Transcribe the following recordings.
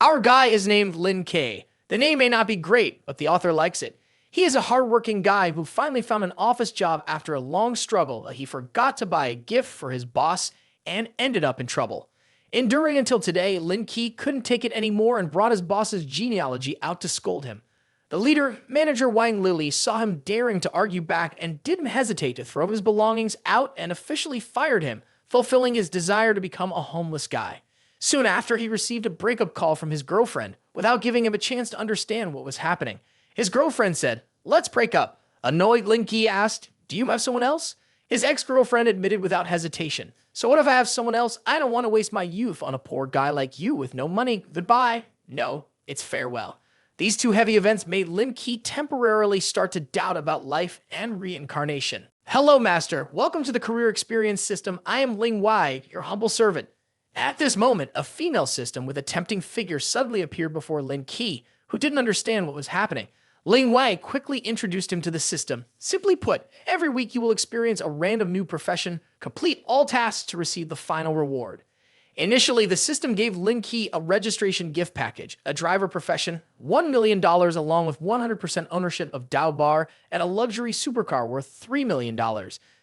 Our guy is named Lin Ke. The name may not be great, but the author likes it. He is a hardworking guy who finally found an office job after a long struggle. He forgot to buy a gift for his boss and ended up in trouble. Enduring until today, Lin Ke couldn't take it anymore and brought his boss's genealogy out to scold him. The leader, manager Wang Lily, saw him daring to argue back and didn't hesitate to throw his belongings out and officially fired him, fulfilling his desire to become a homeless guy. Soon after, he received a breakup call from his girlfriend without giving him a chance to understand what was happening. His girlfriend said, "Let's break up." Annoyed, Lin Ke asked, "Do you have someone else?" His ex-girlfriend admitted without hesitation, "So what if I have someone else? I don't want to waste my youth on a poor guy like you with no money. Goodbye." "No, it's farewell." These two heavy events made Lin Ke temporarily start to doubt about life and reincarnation. "Hello, Master. Welcome to the Career Experience System. I am Ling Wai, your humble servant." At this moment, a female system with a tempting figure suddenly appeared before Lin Ke, who didn't understand what was happening. Ling Wai quickly introduced him to the system. Simply put, every week you will experience a random new profession, complete all tasks to receive the final reward. Initially, the system gave Lin Ke a registration gift package, a driver profession, $1 million along with 100% ownership of Dao Bar, and a luxury supercar worth $3 million.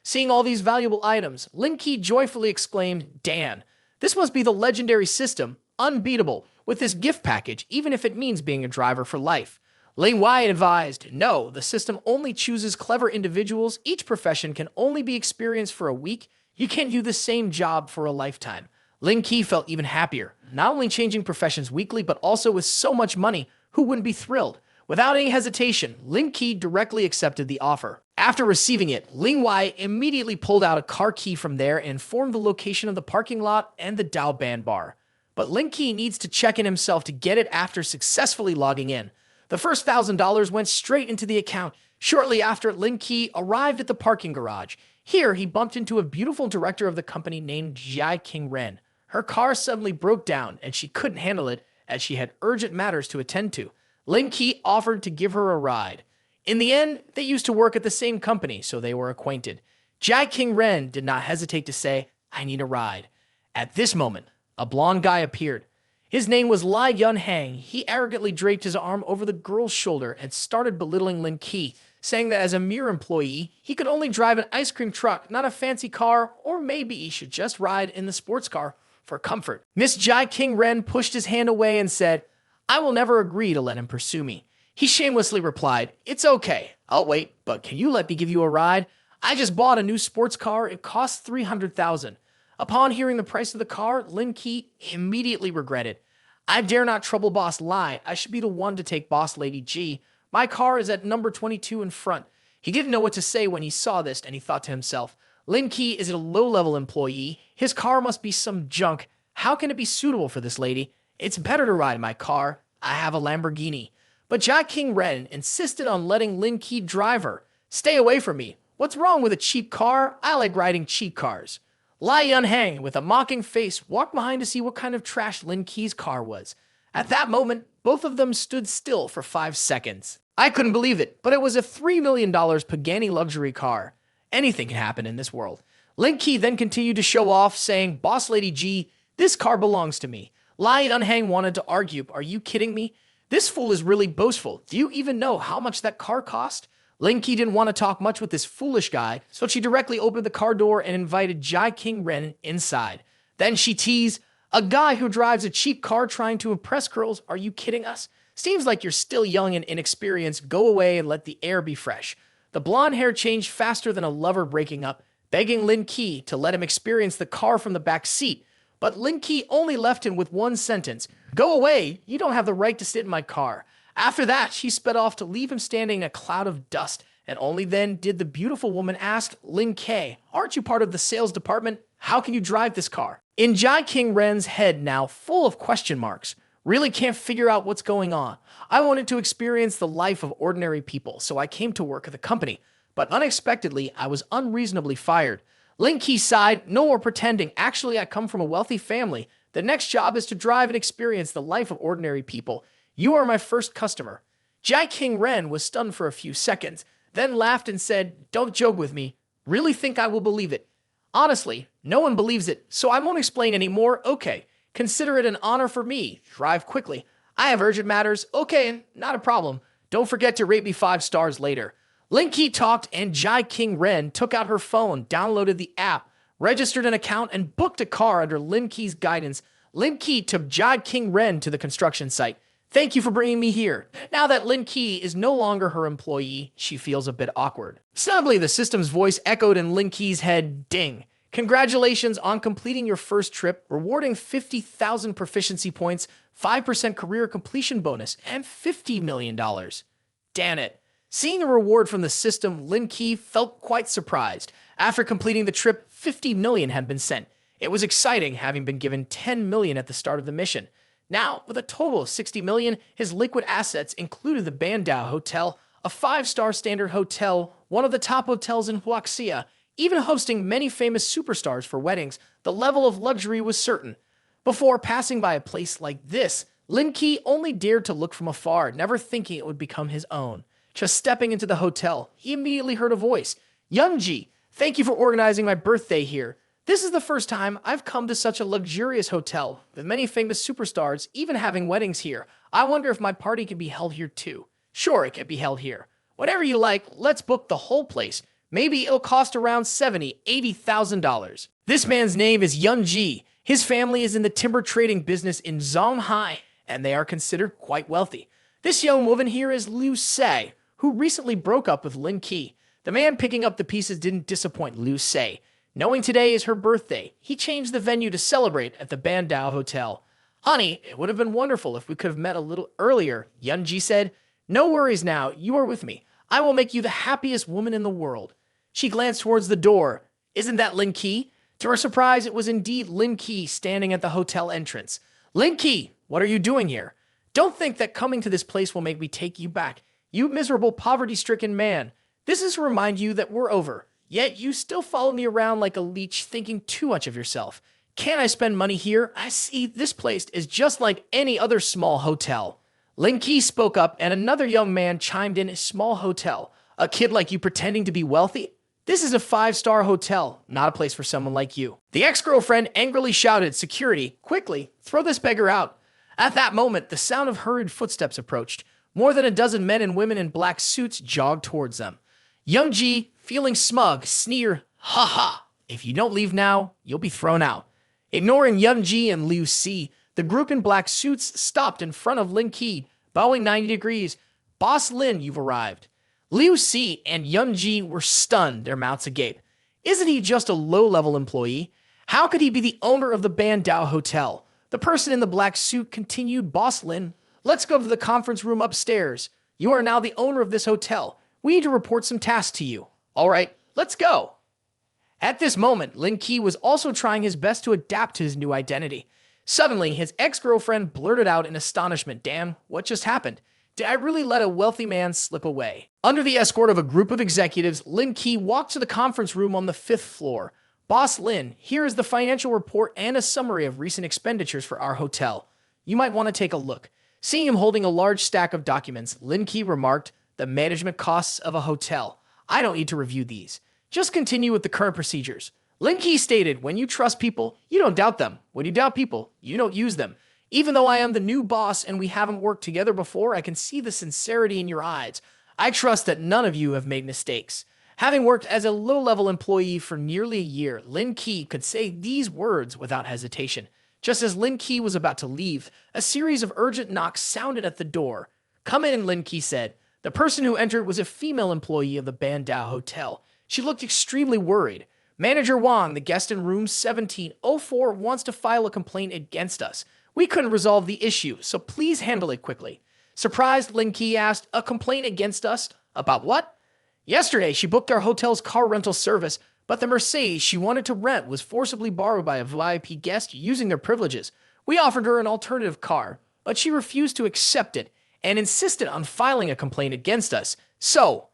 Seeing all these valuable items, Lin Ke joyfully exclaimed, "Dan, this must be the legendary system, unbeatable, with this gift package, even if it means being a driver for life." Ling Wai advised, "No, the system only chooses clever individuals. Each profession can only be experienced for a week. You can't do the same job for a lifetime." Lin Ke felt even happier, not only changing professions weekly, but also with so much money, who wouldn't be thrilled? Without any hesitation, Lin Ke directly accepted the offer. After receiving it, Ling Wai immediately pulled out a car key from there and informed the location of the parking lot and the Dao Band Bar. But Lin Ke needs to check in himself to get it after successfully logging in. The first $1,000 went straight into the account. Shortly after, Lin Ke arrived at the parking garage. Here, he bumped into a beautiful director of the company named Jai King Ren. Her car suddenly broke down, and she couldn't handle it as she had urgent matters to attend to. Lin Ke offered to give her a ride. In the end, they used to work at the same company, so they were acquainted. Jai King Ren did not hesitate to say, "I need a ride." At this moment, a blond guy appeared. His name was Lai Yun Hang. He arrogantly draped his arm over the girl's shoulder and started belittling Lin Ke, saying that as a mere employee, he could only drive an ice cream truck, not a fancy car, or maybe he should just ride in the sports car for comfort. Miss Jai King Ren pushed his hand away and said, "I will never agree to let him pursue me." He shamelessly replied, "It's okay. I'll wait, but can you let me give you a ride? I just bought a new sports car. It costs $300,000. Upon hearing the price of the car, Lin Ke immediately regretted. "I dare not trouble Boss Lai. I should be the one to take Boss Lady G. My car is at number 22 in front." He didn't know what to say when he saw this, and he thought to himself, Lin Ke is a low-level employee. His car must be some junk. How can it be suitable for this lady? It's better to ride my car. I have a Lamborghini. But Jai King Ren insisted on letting Lin Ke drive her. "Stay away from me. What's wrong with a cheap car? I like riding cheap cars." Lai Yun Hang, with a mocking face, walked behind to see what kind of trash Lin Ke's car was. At that moment, both of them stood still for 5 seconds. I couldn't believe it, but it was a $3 million Pagani luxury car. Anything can happen in this world. Lin Ke then continued to show off, saying, "Boss Lady G, this car belongs to me." Lai Yun Hang wanted to argue, "Are you kidding me? This fool is really boastful. Do you even know how much that car cost?" Lin Ke didn't want to talk much with this foolish guy, so she directly opened the car door and invited Jai King Ren inside. Then she teased, "A guy who drives a cheap car trying to impress girls? Are you kidding us? Seems like you're still young and inexperienced. Go away and let the air be fresh." The blonde hair changed faster than a lover breaking up, begging Lin Ke to let him experience the car from the back seat. But Lin Ke only left him with one sentence, "Go away, you don't have the right to sit in my car." After that, she sped off to leave him standing in a cloud of dust, and only then did the beautiful woman ask, "Lin Ke, aren't you part of the sales department? How can you drive this car?" In Jai King Ren's head now full of question marks. Really can't figure out what's going on. I wanted to experience the life of ordinary people, so I came to work at the company. But unexpectedly, I was unreasonably fired. Lin Ke sighed, "No more pretending. Actually, I come from a wealthy family. The next job is to drive and experience the life of ordinary people. You are my first customer." Jai King Ren was stunned for a few seconds, then laughed and said, "Don't joke with me. Really think I will believe it?" "Honestly, no one believes it, so I won't explain anymore. Okay, consider it an honor for me. Drive quickly. I have urgent matters. Okay, not a problem. Don't forget to rate me 5 stars later. Lin Ke talked, and Jai King Ren took out her phone, downloaded the app, registered an account, and booked a car under Lin Ke's guidance. Lin Ke took Jai King Ren to the construction site. Thank you for bringing me here. Now that Lin Ke is no longer her employee, she feels a bit awkward. Suddenly, the system's voice echoed in Lin Ke's head. Ding. Congratulations on completing your first trip, rewarding 50,000 proficiency points, 5% career completion bonus, and $50 million. Damn it. Seeing the reward from the system, Lin Ke felt quite surprised. After completing the trip, 50 million had been sent. It was exciting, having been given 10 million at the start of the mission. Now, with a total of 60 million, his liquid assets included the Bandao Hotel, a 5-star standard hotel, one of the top hotels in Huaxia, even hosting many famous superstars for weddings. The level of luxury was certain. Before passing by a place like this, Lin Ke only dared to look from afar, never thinking it would become his own. Just stepping into the hotel, he immediately heard a voice. Youngji, thank you for organizing my birthday here. This is the first time I've come to such a luxurious hotel, with many famous superstars even having weddings here. I wonder if my party can be held here too. Sure, it can be held here. Whatever you like, let's book the whole place. Maybe it'll cost around $70,000–$80,000. This man's name is Youngji. His family is in the timber trading business in Zonghai, and they are considered quite wealthy. This young woman here is Liu Se, who recently broke up with Lin Ke. The man picking up the pieces didn't disappoint Liu Se. Knowing today is her birthday, he changed the venue to celebrate at the Bandao Hotel. Honey, it would have been wonderful if we could have met a little earlier, Youngji said. No worries now, you are with me. I will make you the happiest woman in the world. She glanced towards the door. Isn't that Lin Ke? To her surprise, it was indeed Lin Ke standing at the hotel entrance. Lin Ke, what are you doing here? Don't think that coming to this place will make me take you back. You miserable, poverty-stricken man. This is to remind you that we're over. Yet you still follow me around like a leech, thinking too much of yourself. Can't I spend money here? I see this place is just like any other small hotel. Lin Ke spoke up, and another young man chimed in. A small hotel? A kid like you pretending to be wealthy? This is a 5-star hotel, not a place for someone like you. The ex-girlfriend angrily shouted, Security, quickly, throw this beggar out. At that moment, the sound of hurried footsteps approached. More than a dozen men and women in black suits jogged towards them. Youngji, feeling smug, sneered, Ha ha, if you don't leave now, you'll be thrown out. Ignoring Youngji and Liu Si, the group in black suits stopped in front of Lin Ke, bowing 90 degrees. Boss Lin, you've arrived. Liu Si and Youngji were stunned, their mouths agape. Isn't he just a low-level employee? How could he be the owner of the Bandao Hotel? The person in the black suit continued, Boss Lin, let's go to the conference room upstairs. You are now the owner of this hotel. We need to report some tasks to you. All right, let's go. At this moment, Lin Ke was also trying his best to adapt to his new identity. Suddenly, his ex-girlfriend blurted out in astonishment, Damn, what just happened? Did I really let a wealthy man slip away? Under the escort of a group of executives, Lin Ke walked to the conference room on the 5th floor. Boss Lin, here is the financial report and a summary of recent expenditures for our hotel. You might want to take a look. Seeing him holding a large stack of documents, Lin Ke remarked, The management costs of a hotel. I don't need to review these. Just continue with the current procedures. Lin Ke stated, When you trust people, you don't doubt them. When you doubt people, you don't use them. Even though I am the new boss and we haven't worked together before, I can see the sincerity in your eyes. I trust that none of you have made mistakes. Having worked as a low-level employee for nearly a year, Lin Ke could say these words without hesitation. Just as Lin Ke was about to leave, a series of urgent knocks sounded at the door. Come in, Lin Ke said. The person who entered was a female employee of the Bandao Hotel. She looked extremely worried. Manager Wang, the guest in room 1704, wants to file a complaint against us. We couldn't resolve the issue, so please handle it quickly. Surprised, Lin Ke asked, A complaint against us? About what? Yesterday, she booked our hotel's car rental service, but the Mercedes she wanted to rent was forcibly borrowed by a VIP guest using their privileges. We offered her an alternative car, but she refused to accept it and insisted on filing a complaint against us. So,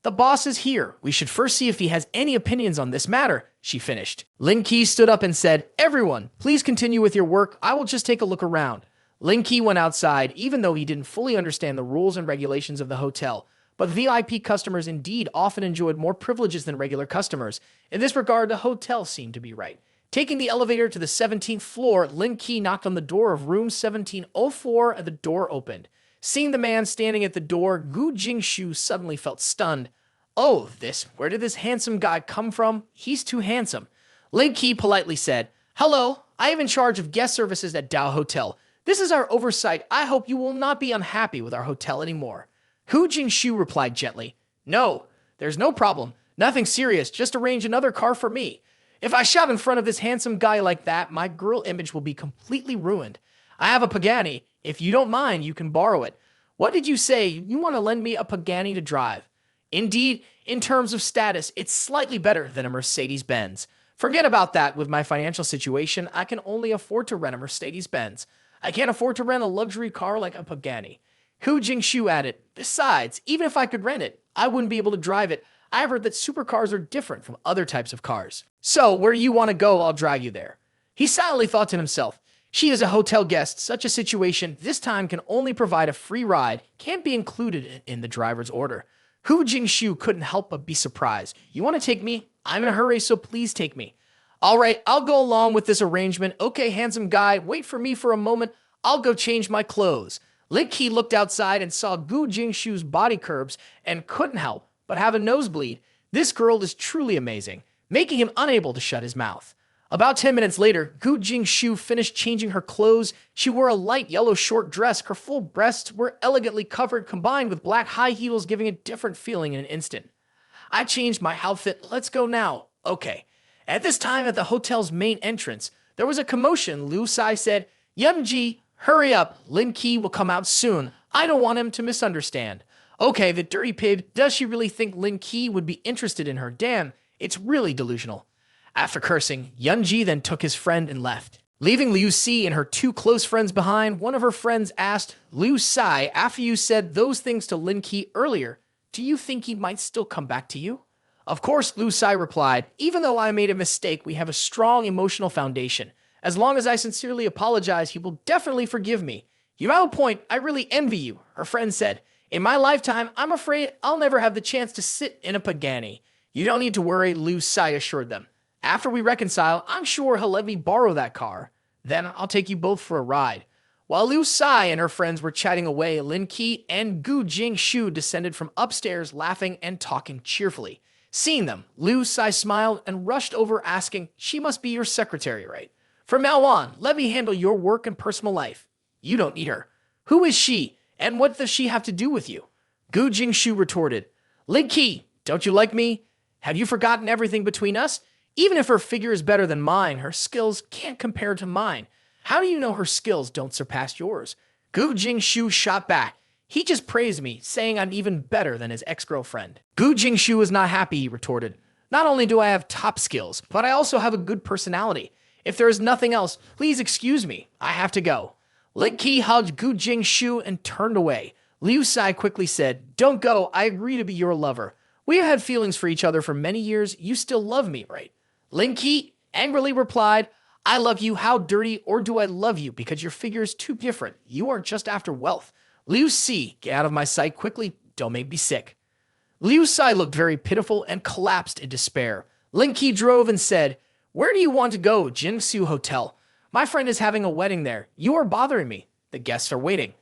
the boss is here. We should first see if he has any opinions on this matter, she finished. Lin Ke stood up and said, Everyone, please continue with your work. I will just take a look around. Lin Ke went outside, even though he didn't fully understand the rules and regulations of the hotel. But VIP customers indeed often enjoyed more privileges than regular customers. In this regard, the hotel seemed to be right. Taking the elevator to the 17th floor, Lin Ke knocked on the door of room 1704 and the door opened. Seeing the man standing at the door, Gu Jingshu suddenly felt stunned. Oh, where did this handsome guy come from? He's too handsome. Lin Ke politely said, Hello, I am in charge of guest services at Dao Hotel. This is our oversight. I hope you will not be unhappy with our hotel anymore. Hu Jingshu replied gently, No, there's no problem. Nothing serious, just arrange another car for me. If I shove in front of this handsome guy like that, my girl image will be completely ruined. I have a Pagani. If you don't mind, you can borrow it. What did you say? You want to lend me a Pagani to drive? Indeed, in terms of status, it's slightly better than a Mercedes-Benz. Forget about that. With my financial situation, I can only afford to rent a Mercedes-Benz. I can't afford to rent a luxury car like a Pagani. Hu Jingshu added, Besides, even if I could rent it, I wouldn't be able to drive it. I've heard that supercars are different from other types of cars. So, where you want to go, I'll drive you there. He silently thought to himself, She is a hotel guest. Such a situation this time can only provide a free ride, can't be included in the driver's order. Hu Jingshu couldn't help but be surprised. You want to take me? I'm in a hurry, so please take me. All right, I'll go along with this arrangement. Okay, handsome guy, wait for me for a moment. I'll go change my clothes. Lin Ke looked outside and saw Gu Jingshu's body curves and couldn't help but have a nosebleed. This girl is truly amazing, making him unable to shut his mouth. About 10 minutes later, Gu Jingshu finished changing her clothes. She wore a light yellow short dress. Her full breasts were elegantly covered, combined with black high heels, giving a different feeling in an instant. I changed my outfit. Let's go now. Okay. At this time, at the hotel's main entrance, there was a commotion. Liu Sai said, Yunji, hurry up. Lin Ke will come out soon. I don't want him to misunderstand. Okay, the dirty pig. Does she really think Lin Ke would be interested in her? Damn, it's really delusional. After cursing, Yunji then took his friend and left. Leaving Liu Si and her two close friends behind, one of her friends asked, Liu Sai, after you said those things to Lin Ke earlier, do you think he might still come back to you? Of course, Liu Sai replied, Even though I made a mistake, we have a strong emotional foundation. As long as I sincerely apologize, he will definitely forgive me. You have a point. I really envy you, her friend said. In my lifetime, I'm afraid I'll never have the chance to sit in a Pagani. You don't need to worry, Liu Sai assured them. After we reconcile, I'm sure he'll let me borrow that car. Then I'll take you both for a ride. While Liu Sai and her friends were chatting away, Lin Ke and Gu Jingshu descended from upstairs, laughing and talking cheerfully. Seeing them, Liu Sai smiled and rushed over, asking, She must be your secretary, right? From now on, let me handle your work and personal life. You don't need her. Who is she, and what does she have to do with you? Gu Jingshu retorted, Lin Ke, don't you like me? Have you forgotten everything between us? Even if her figure is better than mine, her skills can't compare to mine. How do you know her skills don't surpass yours? Gu Jingshu shot back. He just praised me, saying I'm even better than his ex-girlfriend. Gu Jingshu was not happy, he retorted. Not only do I have top skills, but I also have a good personality. If there is nothing else, please excuse me. I have to go. Lin Ke hugged Gu Jingshu and turned away. Liu Sai quickly said, Don't go. I agree to be your lover. We have had feelings for each other for many years. You still love me, right? Lin Ke angrily replied, I love you. How dirty, or do I love you because your figure is too different? You are just after wealth. Liu Si, get out of my sight quickly. Don't make me sick. Liu Sai looked very pitiful and collapsed in despair. Lin Ke drove and said, Where do you want to go? Jinsu Hotel. My friend is having a wedding there. You are bothering me. The guests are waiting.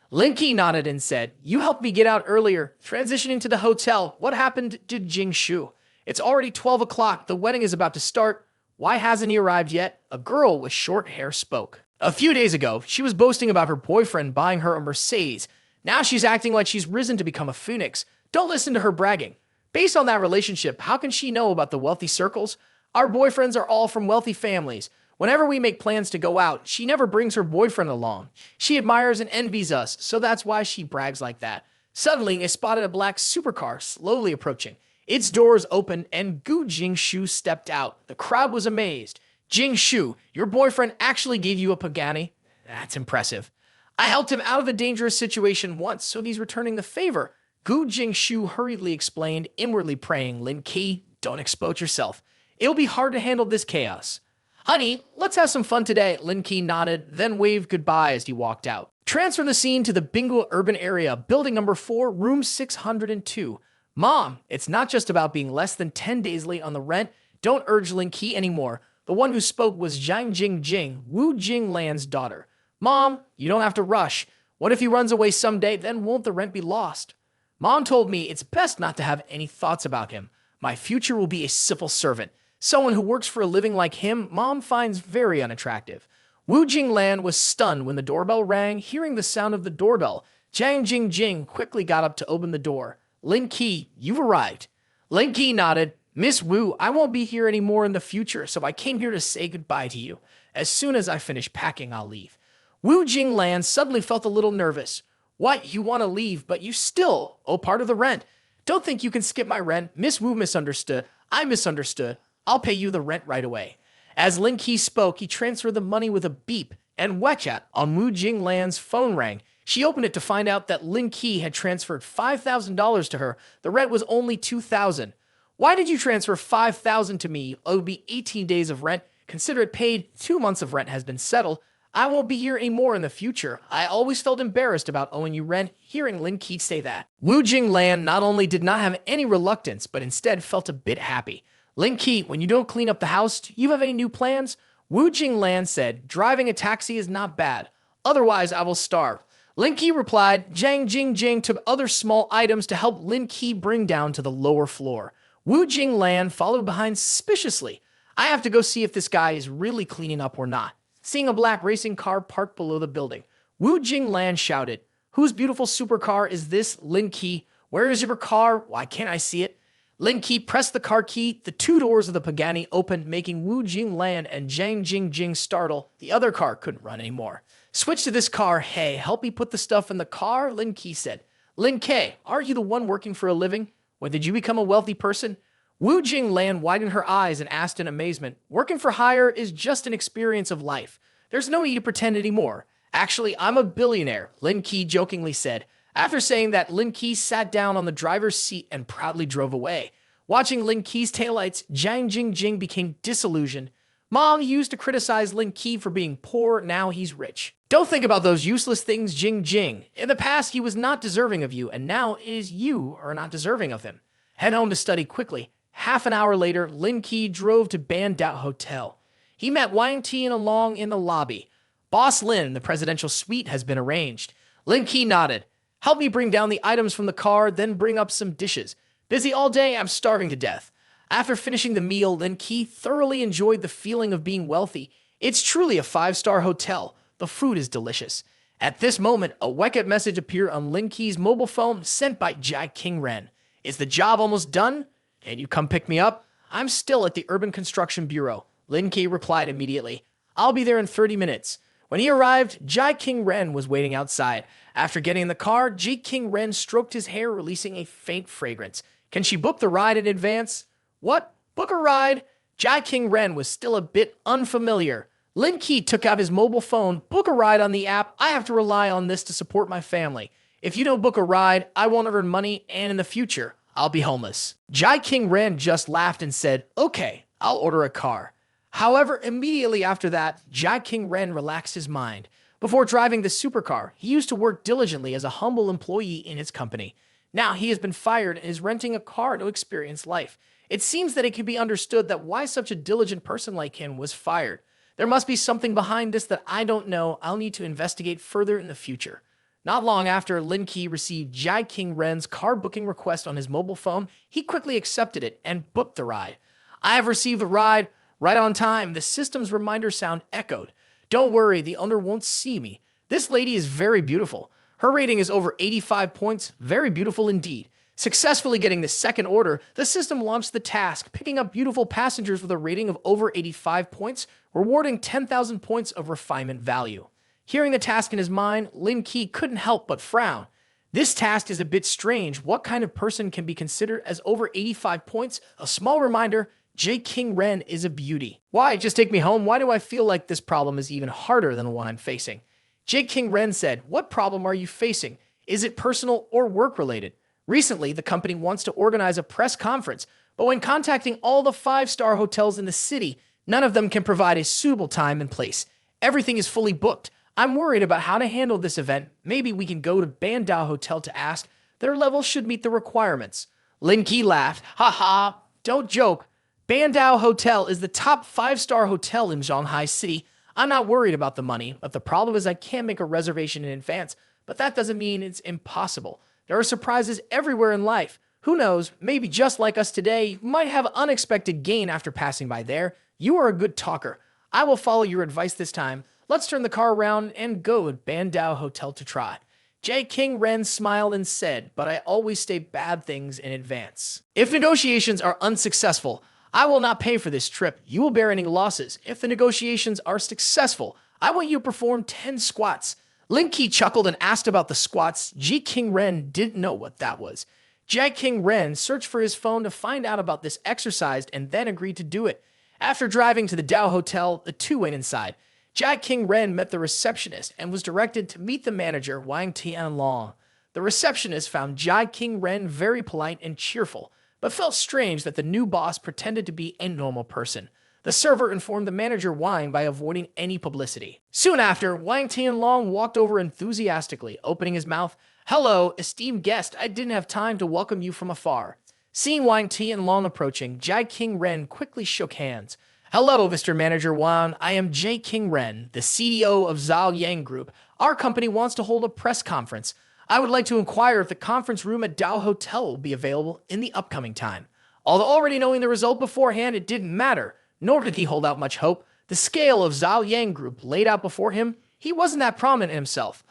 Lin Ke nodded and said, You helped me get out earlier. Transitioning to the hotel. What happened to Jingshu? It's already 12 o'clock. The wedding is about to start. Why hasn't he arrived yet? A girl with short hair spoke. A few days ago, she was boasting about her boyfriend buying her a Mercedes. Now she's acting like she's risen to become a phoenix. Don't listen to her bragging. Based on that relationship, how can she know about the wealthy circles? Our boyfriends are all from wealthy families. Whenever we make plans to go out, she never brings her boyfriend along. She admires and envies us, so that's why she brags like that. Suddenly, they spotted a black supercar slowly approaching. Its doors opened and Gu Jingshu stepped out. The crowd was amazed. Jingshu, your boyfriend actually gave you a Pagani? That's impressive. I helped him out of a dangerous situation once, so he's returning the favor. Gu Jingshu hurriedly explained, inwardly praying, Lin Ke, don't expose yourself. It'll be hard to handle this chaos. Honey, let's have some fun today. Lin Ke nodded, then waved goodbye as he walked out. Transfer the scene to the Bingo urban area, building number 4, room 602. Mom, it's not just about being less than 10 days late on the rent. Don't urge Lin Ke anymore. The one who spoke was Zhang Jingjing, Wu Jinglan's daughter. Mom, you don't have to rush. What if he runs away someday, then won't the rent be lost? Mom told me it's best not to have any thoughts about him. My future will be a civil servant. Someone who works for a living like him, Mom finds very unattractive. Wu Jinglan was stunned when the doorbell rang. Hearing the sound of the doorbell, Zhang Jingjing quickly got up to open the door. Lin Ke, you've arrived. Lin Ke nodded. Miss Wu, I won't be here anymore in the future, so I came here to say goodbye to you. As soon as I finish packing, I'll leave. Wu Jinglan suddenly felt a little nervous. What, you want to leave, but you still owe part of the rent. Don't think you can skip my rent. Miss Wu misunderstood. I misunderstood. I'll pay you the rent right away. As Lin Ke spoke, he transferred the money with a beep, and WeChat on Wu Jinglan's phone rang. She opened it to find out that Lin Ke had transferred $5,000 to her. The rent was only $2,000. Why did you transfer $5,000 to me? It would be 18 days of rent. Consider it paid. 2 months of rent has been settled. I won't be here anymore in the future. I always felt embarrassed about owing you rent. Hearing Lin Ke say that, Wu Jinglan not only did not have any reluctance, but instead felt a bit happy. Lin Ke, when you don't clean up the house, do you have any new plans? Wu Jinglan said, driving a taxi is not bad. Otherwise, I will starve. Lin Ke replied. Zhang Jingjing took other small items to help Lin Ke bring down to the lower floor. Wu Jinglan followed behind suspiciously. I have to go see if this guy is really cleaning up or not. Seeing a black racing car parked below the building, Wu Jinglan shouted, whose beautiful supercar is this, Lin Ke? Where is your car? Why can't I see it? Lin Ke pressed the car key. The 2 doors of the Pagani opened, making Wu Jinglan and Zhang Jingjing startle. The other car couldn't run anymore. Switch to this car. Hey, help me put the stuff in the car, Lin Ke said. Lin Ke, aren't you the one working for a living? When did you become a wealthy person? Wu Jinglan widened her eyes and asked in amazement, working for hire is just an experience of life. There's no need to pretend anymore. Actually, I'm a billionaire, Lin Ke jokingly said. After saying that, Lin Ke sat down on the driver's seat and proudly drove away. Watching Lin Ke's taillights, Zhang Jingjing became disillusioned. Mom used to criticize Lin Ke for being poor, now he's rich. Don't think about those useless things, Jingjing. In the past, he was not deserving of you, and now it is you are not deserving of him. Head home to study quickly. Half an hour later, Lin Ke drove to Bandao Hotel. He met Wang Ti and Along in the lobby. Boss Lin, the presidential suite has been arranged. Lin Ke nodded. Help me bring down the items from the car, then bring up some dishes. Busy all day, I'm starving to death. After finishing the meal, Lin Ke thoroughly enjoyed the feeling of being wealthy. It's truly a 5-star hotel. The food is delicious. At this moment, a WeChat message appeared on Lin Ke's mobile phone sent by Jai King Ren. Is the job almost done? Can you come pick me up? I'm still at the Urban Construction Bureau. Lin Ke replied immediately. I'll be there in 30 minutes. When he arrived, Jai King Ren was waiting outside. After getting in the car, Jai King Ren stroked his hair, releasing a faint fragrance. Can she book the ride in advance? What? Book a ride? Jai King Ren was still a bit unfamiliar. Lin Ke took out his mobile phone. Book a ride on the app. I have to rely on this to support my family. If you don't book a ride, I won't earn money, and in the future, I'll be homeless. Jai King Ren just laughed and said, okay, I'll order a car. However, immediately after that, Jai King Ren relaxed his mind. Before driving the supercar, he used to work diligently as a humble employee in his company. Now he has been fired and is renting a car to experience life. It seems that it can be understood that why such a diligent person like him was fired. There must be something behind this that I don't know. I'll need to investigate further in the future. Not long after Lin Ke received Jai King Ren's car booking request on his mobile phone, he quickly accepted it and booked the ride. I have received the ride right on time. The system's reminder sound echoed. Don't worry, the owner won't see me. This lady is very beautiful. Her rating is over 85 points. Very beautiful indeed. Successfully getting the second order, the system launched the task, picking up beautiful passengers with a rating of over 85 points, rewarding 10,000 points of refinement value. Hearing the task in his mind, Lin Ke couldn't help but frown. This task is a bit strange. What kind of person can be considered as over 85 points? A small reminder, Jai King Ren is a beauty. Why? Just take me home? Why do I feel like this problem is even harder than the one I'm facing? Jai King Ren said, what problem are you facing? Is it personal or work-related? Recently, the company wants to organize a press conference, but when contacting all the 5-star hotels in the city, none of them can provide a suitable time and place. Everything is fully booked. I'm worried about how to handle this event. Maybe we can go to Bandao Hotel to ask. Their level should meet the requirements. Lin Ke laughed. Ha ha, don't joke. Bandao Hotel is the top 5-star hotel in Shanghai City. I'm not worried about the money, but the problem is I can't make a reservation in advance. But that doesn't mean it's impossible. There are surprises everywhere in life. Who knows, maybe just like us today, you might have unexpected gain after passing by there. You are a good talker. I will follow your advice this time. Let's turn the car around and go at Bandao Hotel to try. J. King Ren smiled and said, but I always say bad things in advance. If negotiations are unsuccessful, I will not pay for this trip. You will bear any losses. If the negotiations are successful, I want you to perform 10 squats. Lin Ke chuckled and asked about the squats. J. King Ren didn't know what that was. J. King Ren searched for his phone to find out about this exercise and then agreed to do it. After driving to the Dao Hotel, the two went inside. J. King Ren met the receptionist and was directed to meet the manager, Wang Tianlong. The receptionist found J. King Ren very polite and cheerful, but felt strange that the new boss pretended to be a normal person. The server informed the manager Wang by avoiding any publicity. Soon after, Wang Tianlong walked over enthusiastically, opening his mouth. Hello, esteemed guest, I didn't have time to welcome you from afar. Seeing Wang Tianlong approaching, J. King Ren quickly shook hands. Hello, Mr. Manager Wang. I am J. King Ren, the CEO of Zhao Yang Group. Our company wants to hold a press conference. I would like to inquire if the conference room at Dao Hotel will be available in the upcoming time. Although already knowing the result beforehand, it didn't matter, nor did he hold out much hope. The scale of Zhao Yang Group laid out before him, he wasn't that prominent himself.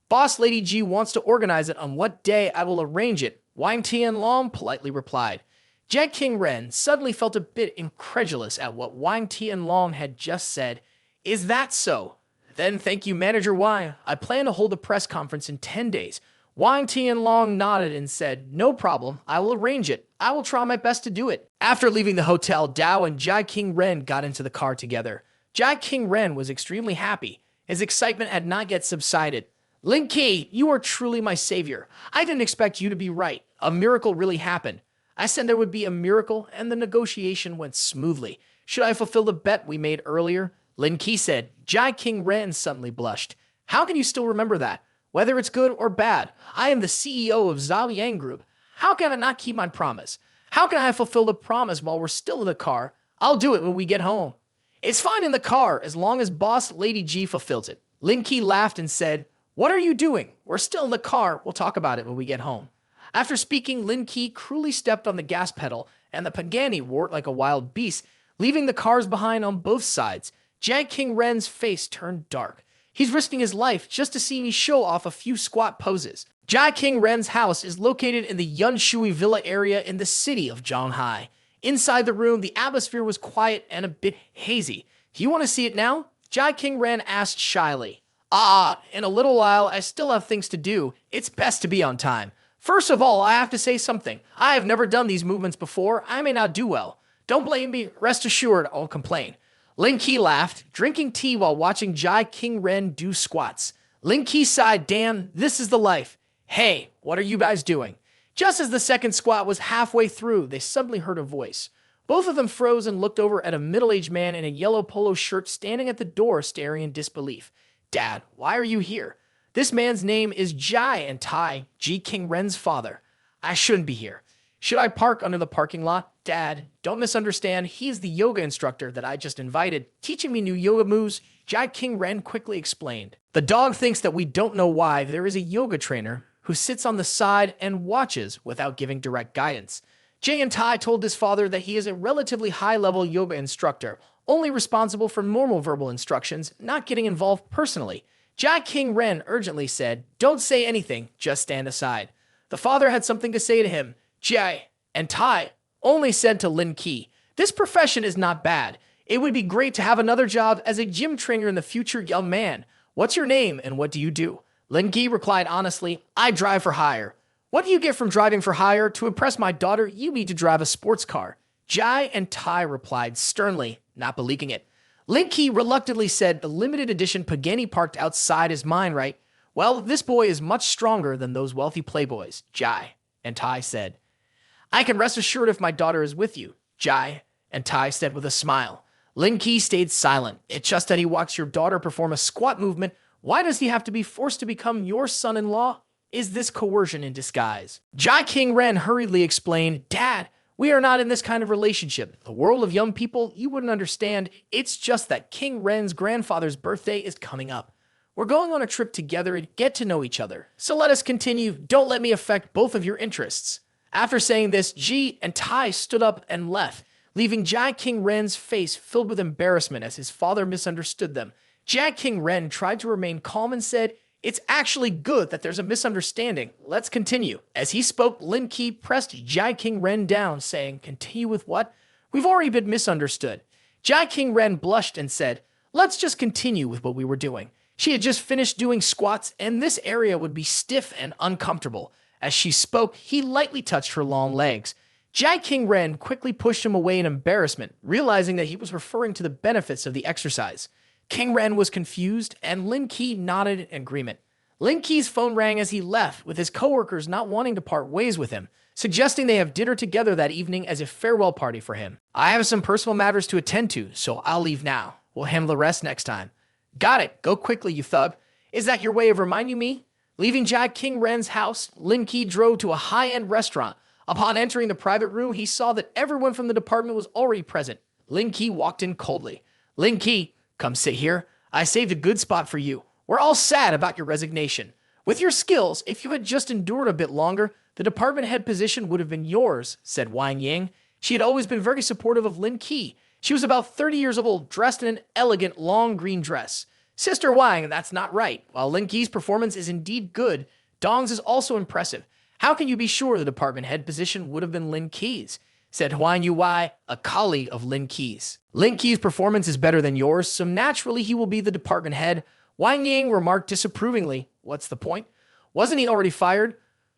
Boss Lady G wants to organize it on what day I will arrange it, Wang Tianlong politely replied. J. King Ren suddenly felt a bit incredulous at what Wang Tianlong had just said. Is that so? Then thank you, Manager Wang. I plan to hold a press conference in 10 days. Wang Tianlong nodded and said, no problem, I will arrange it. I will try my best to do it. After leaving the hotel, Dao and J. King Ren got into the car together. J. King Ren was extremely happy. His excitement had not yet subsided. Lin Ke, you are truly my savior. I didn't expect you to be right. A miracle really happened. I said there would be a miracle, and the negotiation went smoothly. Should I fulfill the bet we made earlier? Lin Ke said. J. King Ren suddenly blushed. How can you still remember that? Whether it's good or bad, I am the CEO of Zhao Yang Group. How can I not keep my promise? How can I fulfill the promise while we're still in the car? I'll do it when we get home. It's fine in the car as long as Boss Lady G fulfills it. Lin Ke laughed and said, what are you doing? We're still in the car. We'll talk about it when we get home. After speaking, Lin Ke cruelly stepped on the gas pedal, and the Pagani roared like a wild beast, leaving the cars behind on both sides. J. King Ren's face turned dark. He's risking his life just to see me show off a few squat poses. J. King Ren's house is located in the Yunshui Villa area in the city of Shanghai. Inside the room, the atmosphere was quiet and a bit hazy. Do you want to see it now? J. King Ren asked shyly. In a little while, I still have things to do. It's best to be on time. First of all, I have to say something. I have never done these movements before. I may not do well. Don't blame me. Rest assured, I'll complain. Lin Ke laughed, drinking tea while watching J. King Ren do squats. Lin Ke sighed, damn, this is the life. Hey, what are you guys doing? Just as the second squat was halfway through, they suddenly heard a voice. Both of them froze and looked over at a middle-aged man in a yellow polo shirt standing at the door staring in disbelief. Dad, why are you here? This man's name is Jai and Tai, J. King Ren's father. I shouldn't be here. Should I park under the parking lot? Dad, don't misunderstand. He is the yoga instructor that I just invited, teaching me new yoga moves. J. King Ren quickly explained. The dog thinks that we don't know why there is a yoga trainer who sits on the side and watches without giving direct guidance. Jay and Tai told his father that he is a relatively high-level yoga instructor, only responsible for normal verbal instructions, not getting involved personally. J. King Ren urgently said, don't say anything, just stand aside. The father had something to say to him. Jay and Tai only said to Lin Ke, this profession is not bad. It would be great to have another job as a gym trainer in the future, young man. What's your name and what do you do? Lin Ke replied honestly, I drive for hire. What do you get from driving for hire? To impress my daughter, you need to drive a sports car. Jai and Tai replied sternly, not believing it. Lin Ke reluctantly said the limited edition Pagani parked outside his mind, right? Well, this boy is much stronger than those wealthy playboys, Jai and Tai said. I can rest assured if my daughter is with you, Jai and Tai said with a smile. Lin Ke stayed silent. It's just that he watched your daughter perform a squat movement. Why does he have to be forced to become your son-in-law? Is this coercion in disguise? J. King Ren hurriedly explained, Dad, We are not in this kind of relationship. The world of young people, you wouldn't understand. It's just that King Ren's grandfather's birthday is coming up. We're going on a trip together and get to know each other. So let us continue. Don't let me affect both of your interests." After saying this, Ji and Tai stood up and left, leaving Jia King Ren's face filled with embarrassment as his father misunderstood them. Jia King Ren tried to remain calm and said, "It's actually good that there's a misunderstanding. Let's continue." As he spoke, Lin Ke pressed Jia King Ren down, saying, "Continue with what? We've already been misunderstood." Jia King Ren blushed and said, "Let's just continue with what we were doing." She had just finished doing squats, and this area would be stiff and uncomfortable. As she spoke, he lightly touched her long legs. Jia King Ren quickly pushed him away in embarrassment, realizing that he was referring to the benefits of the exercise. King Ren was confused, and Lin Ke nodded in agreement. Lin Ke's phone rang as he left, with his coworkers not wanting to part ways with him, suggesting they have dinner together that evening as a farewell party for him. "I have some personal matters to attend to, so I'll leave now. We'll handle the rest next time." "Got it. Go quickly, you thug. Is that your way of reminding me?" Leaving Jia King Ren's house, Lin Ke drove to a high-end restaurant. Upon entering the private room, he saw that everyone from the department was already present. Lin Ke walked in coldly. "Lin Ke, come sit here. I saved a good spot for you. We're all sad about your resignation. With your skills, if you had just endured a bit longer, the department head position would have been yours," said Wang Ying. She had always been very supportive of Lin Ke. She was about 30 years old, dressed in an elegant, long green dress. "Sister Wang, that's not right. While Lin Ke's performance is indeed good, Dong's is also impressive. How can you be sure the department head position would have been Lin Ke's?" said Huan Yuwei, a colleague of Lin Ke's. "Lin Ke's performance is better than yours, so naturally he will be the department head." Wang Ying remarked disapprovingly. "What's the point? Wasn't he already fired?"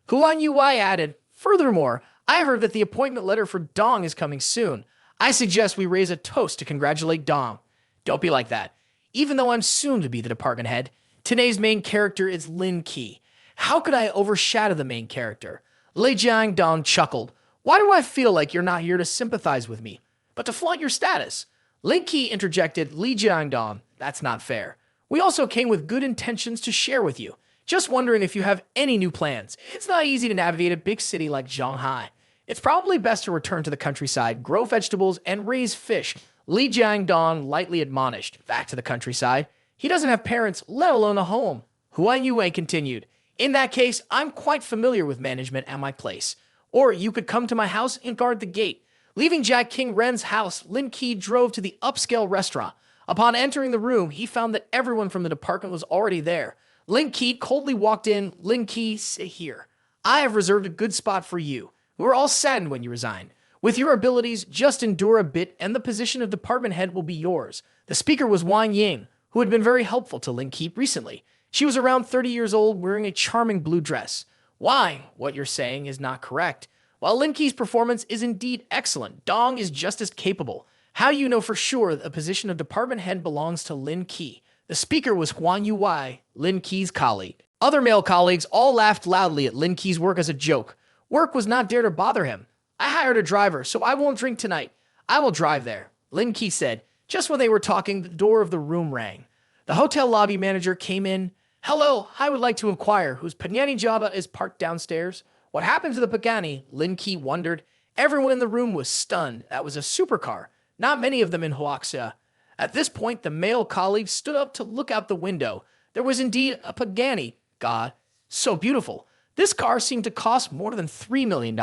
Huan Yuwei added, "Furthermore, I heard that the appointment letter for Dong is coming soon. I suggest we raise a toast to congratulate Dong." "Don't be like that. Even though I'm soon to be the department head, today's main character is Lin Ke. How could I overshadow the main character?" Lei Jiangdong chuckled. "Why do I feel like you're not here to sympathize with me, but to flaunt your status?" Lin Ke interjected, "Li Jiangdong, that's not fair. We also came with good intentions to share with you. Just wondering if you have any new plans. It's not easy to navigate a big city like Shanghai. It's probably best to return to the countryside, grow vegetables, and raise fish," Li Jiangdong lightly admonished. "Back to the countryside? He doesn't have parents, let alone a home." Huan Yue continued, "In that case, I'm quite familiar with management at my place. Or you could come to my house and guard the gate." Leaving Jia King Ren's house, Lin Ke drove to the upscale restaurant. Upon entering the room, he found that everyone from the department was already there. Lin Ke coldly walked in. "Lin Ke, sit here. I have reserved a good spot for you. We were all saddened when you resigned. With your abilities, just endure a bit and the position of department head will be yours." The speaker was Wang Ying, who had been very helpful to Lin Ke recently. She was around 30 years old, wearing a charming blue dress. "Wang, what you're saying is not correct. While Lin Ke's performance is indeed excellent, Dong is just as capable. How do you know for sure that the position of department head belongs to Lin Ke?" The speaker was Huan Yuwei, Lin Ke's colleague. Other male colleagues all laughed loudly at Lin Ke's work as a joke. Work was not dare to bother him. "I hired a driver, so I won't drink tonight. I will drive there," Lin Ke said. Just when they were talking, the door of the room rang. The hotel lobby manager came in. "Hello, I would like to inquire whose Pagani Zonda is parked downstairs." What happened to the Pagani? Lin Ke wondered. Everyone in the room was stunned. That was a supercar. Not many of them in Huaxia. At this point, the male colleague stood up to look out the window. There was indeed a Pagani. God, so beautiful. This car seemed to cost more than $3 million.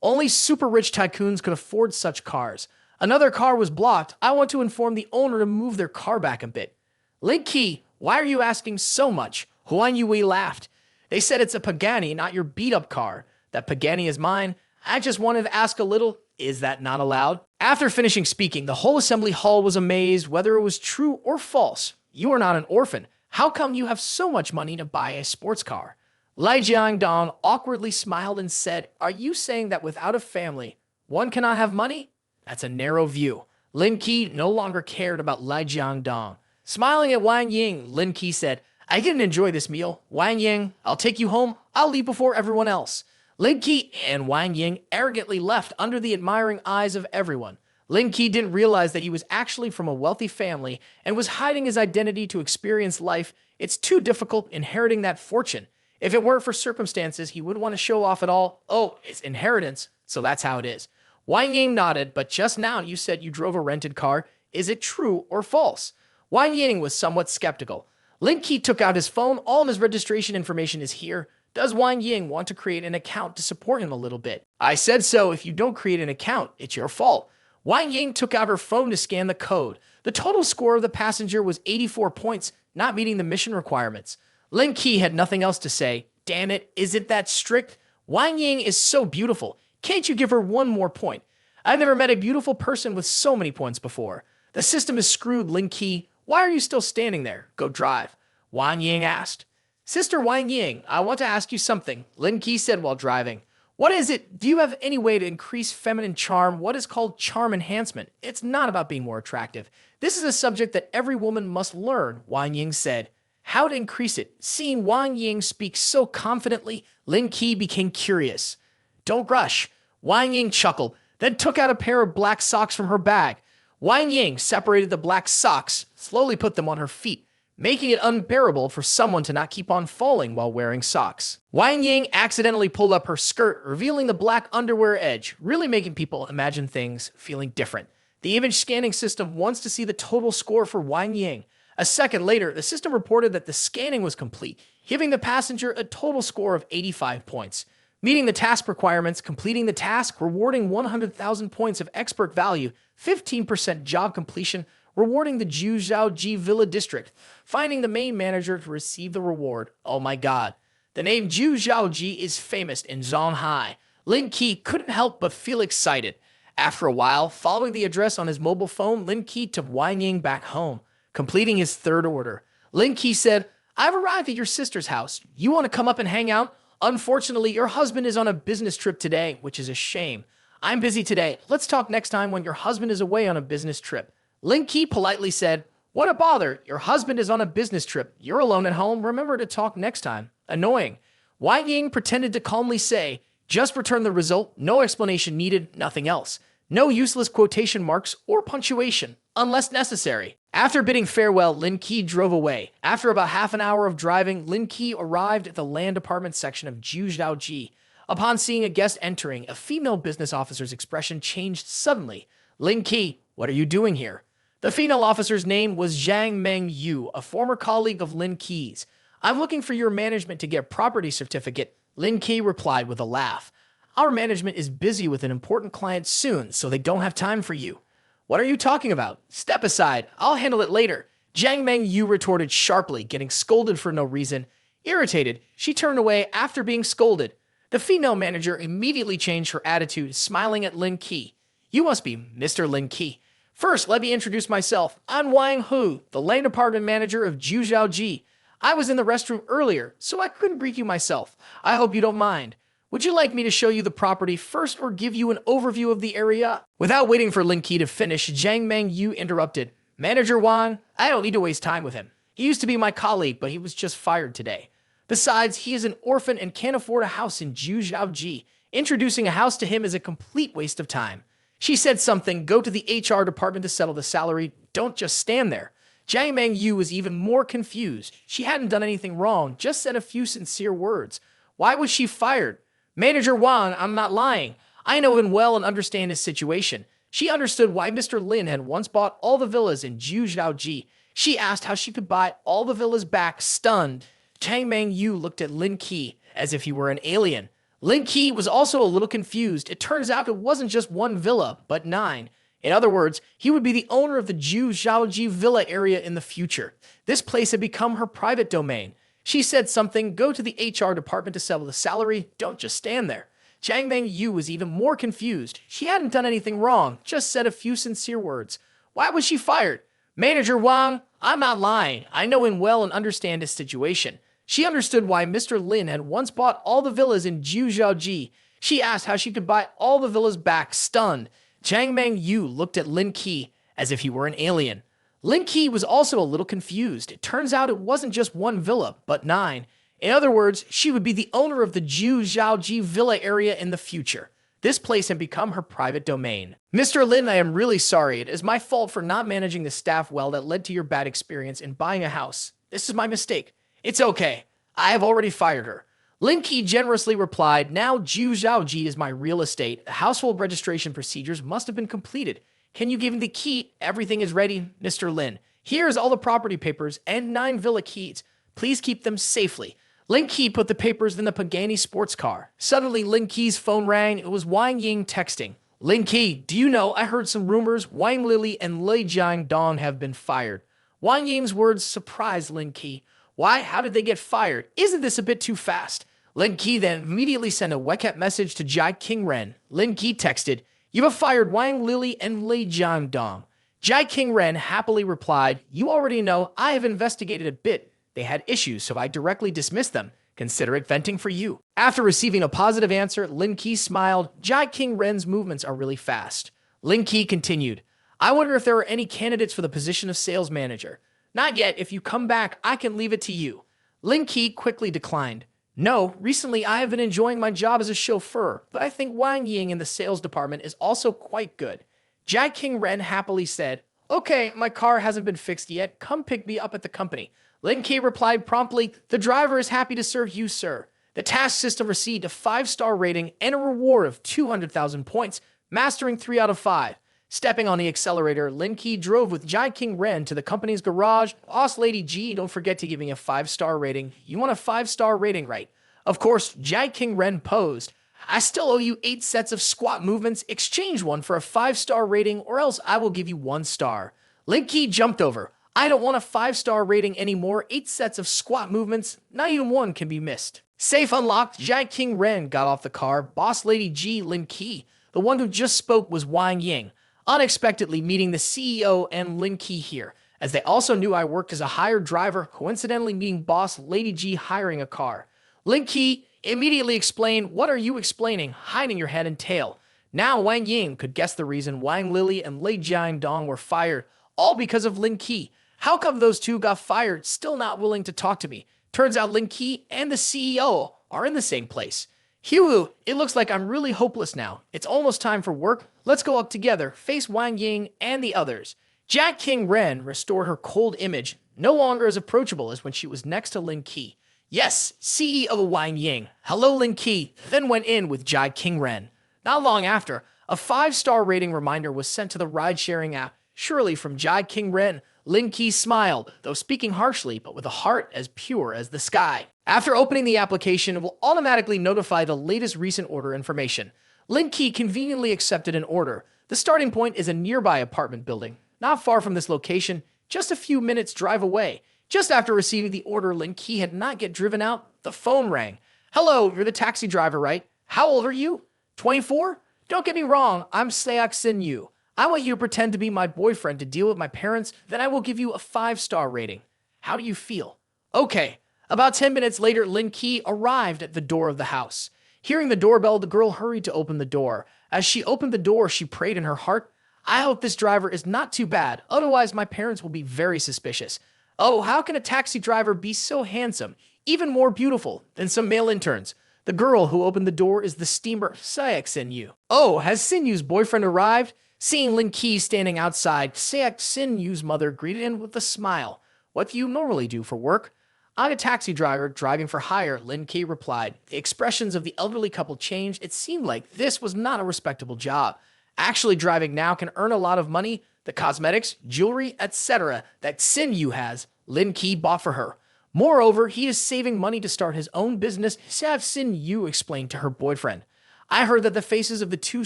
Only super rich tycoons could afford such cars. Another car was blocked. I want to inform the owner to move their car back a bit. "Lin Ke, why are you asking so much?" Huan Yue laughed. "They said it's a Pagani, not your beat-up car. That Pagani is mine. I just wanted to ask a little. Is that not allowed?" After finishing speaking, the whole assembly hall was amazed whether it was true or false. "You are not an orphan. How come you have so much money to buy a sports car?" Lai Jiangdong awkwardly smiled and said, "Are you saying that without a family, one cannot have money?" That's a narrow view. Lin Ke no longer cared about Lai Jiangdong. Smiling at Wang Ying, Lin Ke said, "I didn't enjoy this meal. Wang Ying, I'll take you home. I'll leave before everyone else." Lin Ke and Wang Ying arrogantly left under the admiring eyes of everyone. Lin Ke didn't realize that he was actually from a wealthy family and was hiding his identity to experience life. It's too difficult inheriting that fortune. If it weren't for circumstances, he wouldn't want to show off at all. Oh, it's inheritance, so that's how it is. Wang Ying nodded, but just now you said you drove a rented car. Is it true or false? Wang Ying was somewhat skeptical. Lin Ke took out his phone. All of his registration information is here. Does Wang Ying want to create an account to support him a little bit? I said so. If you don't create an account, it's your fault. Wang Ying took out her phone to scan the code. The total score of the passenger was 84 points, not meeting the mission requirements. Lin Ke had nothing else to say. Damn it, is it that strict? Wang Ying is so beautiful. Can't you give her one more point? I've never met a beautiful person with so many points before. The system is screwed, Lin Ke. Why are you still standing there? Go drive. Wang Ying asked. Sister Wang Ying, I want to ask you something, Lin Ke said while driving. What is it? Do you have any way to increase feminine charm? What is called charm enhancement? It's not about being more attractive. This is a subject that every woman must learn, Wang Ying said. How to increase it? Seeing Wang Ying speak so confidently, Lin Ke became curious. Don't rush. Wang Ying chuckled, then took out a pair of black socks from her bag. Wang Ying separated the black socks, slowly put them on her feet, making it unbearable for someone to not keep on falling while wearing socks. Wang Ying accidentally pulled up her skirt, revealing the black underwear edge, really making people imagine things feeling different. The image scanning system wants to see the total score for Wang Ying. A second later, the system reported that the scanning was complete, giving the passenger a total score of 85 points. Meeting the task requirements, completing the task, rewarding 100,000 points of expert value, 15% job completion, rewarding the Zhujiaoji Villa District, finding the main manager to receive the reward. Oh my god. The name Zhujiaoji is famous in Shanghai. Lin Ke couldn't help but feel excited. After a while, following the address on his mobile phone, Lin Ke took Wang Ying back home, completing his third order. Lin Ke said, I've arrived at your sister's house. You want to come up and hang out? Unfortunately, your husband is on a business trip today, which is a shame. I'm busy today. Let's talk next time when your husband is away on a business trip. Lin Ke politely said, What a bother. Your husband is on a business trip. You're alone at home. Remember to talk next time. Annoying. Wang Ying pretended to calmly say, Just return the result. No explanation needed. Nothing else. No useless quotation marks or punctuation, unless necessary. After bidding farewell, Lin Ke drove away. After about half an hour of driving, Lin Ke arrived at the land department section of Zhujiaoji. Upon seeing a guest entering, a female business officer's expression changed suddenly. Lin Ke, what are you doing here? The female officer's name was Zhang Mengyu, a former colleague of Lin Ke's. I'm looking for your management to get property certificate, Lin Ke replied with a laugh. Our management is busy with an important client soon, so they don't have time for you. What are you talking about? Step aside. I'll handle it later. Zhang Mengyu retorted sharply, getting scolded for no reason. Irritated, she turned away after being scolded. The female manager immediately changed her attitude, smiling at Lin Ke. You must be Mr. Lin Ke. First, let me introduce myself. I'm Wang Hu, the land department manager of Zhujiaoji. I was in the restroom earlier, so I couldn't greet you myself. I hope you don't mind. Would you like me to show you the property first or give you an overview of the area? Without waiting for Lin Ke to finish, Zhang Mengyu interrupted. Manager Wang, I don't need to waste time with him. He used to be my colleague, but he was just fired today. Besides, he is an orphan and can't afford a house in Zhujiaoji. Introducing a house to him is a complete waste of time. She said something, go to the HR department to settle the salary. Don't just stand there. Zhang Mengyu was even more confused. She hadn't done anything wrong, just said a few sincere words. Why was she fired? Manager Wang, I'm not lying. I know him well and understand his situation. She understood why Mr. Lin had once bought all the villas in Zhujiaoji. She asked how she could buy all the villas back, stunned. Zhang Mengyu looked at Lin Ke as if he were an alien. Lin Ke was also a little confused. It turns out it wasn't just one villa, but 9. In other words, he would be the owner of the Zhujiaoji villa area in the future. This place had become her private domain. She said something, go to the HR department to settle the salary, don't just stand there. Zhang Mengyu was even more confused. She hadn't done anything wrong, just said a few sincere words. Why was she fired? Manager Wang, I'm not lying. I know him well and understand his situation. She understood why Mr. Lin had once bought all the villas in Zhujiaoji. She asked how she could buy all the villas back, stunned. Zhang Mengyu looked at Lin Ke as if he were an alien. Lin Ke was also a little confused. It turns out it wasn't just one villa, but 9. In other words, she would be the owner of the Zhujiaoji villa area in the future. This place had become her private domain. Mr. Lin, I am really sorry. It is my fault for not managing the staff well that led to your bad experience in buying a house. This is my mistake. It's okay. I have already fired her. Lin Ke generously replied, now Jiu Zhaoji is my real estate. The household registration procedures must have been completed. Can you give me the key? Everything is ready, Mr. Lin. Here's all the property papers and 9 villa keys. Please keep them safely. Lin Ke put the papers in the Pagani sports car. Suddenly, Lin Ke's phone rang. It was Wang Ying texting. Lin Ke, do you know, I heard some rumors Wang Lili and Lei Jiangdong have been fired. Wang Ying's words surprised Lin Ke. Why? How did they get fired? Isn't this a bit too fast? Lin Ke then immediately sent a WeChat message to Jai King Ren. Lin Ke texted, you have fired Wang Lili and Lei Jiangdong. Jai King Ren happily replied, you already know, I have investigated a bit. They had issues, so I directly dismissed them. Consider it venting for you. After receiving a positive answer, Lin Ke smiled. Jai King Ren's movements are really fast. Lin Ke continued, I wonder if there are any candidates for the position of sales manager. Not yet. If you come back, I can leave it to you. Lin Ke quickly declined. No, recently I have been enjoying my job as a chauffeur, but I think Wang Ying in the sales department is also quite good. Jai King Ren happily said, okay, my car hasn't been fixed yet. Come pick me up at the company. Lin Ke replied promptly, the driver is happy to serve you, sir. The task system received a 5-star rating and a reward of 200,000 points, mastering 3 out of 5. Stepping on the accelerator, Lin Ke drove with Jai King Ren to the company's garage. Boss Lady G, don't forget to give me a 5-star rating. You want a 5-star rating, right? Of course, Jai King Ren posed. I still owe you 8 sets of squat movements. Exchange one for a 5-star rating or else I will give you 1 star. Lin Ke jumped over. I don't want a 5-star rating anymore. 8 sets of squat movements. Not even one can be missed. Safe unlocked, Jai King Ren got off the car. Boss Lady G, Lin Ke. The one who just spoke was Wang Ying. Unexpectedly meeting the CEO and Lin Ke here, as they also knew I worked as a hired driver, coincidentally meeting Boss Lady G hiring a car. Lin Ke immediately explained, what are you explaining? Hiding your head and tail. Now Wang Ying could guess the reason Wang Lili and Lei Jiangdong were fired, all because of Lin Ke. How come those two got fired, still not willing to talk to me? Turns out Lin Ke and the CEO are in the same place. Hugh, it looks like I'm really hopeless now. It's almost time for work. Let's go up together, face Wang Ying and the others. Jai King Ren restored her cold image, no longer as approachable as when she was next to Lin Ke. Yes, CEO Wang Ying. Hello, Lin Ke. Then went in with Jai King Ren. Not long after, a 5-star rating reminder was sent to the ride-sharing app. Surely from Jai King Ren, Lin Ke smiled, though speaking harshly, but with a heart as pure as the sky. After opening the application, it will automatically notify the latest recent order information. Lin Ke conveniently accepted an order. The starting point is a nearby apartment building. Not far from this location, just a few minutes drive away. Just after receiving the order, Lin Ke had not yet driven out. The phone rang. Hello, you're the taxi driver, right? How old are you? 24? Don't get me wrong, I'm Seok Sin Yu. I want you to pretend to be my boyfriend to deal with my parents, then I will give you a 5-star rating. How do you feel? Okay. About 10 minutes later, Lin Ke arrived at the door of the house. Hearing the doorbell, the girl hurried to open the door. As she opened the door, she prayed in her heart, I hope this driver is not too bad, otherwise my parents will be very suspicious. Oh, how can a taxi driver be so handsome, even more beautiful than some male interns? The girl who opened the door is the steamer Seok Sin Yu. Oh, has Sin Yu's boyfriend arrived? Seeing Lin Ke standing outside, Seok Sin Yu's mother greeted him with a smile. What do you normally do for work? I'm a taxi driver driving for hire, Lin Ke replied. The expressions of the elderly couple changed. It seemed like this was not a respectable job. Actually driving now can earn a lot of money. The cosmetics, jewelry, etc. that Sin Yu has, Lin Ke bought for her. Moreover, he is saving money to start his own business, Sin Yu explained to her boyfriend. I heard that the faces of the two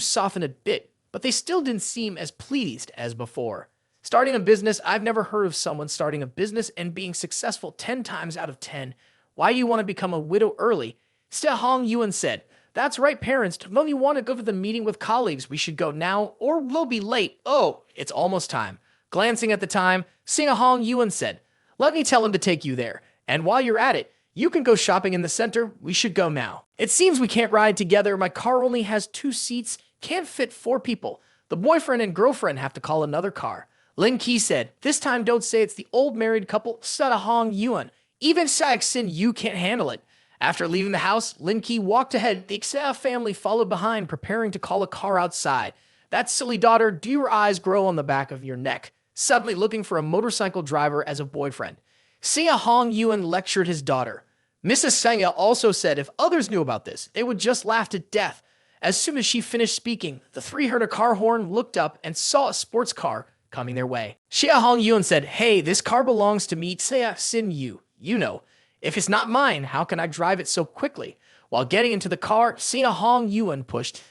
softened a bit, but they still didn't seem as pleased as before. Starting a business, I've never heard of someone starting a business and being successful 10 times out of 10. Why do you want to become a widow early? Hong Yuan said, that's right, parents. Don't you want to go to the meeting with colleagues? We should go now, or we'll be late. Oh, it's almost time. Glancing at the time, Hong Yuan said, let me tell him to take you there. And while you're at it, you can go shopping in the center. We should go now. It seems we can't ride together. My car only has 2 seats. Can't fit 4 people. The boyfriend and girlfriend have to call another car. Lin Ke said, this time don't say it's the old married couple, Hong Yuan. Even Seok Sin Yu can't handle it. After leaving the house, Lin Ke walked ahead. The Xa family followed behind, preparing to call a car outside. That silly daughter, do your eyes grow on the back of your neck? Suddenly looking for a motorcycle driver as a boyfriend. Hong Yuan lectured his daughter. Mrs. Sangha also said if others knew about this, they would just laugh to death. As soon as she finished speaking, the three heard a car horn, looked up, and saw a sports car coming their way. Xia Hongyun said, "Hey, this car belongs to me, Xia Xin Yu. You know, if it's not mine, how can I drive it so quickly?" While getting into the car, Xia Hongyun pushed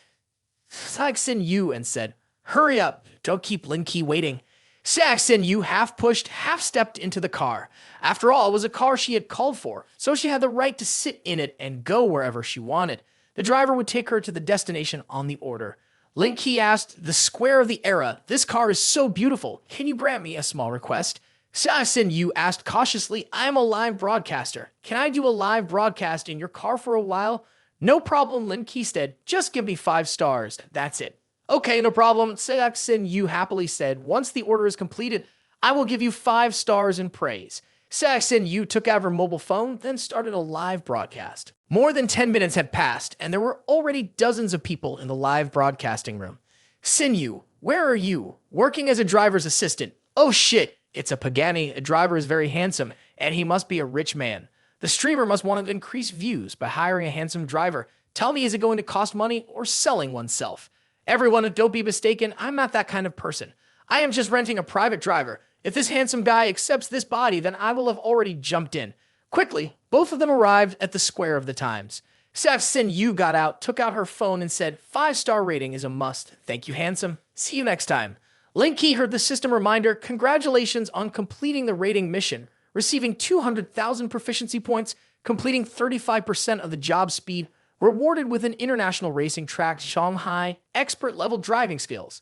Xia Xin Yu and said, "Hurry up, don't keep Lin Ke waiting." Xia Xin Yu half pushed, half stepped into the car. After all, it was a car she had called for, so she had the right to sit in it and go wherever she wanted. The driver would take her to the destination on the order. Lin Ke asked, "The square of the era, this car is so beautiful. Can you grant me a small request?" Xia Xin Yu asked cautiously, "I am a live broadcaster. Can I do a live broadcast in your car for a while?" "No problem," Lin Ke said. "Just give me 5 stars. That's it." "Okay, no problem," Xia Xin Yu happily said. "Once the order is completed, I will give you 5 stars in praise." Xia Xin Yu took out her mobile phone, then started a live broadcast. More than 10 minutes had passed, and there were already dozens of people in the live broadcasting room. "Xin Yu, where are you? Working as a driver's assistant. Oh shit, it's a Pagani. A driver is very handsome, and he must be a rich man. The streamer must want to increase views by hiring a handsome driver. Tell me, is it going to cost money or selling oneself? Everyone, don't be mistaken, I'm not that kind of person. I am just renting a private driver. If this handsome guy accepts this body, then I will have already jumped in." Quickly, both of them arrived at the square of the times. Xia Xin Yu got out, took out her phone, and said, "5-star rating is a must. Thank you, handsome. See you next time." Lin Ke heard the system reminder, "Congratulations on completing the rating mission, receiving 200,000 proficiency points, completing 35% of the job speed, rewarded with an international racing track, Shanghai, expert-level driving skills."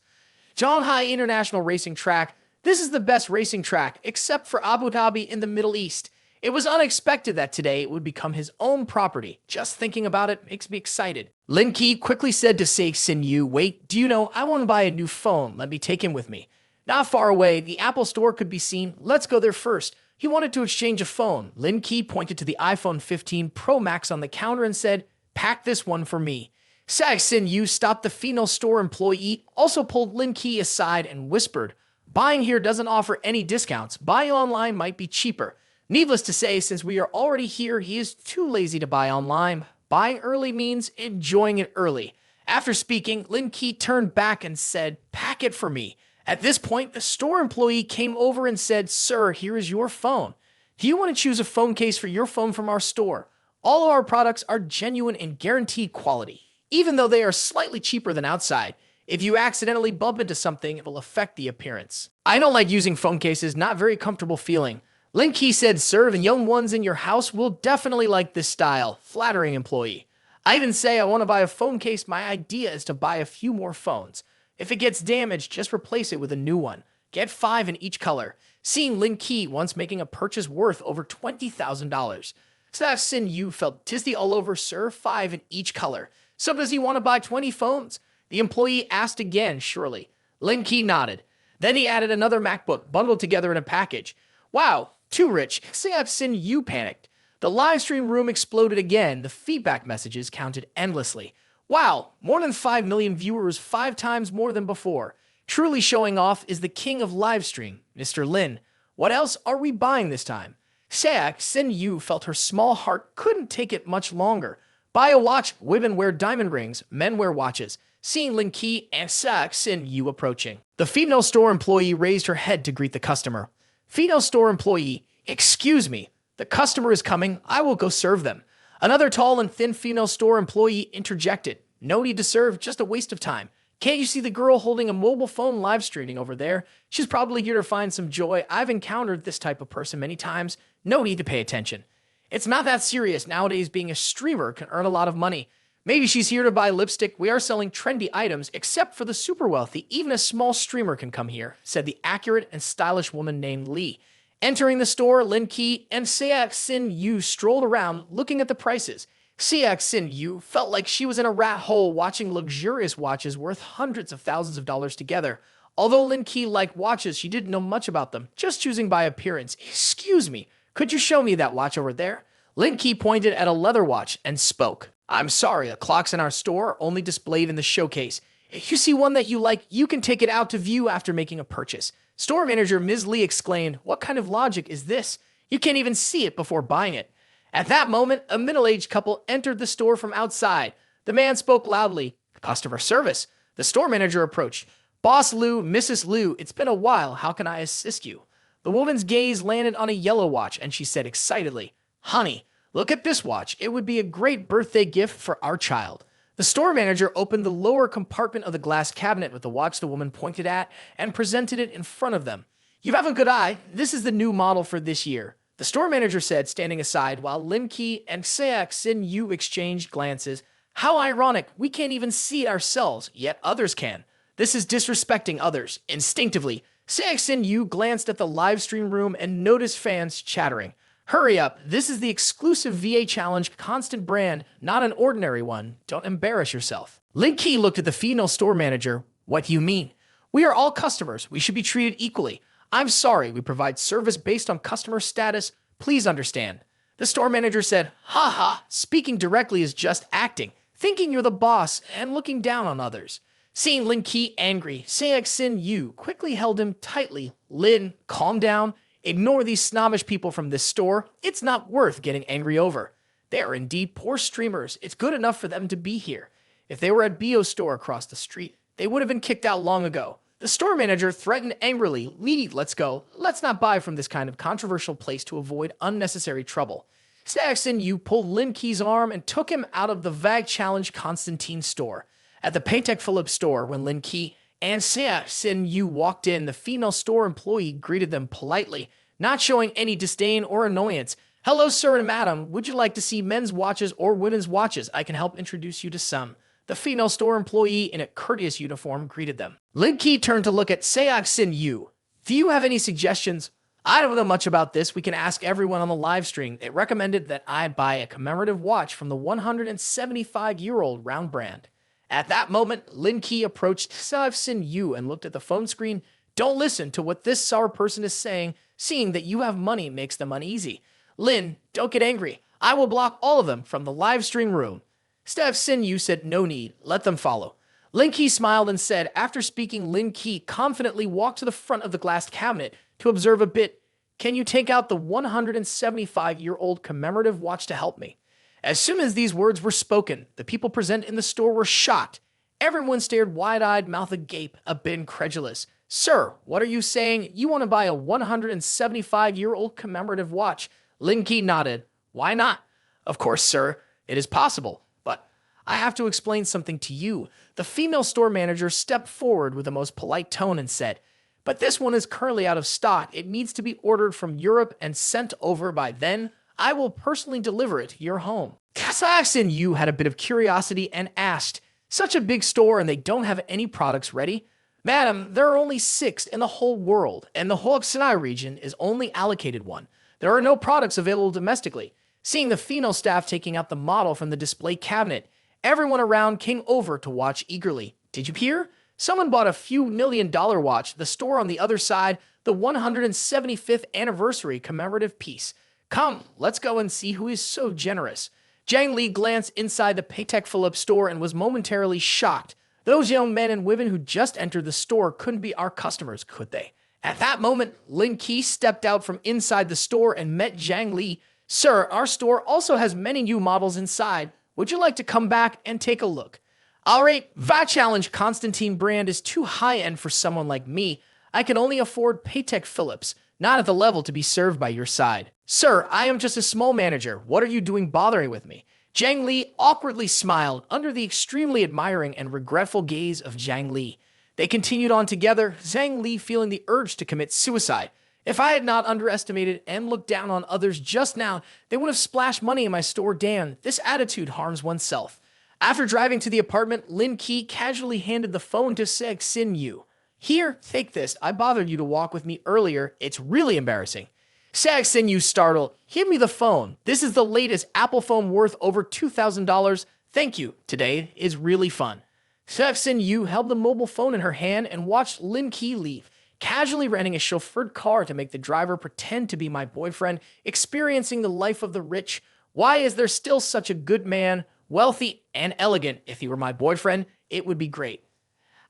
Shanghai International Racing Track. This is the best racing track, except for Abu Dhabi in the Middle East. It was unexpected that today it would become his own property. Just thinking about it makes me excited. Lin Ke quickly said to Xia Xin Yu, "Wait, do you know, I want to buy a new phone. Let me take him with me." Not far away, the Apple store could be seen. Let's go there first. He wanted to exchange a phone. Lin Ke pointed to the iPhone 15 Pro Max on the counter and said, "Pack this one for me." Xia Xin Yu stopped the female store employee, also pulled Lin Ke aside and whispered, "Buying here doesn't offer any discounts. Buying online might be cheaper." Needless to say, since we are already here, he is too lazy to buy online. Buying early means enjoying it early. After speaking, Lin Ke turned back and said, "Pack it for me." At this point, the store employee came over and said, "Sir, here is your phone. Do you want to choose a phone case for your phone from our store? All of our products are genuine and guaranteed quality, even though they are slightly cheaper than outside. If you accidentally bump into something, it will affect the appearance." "I don't like using phone cases, not very comfortable feeling." Lin Ke said, "Sir, the young ones in your house will definitely like this style." Flattering employee. "I didn't say I want to buy a phone case. My idea is to buy a few more phones. If it gets damaged, just replace it with a new one. Get 5 in each color." Seeing Lin Ke once making a purchase worth over $20,000. Xia Xin Yu felt dizzy all over. "Sir, 5 in each color. So does he want to buy 20 phones?" The employee asked again, surely. Lin Ke nodded. Then he added another MacBook, bundled together in a package. "Wow, too rich." Xia Xin Yu panicked. The live stream room exploded again. The feedback messages counted endlessly. "Wow, more than 5 million viewers, 5 times more than before. Truly showing off is the king of live stream, Mr. Lin. What else are we buying this time?" Xia Xin Yu felt her small heart couldn't take it much longer. Buy a watch. Women wear diamond rings, men wear watches. Seeing Lin Ke and Xia Xin Yu approaching, the female store employee raised her head to greet the customer. Female store employee, "Excuse me, the customer is coming. I will go serve them." Another tall and thin female store employee interjected, "No need to serve, just a waste of time. Can't you see the girl holding a mobile phone live streaming over there? She's probably here to find some joy. I've encountered this type of person many times. No need to pay attention. It's not that serious. Nowadays, being a streamer can earn a lot of money. Maybe she's here to buy lipstick. We are selling trendy items, except for the super wealthy. Even a small streamer can come here," said the accurate and stylish woman named Li. Entering the store, Lin Ke and Xia Xin Yu strolled around, looking at the prices. Xia Xin Yu felt like she was in a rat hole watching luxurious watches worth hundreds of thousands of dollars together. Although Lin Ke liked watches, she didn't know much about them, just choosing by appearance. "Excuse me, could you show me that watch over there?" Lin Ke pointed at a leather watch and spoke. "I'm sorry, the clocks in our store are only displayed in the showcase. If you see one that you like, you can take it out to view after making a purchase." Store manager Ms. Lee exclaimed, "What kind of logic is this? You can't even see it before buying it." At that moment, a middle-aged couple entered the store from outside. The man spoke loudly. Customer service. The store manager approached. Boss Lou, Mrs. Lou, it's been a while. How can I assist you? The woman's gaze landed on a yellow watch, and she said excitedly, Honey, look at this watch. It would be a great birthday gift for our child. The store manager opened the lower compartment of the glass cabinet with the watch the woman pointed at and presented it in front of them. You have a good eye. This is the new model for this year. The store manager said, standing aside, while Lin Ke and Seok Sin Yu exchanged glances. How ironic. We can't even see it ourselves, yet others can. This is disrespecting others. Instinctively, Seok Sin Yu glanced at the live stream room and noticed fans chattering. Hurry up. This is the exclusive VA Challenge constant brand, not an ordinary one. Don't embarrass yourself. Lin Ke looked at the female store manager. What do you mean? We are all customers. We should be treated equally. I'm sorry. We provide service based on customer status. Please understand. The store manager said, Ha ha. Speaking directly is just acting, thinking you're the boss and looking down on others. Seeing Lin Ke angry, Seok Sin Yu quickly held him tightly. Lin, calm down. Ignore these snobbish people from this store. It's not worth getting angry over. They are indeed poor streamers. It's good enough for them to be here. If they were at Bio's store across the street, they would have been kicked out long ago. The store manager threatened angrily, Lee, let's go. Let's not buy from this kind of controversial place to avoid unnecessary trouble. Seok Sin Yu pulled Lin Ke's arm and took him out of the VAG Challenge Constantine store. At the Patek Philippe store, when Lin Ke and Seok Sin Yu walked in, the female store employee greeted them politely, not showing any disdain or annoyance. Hello, sir and madam. Would you like to see men's watches or women's watches? I can help introduce you to some. The female store employee in a courteous uniform greeted them. Lin Ke turned to look at Seok Sin Yu. Do you have any suggestions? I don't know much about this. We can ask everyone on the live stream. It recommended that I buy a commemorative watch from the 175-year-old round brand. At that moment, Lin Ke approached Seok Sin Yu and looked at the phone screen. Don't listen to what this sour person is saying. Seeing that you have money makes them uneasy. Lin, don't get angry. I will block all of them from the live stream room. Seok Sin Yu said no need. Let them follow. Lin Ke smiled and said, after speaking, Lin Ke confidently walked to the front of the glass cabinet to observe a bit. Can you take out the 175-year-old commemorative watch to help me? As soon as these words were spoken, the people present in the store were shocked. Everyone stared wide-eyed, mouth agape, a bit incredulous. Sir, what are you saying? You want to buy a 175-year-old commemorative watch? Lin Ke nodded. Why not? Of course, sir. It is possible. But I have to explain something to you. The female store manager stepped forward with the most polite tone and said, but this one is currently out of stock. It needs to be ordered from Europe and sent over by then. I will personally deliver it to your home. Seok Sin Yu had a bit of curiosity and asked, such a big store and they don't have any products ready? Madam, there are only 6 in the whole world, and the Hokkaido region is only allocated one. There are no products available domestically. Seeing the female staff taking out the model from the display cabinet, everyone around came over to watch eagerly. Did you hear? Someone bought a few $1 million watch, the store on the other side, the 175th anniversary commemorative piece. Come, let's go and see who is so generous. Zhang Li glanced inside the Patek Philippe store and was momentarily shocked. Those young men and women who just entered the store couldn't be our customers, could they? At that moment, Lin Ke stepped out from inside the store and met Zhang Li. Sir, our store also has many new models inside. Would you like to come back and take a look? Alright, VAG Challenge Constantine brand is too high-end for someone like me. I can only afford Patek Philippe's, not at the level to be served by your side. Sir, I am just a small manager. What are you doing bothering with me? Zhang Li awkwardly smiled under the extremely admiring and regretful gaze of Zhang Li. They continued on together, Zhang Li feeling the urge to commit suicide. If I had not underestimated and looked down on others just now, they would have splashed money in my store. Damn, this attitude harms oneself. After driving to the apartment, Lin Ke casually handed the phone to Seok Sin Yu. Here, take this. I bothered you to walk with me earlier. It's really embarrassing. Seok Sin Yu startled. Give me the phone. This is the latest Apple phone worth over $2,000. Thank you. Today is really fun. Seok Sin Yu held the mobile phone in her hand and watched Lin Ke leave, casually renting a chauffeured car to make the driver pretend to be my boyfriend, experiencing the life of the rich. Why is there still such a good man, wealthy and elegant? If he were my boyfriend, it would be great.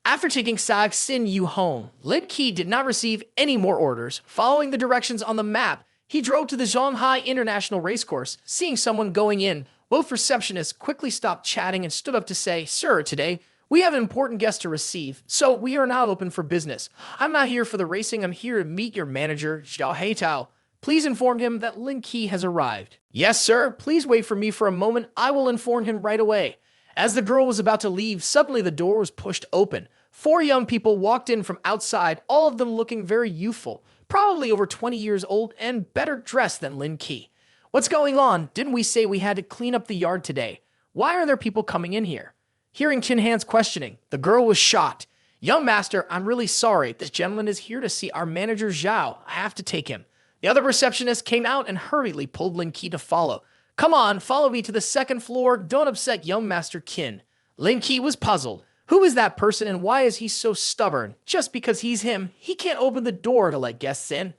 After taking Seok Sin Yu home, Lin Ke did not receive any more orders. Following the directions on the map, He drove to the Shanghai International Racecourse. Seeing someone going in, both receptionists quickly stopped chatting and stood up to say, "Sir, today we have an important guest to receive, so we are not open for business. I'm not here for the racing. I'm here to meet your manager, Xiao Heitao. Please inform him that Lin Ke has arrived." "Yes, sir. Please wait for me for a moment. I will inform him right away." As the girl was about to leave, suddenly the door was pushed open. 4 young people walked in from outside, all of them looking very youthful, probably over 20 years old and better dressed than Lin Ke. "What's going on? Didn't we say we had to clean up the yard today? Why are there people coming in here?" Hearing Qin Han's questioning, the girl was shocked. "Young master, I'm really sorry. This gentleman is here to see our manager Zhao. I have to take him." The other receptionist came out and hurriedly pulled Lin Ke to follow. "Come on, follow me to the second floor. Don't upset young master Qin." Lin Ke was puzzled. Who is that person and why is he so stubborn? Just because he's him, he can't open the door to let guests in.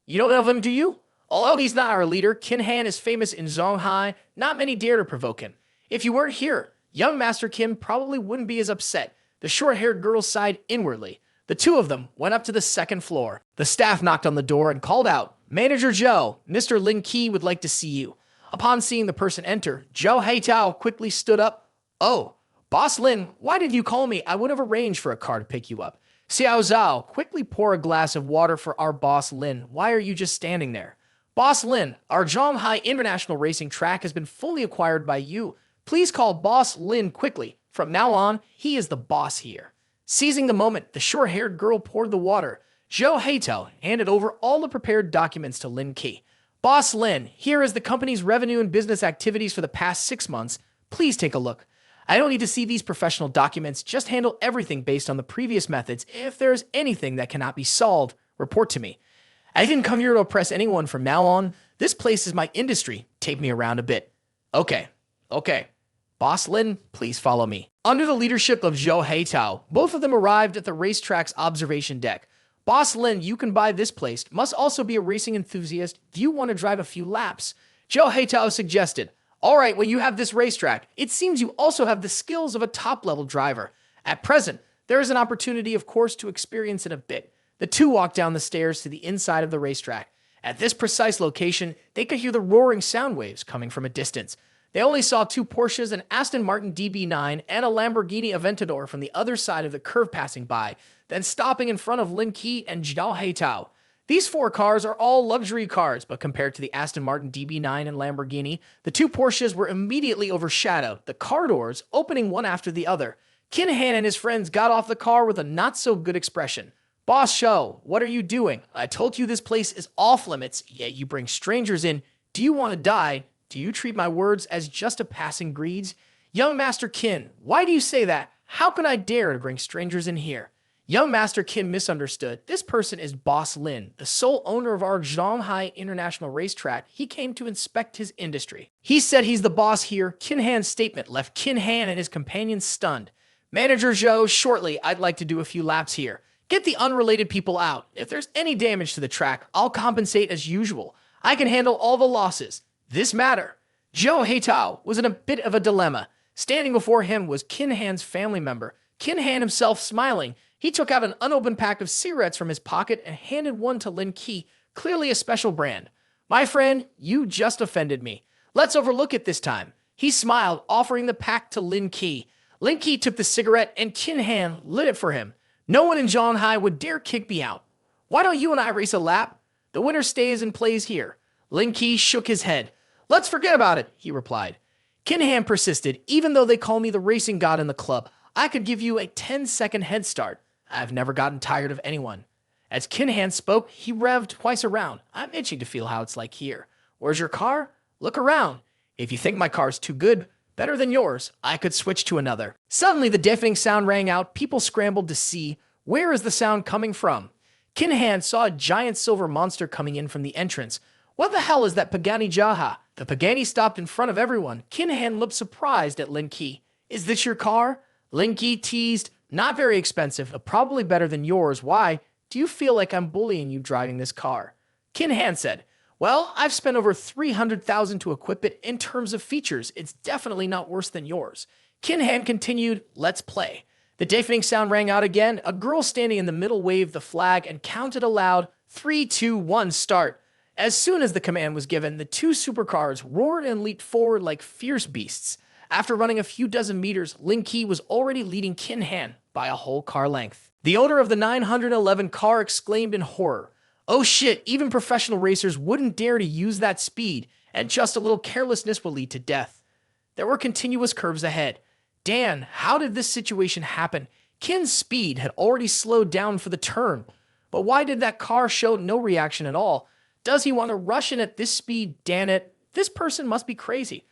"You don't know him, do you?" "Although he's not our leader, Qin Han is famous in Shanghai. Not many dare to provoke him. If you weren't here, young Master Kim probably wouldn't be as upset." The short-haired girl sighed inwardly. The two of them went up to the second floor. The staff knocked on the door and called out, "Manager Zhou, Mr. Lin Ke would like to see you." Upon seeing the person enter, Zhou Heitao quickly stood up. "Oh, Boss Lin, why did you call me? I would have arranged for a car to pick you up." "Xiao Zhao, quickly pour a glass of water for our boss Lin. Why are you just standing there?" "Boss Lin, our Shanghai International Racing Track has been fully acquired by you. Please call Boss Lin quickly. From now on, he is the boss here." Seizing the moment, the short-haired girl poured the water. Zhou Heitao handed over all the prepared documents to Lin Ke. "Boss Lin, here is the company's revenue and business activities for the past 6 months. Please take a look. I don't need to see these professional documents. Just handle everything based on the previous methods. If there is anything that cannot be solved, report to me. I didn't come here to oppress anyone from now on. This place is my industry. Take me around a bit." Okay. Boss Lin, please follow me." Under the leadership of Zhou Heitao, both of them arrived at the racetrack's observation deck. "Boss Lin, you can buy this place. Must also be a racing enthusiast. Do you want to drive a few laps?" Zhou Heitao suggested. "All right, well, you have this racetrack. It seems you also have the skills of a top-level driver. At present, there is an opportunity, of course, to experience it a bit." The two walked down the stairs to the inside of the racetrack. At this precise location, they could hear the roaring sound waves coming from a distance. They only saw 2 Porsches, an Aston Martin DB9, and a Lamborghini Aventador from the other side of the curve passing by, then stopping in front of Lin Ke and Zhao Heitao. These 4 cars are all luxury cars, but compared to the Aston Martin DB9 and Lamborghini, the 2 Porsches were immediately overshadowed, the car doors opening one after the other. Qin Han and his friends got off the car with a not-so-good expression. "Boss Zhou, what are you doing? I told you this place is off limits, yet you bring strangers in. Do you want to die? Do you treat my words as just a passing greed?" "Young Master Qin, why do you say that? How can I dare to bring strangers in here?" Young Master Qin misunderstood. This person is Boss Lin, the sole owner of our Shanghai International Racetrack. He came to inspect his industry. He said he's the boss here. Qin Han's statement left Qin Han and his companions stunned. "Manager Zhou, shortly, I'd like to do a few laps here. Get the unrelated people out. If there's any damage to the track, I'll compensate as usual. I can handle all the losses. This matter." Zhou Heitao was in a bit of a dilemma. Standing before him was Qin Han's family member. Qin Han himself smiling. He took out an unopened pack of cigarettes from his pocket and handed one to Lin Ke, clearly a special brand. "My friend, you just offended me. Let's overlook it this time." He smiled, offering the pack to Lin Ke. Lin Ke took the cigarette and Qin Han lit it for him. "No one in Shanghai would dare kick me out. Why don't you and I race a lap? The winner stays and plays here." Lin Ke shook his head. "Let's forget about it," he replied. Qin Han persisted. "Even though they call me the racing god in the club, I could give you a 10-second head start. I've never gotten tired of anyone." As Qin Han spoke, he revved twice around. "I'm itching to feel how it's like here. Where's your car? Look around. If you think my car's too good, better than yours, I could switch to another." Suddenly, the deafening sound rang out. People scrambled to see. Where is the sound coming from? Qin Han saw a giant silver monster coming in from the entrance. "What the hell is that Pagani Jaha?" The Pagani stopped in front of everyone. Qin Han looked surprised at Lin Ke. "Is this your car?" Lin Ke teased. "Not very expensive, but probably better than yours. Why? Do you feel like I'm bullying you driving this car?" Qin Han said, "Well, I've spent over 300,000 to equip it. In terms of features, it's definitely not worse than yours." Qin Han continued, "Let's play." The deafening sound rang out again. A girl standing in the middle waved the flag and counted aloud, 3, 2, 1, start. As soon as the command was given, the two supercars roared and leaped forward like fierce beasts. After running a few dozen meters, Lin Ke was already leading Kin Han by a whole car length. The owner of the 911 car exclaimed in horror, "Oh shit, even professional racers wouldn't dare to use that speed, and just a little carelessness will lead to death." There were continuous curves ahead. Dan, how did this situation happen? Kin's speed had already slowed down for the turn. But why did that car show no reaction at all? Does he want to rush in at this speed? Damn it. This person must be crazy.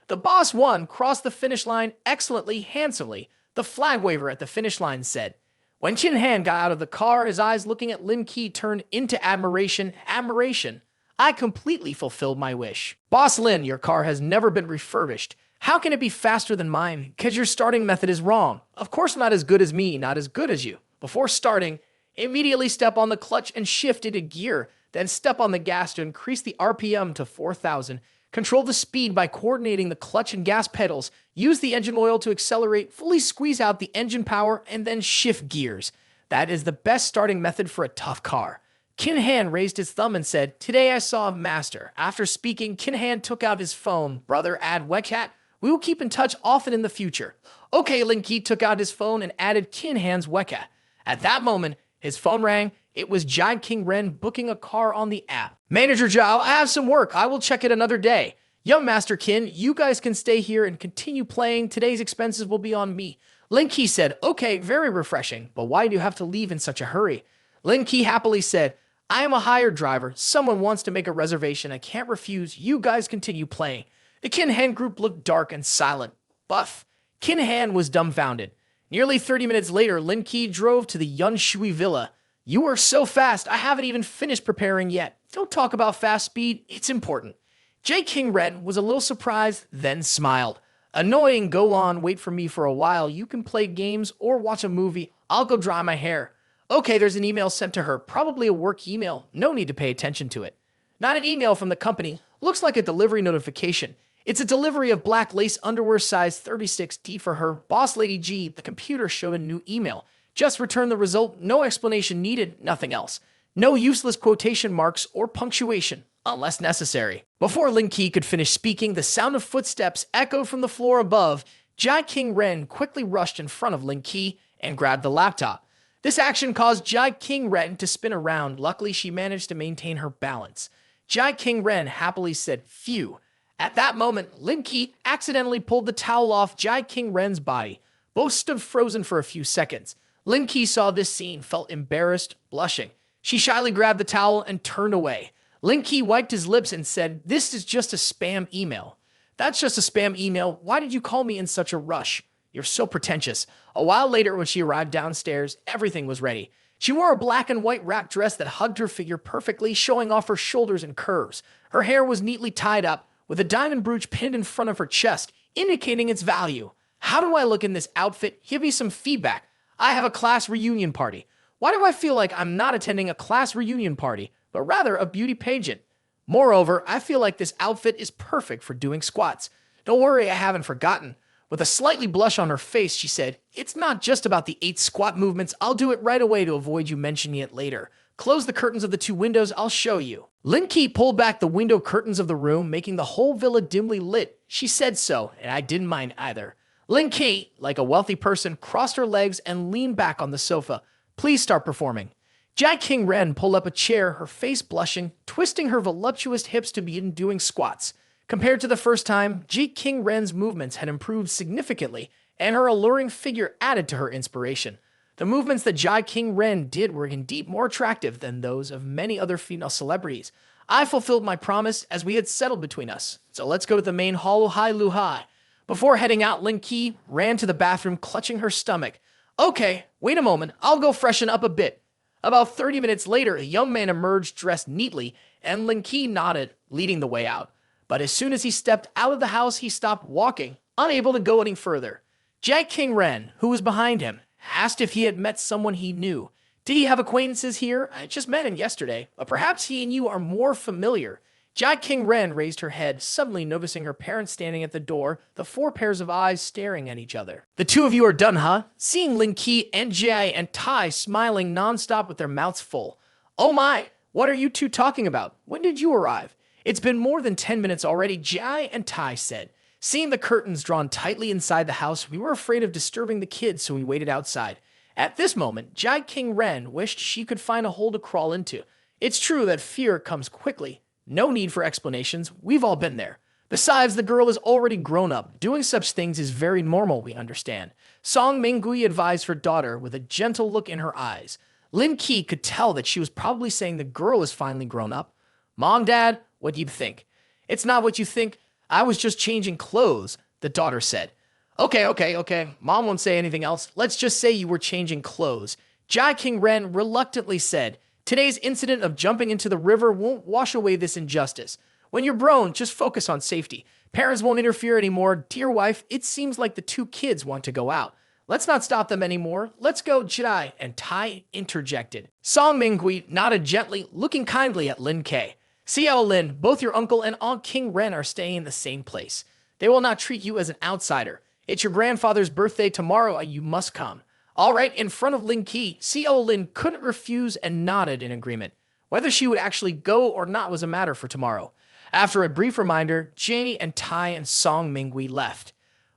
The boss won, crossed the finish line excellently, handsomely. The flag waver at the finish line said. When Kin Han got out of the car, his eyes looking at Lin Ke turned into admiration. Admiration. I completely fulfilled my wish. Boss Lin, your car has never been refurbished. How can it be faster than mine? Because your starting method is wrong. Of course not as good as me, not as good as you. Before starting, immediately step on the clutch and shift into gear. Then step on the gas to increase the RPM to 4,000. Control the speed by coordinating the clutch and gas pedals. Use the engine oil to accelerate, fully squeeze out the engine power, and then shift gears. That is the best starting method for a tough car. Kin Han raised his thumb and said, "Today I saw a master." After speaking, Kin Han took out his phone. Brother, add Wecat. We will keep in touch often in the future. Okay, Lin Ke took out his phone and added Kin Han's Wecat. At that moment, his phone rang. It was Jai King Ren booking a car on the app. Manager Zhao, I have some work. I will check it another day. Young Master Kin, you guys can stay here and continue playing. Today's expenses will be on me. Lin Ke said, okay, very refreshing, but why do you have to leave in such a hurry? Lin Ke happily said, I am a hired driver. Someone wants to make a reservation. I can't refuse. You guys continue playing. The Kin Han group looked dark and silent. Buff. Kin Han was dumbfounded. Nearly 30 minutes later, Lin Ke drove to the Yun Shui Villa. You are so fast, I haven't even finished preparing yet. Don't talk about fast speed, it's important. Jai King Ren was a little surprised, then smiled. Annoying, go on, wait for me for a while. You can play games or watch a movie. I'll go dry my hair. Okay, there's an email sent to her, probably a work email. No need to pay attention to it. Not an email from the company. Looks like a delivery notification. It's a delivery of black lace underwear size 36D for her. Boss Lady G, the computer showed a new email. Just return the result, no explanation needed, nothing else. No useless quotation marks or punctuation, unless necessary. Before Lin Ke could finish speaking, the sound of footsteps echoed from the floor above. Jai King Ren quickly rushed in front of Lin Ke and grabbed the laptop. This action caused Jai King Ren to spin around. Luckily, she managed to maintain her balance. Jai King Ren happily said, phew. At that moment, Lin Ke accidentally pulled the towel off Jai King Ren's body. Both stood frozen for a few seconds. Lin Ke saw this scene, felt embarrassed, blushing. She shyly grabbed the towel and turned away. Lin Ke wiped his lips and said, this is just a spam email. That's just a spam email. Why did you call me in such a rush? You're so pretentious. A while later, when she arrived downstairs, everything was ready. She wore a black and white wrap dress that hugged her figure perfectly, showing off her shoulders and curves. Her hair was neatly tied up, with a diamond brooch pinned in front of her chest, indicating its value. How do I look in this outfit? Give me some feedback. I have a class reunion party. Why do I feel like I'm not attending a class reunion party, but rather a beauty pageant? Moreover, I feel like this outfit is perfect for doing squats. Don't worry, I haven't forgotten. With a slightly blush on her face, she said, it's not just about the 8 squat movements. I'll do it right away to avoid you mentioning it later. Close the curtains of the 2 windows. I'll show you. Lin Ke pulled back the window curtains of the room, making the whole villa dimly lit. She said so, and I didn't mind either. Lin Ke, like a wealthy person, crossed her legs and leaned back on the sofa. Please start performing. Jai King Ren pulled up a chair, her face blushing, twisting her voluptuous hips to begin doing squats. Compared to the first time, Jai King Ren's movements had improved significantly, and her alluring figure added to her inspiration. The movements that Jai King Ren did were indeed more attractive than those of many other female celebrities. I fulfilled my promise as we had settled between us, so let's go to the main hall Hai Lu Hai. Before heading out, Lin Ke ran to the bathroom, clutching her stomach. Okay, wait a moment, I'll go freshen up a bit. About 30 minutes later, a young man emerged dressed neatly, and Lin Ke nodded, leading the way out. But as soon as he stepped out of the house, he stopped walking, unable to go any further. Jai King Ren, who was behind him, asked if he had met someone he knew. Did he have acquaintances here? I just met him yesterday, but perhaps he and you are more familiar. Jai King Ren raised her head, suddenly noticing her parents standing at the door, the 4 pairs of eyes staring at each other. The 2 of you are done, huh? Seeing Lin Ke and Jai and Tai smiling nonstop with their mouths full. Oh my, What are you two talking about? When did you arrive? It's been more than 10 minutes already, Jai and Tai said. Seeing the curtains drawn tightly inside the house, we were afraid of disturbing the kids, so we waited outside. At this moment, Jai King Ren wished she could find a hole to crawl into. It's true that fear comes quickly. No need for explanations, we've all been there. Besides, the girl is already grown up. Doing such things is very normal, we understand. Song Minggui advised her daughter with a gentle look in her eyes. Lin Ke could tell that she was probably saying the girl is finally grown up. Mom, Dad, what do you think? It's not what you think. I was just changing clothes, the daughter said. Okay. Mom won't say anything else. Let's just say you were changing clothes. Jai King Ren reluctantly said, today's incident of jumping into the river won't wash away this injustice. When you're grown, just focus on safety. Parents won't interfere anymore. Dear wife, it seems like the two kids want to go out. Let's not stop them anymore. Let's go, Jedi, and Tai interjected. Song Minggui nodded gently, looking kindly at Lin Ke. Xiao Lin, both your uncle and Aunt King Ren are staying in the same place. They will not treat you as an outsider. It's your grandfather's birthday tomorrow, and you must come. All right, in front of Lin Ke, Xiao Lin couldn't refuse and nodded in agreement. Whether she would actually go or not was a matter for tomorrow. After a brief reminder, Jay and Tai and Song Minggui left.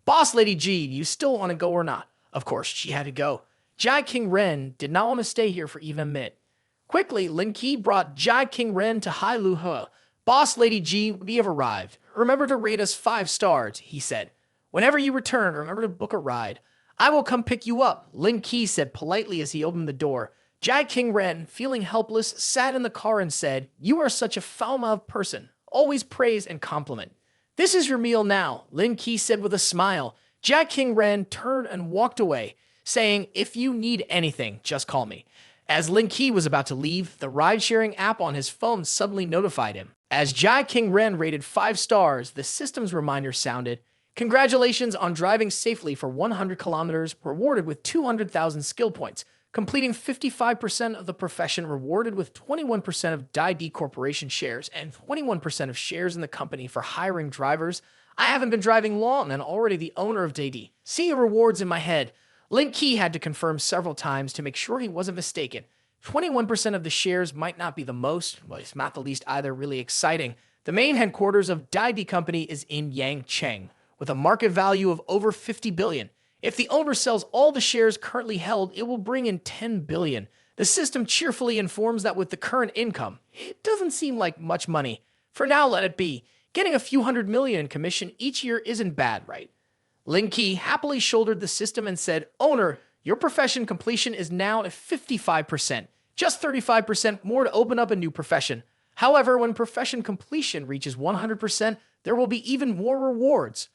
Boss Lady G, do you still want to go or not? Of course, she had to go. Jai King Ren did not want to stay here for even a minute. Quickly, Lin Ke brought Jai King Ren to Hai Lu He. Boss Lady G, we have arrived. Remember to rate us 5 stars, he said. Whenever you return, remember to book a ride. I will come pick you up, Lin Ke said politely as he opened the door. Jai King Ren, feeling helpless, sat in the car and said, you are such a foul-mouthed person. Always praise and compliment. This is your meal now, Lin Ke said with a smile. Jai King Ren turned and walked away, saying, if you need anything, just call me. As Lin Ke was about to leave, the ride-sharing app on his phone suddenly notified him. As Jai King Ren rated 5 stars, the system's reminder sounded, congratulations on driving safely for 100 kilometers, rewarded with 200,000 skill points. Completing 55% of the profession, rewarded with 21% of Dai Corporation shares and 21% of shares in the company for hiring drivers. I haven't been driving long and already the owner of Dai. See your rewards in my head. Lin Ke had to confirm several times to make sure he wasn't mistaken. 21% of the shares might not be the most, but it's not the least either really exciting. The main headquarters of Dai Company is in Yangcheng, with a market value of over 50 billion. If the owner sells all the shares currently held, it will bring in 10 billion. The system cheerfully informs that with the current income, it doesn't seem like much money. For now, let it be. Getting a few hundred million in commission each year isn't bad, right? Lin Ke happily shouldered the system and said, owner, your profession completion is now at 55%. Just 35% more to open up a new profession. However, when profession completion reaches 100%, there will be even more rewards.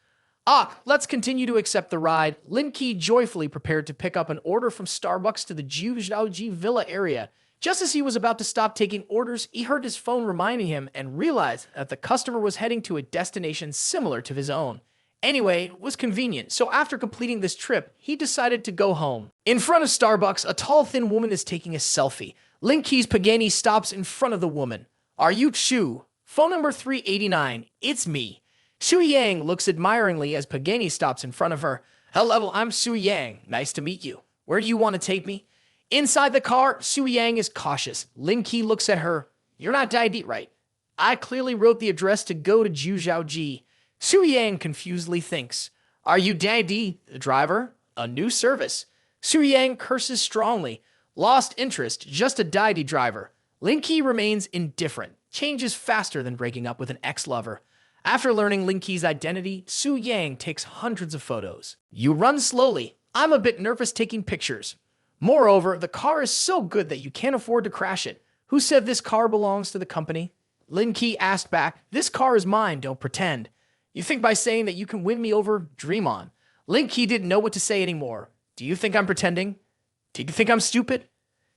Let's continue to accept the ride. Lin Ke joyfully prepared to pick up an order from Starbucks to the Jiuzhaoji Villa area. Just as he was about to stop taking orders, he heard his phone reminding him and realized that the customer was heading to a destination similar to his own. Anyway, it was convenient, so after completing this trip, he decided to go home. In front of Starbucks, a tall, thin woman is taking a selfie. Lin Ke's Pagani stops in front of the woman. Are you Chu? Phone number 389. It's me. Su Yang looks admiringly as Pagani stops in front of her. Hello, I'm Su Yang. Nice to meet you. Where do you want to take me? Inside the car, Su Yang is cautious. Lin Ke looks at her. You're not Dai, right? I clearly wrote the address to go to Jiuzhaoji. Su Yang confusedly thinks. Are you Dai, the driver? A new service. Su Yang curses strongly. Lost interest, just a Dai driver. Lin Ke remains indifferent. Changes faster than breaking up with an ex-lover. After learning Lin Ke's identity, Su Yang takes hundreds of photos. You run slowly. I'm a bit nervous taking pictures. Moreover, the car is so good that you can't afford to crash it. Who said this car belongs to the company? Lin Ke asked back, this car is mine, don't pretend. You think by saying that you can win me over, dream on. Lin Ke didn't know what to say anymore. Do you think I'm pretending? Do you think I'm stupid?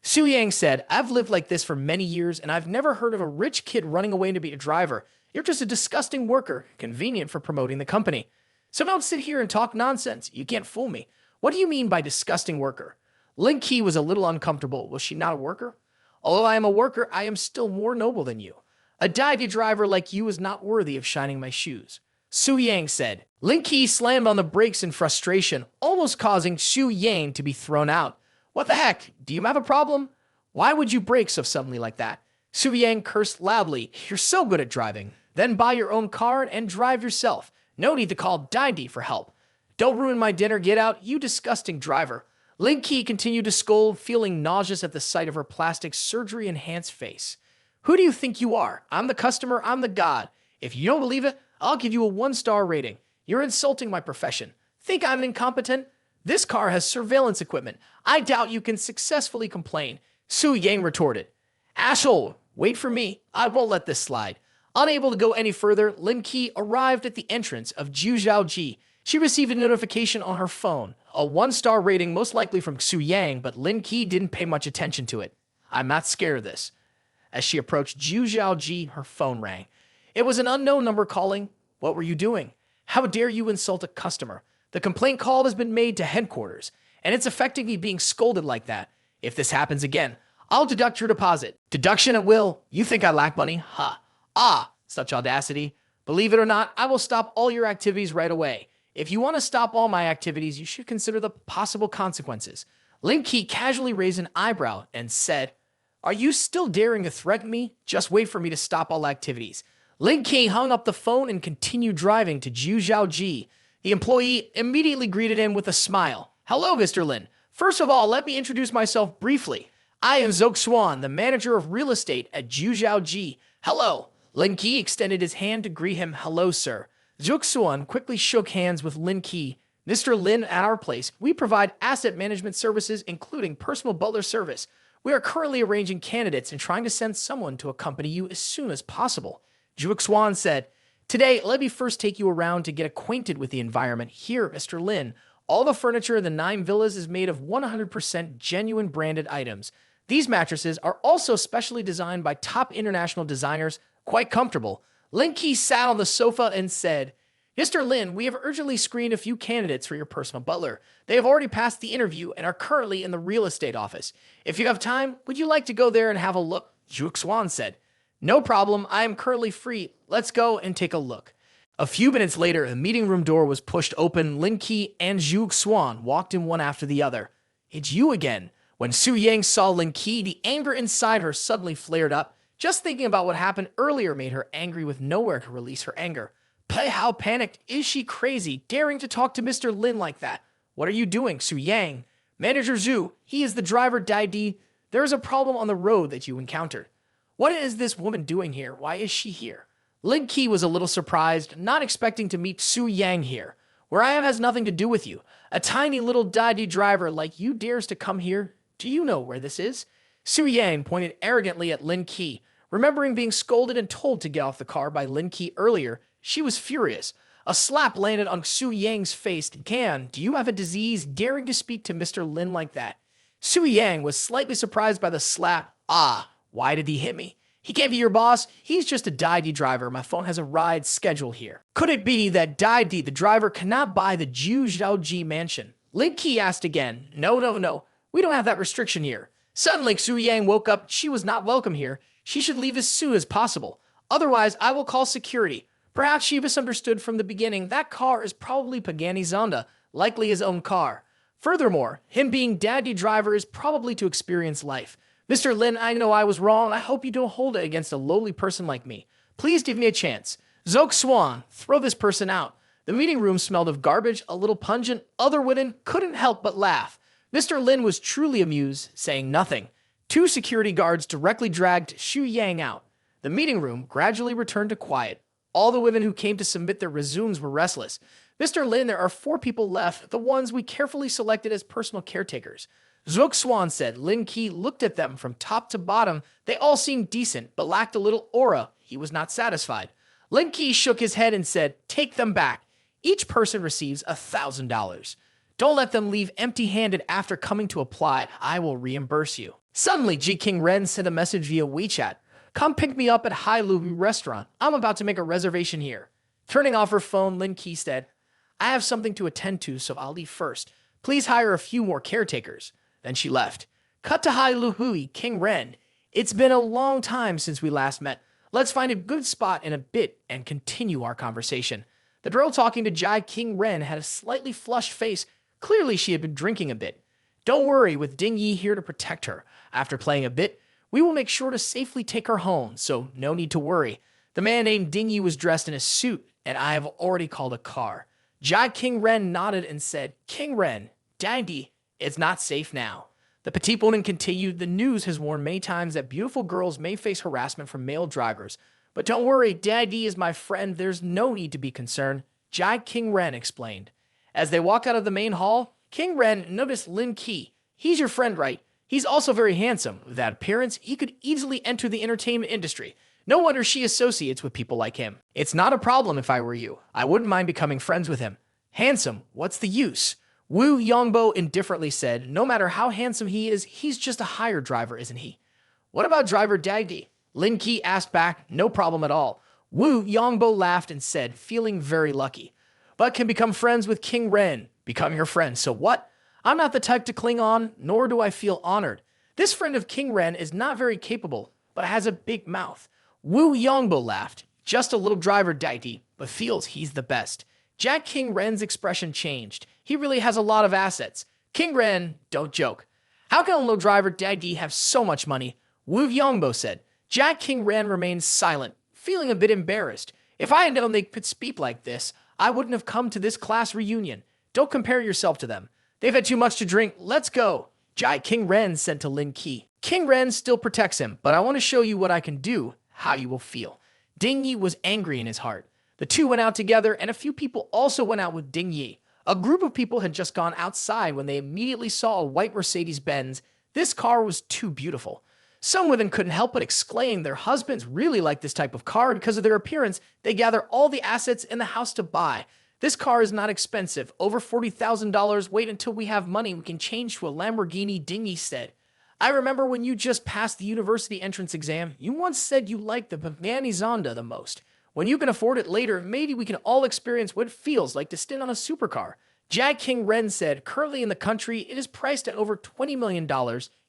Su Yang said, I've lived like this for many years and I've never heard of a rich kid running away to be a driver. You're just a disgusting worker, convenient for promoting the company. So don't sit here and talk nonsense. You can't fool me. What do you mean by disgusting worker? Lin Ke was a little uncomfortable. Was she not a worker? Although I am a worker, I am still more noble than you. A Dai driver like you is not worthy of shining my shoes. Su Yang said. Lin Ke slammed on the brakes in frustration, almost causing Su Yang to be thrown out. What the heck? Do you have a problem? Why would you brake so suddenly like that? Su Yang cursed loudly. You're so good at driving. Then buy your own car and drive yourself. No need to call Dai for help. Don't ruin my dinner, get out, you disgusting driver. Lin Ke continued to scold, feeling nauseous at the sight of her plastic surgery-enhanced face. Who do you think you are? I'm the customer, I'm the god. If you don't believe it, I'll give you a 1-star rating. You're insulting my profession. Think I'm incompetent? This car has surveillance equipment. I doubt you can successfully complain. Su Yang retorted. Asshole, wait for me. I won't let this slide. Unable to go any further, Lin Ke arrived at the entrance of Zhujiaoji. She received a notification on her phone, a 1-star rating most likely from Su Yang, but Lin Ke didn't pay much attention to it. I'm not scared of this. As she approached Zhujiaoji, her phone rang. It was an unknown number calling. What were you doing? How dare you insult a customer? The complaint call has been made to headquarters, and it's affecting me being scolded like that. If this happens again, I'll deduct your deposit. Deduction at will. You think I lack money? Ha. Ah, such audacity. Believe it or not, I will stop all your activities right away. If you want to stop all my activities, you should consider the possible consequences. Lin Ke casually raised an eyebrow and said, Are you still daring to threaten me? Just wait for me to stop all activities. Lin Ke hung up the phone and continued driving to Zhujiaoji. The employee immediately greeted him with a smile. Hello, Mr. Lin. First of all, let me introduce myself briefly. I am Xuan, the manager of real estate at Zhujiaoji. Hello. Lin Ke extended his hand to greet him. Hello, sir. Xuan quickly shook hands with Lin Ke. Mr. Lin, at our place, we provide asset management services, including personal butler service. We are currently arranging candidates and trying to send someone to accompany you as soon as possible. Xuan said, Today, let me first take you around to get acquainted with the environment. Here, Mr. Lin, all the furniture in the 9 villas is made of 100% genuine branded items. These mattresses are also specially designed by top international designers, quite comfortable. Lin Ke sat on the sofa and said, Mr. Lin, we have urgently screened a few candidates for your personal butler. They have already passed the interview and are currently in the real estate office. If you have time, would you like to go there and have a look? Xuan said, No problem, I am currently free. Let's go and take a look. A few minutes later, the meeting room door was pushed open. Lin Ke and Xuan walked in one after the other. It's you again. When Su Yang saw Lin Ke, the anger inside her suddenly flared up. Just thinking about what happened earlier made her angry with nowhere to release her anger. But how panicked is she crazy, daring to talk to Mr. Lin like that? What are you doing, Su Yang? Manager Zhu, he is the driver Dai. There is a problem on the road that you encountered. What is this woman doing here? Why is she here? Lin Ke was a little surprised, not expecting to meet Su Yang here. Where I am has nothing to do with you. A tiny little Dai driver like you dares to come here? Do you know where this is? Su Yang pointed arrogantly at Lin Ke. Remembering being scolded and told to get off the car by Lin Ke earlier, she was furious. A slap landed on Su Yang's face. Do you have a disease, daring to speak to Mr. Lin like that? Su Yang was slightly surprised by the slap. Why did he hit me? He can't be your boss. He's just a Dai driver. My phone has a ride schedule here. Could it be that Dai, the driver, cannot buy the Zhujiaoji mansion? Lin Ke asked again. No. We don't have that restriction here. Suddenly, Su Yang woke up. She was not welcome here. She should leave as soon as possible. Otherwise, I will call security. Perhaps she misunderstood from the beginning. That car is probably Pagani Zonda, likely his own car. Furthermore, him being Daddy driver is probably to experience life. Mr. Lin, I know I was wrong. I hope you don't hold it against a lowly person like me. Please give me a chance. Xuan, throw this person out. The meeting room smelled of garbage, a little pungent. Other women couldn't help but laugh. Mr. Lin was truly amused, saying nothing. 2 security guards directly dragged Su Yang out. The meeting room gradually returned to quiet. All the women who came to submit their resumes were restless. Mr. Lin, there are 4 people left, the ones we carefully selected as personal caretakers. Xuan said. Lin Ke looked at them from top to bottom. They all seemed decent, but lacked a little aura. He was not satisfied. Lin Ke shook his head and said, Take them back. Each person receives $1,000. Don't let them leave empty-handed after coming to apply. I will reimburse you. Suddenly, Ji King Ren sent a message via WeChat. Come pick me up at Hai Lu restaurant. I'm about to make a reservation here. Turning off her phone, Lin Ke said, I have something to attend to, so I'll leave first. Please hire a few more caretakers. Then she left. Cut to Hai Lu Hui, King Ren. It's been a long time since we last met. Let's find a good spot in a bit and continue our conversation. The girl talking to Jai King Ren had a slightly flushed face. Clearly she had been drinking a bit. Don't worry, with Ding Yi here to protect her. After playing a bit, We will make sure to safely take her home, so no need to worry. The man named Ding Yi was dressed in a suit, and I have already called a car. Jai King Ren nodded and said, King Ren, Daddy, it's not safe now. The petite woman continued, the news has warned many times that beautiful girls may face harassment from male drivers. But don't worry, Daddy is my friend, there's no need to be concerned, Jai King Ren explained. As they walked out of the main hall, King Ren noticed Lin Ke. He's your friend, right? He's also very handsome. With that appearance, he could easily enter the entertainment industry. No wonder she associates with people like him. It's not a problem if I were you. I wouldn't mind becoming friends with him. Handsome, what's the use? Wu Yongbo indifferently said, no matter how handsome he is, he's just a hired driver, isn't he? What about driver Dagdi? Lin Ke asked back, no problem at all. Wu Yongbo laughed and said, feeling very lucky. But can become friends with King Ren. Become your friend, so what? I'm not the type to cling on, nor do I feel honored. This friend of King Ren is not very capable, but has a big mouth. Wu Yongbo laughed. Just a little driver Dagdi, but feels he's the best. Jack King Ren's expression changed. He really has a lot of assets. King Ren, don't joke. How can a little driver Dagdi have so much money? Wu Yongbo said. Jack King Ren remained silent, feeling a bit embarrassed. If I had known they could speak like this, I wouldn't have come to this class reunion. Don't compare yourself to them. They've had too much to drink. Let's go. Jai King Ren said to Lin Ke. King Ren still protects him, but I want to show you what I can do, how you will feel. Ding Yi was angry in his heart. The two went out together, and a few people also went out with Ding Yi. A group of people had just gone outside when they immediately saw a white Mercedes-Benz. This car was too beautiful. Some women couldn't help but exclaim their husbands really like this type of car because of their appearance. They gather all the assets in the house to buy. This car is not expensive, over $40,000. Wait until we have money, we can change to a Lamborghini, Ding Yi said. I remember when you just passed the university entrance exam, you once said you liked the Pagani Zonda the most. When you can afford it later, maybe we can all experience what it feels like to stand on a supercar. Jack King Ren said, currently in the country, it is priced at over $20 million.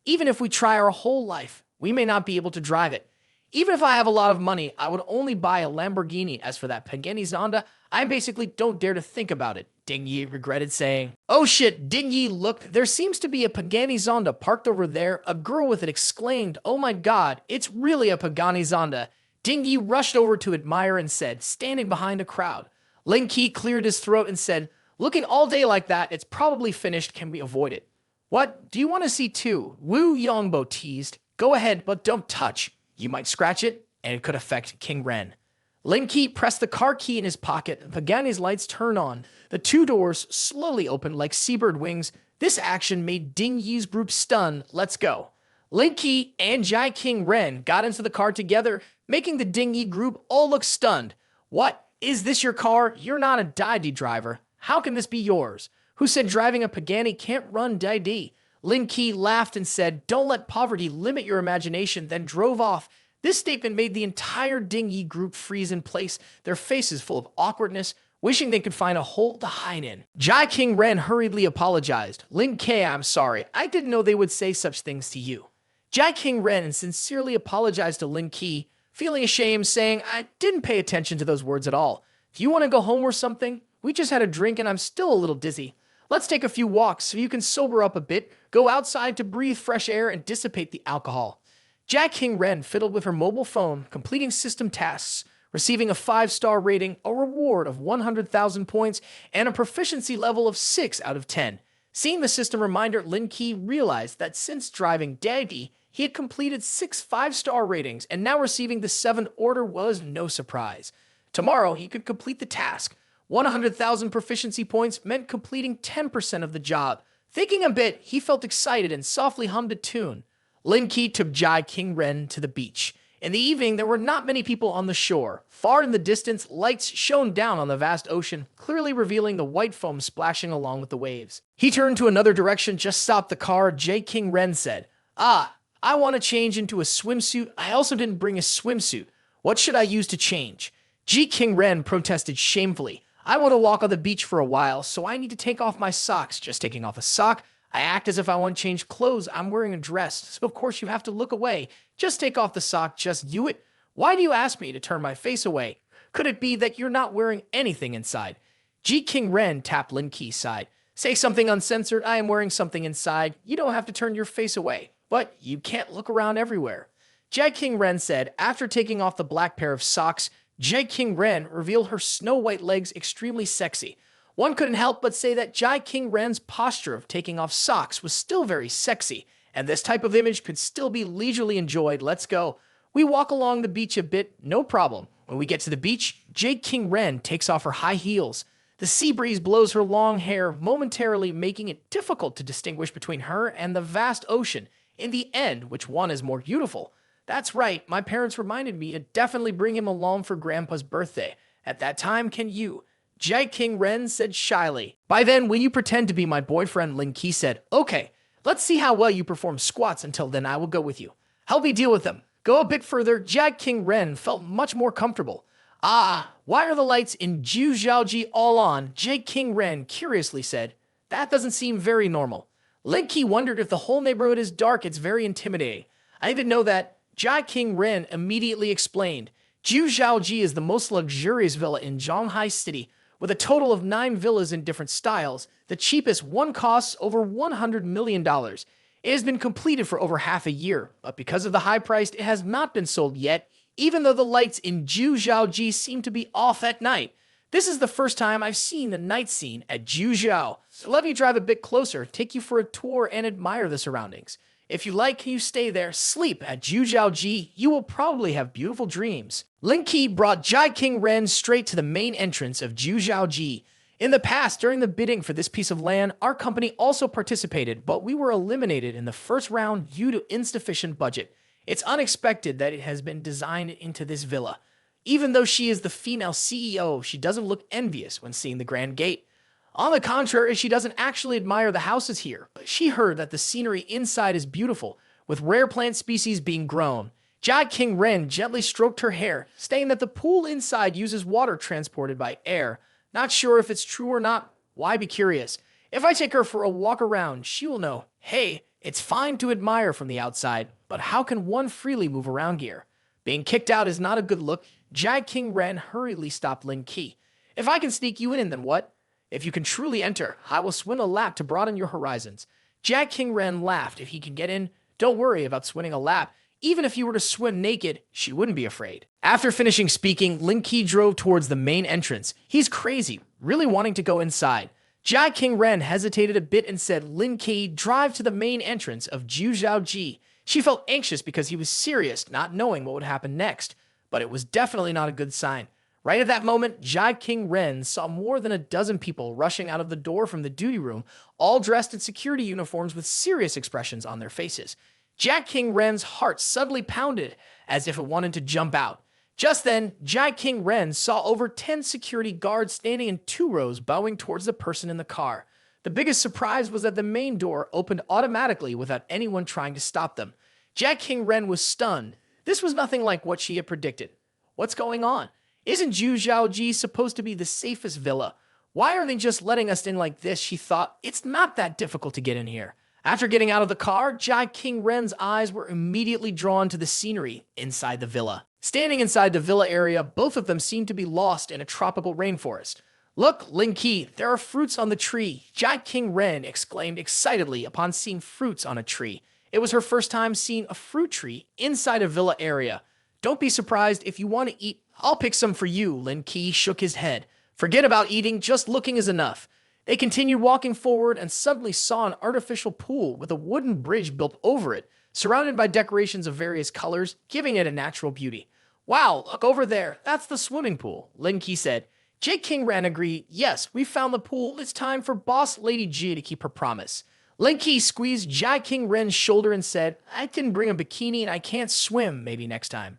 Even if we try our whole life, we may not be able to drive it. Even if I have a lot of money, I would only buy a Lamborghini. As for that Pagani Zonda, I basically don't dare to think about it, Ding Yi regretted saying. Oh shit, Ding Yi looked. There seems to be a Pagani Zonda parked over there. A girl with it exclaimed, oh my god, it's really a Pagani Zonda. Ding Yi rushed over to admire and said, standing behind a crowd. Lin Ke cleared his throat and said, looking all day like that, it's probably finished. Can we avoid it? What? Do you want to see too? Wu Yongbo teased. Go ahead, but don't touch. You might scratch it, and it could affect King Ren. Lin Ke pressed the car key in his pocket, and Pagani's lights turned on. The two doors slowly opened like seabird wings. This action made Ding Yi's group stunned. Let's go. Lin Ke and Jai King Ren got into the car together, making the Ding Yi group all look stunned. What? Is this your car? You're not a Daidi driver. How can this be yours? Who said driving a Pagani can't run Daidi? Lin Ke laughed and said, don't let poverty limit your imagination, then drove off. This statement made the entire Ding Yi group freeze in place, their faces full of awkwardness, wishing they could find a hole to hide in. Jai King Ren hurriedly apologized. Lin Ke, I'm sorry. I didn't know they would say such things to you. Jai King Ren sincerely apologized to Lin Ke, feeling ashamed, saying, I didn't pay attention to those words at all. Do you want to go home or something? We just had a drink and I'm still a little dizzy. Let's take a few walks so you can sober up a bit, go outside to breathe fresh air and dissipate the alcohol. Jack King Ren fiddled with her mobile phone, completing system tasks, receiving a 5-star rating, a reward of 100,000 points, and a proficiency level of 6 out of 10. Seeing the system reminder, Lin Ke realized that since driving Daddy, he had completed 6 5-star ratings, and now receiving the 7th order was no surprise. Tomorrow, he could complete the task. 100,000 proficiency points meant completing 10% of the job. Thinking a bit, he felt excited and softly hummed a tune. Lin Ke took Jai King Ren to the beach. In the evening, there were not many people on the shore. Far in the distance, lights shone down on the vast ocean, clearly revealing the white foam splashing along with the waves. He turned to another direction, just stopped the car. Jai King Ren said, I want to change into a swimsuit. I also didn't bring a swimsuit. What should I use to change? Jai King Ren protested shamefully. I want to walk on the beach for a while, so I need to take off my socks. Just taking off a sock. I act as if I want to change clothes. I'm wearing a dress, so of course you have to look away. Just take off the sock. Just do it. Why do you ask me to turn my face away? Could it be that you're not wearing anything inside? Jai King Ren tapped Lin Ke's side. Say something uncensored. I am wearing something inside. You don't have to turn your face away, but you can't look around everywhere. Jai King Ren said. After taking off the black pair of socks, Jai King Ren revealed her snow-white legs extremely sexy. One couldn't help but say that Jai King Ren's posture of taking off socks was still very sexy, and this type of image could still be leisurely enjoyed. Let's go. We walk along the beach a bit, no problem. When we get to the beach, Jai King Ren takes off her high heels. The sea breeze blows her long hair, momentarily making it difficult to distinguish between her and the vast ocean. In the end, which one is more beautiful? That's right, my parents reminded me to definitely bring him along for Grandpa's birthday. At that time, can you? Jai King Ren said shyly. By then, will you pretend to be my boyfriend? Lin Ke said. Okay, let's see how well you perform squats. Until then, I will go with you. Help me deal with them. Go a bit further, Jai King Ren felt much more comfortable. Ah, why are the lights in Zhujiaoji all on? Jai King Ren curiously said. That doesn't seem very normal. Lin Ke wondered if the whole neighborhood is dark. It's very intimidating. I even know that. Jai King Ren immediately explained. Zhujiaoji is the most luxurious villa in Shanghai City, with a total of 9 villas in different styles. The cheapest one costs over $100 million. It has been completed for over half a year, but because of the high price, it has not been sold yet, even though the lights in Zhujiaoji seem to be off at night. This is the first time I've seen the night scene at Zhujiao. So let me drive a bit closer, take you for a tour, and admire the surroundings. If you like, you stay there, sleep at Zhujiaoji, you will probably have beautiful dreams. Lin Ke brought Jai King Ren straight to the main entrance of Zhujiaoji. In the past, during the bidding for this piece of land, our company also participated, but we were eliminated in the first round due to insufficient budget. It's unexpected that it has been designed into this villa. Even though she is the female CEO, she doesn't look envious when seeing the Grand Gate. On the contrary, she doesn't actually admire the houses here. She heard that the scenery inside is beautiful, with rare plant species being grown. Jai King Ren gently stroked her hair, stating that the pool inside uses water transported by air. Not sure if it's true or not. Why be curious? If I take her for a walk around, she will know, hey, it's fine to admire from the outside, but how can one freely move around here? Being kicked out is not a good look. Jai King Ren hurriedly stopped Lin Ke. If I can sneak you in, then what? If you can truly enter, I will swim a lap to broaden your horizons. Jai King Ren laughed. If he can get in, don't worry about swimming a lap. Even if you were to swim naked, she wouldn't be afraid. After finishing speaking, Lin Ke drove towards the main entrance. He's crazy, really wanting to go inside. Jai King Ren hesitated a bit and said, Lin Ke, drive to the main entrance of Zhujiaoji. She felt anxious because he was serious, not knowing what would happen next. But it was definitely not a good sign. Right at that moment, Jai King Ren saw more than a dozen people rushing out of the door from the duty room, all dressed in security uniforms with serious expressions on their faces. Jai King Ren's heart suddenly pounded as if it wanted to jump out. Just then, Jai King Ren saw over 10 security guards standing in 2 rows bowing towards the person in the car. The biggest surprise was that the main door opened automatically without anyone trying to stop them. Jai King Ren was stunned. This was nothing like what she had predicted. What's going on? Isn't Zhujiaoji supposed to be the safest villa? Why are they just letting us in like this? She thought. It's not that difficult to get in here. After getting out of the car, Jai King Ren's eyes were immediately drawn to the scenery inside the villa. Standing inside the villa area, both of them seemed to be lost in a tropical rainforest. Look, Lin Ke, there are fruits on the tree. Jai King Ren exclaimed excitedly upon seeing fruits on a tree. It was her first time seeing a fruit tree inside a villa area. Don't be surprised if you want to eat. I'll pick some for you, Lin Ke shook his head. Forget about eating, just looking is enough. They continued walking forward and suddenly saw an artificial pool with a wooden bridge built over it, surrounded by decorations of various colors, giving it a natural beauty. Wow, look over there. That's the swimming pool, Lin Ke said. Jai King Ren agreed. Yes, we found the pool. It's time for Boss Lady G to keep her promise. Lin Ke squeezed Jai King Ren's shoulder and said, I didn't bring a bikini and I can't swim, maybe next time.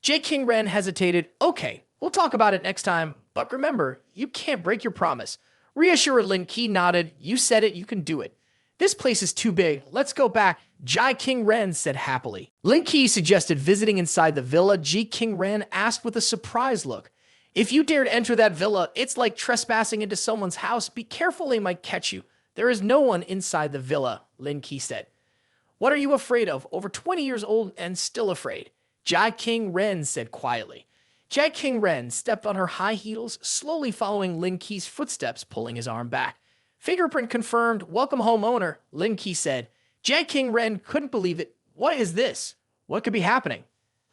Jai King Ren hesitated. Okay, we'll talk about it next time, but remember, you can't break your promise. Reassured, Lin Ke nodded. You said it, you can do it. This place is too big. Let's go back. Jai King Ren said happily. Lin Ke suggested visiting inside the villa. Jai King Ren asked with a surprised look. If you dare to enter that villa, it's like trespassing into someone's house. Be careful, they might catch you. There is no one inside the villa, Lin Ke said. What are you afraid of? Over 20 years old and still afraid. Jai King Ren said quietly. Jai King Ren stepped on her high heels, slowly following Lin Ke's footsteps, pulling his arm back. Fingerprint confirmed. Welcome home, owner, Lin Ke said. Jai King Ren couldn't believe it. What is this? What could be happening?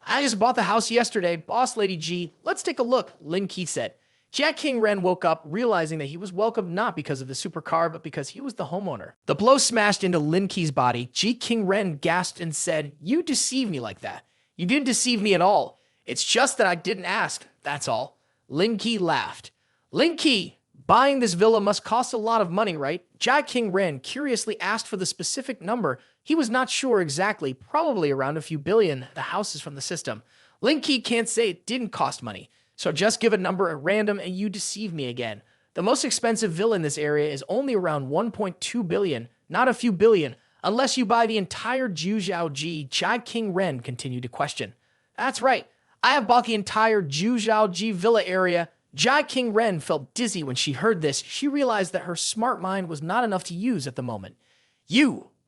I just bought the house yesterday, boss lady G. Let's take a look, Lin Ke said. Jack King Ren woke up, realizing that he was welcomed not because of the supercar, but because he was the homeowner. The blow smashed into Lin Ke's body. G King Ren gasped and said, "You deceived me like that. You didn't deceive me at all. It's just that I didn't ask, that's all." Lin Ke laughed. Lin Ke, buying this villa must cost a lot of money, right? Jack King Ren curiously asked for the specific number. He was not sure exactly, probably around a few billion. The house is from the system. Lin Ke can't say it didn't cost money. So just give a number at random and you deceive me again. The most expensive villa in this area is only around 1.2 billion, not a few billion, unless you buy the entire Zhujiaoji. Jai King Ren continued to question. That's right, I have bought the entire Zhujiaoji villa area. Jai King Ren felt dizzy when she heard this. She realized that her smart mind was not enough to use at the moment.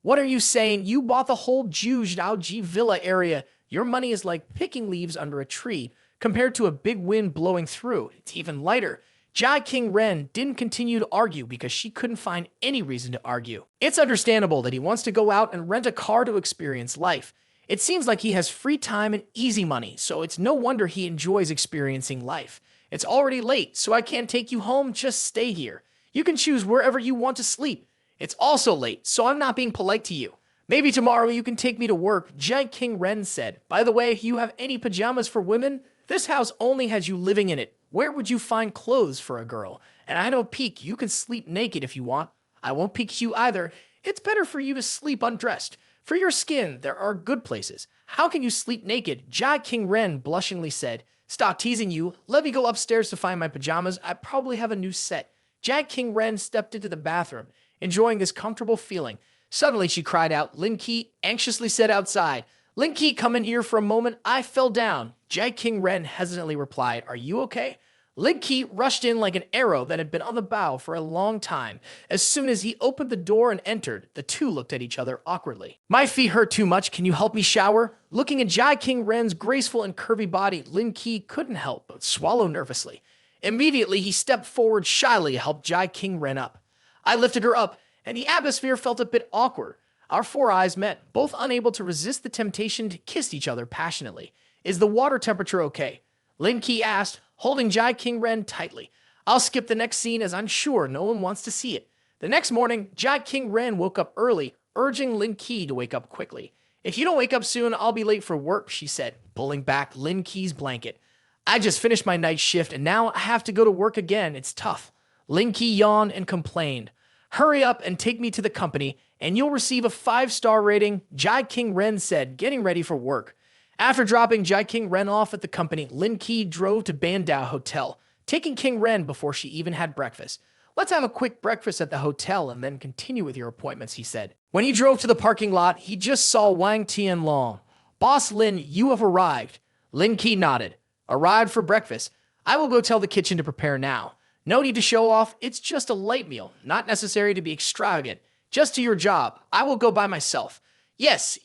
What are you saying? You bought the whole Zhujiaoji villa area. Your money is like picking leaves under a tree. Compared to a big wind blowing through, it's even lighter. Jai King Ren didn't continue to argue because she couldn't find any reason to argue. It's understandable that he wants to go out and rent a car to experience life. It seems like he has free time and easy money, so it's no wonder he enjoys experiencing life. It's already late, so I can't take you home, just stay here. You can choose wherever you want to sleep. It's also late, so I'm not being polite to you. Maybe tomorrow you can take me to work, Jai King Ren said. By the way, you have any pajamas for women? This house only has you living in it. Where would you find clothes for a girl? And I don't peek. You can sleep naked if you want. I won't peek you either. It's better for you to sleep undressed. For your skin, there are good places. How can you sleep naked? Jai King Ren blushingly said. Stop teasing you. Let me go upstairs to find my pajamas. I probably have a new set. Jai King Ren stepped into the bathroom, enjoying this comfortable feeling. Suddenly she cried out. Lin Ke anxiously said outside. Lin Ke, come in here for a moment. I fell down. Jai King Ren hesitantly replied, "Are you okay?" Lin Ke rushed in like an arrow that had been on the bow for a long time. As soon as he opened the door and entered, the two looked at each other awkwardly. "My feet hurt too much. Can you help me shower?" Looking at Jai King Ren's graceful and curvy body, Lin Ke couldn't help but swallow nervously. Immediately, he stepped forward shyly to help Jai King Ren up. I lifted her up, and the atmosphere felt a bit awkward. Our four eyes met, both unable to resist the temptation to kiss each other passionately. "Is the water temperature okay?" Lin Ke asked, holding Jai King Ren tightly. "I'll skip the next scene as I'm sure no one wants to see it." The next morning, Jai King Ren woke up early, urging Lin Ke to wake up quickly. "If you don't wake up soon, I'll be late for work," she said, pulling back Lin Ke's blanket. "I just finished my night shift and now I have to go to work again. It's tough." Lin Ke yawned and complained. "Hurry up and take me to the company, and you'll receive a 5-star rating," Jai King Ren said, getting ready for work. After dropping Jai King Ren off at the company, Lin Ke drove to Bandao Hotel, taking King Ren before she even had breakfast. "Let's have a quick breakfast at the hotel and then continue with your appointments," he said. When he drove to the parking lot, he just saw Wang Tianlong. "Boss Lin, you have arrived." Lin Ke nodded. "Arrived for breakfast. I will go tell the kitchen to prepare now. No need to show off. It's just a light meal, not necessary to be extravagant. Just to your job. I will go by myself." Yes,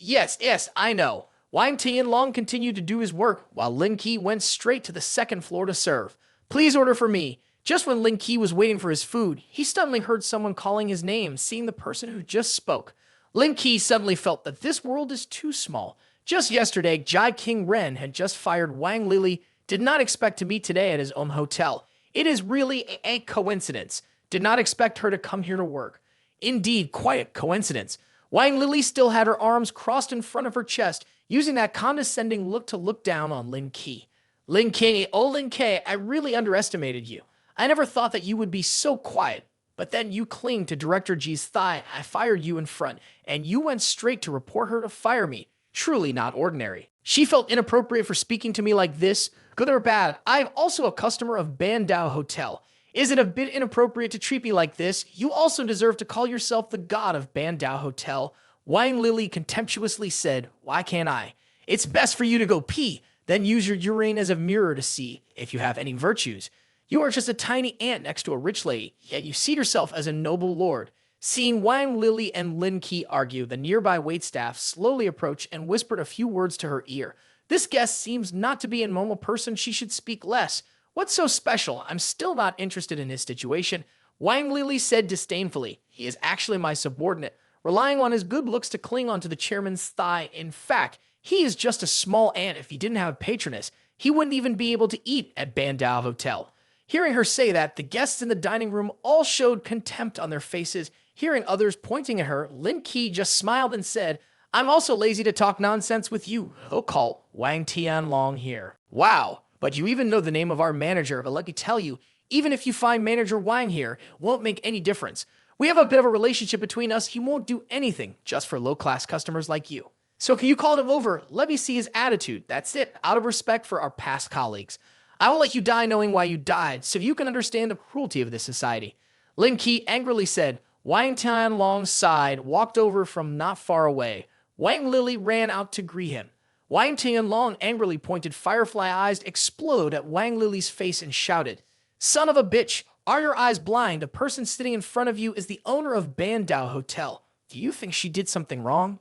I know." Wang Tianlong continued to do his work, while Lin Ke went straight to the second floor to serve. "Please order for me." Just when Lin Ke was waiting for his food, he suddenly heard someone calling his name, seeing the person who just spoke. Lin Ke suddenly felt that this world is too small. Just yesterday, Jai King Ren had just fired Wang Lili, did not expect to meet today at his own hotel. It is really a coincidence. Did not expect her to come here to work. Indeed, quite a coincidence. Wang Lili still had her arms crossed in front of her chest, using that condescending look to look down on Lin Ke. "Lin Ke, oh Lin Ke, I really underestimated you. I never thought that you would be so quiet. But then you cling to Director G's thigh. I fired you in front, and you went straight to report her to fire me. Truly not ordinary." She felt inappropriate for speaking to me like this. Good or bad, I'm also a customer of Bandao Hotel. Is it a bit inappropriate to treat me like this? You also deserve to call yourself the god of Bandao Hotel. Wang Lili contemptuously said, "Why can't I? It's best for you to go pee, then use your urine as a mirror to see if you have any virtues. You are just a tiny ant next to a rich lady, yet you see yourself as a noble lord." Seeing Wang Lili and Lin Ke argue, the nearby waitstaff slowly approached and whispered a few words to her ear. "This guest seems not to be a normal person. She should speak less. What's so special? I'm still not interested in his situation." Wang Lili said disdainfully, "He is actually my subordinate, relying on his good looks to cling onto the chairman's thigh. In fact, He is just a small ant. If he didn't have a patroness, he wouldn't even be able to eat at Bandao Hotel. Hearing her say that, the guests in the dining room all showed contempt on their faces. Hearing others pointing at her, Lin Ke just smiled and said, I'm also lazy to talk nonsense with you. They'll call Wang Tianlong here. Wow, but you even know the name of our manager, but let me tell you, even if you find Manager Wang here, it won't make any difference. We have a bit of a relationship between us. He won't do anything just for low-class customers like you. So can you call him over? Let me see his attitude. That's it, out of respect for our past colleagues. I will let you die knowing why you died, so you can understand the cruelty of this society. Lin Ke angrily said. Wang Tianlong sighed, walked over from not far away. Wang Lily ran out to greet him. Wang Tianlong angrily pointed firefly eyes to explode at Wang Lily's face and shouted, Son of a bitch, are your eyes blind? A person sitting in front of you is the owner of Bandao Hotel. Do you think she did something wrong?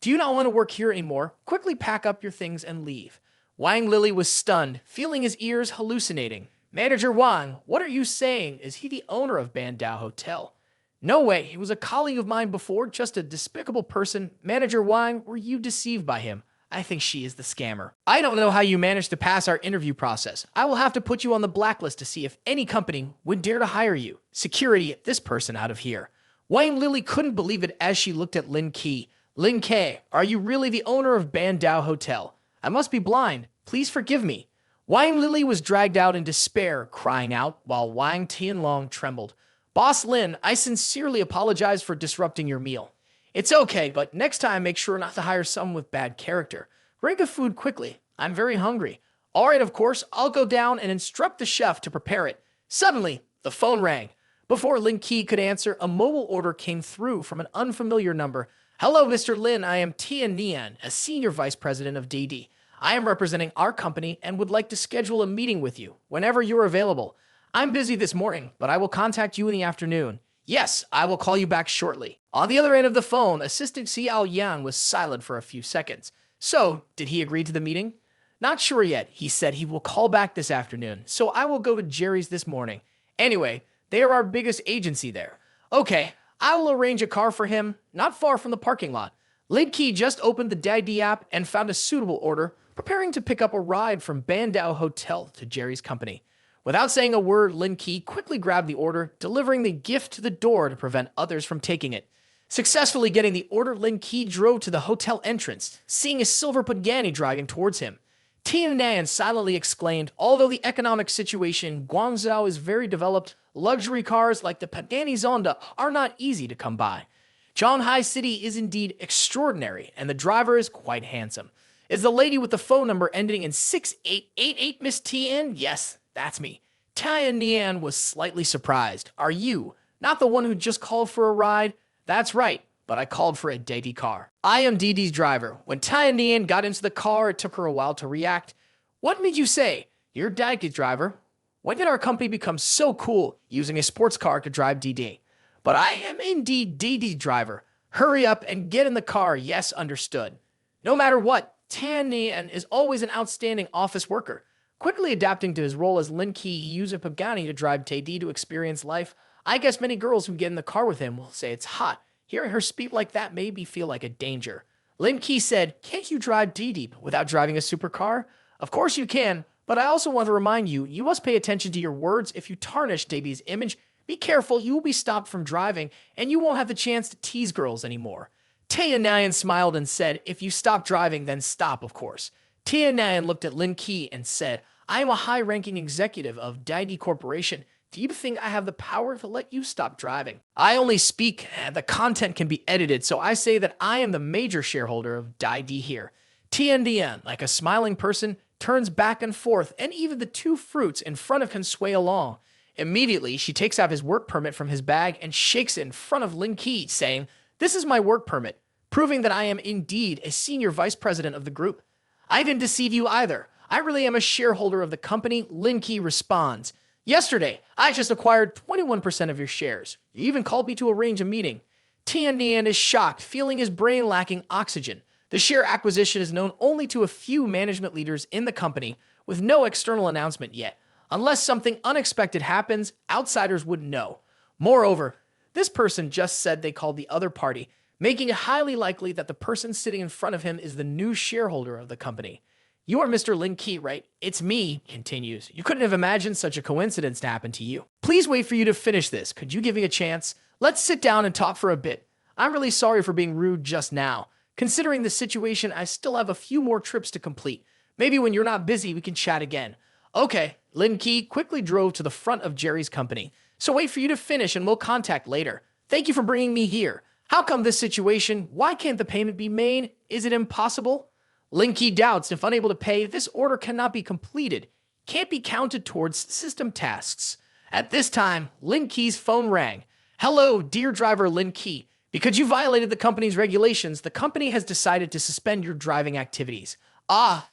Do you not want to work here anymore? Quickly pack up your things and leave. Wang Lily was stunned, feeling his ears hallucinating. Manager Wang, what are you saying? Is he the owner of Bandao Hotel? No way, he was a colleague of mine before, just a despicable person. Manager Wang, were you deceived by him? I think she is the scammer. I don't know how you managed to pass our interview process. I will have to put you on the blacklist to see if any company would dare to hire you. Security, get this person out of here. Wang Lily couldn't believe it as she looked at Lin Ke. Lin Ke, are you really the owner of Bandao Hotel? I must be blind. Please forgive me. Wang Lily was dragged out in despair, crying out, while Wang Tianlong trembled. Boss Lin, I sincerely apologize for disrupting your meal. It's okay, but next time make sure not to hire someone with bad character. Bring the food quickly. I'm very hungry. All right, of course, I'll go down and instruct the chef to prepare it. Suddenly, the phone rang. Before Lin Ke could answer, a mobile order came through from an unfamiliar number. Hello, Mr. Lin. I am Tian Nian, a senior vice president of DD. I am representing our company and would like to schedule a meeting with you whenever you're available. I'm busy this morning, but I will contact you in the afternoon. Yes, I will call you back shortly. On the other end of the phone, Assistant Xiao Yan was silent for a few seconds. So, did he agree to the meeting? Not sure yet. He said he will call back this afternoon, so I will go to Jerry's this morning. Anyway, they are our biggest agency there. Okay, I will arrange a car for him, not far from the parking lot. Lin Ke just opened the Didi app and found a suitable order, preparing to pick up a ride from Bandao Hotel to Jerry's company. Without saying a word, Lin Ke quickly grabbed the order, delivering the gift to the door to prevent others from taking it. Successfully getting the order, Lin Ke drove to the hotel entrance, seeing a silver Pagani driving towards him. Tian Nan silently exclaimed, although the economic situation in Guangzhou is very developed, luxury cars like the Pagani Zonda are not easy to come by. Shanghai City is indeed extraordinary, and the driver is quite handsome. Is the lady with the phone number ending in 6888 Miss Tian? Yes, that's me. Tian Nian was slightly surprised. Are you not the one who just called for a ride? That's right, but I called for a Didi car. I am Didi's driver. When Tian Nian got into the car, it took her a while to react. What made you say? You're Didi's driver. When did our company become so cool using a sports car to drive Didi? But I am indeed Didi's driver. Hurry up and get in the car. Yes, understood. No matter what, Tian Nian is always an outstanding office worker. Quickly adapting to his role as Lin Ke, he used a Pagani to drive Didi to experience life. I guess many girls who get in the car with him will say it's hot. Hearing her speak like that made me feel like a danger. Lin Ke said, can't you drive Didi without driving a supercar? Of course you can, but I also want to remind you, you must pay attention to your words. If you tarnish Didi's image, be careful, you will be stopped from driving, and you won't have the chance to tease girls anymore. Tian Nian smiled and said, if you stop driving, then stop, of course. Tian Nian looked at Lin Ke and said, I am a high-ranking executive of Didi Corporation. Do you think I have the power to let you stop driving? I only speak, the content can be edited, so I say that I am the major shareholder of Didi here. Tian Nian, like a smiling person, turns back and forth, and even the two fruits in front of him sway along. Immediately, she takes out his work permit from his bag and shakes it in front of Lin Ke, saying, this is my work permit, proving that I am indeed a senior vice president of the group. I didn't deceive you either. I really am a shareholder of the company. Lin Ke responds, yesterday, I just acquired 21% of your shares. You even called me to arrange a meeting. Tian Nian is shocked, feeling his brain lacking oxygen. The share acquisition is known only to a few management leaders in the company, with no external announcement yet. Unless something unexpected happens, outsiders wouldn't know. Moreover, this person just said they called the other party. making it highly likely that the person sitting in front of him is the new shareholder of the company. You are Mr. Lin Ke, right? It's me, continues. You couldn't have imagined such a coincidence to happen to you. Please wait for you to finish this. Could you give me a chance? Let's sit down and talk for a bit. I'm really sorry for being rude just now. Considering the situation, I still have a few more trips to complete. Maybe when you're not busy, we can chat again. Okay, Lin Ke quickly drove to the front of Jerry's company. So wait for you to finish and we'll contact later. Thank you for bringing me here. How come this situation? Why can't the payment be made? Is it impossible? Lin Ke doubts if unable to pay, this order cannot be completed. Can't be counted towards system tasks. At this time, Lin Ke's phone rang. Hello, dear driver Lin Ke. Because you violated the company's regulations, the company has decided to suspend your driving activities.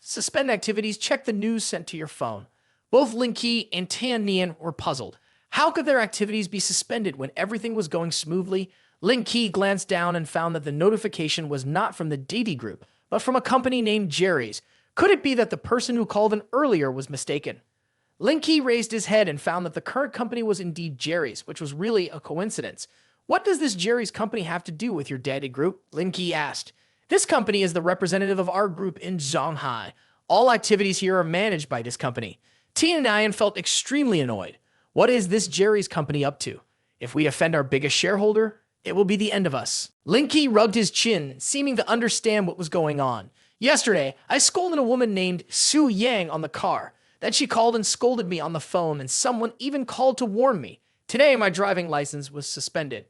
Suspend activities, check the news sent to your phone. Both Lin Ke and Tan Nian were puzzled. How could their activities be suspended when everything was going smoothly? Lin Ke glanced down and found that the notification was not from the Didi Group, but from a company named Jerry's. Could it be that the person who called in earlier was mistaken? Lin Ke raised his head and found that the current company was indeed Jerry's, which was really a coincidence. What does this Jerry's company have to do with your Didi Group? Lin Ke asked. This company is the representative of our group in Shanghai. All activities here are managed by this company. Tina and Ian felt extremely annoyed. What is this Jerry's company up to? If we offend our biggest shareholder, it will be the end of us. Lin Ke rubbed his chin, seeming to understand what was going on. Yesterday, I scolded a woman named Su Yang on the car. Then she called and scolded me on the phone, and someone even called to warn me. Today, my driving license was suspended.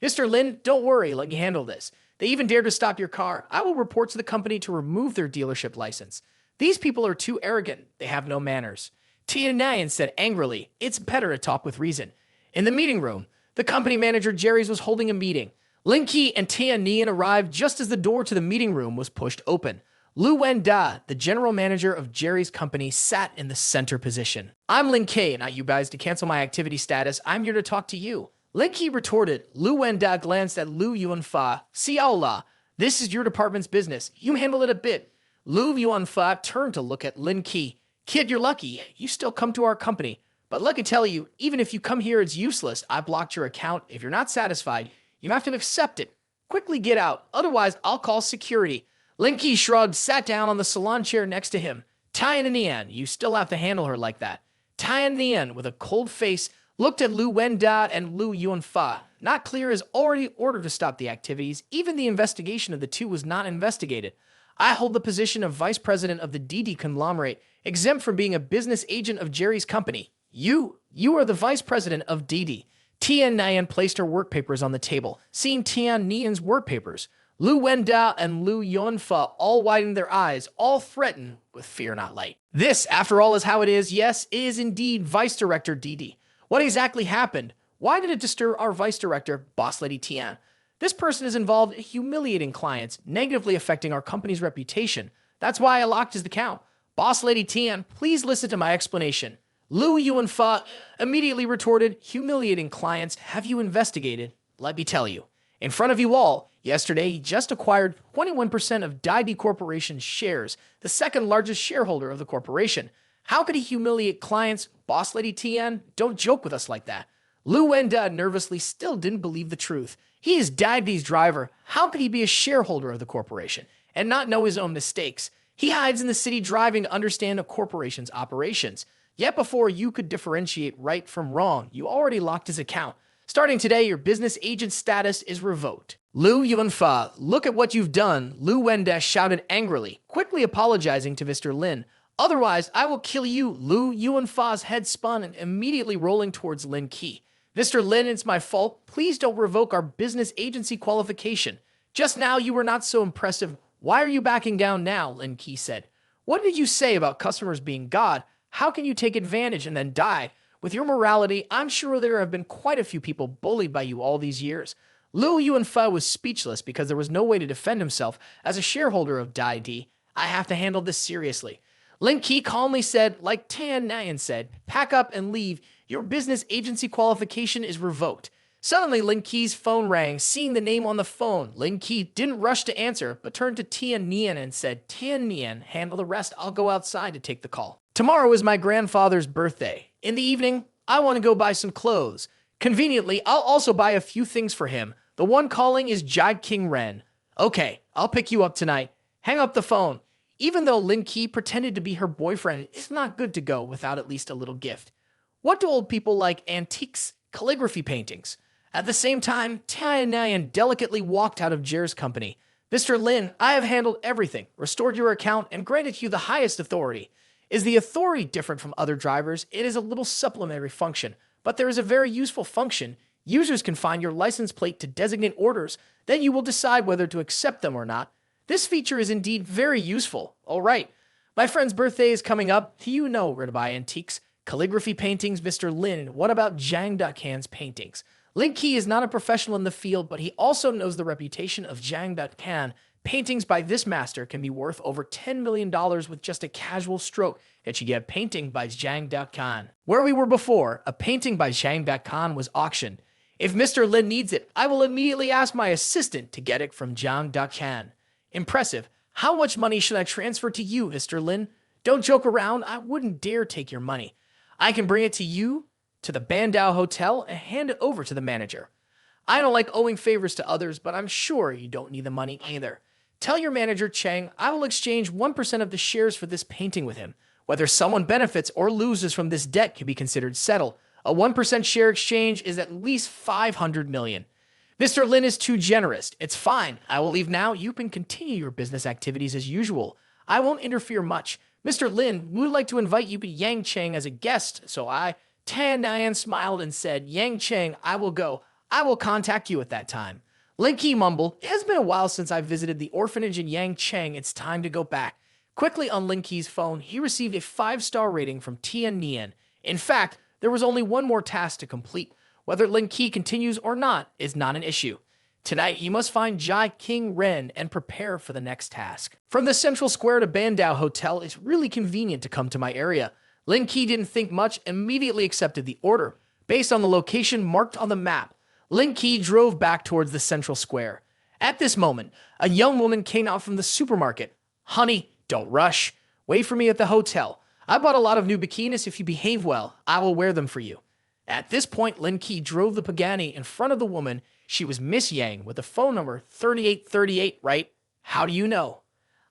Mr. Lin, don't worry, let me handle this. They even dared to stop your car. I will report to the company to remove their dealership license. These people are too arrogant. They have no manners. Tia Nian said angrily, it's better to talk with reason. In the meeting room, the company manager Jerry's was holding a meeting. Lin Ke and Tia Nian arrived just as the door to the meeting room was pushed open. Lu Wenda, the general manager of Jerry's company, sat in the center position. I'm Lin Ke, not you guys to cancel my activity status. I'm here to talk to you. Lin Ke retorted. Lu Wenda glanced at Lu Yuanfa. Xiaola, this is your department's business. You handle it a bit. Lu Yuanfa turned to look at Lin Ke. Kid, you're lucky. You still come to our company. But let me tell you, even if you come here, it's useless. I blocked your account. If you're not satisfied, you have to accept it. Quickly get out. Otherwise, I'll call security. Lin Ke shrugged, sat down on the salon chair next to him. Tian Nian, you still have to handle her like that. Tian Nian, with a cold face, looked at Lu Wenda and Lu Yuanfa. Not clear is already ordered to stop the activities. Even the investigation of the two was not investigated. I hold the position of vice president of the Didi conglomerate, exempt from being a business agent of Jerry's company. You are the vice president of Didi. Tian Nian placed her work papers on the table. Seeing Tian Nian's work papers, Lu Wenda and Lu Yuanfa all widened their eyes, all threatened with fear not light. This, after all, is how it is. Yes, it is indeed Vice Director Didi. What exactly happened? Why did it disturb our Vice Director, Boss Lady Tian? This person is involved in humiliating clients, negatively affecting our company's reputation. That's why I locked his account. Boss Lady Tian, please listen to my explanation. Lu Yuanfa immediately retorted, humiliating clients, have you investigated? Let me tell you. In front of you all, yesterday he just acquired 21% of Didi Corporation's shares, the second largest shareholder of the corporation. How could he humiliate clients? Boss Lady Tian, don't joke with us like that. Lu Wenda nervously still didn't believe the truth. He is Didi's driver. How could he be a shareholder of the corporation and not know his own mistakes? He hides in the city driving to understand a corporation's operations. Yet before you could differentiate right from wrong, you already locked his account. Starting today, your business agent status is revoked. Lu Yuanfa, look at what you've done, Lu Wenda shouted angrily, quickly apologizing to Mr. Lin. Otherwise, I will kill you. Lu Yuanfa's head spun and immediately rolling towards Lin Ke. Mr. Lin, it's my fault. Please don't revoke our business agency qualification. Just now you were not so impressive. Why are you backing down now? Lin Ke said. What did you say about customers being God? How can you take advantage and then die? With your morality, I'm sure there have been quite a few people bullied by you all these years. Lu Yuanfa was speechless because there was no way to defend himself as a shareholder of Didi. I have to handle this seriously. Lin Ke calmly said, like Tan Nian said, pack up and leave. Your business agency qualification is revoked. Suddenly, Lin Ke's phone rang. Seeing the name on the phone, Lin Ke didn't rush to answer, but turned to Tian Nian and said, Tian Nian, handle the rest. I'll go outside to take the call. Tomorrow is my grandfather's birthday. In the evening, I want to go buy some clothes. Conveniently, I'll also buy a few things for him. The one calling is Jive King Ren. Okay, I'll pick you up tonight. Hang up the phone. Even though Lin Ke pretended to be her boyfriend, it's not good to go without at least a little gift. What do old people like antiques, calligraphy paintings? At the same time, Tian delicately walked out of Jer's company. Mr. Lin, I have handled everything, restored your account, and granted you the highest authority. Is the authority different from other drivers? It is a little supplementary function, but there is a very useful function. Users can find your license plate to designate orders, then you will decide whether to accept them or not. This feature is indeed very useful. All right, my friend's birthday is coming up. You know where to buy antiques, calligraphy paintings, Mr. Lin. What about Zhang Ducan's paintings? Lin Ke is not a professional in the field, but he also knows the reputation of Zhang Ducan. Paintings by this master can be worth over $10 million with just a casual stroke. It should get a painting by Zhang Ducan. Where we were before, a painting by Zhang Ducan was auctioned. If Mr. Lin needs it, I will immediately ask my assistant to get it from Zhang Ducan. Impressive. How much money should I transfer to you, Mr. Lin? Don't joke around. I wouldn't dare take your money. I can bring it to you, to the Bandao Hotel, and hand it over to the manager. I don't like owing favors to others, but I'm sure you don't need the money either. Tell your manager, Cheng, I will exchange 1% of the shares for this painting with him. Whether someone benefits or loses from this debt can be considered settled. A 1% share exchange is at least 500 million. Mr. Lin is too generous. It's fine. I will leave now. You can continue your business activities as usual. I won't interfere much. Mr. Lin, we would like to invite you to Yang Cheng as a guest, so Tan smiled and said, Yang Cheng, I will go. I will contact you at that time. Lin Ke mumbled, it has been a while since I visited the orphanage in Yang Cheng. It's time to go back. Quickly on Lin Ke's phone, he received a 5-star rating from Tian Nian. In fact, there was only one more task to complete. Whether Lin Ke continues or not is not an issue. Tonight, he must find Jai King Ren and prepare for the next task. From the central square to Bandao Hotel, it's really convenient to come to my area. Lin Ke didn't think much, immediately accepted the order. Based on the location marked on the map, Lin Ke drove back towards the central square. At this moment, a young woman came out from the supermarket. Honey, don't rush. Wait for me at the hotel. I bought a lot of new bikinis. If you behave well, I will wear them for you. At this point, Lin Ke drove the Pagani in front of the woman. She was Miss Yang with the phone number 3838, right? How do you know?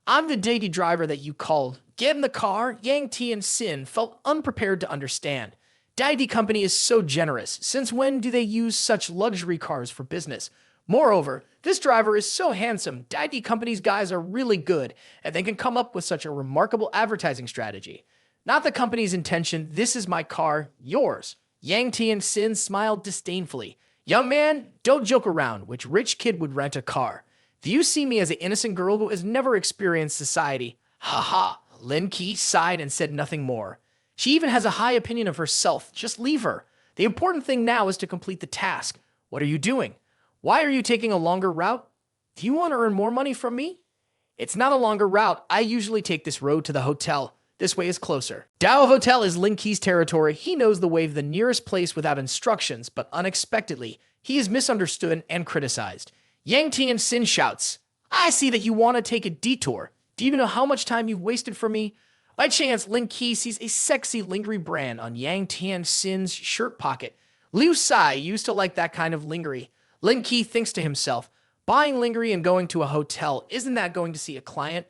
I'm the daily driver that you called. Get in the car. Yang Tian Sin felt unprepared to understand. Daidi Company is so generous. Since when do they use such luxury cars for business? Moreover, this driver is so handsome. Daidi Company's guys are really good, and they can come up with such a remarkable advertising strategy. Not the company's intention. This is my car, yours. Yang Tian Sin smiled disdainfully. Young man, don't joke around. Which rich kid would rent a car? Do you see me as an innocent girl who has never experienced society? Ha ha. Lin Ke sighed and said nothing more. She even has a high opinion of herself. Just leave her. The important thing now is to complete the task. What are you doing? Why are you taking a longer route? Do you want to earn more money from me? It's not a longer route. I usually take this road to the hotel. This way is closer. Dao Hotel is Lin Ke's territory. He knows the way of the nearest place without instructions, but unexpectedly, he is misunderstood and criticized. Yang Tian Sin shouts, I see that you want to take a detour. Do you know how much time you've wasted for me? By chance, Lin Ke sees a sexy lingerie brand on Yang Tian Sin's shirt pocket. Liu Sai used to like that kind of lingerie. Lin Ke thinks to himself, buying lingerie and going to a hotel, isn't that going to see a client?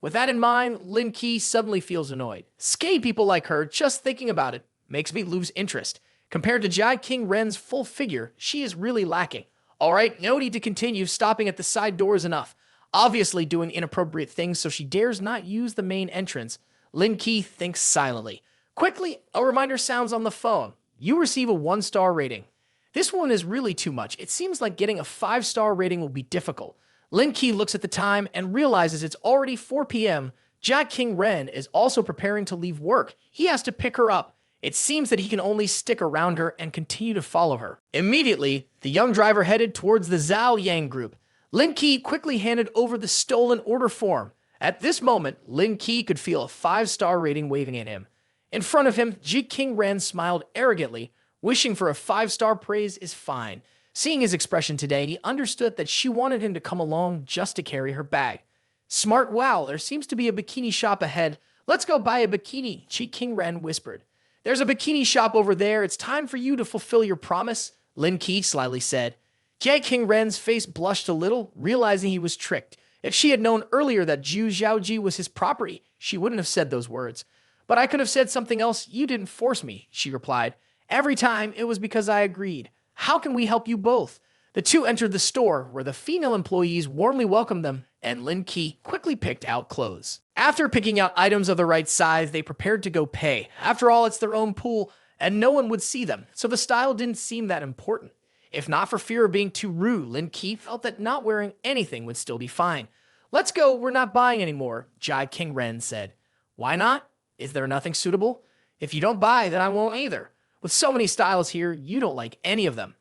With that in mind, Lin Ke suddenly feels annoyed. Skay people like her, just thinking about it, makes me lose interest. Compared to Jai King Ren's full figure, she is really lacking. Alright, no need to continue, stopping at the side door is enough. Obviously doing inappropriate things, so she dares not use the main entrance. Lin Ke thinks silently. Quickly, a reminder sounds on the phone. You receive a 1-star rating. This one is really too much. It seems like getting a 5-star rating will be difficult. Lin Ke looks at the time and realizes it's already 4 p.m. Jack King Ren is also preparing to leave work. He has to pick her up. It seems that he can only stick around her and continue to follow her. Immediately, the young driver headed towards the Zhao Yang group. Lin Ke quickly handed over the stolen order form. At this moment, Lin Ke could feel a 5-star rating waving at him. In front of him, Ji King Ren smiled arrogantly. Wishing for a 5-star praise is fine. Seeing his expression today, he understood that she wanted him to come along just to carry her bag. Smart, wow, there seems to be a bikini shop ahead. Let's go buy a bikini, Ji King Ren whispered. There's a bikini shop over there. It's time for you to fulfill your promise, Lin Ke slyly said. Jia Qingren's face blushed a little, realizing he was tricked. If she had known earlier that Zhu Xiaoji was his property, she wouldn't have said those words. But I could have said something else. You didn't force me, she replied. Every time, it was because I agreed. How can we help you both? The two entered the store, where the female employees warmly welcomed them, and Lin Ke quickly picked out clothes. After picking out items of the right size, they prepared to go pay. After all, it's their own pool, and no one would see them, so the style didn't seem that important. If not for fear of being too rude, Lin Ke felt that not wearing anything would still be fine. Let's go, we're not buying anymore, Jia Qingren said. Why not? Is there nothing suitable? If you don't buy, then I won't either. With so many styles here, you don't like any of them.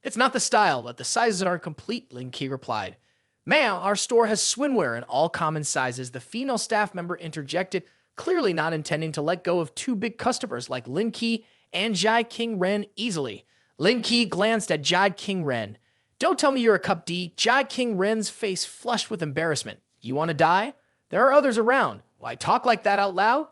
It's not the style, but the sizes aren't complete, Lin Ke replied. Ma'am, our store has swimwear in all common sizes, the female staff member interjected, clearly not intending to let go of two big customers like Lin Ke and Jia Qingren easily. Lin Ke glanced at Jia Qingren. Don't tell me you're a cup D. Jia Qingren's face flushed with embarrassment. You want to die? There are others around. Why talk like that out loud?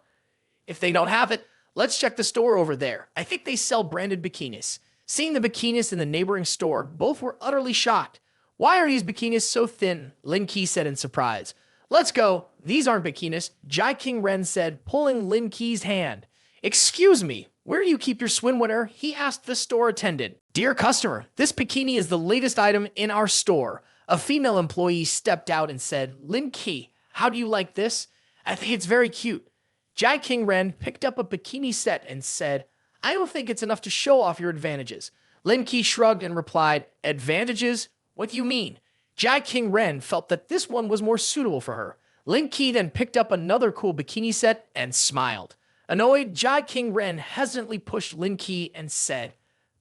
If they don't have it, let's check the store over there. I think they sell branded bikinis. Seeing the bikinis in the neighboring store, both were utterly shocked. Why are these bikinis so thin? Lin Ke said in surprise. Let's go. These aren't bikinis, Jia Qingren said, pulling Lin Ke's hand. Excuse me, where do you keep your swimwear? He asked the store attendant. Dear customer, this bikini is the latest item in our store. A female employee stepped out and said, Lin Ke, how do you like this? I think it's very cute. Jia Qingren picked up a bikini set and said, I don't think it's enough to show off your advantages. Lin Ke shrugged and replied, Advantages? What do you mean? Jia Qingren felt that this one was more suitable for her. Lin Ke then picked up another cool bikini set and smiled. Annoyed, Jia Qingren hesitantly pushed Lin Ke and said,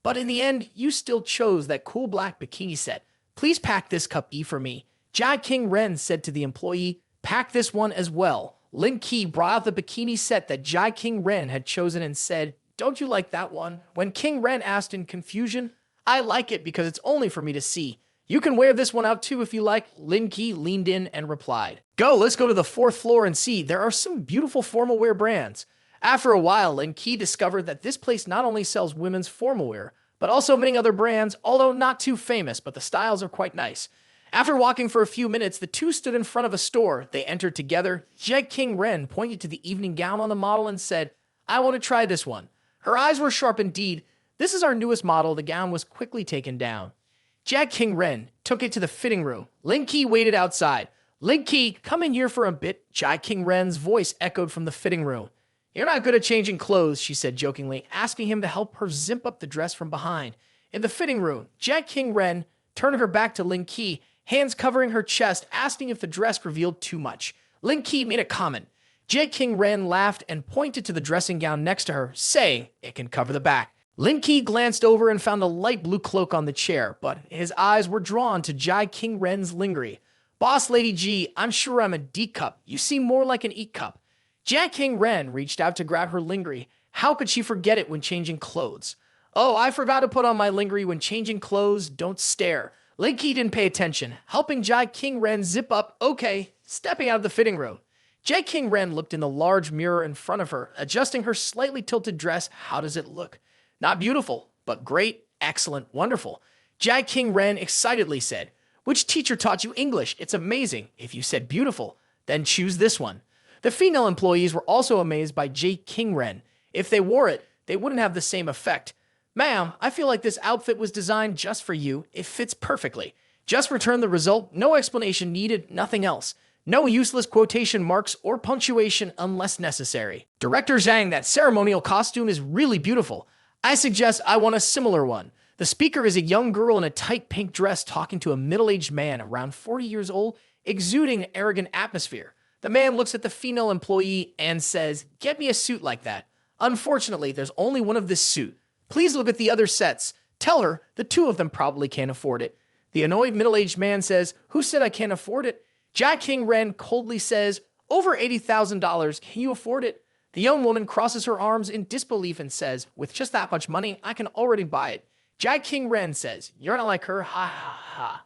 But in the end, you still chose that cool black bikini set. Please pack this cup E for me. Jia Qingren said to the employee, Pack this one as well. Lin Ke brought out the bikini set that Jia Qingren had chosen and said, Don't you like that one? When Qingren asked in confusion, I like it because it's only for me to see. You can wear this one out too if you like. Lin Ke leaned in and replied. Let's go to the fourth floor and see. There are some beautiful formal wear brands. After a while, Lin Ke discovered that this place not only sells women's formal wear, but also many other brands, although not too famous, but the styles are quite nice. After walking for a few minutes, the two stood in front of a store. They entered together. Jia Qingren pointed to the evening gown on the model and said, I want to try this one. Her eyes were sharp indeed. This is our newest model. The gown was quickly taken down. Jia Qingren took it to the fitting room. Lin Ke waited outside. Lin Ke, come in here for a bit. Jia Qingren's voice echoed from the fitting room. You're not good at changing clothes, she said jokingly, asking him to help her zip up the dress from behind. In the fitting room, Jia Qingren turned her back to Lin Ke, hands covering her chest, asking if the dress revealed too much. Lin Ke made a comment. Jia Qingren laughed and pointed to the dressing gown next to her, saying it can cover the back. Lin Ke glanced over and found a light blue cloak on the chair, but his eyes were drawn to Jia Qingren's lingerie. Boss Lady G, I'm sure I'm a D cup. You seem more like an E cup. Jia Qingren reached out to grab her lingerie. How could she forget it when changing clothes? Oh, I forgot to put on my lingerie when changing clothes. Don't stare. Lin Ke didn't pay attention, helping Jia Qingren zip up. Okay, stepping out of the fitting room. Jia Qingren looked in the large mirror in front of her, adjusting her slightly tilted dress. How does it look? Not beautiful, but great, excellent, wonderful. Jia Qingren excitedly said, Which teacher taught you English? It's amazing. If you said beautiful, then choose this one. The female employees were also amazed by Jia Qingren. If they wore it, they wouldn't have the same effect. Ma'am, I feel like this outfit was designed just for you. It fits perfectly. Just return the result. No explanation needed, nothing else. No useless quotation marks or punctuation unless necessary. Director Zhang, that ceremonial costume is really beautiful. I suggest I want a similar one. The speaker is a young girl in a tight pink dress talking to a middle-aged man around 40 years old, exuding an arrogant atmosphere. The man looks at the female employee and says, Get me a suit like that. Unfortunately, there's only one of this suit. Please look at the other sets. Tell her the two of them probably can't afford it. The annoyed middle-aged man says, Who said I can't afford it? Jia Qingren coldly says, Over $80,000, can you afford it? The young woman crosses her arms in disbelief and says, With just that much money, I can already buy it. Jia Qingren says, You're not like her, ha ha ha.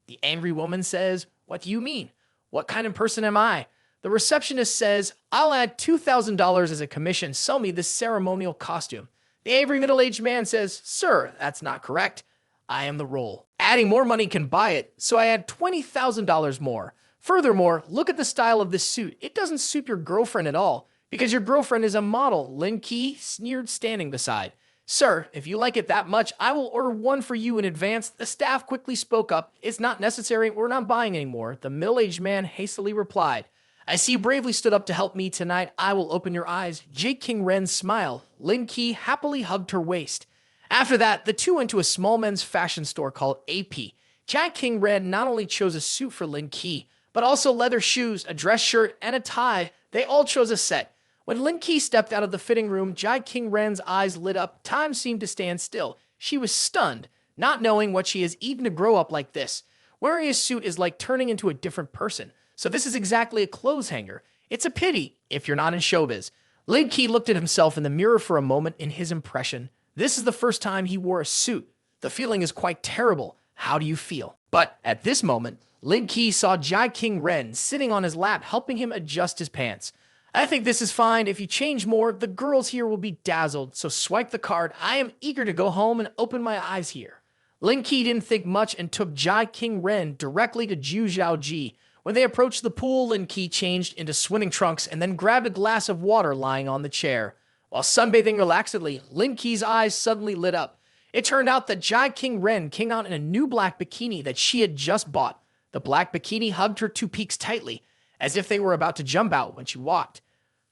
The angry woman says, What do you mean? What kind of person am I? The receptionist says, I'll add $2,000 as a commission. Sell me this ceremonial costume. The angry middle-aged man says, Sir, that's not correct. I am the role. Adding more money can buy it, so I add $20,000 more. Furthermore, look at the style of this suit. It doesn't suit your girlfriend at all, because your girlfriend is a model, Lin Ke sneered standing beside. Sir, if you like it that much, I will order one for you in advance. The staff quickly spoke up. It's not necessary. We're not buying anymore. The middle-aged man hastily replied. I see you bravely stood up to help me tonight. I will open your eyes. Jake King Ren smiled. Lin Ke happily hugged her waist. After that, the two went to a small men's fashion store called AP. Jack King Ren not only chose a suit for Lin Ke, but also leather shoes, a dress shirt, and a tie. They all chose a set. When Lin Ke stepped out of the fitting room, Jai King Ren's eyes lit up. Time seemed to stand still. She was stunned, not knowing what she has eaten to grow up like this. Wearing a suit is like turning into a different person. So this is exactly a clothes hanger. It's a pity if you're not in showbiz. Lin Ke looked at himself in the mirror for a moment in his impression. This is the first time he wore a suit. The feeling is quite terrible. How do you feel? But at this moment, Lin Ke saw Jai King Ren sitting on his lap, helping him adjust his pants. I think this is fine. If you change more, the girls here will be dazzled. So swipe the card. I am eager to go home and open my eyes here. Lin Ke didn't think much and took Jai King Ren directly to Ju Zhao Ji. When they approached the pool, Lin Ke changed into swimming trunks and then grabbed a glass of water lying on the chair. While sunbathing relaxedly, Lin Ke's eyes suddenly lit up. It turned out that Jai King Ren came out in a new black bikini that she had just bought. The black bikini hugged her two peaks tightly, as if they were about to jump out when she walked.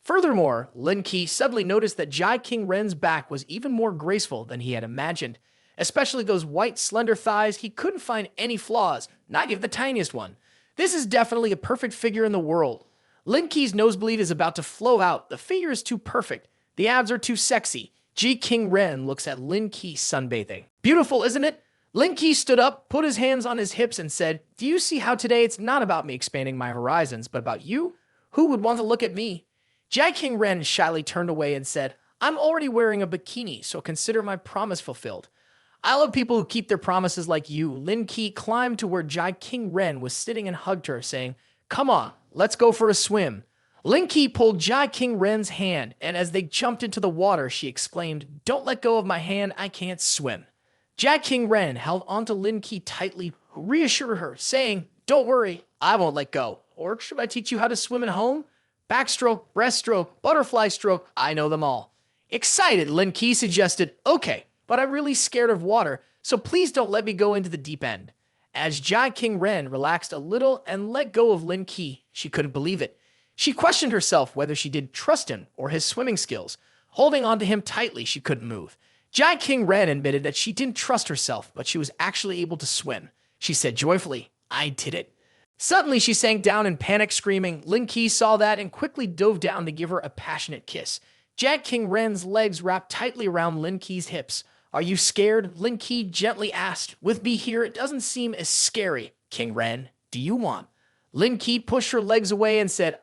Furthermore, Lin Ke suddenly noticed that Jai King Ren's back was even more graceful than he had imagined. Especially those white, slender thighs, he couldn't find any flaws, not even the tiniest one. This is definitely a perfect figure in the world. Lin Ke's nosebleed is about to flow out. The figure is too perfect. The abs are too sexy. Jai King Ren looks at Lin Ke sunbathing. Beautiful, isn't it? Lin Ke stood up, put his hands on his hips, and said, Do you see how today it's not about me expanding my horizons, but about you? Who would want to look at me? Jai King Ren shyly turned away and said, I'm already wearing a bikini, so consider my promise fulfilled. I love people who keep their promises like you. Lin Ke climbed to where Jai King Ren was sitting and hugged her, saying, Come on, let's go for a swim. Lin Ke pulled Jai King Ren's hand, and as they jumped into the water, she exclaimed, Don't let go of my hand, I can't swim. Jai King Ren held onto Lin Ke tightly, who reassured her, saying, Don't worry, I won't let go. Or should I teach you how to swim at home? Backstroke, breaststroke, butterfly stroke, I know them all. Excited, Lin Ke suggested, Okay, but I'm really scared of water, so please don't let me go into the deep end. As Jai King Ren relaxed a little and let go of Lin Ke, she couldn't believe it. She questioned herself whether she did trust him or his swimming skills. Holding onto him tightly, she couldn't move. Jai King Ren admitted that she didn't trust herself, but she was actually able to swim. She said joyfully, I did it. Suddenly, she sank down in panic, screaming. Lin Ke saw that and quickly dove down to give her a passionate kiss. Jai King Ren's legs wrapped tightly around Lin Ke's hips. Are you scared? Lin Ke gently asked. With me here, it doesn't seem as scary. King Ren, do you want? Lin Ke pushed her legs away and said,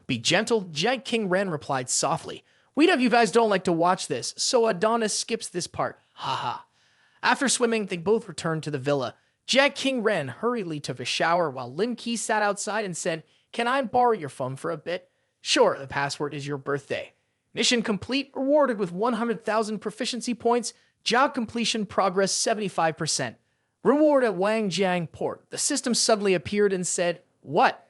be gentle. Jai King Ren replied softly. We know you guys don't like to watch this, so Adonis skips this part. Haha. After swimming, they both returned to the villa. Jai King Ren hurriedly took a shower while Lin Ke sat outside and said, Can I borrow your phone for a bit? Sure, the password is your birthday. Mission complete, rewarded with 100,000 proficiency points. Job completion progress 75%. Reward at Wangjiang Port. The system suddenly appeared and said, What?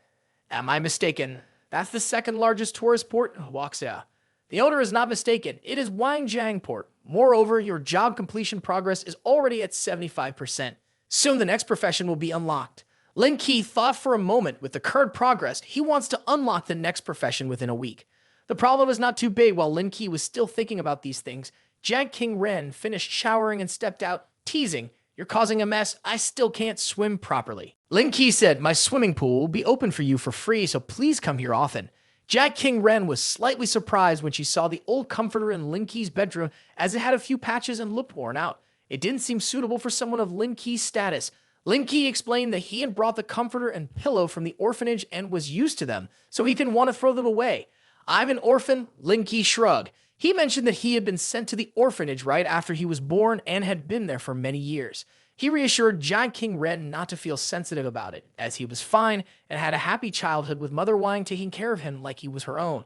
Am I mistaken? That's the second largest tourist port, Huaxia. The owner is not mistaken. It is Wangjiang Port. Moreover, your job completion progress is already at 75%. Soon the next profession will be unlocked. Lin Ke thought for a moment. With the current progress, he wants to unlock the next profession within a week. The problem is not too big. While Lin Ke was still thinking about these things, Jai King Ren finished showering and stepped out, teasing, You're causing a mess. I still can't swim properly. Lin Ke said, My swimming pool will be open for you for free, so please come here often. Jai King Ren was slightly surprised when she saw the old comforter in Lin Ke's bedroom, as it had a few patches and looked worn out. It didn't seem suitable for someone of Lin Ke's status. Lin Ke explained that he had brought the comforter and pillow from the orphanage and was used to them, so he didn't want to throw them away. I'm an orphan, Lin Ke shrugged. He mentioned that he had been sent to the orphanage right after he was born and had been there for many years. He reassured Jai King Ren not to feel sensitive about it, as he was fine and had a happy childhood with Mother Wang taking care of him like he was her own.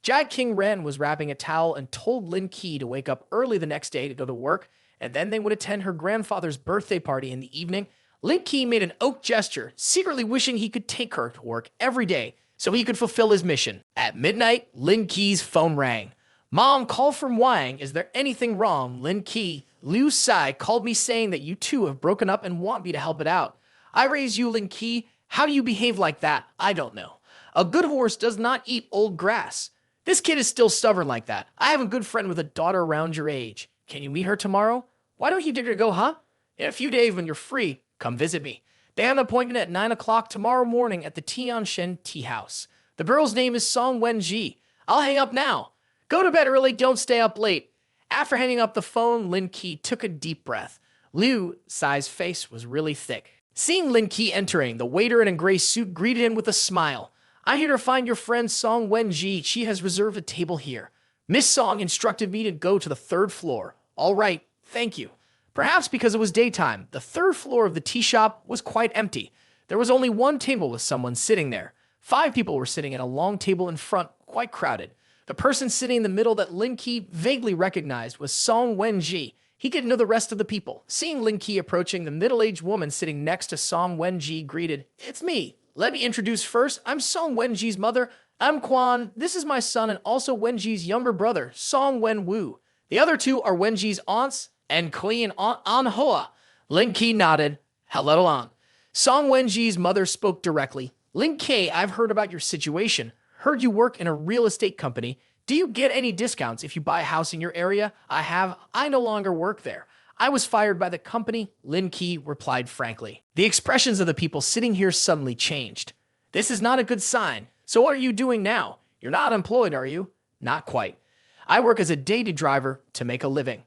Jai King Ren was wrapping a towel and told Lin Ke to wake up early the next day to go to work, and then they would attend her grandfather's birthday party in the evening. Lin Ke made an oak gesture, secretly wishing he could take her to work every day so he could fulfill his mission. At midnight, Lin Ke's phone rang. Mom, call from Wang. Is there anything wrong? Lin Ke, Liu Sai called me saying that you two have broken up and want me to help it out. I raised you, Lin Ke. How do you behave like that? I don't know. A good horse does not eat old grass. This kid is still stubborn like that. I have a good friend with a daughter around your age. Can you meet her tomorrow? Why don't you dare to go, huh? In a few days when you're free, come visit me. They have an appointment at 9 o'clock tomorrow morning at the Tianshan Tea House. The girl's name is Song Wenji. I'll hang up now. Go to bed early, don't stay up late. After hanging up the phone, Lin Ke took a deep breath. Liu Sai's face was really thick. Seeing Lin Ke entering, the waiter in a gray suit greeted him with a smile. I'm here to find your friend Song Wenji. She has reserved a table here. Miss Song instructed me to go to the 3rd floor. All right, thank you. Perhaps because it was daytime, the 3rd floor of the tea shop was quite empty. There was only one table with someone sitting there. 5 people were sitting at a long table in front, quite crowded. The person sitting in the middle that Lin Ke vaguely recognized was Song Wenji. He didn't know the rest of the people. Seeing Lin Ke approaching, the middle-aged woman sitting next to Song Wenji greeted, "It's me. Let me introduce first. I'm Song Wenji's mother. I'm Quan. This is my son and also Wenji's younger brother, Song Wenwu. The other 2 are Wenji's aunts and Queen Manhua." Lin Ke nodded. Hello on. Song Wenji's mother spoke directly. Lin Ke, I've heard about your situation. Heard you work in a real estate company. Do you get any discounts if you buy a house in your area? I have. I no longer work there. I was fired by the company, Lin Ke replied frankly. The expressions of the people sitting here suddenly changed. This is not a good sign. So what are you doing now? You're not employed, are you? Not quite. I work as a daily driver to make a living.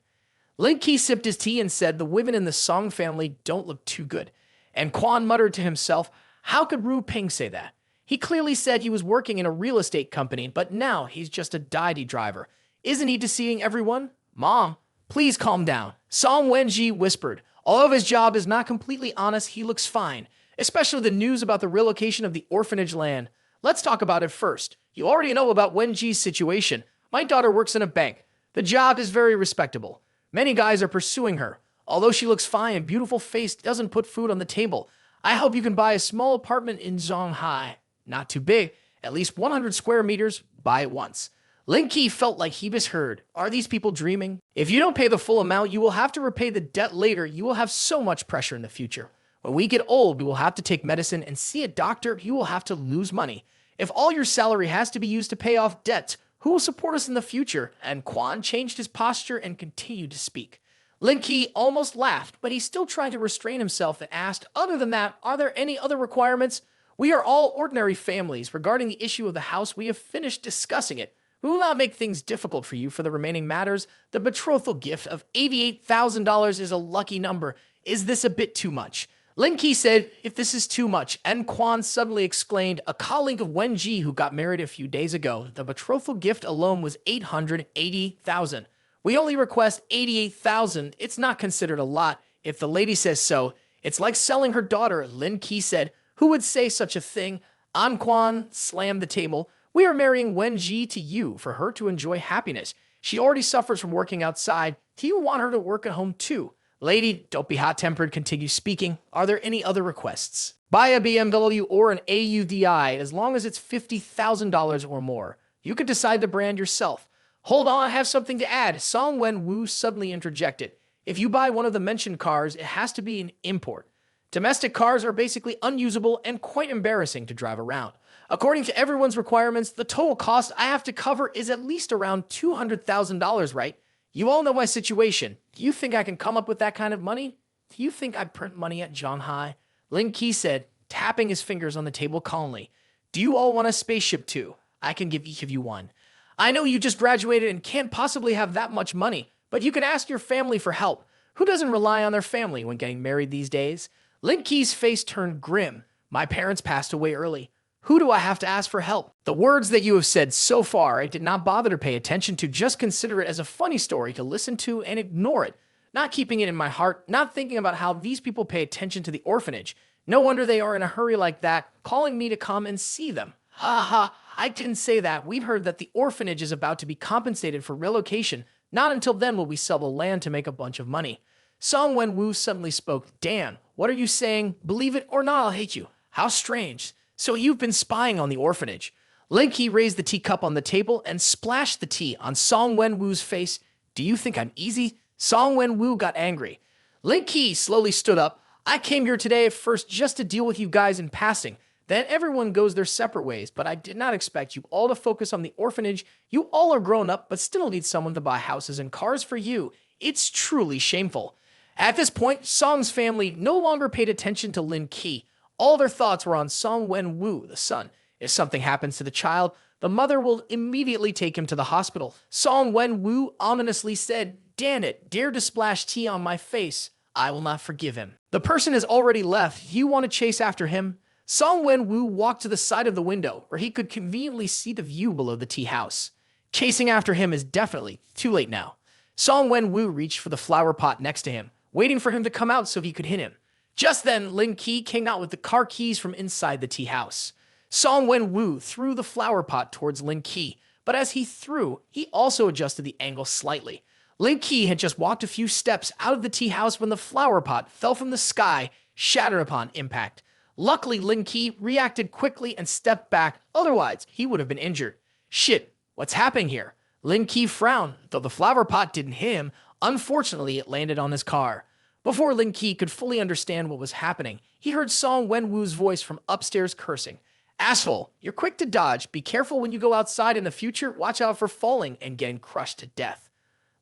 Lin Ke sipped his tea and said the women in the Song family don't look too good. And Quan muttered to himself, how could Ru Ping say that? He clearly said he was working in a real estate company, but now he's just a daily driver. Isn't he deceiving everyone? Mom, please calm down. Song Wenji whispered. Although his job is not completely honest, he looks fine. Especially the news about the relocation of the orphanage land. Let's talk about it first. You already know about Wenji's situation. My daughter works in a bank. The job is very respectable. Many guys are pursuing her. Although she looks fine and beautiful face doesn't put food on the table. I hope you can buy a small apartment in Shanghai. Not too big. At least 100 square meters. Buy it once. Lin Ke felt like he misheard. Are these people dreaming? If you don't pay the full amount, you will have to repay the debt later. You will have so much pressure in the future. When we get old, we will have to take medicine and see a doctor. You will have to lose money. If all your salary has to be used to pay off debts, who will support us in the future? And Quan changed his posture and continued to speak. Lin Ke almost laughed, but he still tried to restrain himself and asked, other than that, are there any other requirements? We are all ordinary families. Regarding the issue of the house, we have finished discussing it. We will not make things difficult for you for the remaining matters. The betrothal gift of $88,000 is a lucky number. Is this a bit too much? Lin Ke said, if this is too much, and Quan suddenly exclaimed, a colleague of Wenji who got married a few days ago, the betrothal gift alone was $880,000. We only request $88,000. It's not considered a lot. If the lady says so, it's like selling her daughter, Lin Ke said. Who would say such a thing? An Quan slammed the table. We are marrying Wenji to you for her to enjoy happiness. She already suffers from working outside. Do you want her to work at home too? Lady, don't be hot-tempered, continue speaking. Are there any other requests? Buy a BMW or an AUDI as long as it's $50,000 or more. You can decide the brand yourself. Hold on, I have something to add. Song Wenwu suddenly interjected. If you buy one of the mentioned cars, it has to be an import. Domestic cars are basically unusable and quite embarrassing to drive around. According to everyone's requirements, the total cost I have to cover is at least around $200,000, right? You all know my situation. Do you think I can come up with that kind of money? Do you think I print money at Shanghai? Lin Ke said, tapping his fingers on the table calmly. Do you all want a spaceship too? I can give each of you one. I know you just graduated and can't possibly have that much money, but you can ask your family for help. Who doesn't rely on their family when getting married these days? Lin Ke's face turned grim. My parents passed away early. Who do I have to ask for help? The words that you have said so far, I did not bother to pay attention to, just consider it as a funny story to listen to and ignore it. Not keeping it in my heart, not thinking about how these people pay attention to the orphanage. No wonder they are in a hurry like that, calling me to come and see them. Ha ha, I didn't say that. We've heard that the orphanage is about to be compensated for relocation. Not until then will we sell the land to make a bunch of money. Song Wen-woo suddenly spoke. Dan, what are you saying? Believe it or not, I'll hate you. How strange. So you've been spying on the orphanage. Lin Ke raised the teacup on the table and splashed the tea on Song Wen-woo's face. Do you think I'm easy? Song Wen-woo got angry. Lin Ke slowly stood up. I came here today at first just to deal with you guys in passing. Then everyone goes their separate ways, but I did not expect you all to focus on the orphanage. You all are grown up, but still need someone to buy houses and cars for you. It's truly shameful. At this point, Song's family no longer paid attention to Lin Ke. All their thoughts were on Song Wen-woo, the son. If something happens to the child, the mother will immediately take him to the hospital. Song Wen-woo ominously said, "Damn it, dare to splash tea on my face. I will not forgive him." The person has already left. You want to chase after him? Song Wen-woo walked to the side of the window, where he could conveniently see the view below the tea house. Chasing after him is definitely too late now. Song Wen-woo reached for the flower pot next to him, waiting for him to come out so he could hit him. Just then, Lin Ke came out with the car keys from inside the tea house. Song Wen-woo threw the flower pot towards Lin Ke, but as he threw, he also adjusted the angle slightly. Lin Ke had just walked a few steps out of the tea house when the flower pot fell from the sky, shattered upon impact. Luckily, Lin Ke reacted quickly and stepped back, otherwise he would have been injured. Shit, what's happening here? Lin Ke frowned. Though the flower pot didn't hit him, unfortunately it landed on his car. Before Lin Ke could fully understand what was happening, he heard Song Wen-woo's voice from upstairs cursing. Asshole, you're quick to dodge. Be careful when you go outside in the future. Watch out for falling and getting crushed to death.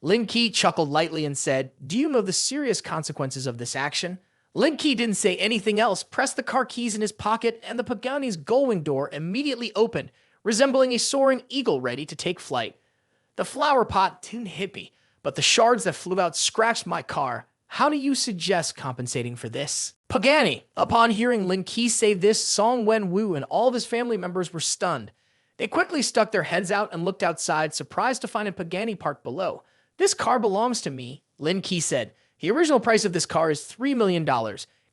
Lin Ke chuckled lightly and said, do you know the serious consequences of this action? Lin Ke didn't say anything else, pressed the car keys in his pocket, and the Pagani's gullwing door immediately opened, resembling a soaring eagle ready to take flight. The flower pot didn't hit me, but the shards that flew out scratched my car. How do you suggest compensating for this? Pagani! Upon hearing Lin Ke say this, Song Wen-woo and all of his family members were stunned. They quickly stuck their heads out and looked outside, surprised to find a Pagani parked below. This car belongs to me, Lin Ke said. The original price of this car is $3 million.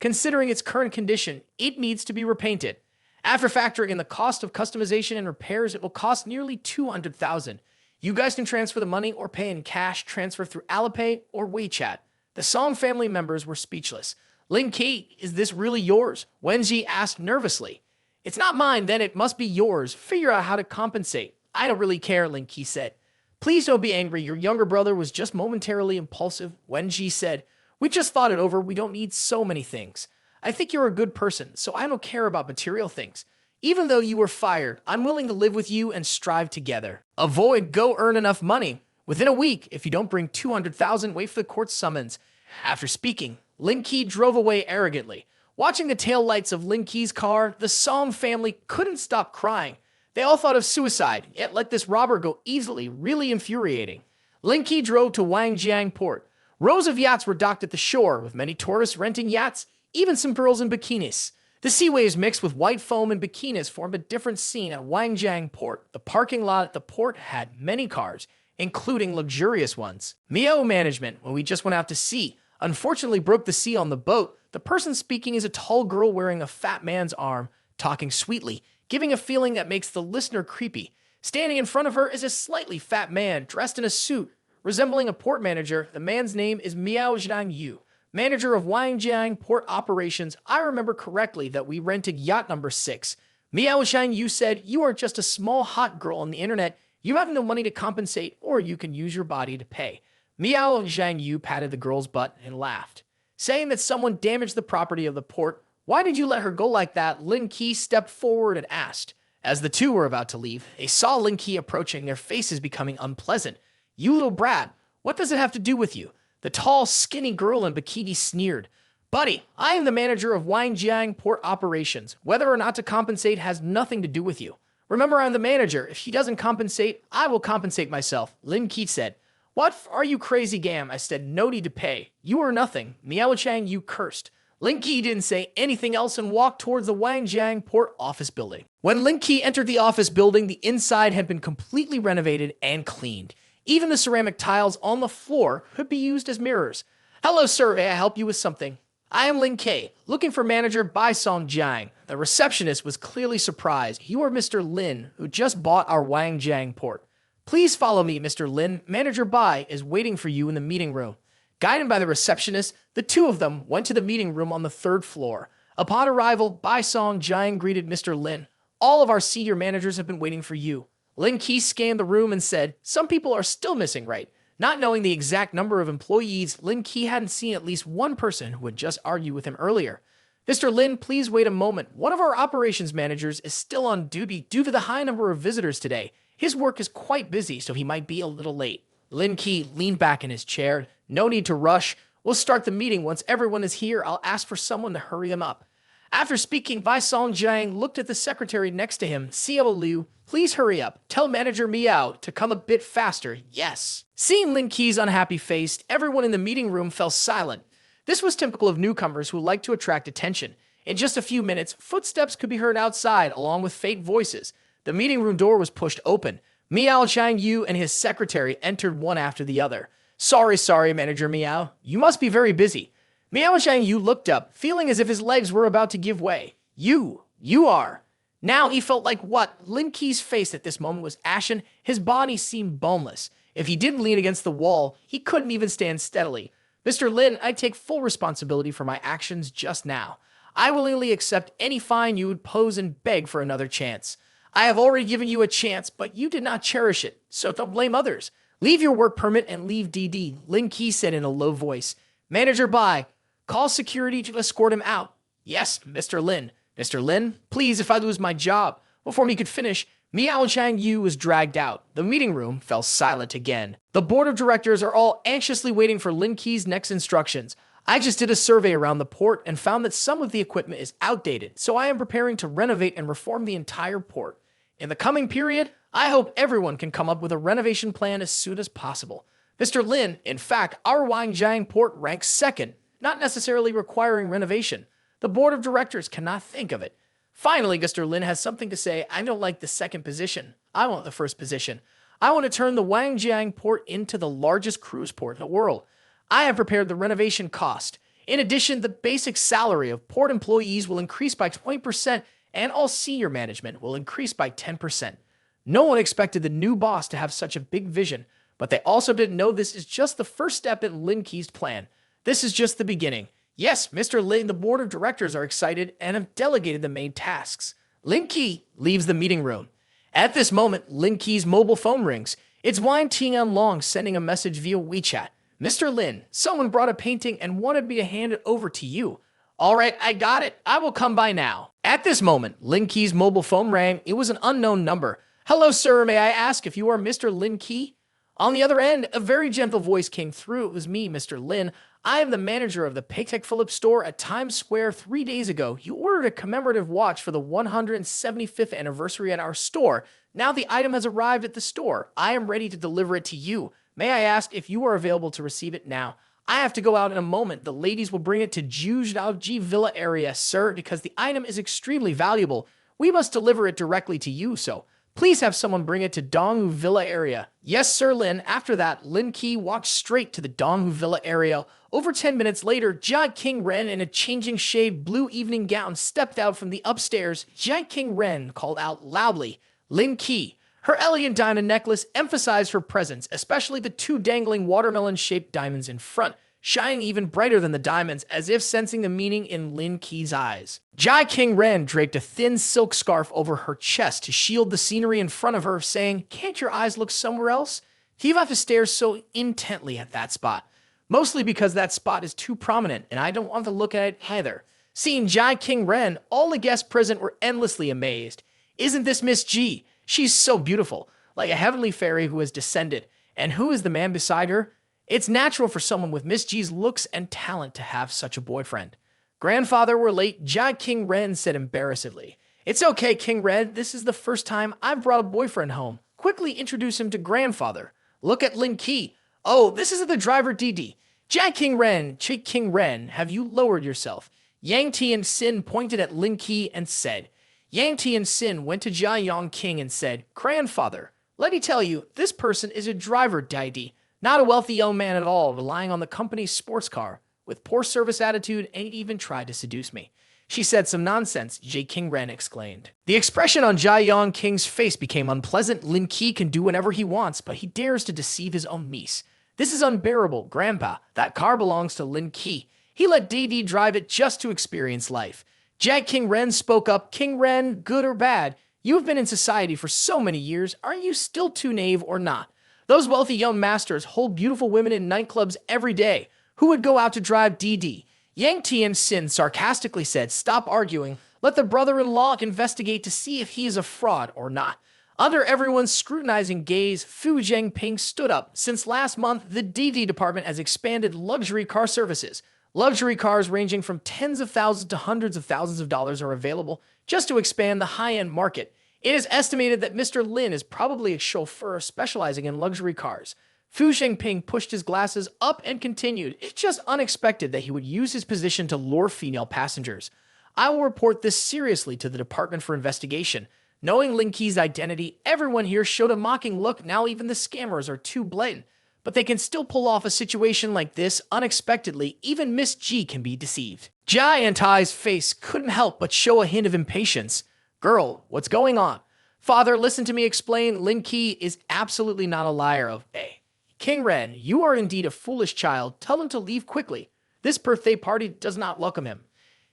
Considering its current condition, it needs to be repainted. After factoring in the cost of customization and repairs, it will cost nearly $200,000. You guys can transfer the money or pay in cash, transfer through Alipay or WeChat. The Song family members were speechless. Lin Ke, is this really yours? Wenji asked nervously. It's not mine, then it must be yours. Figure out how to compensate. I don't really care, Lin Ke said. Please don't be angry. Your younger brother was just momentarily impulsive. Wenji said, we just thought it over. We don't need so many things. I think you're a good person, so I don't care about material things. Even though you were fired, I'm willing to live with you and strive together. Avoid, go earn enough money. Within a week, if you don't bring $200,000, wait for the court summons. After speaking, Lin Ke drove away arrogantly. Watching the taillights of Lin Ke's car, the Song family couldn't stop crying. They all thought of suicide, yet let this robber go easily, really infuriating. Lin Ke drove to Wangjiang port. Rows of yachts were docked at the shore, with many tourists renting yachts, even some girls in bikinis. The sea waves mixed with white foam and bikinis formed a different scene at Wangjiang port. The parking lot at the port had many cars, including luxurious ones. Miao management, when we just went out to sea, unfortunately broke the sea on the boat. The person speaking is a tall girl wearing a fat man's arm, talking sweetly, giving a feeling that makes the listener creepy. Standing in front of her is a slightly fat man dressed in a suit, resembling a port manager. The man's name is Miao Zhangyu, manager of Wangjiang port operations. I remember correctly that we rented yacht number 6. Miao Zhangyu said, you are just a small hot girl on the internet. You have no money to compensate, or you can use your body to pay. Miao Zhangyu patted the girl's butt and laughed, saying that someone damaged the property of the port. Why did you let her go like that? Lin Ke stepped forward and asked. As the two were about to leave, they saw Lin Ke approaching, their faces becoming unpleasant. You little brat, what does it have to do with you? The tall, skinny girl in bikini sneered. Buddy, I am the manager of Wangjiang port operations. Whether or not to compensate has nothing to do with you. Remember, I'm the manager. If she doesn't compensate, I will compensate myself, Lin Ke said. What? Are you crazy, Gam? I said, no need to pay. You are nothing. Miao Chang, you cursed. Lin Ke didn't say anything else and walked towards the Wangjiang port office building. When Lin Ke entered the office building, the inside had been completely renovated and cleaned. Even the ceramic tiles on the floor could be used as mirrors. Hello, sir. May I help you with something? I am Lin Ke, looking for manager Bai Songjiang. The receptionist was clearly surprised. You are Mr. Lin, who just bought our Wangjiang port. Please follow me, Mr. Lin. Manager Bai is waiting for you in the meeting room. Guided by the receptionist, the two of them went to the meeting room on the third floor. Upon arrival, Bai Song Jiang greeted Mr. Lin. All of our senior managers have been waiting for you. Lin Ke scanned the room and said, some people are still missing, right? Not knowing the exact number of employees, Lin Ke hadn't seen at least one person who had just argued with him earlier. Mr. Lin, please wait a moment. One of our operations managers is still on duty due to the high number of visitors today. His work is quite busy, so he might be a little late. Lin Ke leaned back in his chair. No need to rush. We'll start the meeting once everyone is here. I'll ask for someone to hurry them up. After speaking, Bai Song Jiang looked at the secretary next to him. Xiao Liu, please hurry up. Tell manager Miao to come a bit faster. Yes. Seeing Lin Ke's unhappy face, everyone in the meeting room fell silent. This was typical of newcomers who like to attract attention. In just a few minutes, footsteps could be heard outside, along with faint voices. The meeting room door was pushed open. Miao Changyu and his secretary entered one after the other. Sorry, Manager Miao. You must be very busy. Miao Changyu looked up, feeling as if his legs were about to give way. You are. Now he felt like what? Lin Ke's face at this moment was ashen. His body seemed boneless. If he didn't lean against the wall, he couldn't even stand steadily. Mr. Lin, I take full responsibility for my actions just now. I willingly accept any fine you would pose and beg for another chance. I have already given you a chance, but you did not cherish it, so don't blame others. Leave your work permit and leave DD, Lin Ke said in a low voice. Manager Bai, call security to escort him out. Yes, Mr. Lin. Mr. Lin, please, if I lose my job. Before he could finish, Miao Changyu was dragged out. The meeting room fell silent again. The board of directors are all anxiously waiting for Lin Ke's next instructions. I just did a survey around the port and found that some of the equipment is outdated, so I am preparing to renovate and reform the entire port. In the coming period, I hope everyone can come up with a renovation plan as soon as possible. Mr. Lin, in fact, our Wangjiang port ranks second, not necessarily requiring renovation. The board of directors cannot think of it. Finally, Mr. Lin has something to say. I don't like the second position. I want the first position. I want to turn the Wangjiang port into the largest cruise port in the world. I have prepared the renovation cost. In addition, the basic salary of port employees will increase by 20% and all senior management will increase by 10%. No one expected the new boss to have such a big vision, but they also didn't know this is just the first step in Lin Ke's plan. This is just the beginning. Yes, Mr. Lin, the board of directors are excited and have delegated the main tasks. Lin Ke leaves the meeting room. At this moment, Lin Ke's mobile phone rings. It's Wang Tianlong sending a message via WeChat. Mr. Lin, someone brought a painting and wanted me to hand it over to you. All right, I got it. I will come by now. At this moment, Lin Ke's mobile phone rang. It was an unknown number. Hello, sir. May I ask if you are Mr. Lin Ke? On the other end, a very gentle voice came through. It was me, Mr. Lin. I am the manager of the Patek Philippe store at Times Square 3 days ago. You ordered a commemorative watch for the 175th anniversary at our store. Now the item has arrived at the store. I am ready to deliver it to you. May I ask if you are available to receive it now? I have to go out in a moment. The ladies will bring it to Jiuzhaoji Villa area, sir, because the item is extremely valuable. We must deliver it directly to you, so please have someone bring it to Donghu Villa area. Yes, Sir Lin. After that, Lin Ke walked straight to the Donghu Villa area. Over 10 minutes later, Jia King Ren in a changing shade blue evening gown stepped out from the upstairs. Jia King Ren called out loudly, Lin Ke. Her elegant diamond necklace emphasized her presence, especially the two dangling watermelon-shaped diamonds in front, shining even brighter than the diamonds, as if sensing the meaning in Lin Ke's eyes. Jai King Ren draped a thin silk scarf over her chest to shield the scenery in front of her, saying, Can't your eyes look somewhere else? Do you have to stare so intently at that spot? Mostly because that spot is too prominent, and I don't want to look at it either. Seeing Jai King Ren, all the guests present were endlessly amazed. Isn't this Miss G? She's so beautiful, like a heavenly fairy who has descended. And who is the man beside her? It's natural for someone with Miss G's looks and talent to have such a boyfriend. Grandfather, we're late, Jia King Ren said embarrassedly. It's okay, King Ren. This is the first time I've brought a boyfriend home. Quickly introduce him to grandfather. Look at Lin Ke. Oh, this is the driver Didi. Jia King Ren, Chi King Ren, have you lowered yourself? Yang Tian Sin pointed at Lin Ke and said. Yang Tian Sin went to Jia Yang King and said, Grandfather, let me tell you, this person is a driver Didi. Not a wealthy young man at all, relying on the company's sports car, with poor service attitude, and even tried to seduce me. She said some nonsense, Jie Qingren exclaimed. The expression on Jia Yang King's face became unpleasant. Lin Ke can do whatever he wants, but he dares to deceive his own niece. This is unbearable, Grandpa. That car belongs to Lin Ke. He let Dee drive it just to experience life. Jia Qingren spoke up. Qingren, good or bad, you've been in society for so many years. Aren't you still too naive or not? Those wealthy young masters hold beautiful women in nightclubs every day. Who would go out to drive Dee? Yang Tianxin sarcastically said, stop arguing. Let the brother-in-law investigate to see if he is a fraud or not. Under everyone's scrutinizing gaze, Fu Zhengping stood up. Since last month, the Didi department has expanded luxury car services. Luxury cars ranging from tens of thousands to hundreds of thousands of dollars are available just to expand the high-end market. It is estimated that Mr. Lin is probably a chauffeur specializing in luxury cars. Fu Zhengping pushed his glasses up and continued, it's just unexpected that he would use his position to lure female passengers. I will report this seriously to the Department for Investigation. Knowing Lin Ke's identity, everyone here showed a mocking look. Now even the scammers are too blatant. But they can still pull off a situation like this unexpectedly. Even Miss G can be deceived. Jai Antai's face couldn't help but show a hint of impatience. Girl, what's going on? Father, listen to me explain. Lin Ke is absolutely not a liar of A. Qingren, you are indeed a foolish child. Tell him to leave quickly. This birthday party does not welcome him.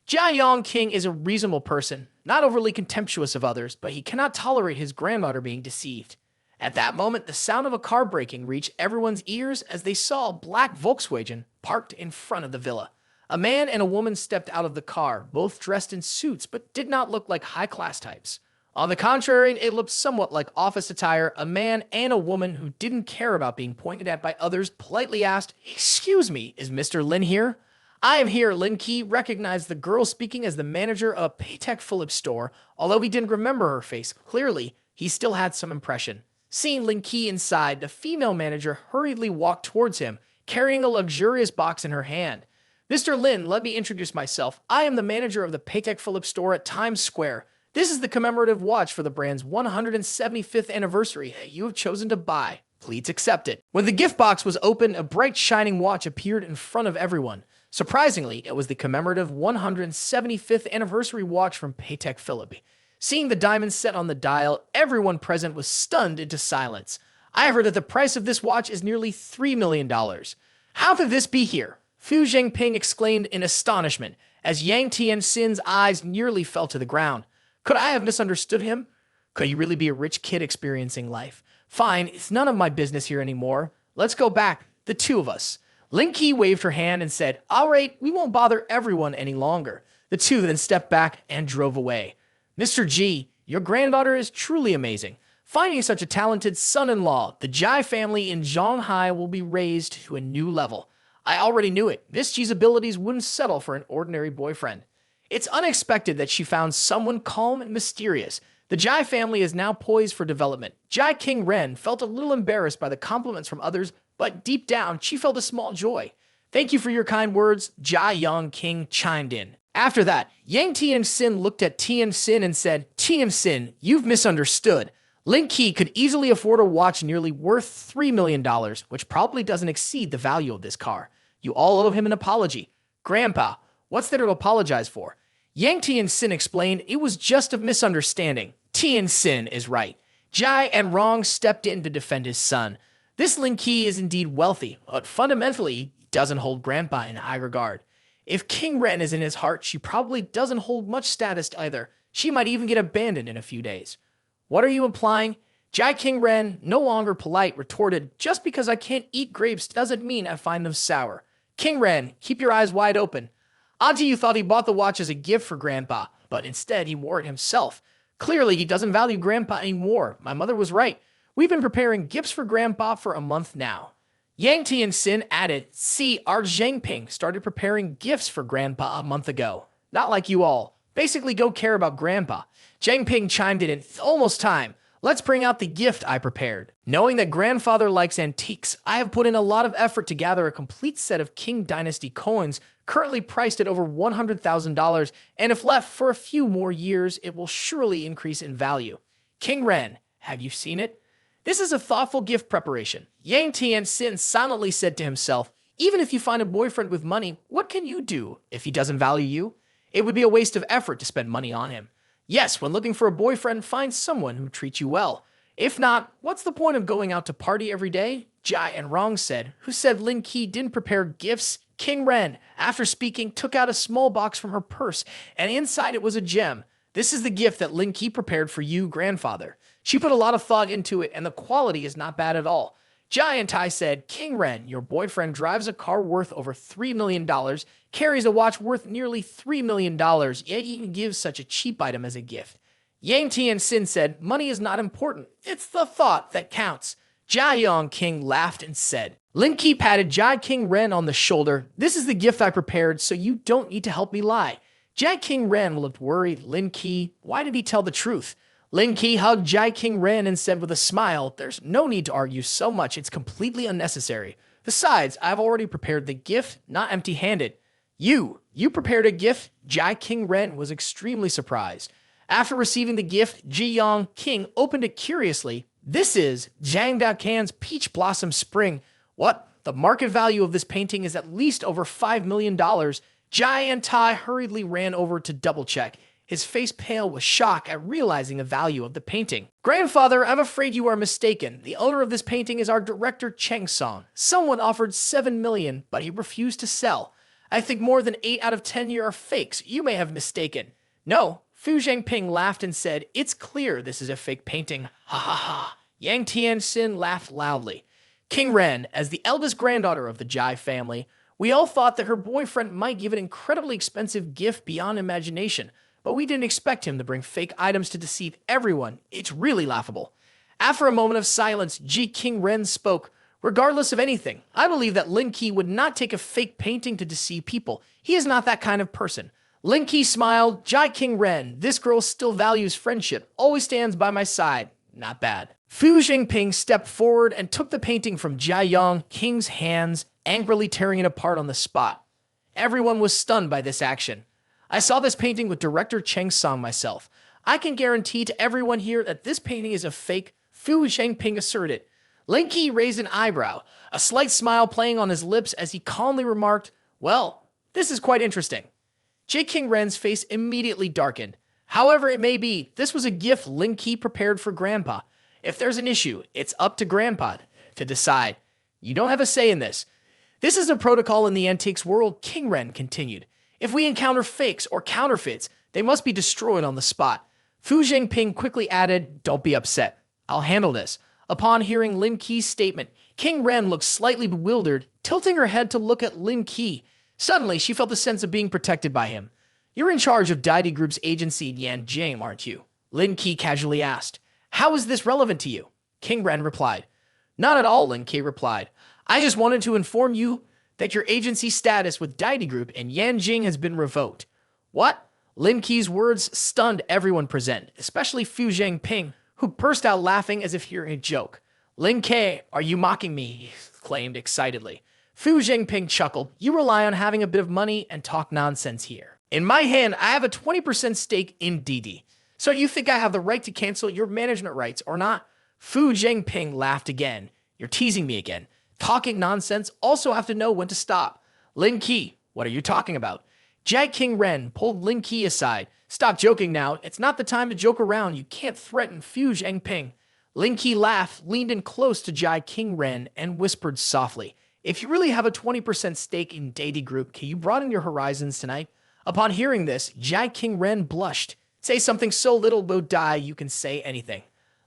Jia Yang King is a reasonable person, not overly contemptuous of others, but he cannot tolerate his grandmother being deceived. At that moment, the sound of a car braking reached everyone's ears as they saw a black Volkswagen parked in front of the villa. A man and a woman stepped out of the car, both dressed in suits, but did not look like high-class types. On the contrary, it looked somewhat like office attire. A man and a woman who didn't care about being pointed at by others politely asked, excuse me, is Mr. Lin here? I am here. Lin Ke recognized the girl speaking as the manager of a Patek Philippe store. Although he didn't remember her face clearly, he still had some impression. Seeing Lin Ke inside, the female manager hurriedly walked towards him, carrying a luxurious box in her hand. Mr. Lin, let me introduce myself. I am the manager of the Patek Philippe store at Times Square. This is the commemorative watch for the brand's 175th anniversary that you have chosen to buy. Please accept it. When the gift box was opened, a bright shining watch appeared in front of everyone. Surprisingly, it was the commemorative 175th anniversary watch from Patek Philippe. Seeing the diamond set on the dial, everyone present was stunned into silence. I heard that the price of this watch is nearly $3 million. How could this be here? Fu Zhengping exclaimed in astonishment as Yang Tianxin's eyes nearly fell to the ground. Could I have misunderstood him? Could he really be a rich kid experiencing life? Fine, it's none of my business here anymore. Let's go back, the two of us. Lin Ke waved her hand and said, all right, we won't bother everyone any longer. The two then stepped back and drove away. Mr. G, your granddaughter is truly amazing. Finding such a talented son-in-law, the Jai family in Zhonghai will be raised to a new level. I already knew it. Miss G's abilities wouldn't settle for an ordinary boyfriend. It's unexpected that she found someone calm and mysterious. The Jai family is now poised for development. Jia Qingren felt a little embarrassed by the compliments from others, but deep down, she felt a small joy. Thank you for your kind words, Jia Yang King chimed in. After that, Yang Tianxin looked at Tianxin and said, Tianxin, you've misunderstood. Lin Ke could easily afford a watch nearly worth $3 million, which probably doesn't exceed the value of this car. You all owe him an apology. Grandpa, what's there to apologize for? Yang Tianxin explained it was just a misunderstanding. Tianxin is right. Jai and Rong stepped in to defend his son. This Lin Ke is indeed wealthy, but fundamentally, he doesn't hold Grandpa in high regard. If Qingren is in his heart, she probably doesn't hold much status either. She might even get abandoned in a few days. What are you implying? Jia Qingren, no longer polite, retorted, just because I can't eat grapes doesn't mean I find them sour. Qingren, keep your eyes wide open. Auntie, you thought he bought the watch as a gift for Grandpa, but instead he wore it himself. Clearly, he doesn't value Grandpa anymore. My mother was right. We've been preparing gifts for Grandpa for a month now. Yang Tianxin added, see, our Zhengping started preparing gifts for Grandpa a month ago. Not like you all. Basically, go care about Grandpa. Zhengping chimed in, it's almost time. Let's bring out the gift I prepared. Knowing that grandfather likes antiques, I have put in a lot of effort to gather a complete set of Qing Dynasty coins, currently priced at over $100,000, and if left for a few more years, it will surely increase in value. Qingren, have you seen it? This is a thoughtful gift preparation. Yang Tianxin silently said to himself, even if you find a boyfriend with money, what can you do if he doesn't value you? It would be a waste of effort to spend money on him. Yes, when looking for a boyfriend, find someone who treats you well. If not, what's the point of going out to party every day? Jai and Rong said, who said Lin Ke didn't prepare gifts. King Ren, after speaking, took out a small box from her purse, and inside it was a gem. This is the gift that Lin Ke prepared for you, grandfather. She put a lot of thought into it, and the quality is not bad at all. Jai and Tai said, King Ren, your boyfriend drives a car worth over $3 million, carries a watch worth nearly $3 million, yet he can give such a cheap item as a gift. Yang Tian Sin said, money is not important. It's the thought that counts. Jia Yong King laughed and said, Lin Ke patted Jai King Ren on the shoulder. This is the gift I prepared, so you don't need to help me lie. Jai King Ren looked worried. Lin Ke, why did he tell the truth? Lin Ke hugged Jai King Ren and said with a smile, there's no need to argue so much, it's completely unnecessary. Besides, I've already prepared the gift, not empty-handed. You prepared a gift? Jai King Ren was extremely surprised. After receiving the gift, Ji Yong King opened it curiously. This is Zhang Daocan's Peach Blossom Spring. What? The market value of this painting is at least over $5 million. Jai and Tai hurriedly ran over to double-check. His face pale with shock at realizing the value of the painting. Grandfather, I'm afraid you are mistaken. The owner of this painting is our director Cheng Song. Someone offered $7 million, but he refused to sell. I think more than 8 out of 10 here are fakes. You may have mistaken. No. Fu Zhengping laughed and said, it's clear this is a fake painting. Ha ha ha. Yang Tianxin laughed loudly. King Ren, as the eldest granddaughter of the Jai family, we all thought that her boyfriend might give an incredibly expensive gift beyond imagination, but we didn't expect him to bring fake items to deceive everyone. It's really laughable. After a moment of silence, Ji King Ren spoke. Regardless of anything, I believe that Lin Ke would not take a fake painting to deceive people. He is not that kind of person. Lin Ke smiled. Jai King Ren, this girl still values friendship, always stands by my side. Not bad. Fu Zhengping stepped forward and took the painting from Jia Yong King's hands, angrily tearing it apart on the spot. Everyone was stunned by this action. I saw this painting with director Cheng Song myself. I can guarantee to everyone here that this painting is a fake, Fu Zhengping asserted. Lin Ke raised an eyebrow, a slight smile playing on his lips as he calmly remarked, well, this is quite interesting. Jai King Ren's face immediately darkened. However it may be, this was a gift Lin Ke prepared for Grandpa. If there's an issue, it's up to Grandpa to decide. You don't have a say in this. This is a protocol in the antiques world, King Ren continued. If we encounter fakes or counterfeits, they must be destroyed on the spot. Fu Zhengping quickly added, don't be upset. I'll handle this. Upon hearing Lin Ke's statement, King Ren looked slightly bewildered, tilting her head to look at Lin Ke. Suddenly, she felt a sense of being protected by him. You're in charge of Deity Group's agency in Yanjing, aren't you? Lin Ke casually asked. How is this relevant to you? King Ren replied. Not at all, Lin Ke replied. I just wanted to inform you that your agency status with Deity Group in Yanjing has been revoked. What? Lin Ke's words stunned everyone present, especially Fu Zhengping, who burst out laughing as if hearing a joke. Lin Ke, are you mocking me? He exclaimed excitedly. Fu Zhengping chuckled. You rely on having a bit of money and talk nonsense here. In my hand, I have a 20% stake in Didi. So you think I have the right to cancel your management rights or not? Fu Zhengping laughed again. You're teasing me again. Talking nonsense, also have to know when to stop. Lin Ke, what are you talking about? Jai King Ren pulled Lin Ke aside. Stop joking now. It's not the time to joke around. You can't threaten Fu Zhengping. Lin Ke laughed, leaned in close to Jai King Ren, and whispered softly. If you really have a 20% stake in Deity Group, can you broaden your horizons tonight? Upon hearing this, Jai King Ren blushed. Say something so little will die you can say anything.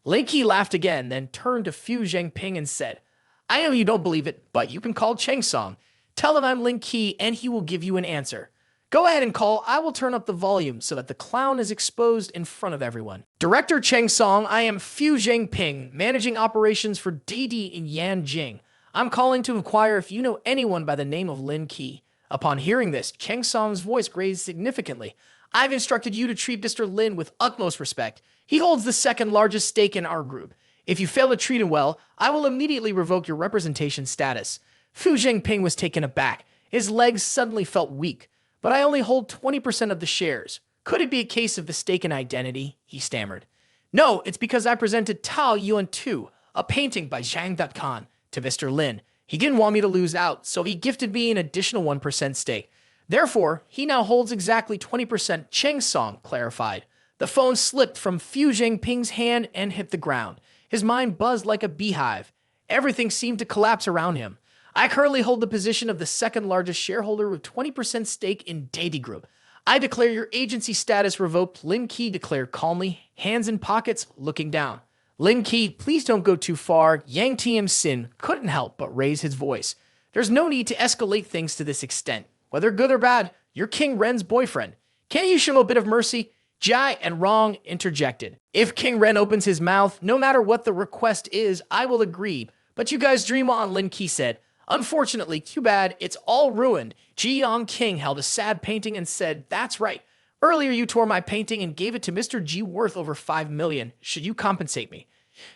Lin Ke laughed again, then turned to Fu Zhengping and said, I know you don't believe it, but you can call Cheng Song. Tell him I'm Lin Ke and he will give you an answer. Go ahead and call. I will turn up the volume so that the clown is exposed in front of everyone. Director Cheng Song, I am Fu Zhengping, managing operations for Deity in Yanjing. I'm calling to inquire if you know anyone by the name of Lin Ke. Upon hearing this, Cheng Song's voice raised significantly. I've instructed you to treat Mr. Lin with utmost respect. He holds the second largest stake in our group. If you fail to treat him well, I will immediately revoke your representation status. Fu Zhengping was taken aback. His legs suddenly felt weak. But I only hold 20% of the shares. Could it be a case of mistaken identity? He stammered. No, it's because I presented Tao Yuan 2, a painting by Zhang Daocan, to Mr. Lin. He didn't want me to lose out, so he gifted me an additional 1% stake. Therefore, he now holds exactly 20%, Cheng's song clarified. The phone slipped from Fu Zhengping's hand and hit the ground. His mind buzzed like a beehive. Everything seemed to collapse around him. I currently hold the position of the second largest shareholder with 20% stake in Daity Group. I declare your agency status revoked, Lin Ke declared calmly, hands in pockets, looking down. Lin Ke, please don't go too far. Yang Tian-sin couldn't help but raise his voice. There's no need to escalate things to this extent. Whether good or bad, you're King Ren's boyfriend. Can't you show a bit of mercy? Jai and Rong interjected. If King Ren opens his mouth, no matter what the request is, I will agree. But you guys dream on, Lin Ke said. Unfortunately, too bad, it's all ruined. Ji Yong King held a sad painting and said, that's right. Earlier you tore my painting and gave it to Mr. Ji worth over 5 million. Should you compensate me?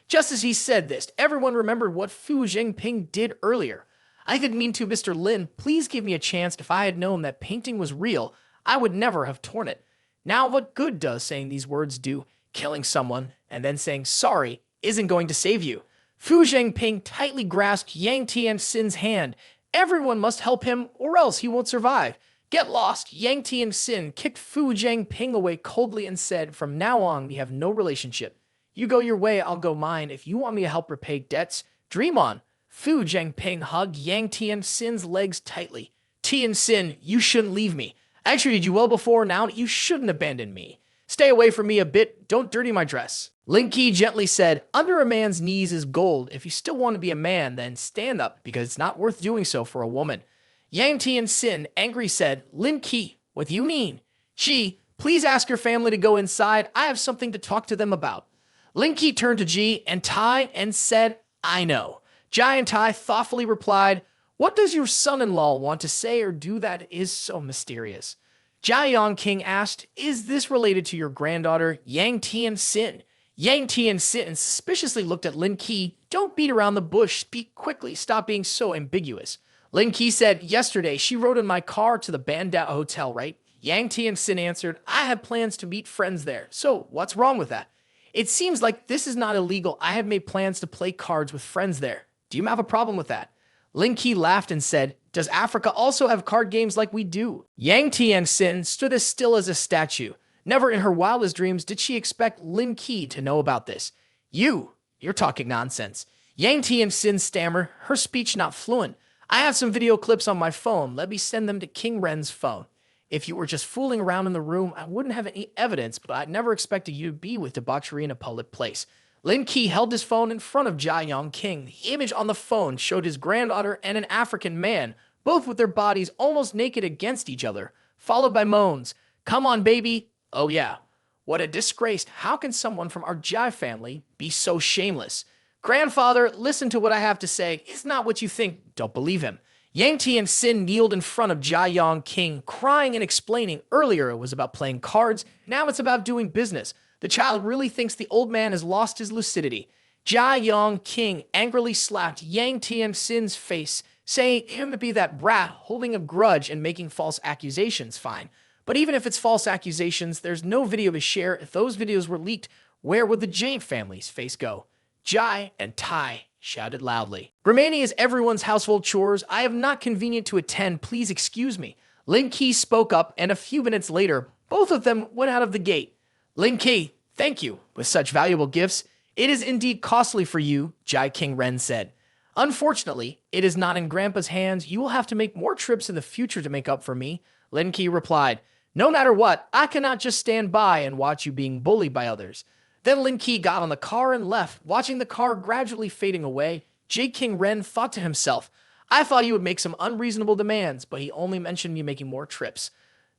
Just as he said this, everyone remembered what Fu Zhengping did earlier. I didn't mean to, Mr. Lin. Please give me a chance. If I had known that painting was real, I would never have torn it. Now, what good does saying these words do? Killing someone and then saying sorry isn't going to save you. Fu Zhengping tightly grasped Yang Tian-sin's hand. Everyone must help him or else he won't survive. Get lost. Yang Tian-sin kicked Fu Zhengping away coldly and said, from now on, we have no relationship. You go your way, I'll go mine. If you want me to help repay debts, dream on. Fu Zhengping hugged Yang Tian-sin's legs tightly. Tian-sin, you shouldn't leave me. I treated you well before, now you shouldn't abandon me. Stay away from me a bit, don't dirty my dress. Lin Ke gently said, under a man's knees is gold. If you still want to be a man, then stand up, because it's not worth doing so for a woman. Yang Tian-sin, angry, said, Lin Ke, what do you mean? Ji, please ask your family to go inside. I have something to talk to them about. Lin Ke turned to Ji and Tai and said, I know. Jai and Tai thoughtfully replied, what does your son-in-law want to say or do that is so mysterious? Jia Yong King asked, is this related to your granddaughter, Yang Tian-sin? Yang Tian-sin suspiciously looked at Lin Ke. Don't beat around the bush, speak quickly, stop being so ambiguous. Lin Ke said, yesterday she rode in my car to the Bandao Hotel, right? Yang Tian-sin answered, I had plans to meet friends there, so what's wrong with that? It seems like this is not illegal. I have made plans to play cards with friends there. Do you have a problem with that? Lin Ke laughed and said, does Africa also have card games like we do? Yang Tian-sin stood as still as a statue. Never in her wildest dreams did she expect Lin Ke to know about this. You're talking nonsense. Yang Tian-sin stammered, her speech not fluent. I have some video clips on my phone. Let me send them to King Ren's phone. If you were just fooling around in the room, I wouldn't have any evidence, but I'd never expected you to be with debauchery in a public place. Lin Ke held his phone in front of Jia Yong King. The image on the phone showed his granddaughter and an African man, both with their bodies almost naked against each other, followed by moans. Come on, baby. Oh yeah. What a disgrace. How can someone from our Jai family be so shameless? Grandfather, listen to what I have to say. It's not what you think. Don't believe him. Yang Tian-sin kneeled in front of Jia Yong King, crying and explaining. Earlier it was about playing cards, now it's about doing business. The child really thinks the old man has lost his lucidity. Jia Yong King angrily slapped Yang Tian-sin's face, saying him to be that brat holding a grudge and making false accusations, fine. But even if it's false accusations, there's no video to share. If those videos were leaked, where would the Jane family's face go? Jai and Tai shouted loudly. Remaining is everyone's household chores. I am not convenient to attend. Please excuse me. Lin Ke spoke up, and a few minutes later, both of them went out of the gate. Lin Ke, thank you. With such valuable gifts, it is indeed costly for you, Jai King Ren said. Unfortunately, it is not in Grandpa's hands. You will have to make more trips in the future to make up for me. Lin Ke replied, no matter what, I cannot just stand by and watch you being bullied by others. Then Lin Ke got on the car and left. Watching the car gradually fading away, Jai King Ren thought to himself, I thought he would make some unreasonable demands, but he only mentioned me making more trips.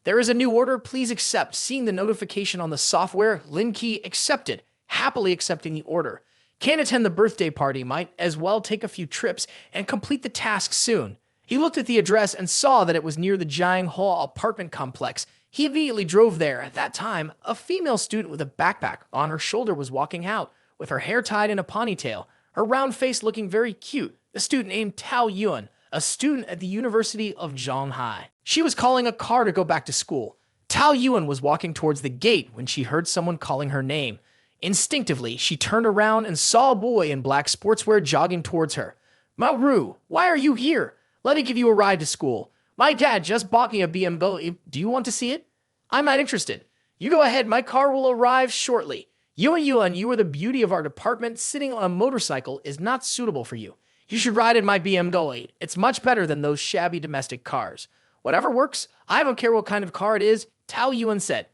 There is a new order, please accept. Seeing the notification on the software, Lin Ke accepted, happily accepting the order. Can't attend the birthday party, might as well take a few trips and complete the task soon. He looked at the address and saw that it was near the Jiang Hall apartment complex. He immediately drove there. At that time, a female student with a backpack on her shoulder was walking out, with her hair tied in a ponytail, her round face looking very cute. The student named Tao Yuan, a student at the University of Zhonghai. She was calling a car to go back to school. Tao Yuan was walking towards the gate when she heard someone calling her name. Instinctively, she turned around and saw a boy in black sportswear jogging towards her. Mao Ru, why are you here? Let me give you a ride to school. My dad just bought me a BMW. Do you want to see it? I'm not interested. You go ahead, my car will arrive shortly. Yuan, you are the beauty of our department. Sitting on a motorcycle is not suitable for you. You should ride in my BMW. It's much better than those shabby domestic cars. Whatever works, I don't care what kind of car it is, Tao Yuan said.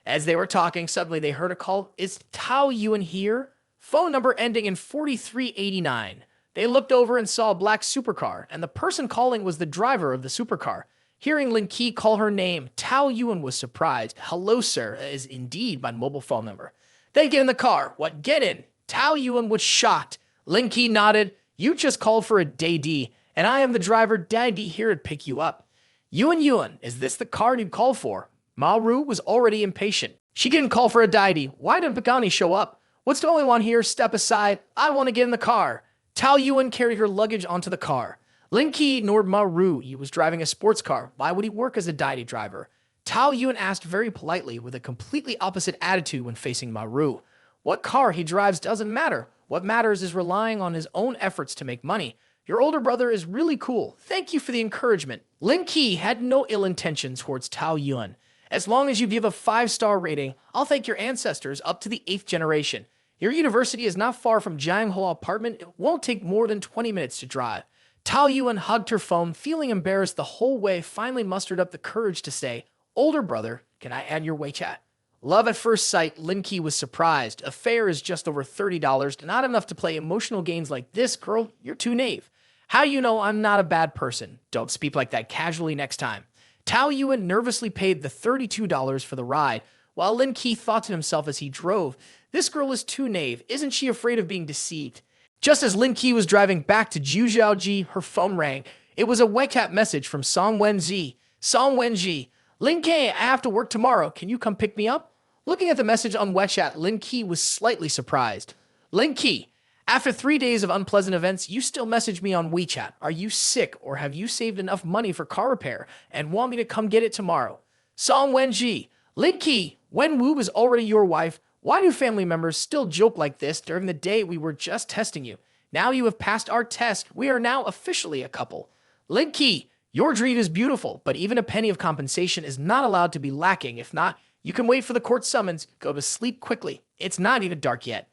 As they were talking, suddenly they heard a call. Is Tao Yuan here? Phone number ending in 4389. They looked over and saw a black supercar, and the person calling was the driver of the supercar. Hearing Lin Ke call her name, Tao Yuan was surprised. Hello, sir, is indeed my mobile phone number. They get in the car. What, get in? Tao Yuan was shocked. Lin Ke nodded. You just called for a daddy, and I am the driver. Daddy here to pick you up. Yuan, is this the car you called for? Maru was already impatient. She didn't call for a daddy. Why didn't Pagani show up? What's going on here? Step aside. I want to get in the car. Tao Yuan carried her luggage onto the car. Lin Ke ignored Maru. He was driving a sports car. Why would he work as a daddy driver? Tao Yuan asked very politely with a completely opposite attitude when facing Maru. What car he drives doesn't matter. What matters is relying on his own efforts to make money. Your older brother is really cool. Thank you for the encouragement. Lin Ke had no ill intentions towards Tao Yuan. As long as you give a 5-star rating, I'll thank your ancestors up to the 8th generation. Your university is not far from Jianghua apartment. It won't take more than 20 minutes to drive. Tao Yuan hugged her phone, feeling embarrassed the whole way, finally mustered up the courage to say, Older brother, can I add your WeChat? Love at first sight, Lin Ke was surprised. A fare is just over $30, not enough to play emotional games like this, girl. You're too naive. How you know I'm not a bad person? Don't speak like that casually next time. Tao Yuan nervously paid the $32 for the ride, while Lin Ke thought to himself as he drove, this girl is too naive. Isn't she afraid of being deceived? Just as Lin Ke was driving back to Jiujiaoji, her phone rang. It was a WeChat message from Song Wenji. Song Wenji, Lin Ke, I have to work tomorrow. Can you come pick me up? Looking at the message on WeChat, Lin Ke was slightly surprised. Lin Ke, after 3 days of unpleasant events, you still message me on WeChat. Are you sick or have you saved enough money for car repair and want me to come get it tomorrow? Song Wenji, Lin Ke, Wenwu is already your wife. Why do family members still joke like this during the day we were just testing you? Now you have passed our test. We are now officially a couple. Lin Ke, your dream is beautiful, but even a penny of compensation is not allowed to be lacking. If not, you can wait for the court summons. Go to sleep quickly. It's not even dark yet.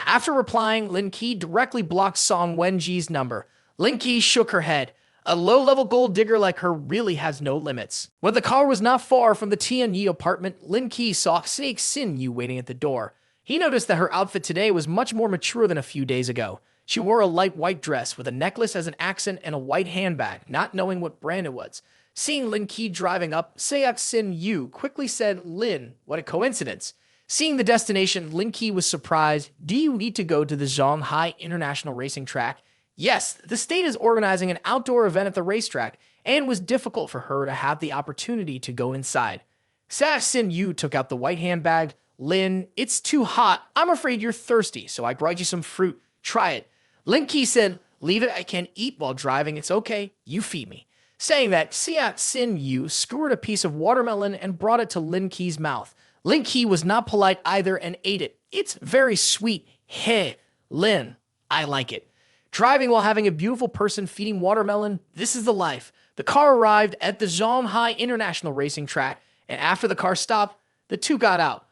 After replying, Lin Ke directly blocked Song Wenji's number. Lin Ke shook her head. A low-level gold digger like her really has no limits. When the car was not far from the Tianyi apartment, Lin Ke saw Snake Sin Yu waiting at the door. He noticed that her outfit today was much more mature than a few days ago. She wore a light white dress with a necklace as an accent and a white handbag, not knowing what brand it was. Seeing Lin Ke driving up, Seok Sin Yu quickly said, Lin, what a coincidence. Seeing the destination, Lin Ke was surprised. Do you need to go to the Zhonghai International Racing Track? Yes, the state is organizing an outdoor event at the racetrack, and it was difficult for her to have the opportunity to go inside. Seok Sin Yu took out the white handbag. Lin, it's too hot. I'm afraid you're thirsty, so I brought you some fruit. Try it. Lin Ke said, leave it, I can't eat while driving. It's okay, you feed me. Saying that, Seok Sin Yu skewered a piece of watermelon and brought it to Lin Ke's mouth. Lin Ke was not polite either and ate it. It's very sweet. Hey, Lin, I like it. Driving while having a beautiful person feeding watermelon, this is the life. The car arrived at the Zhonghai International Racing Track, and after the car stopped, the two got out.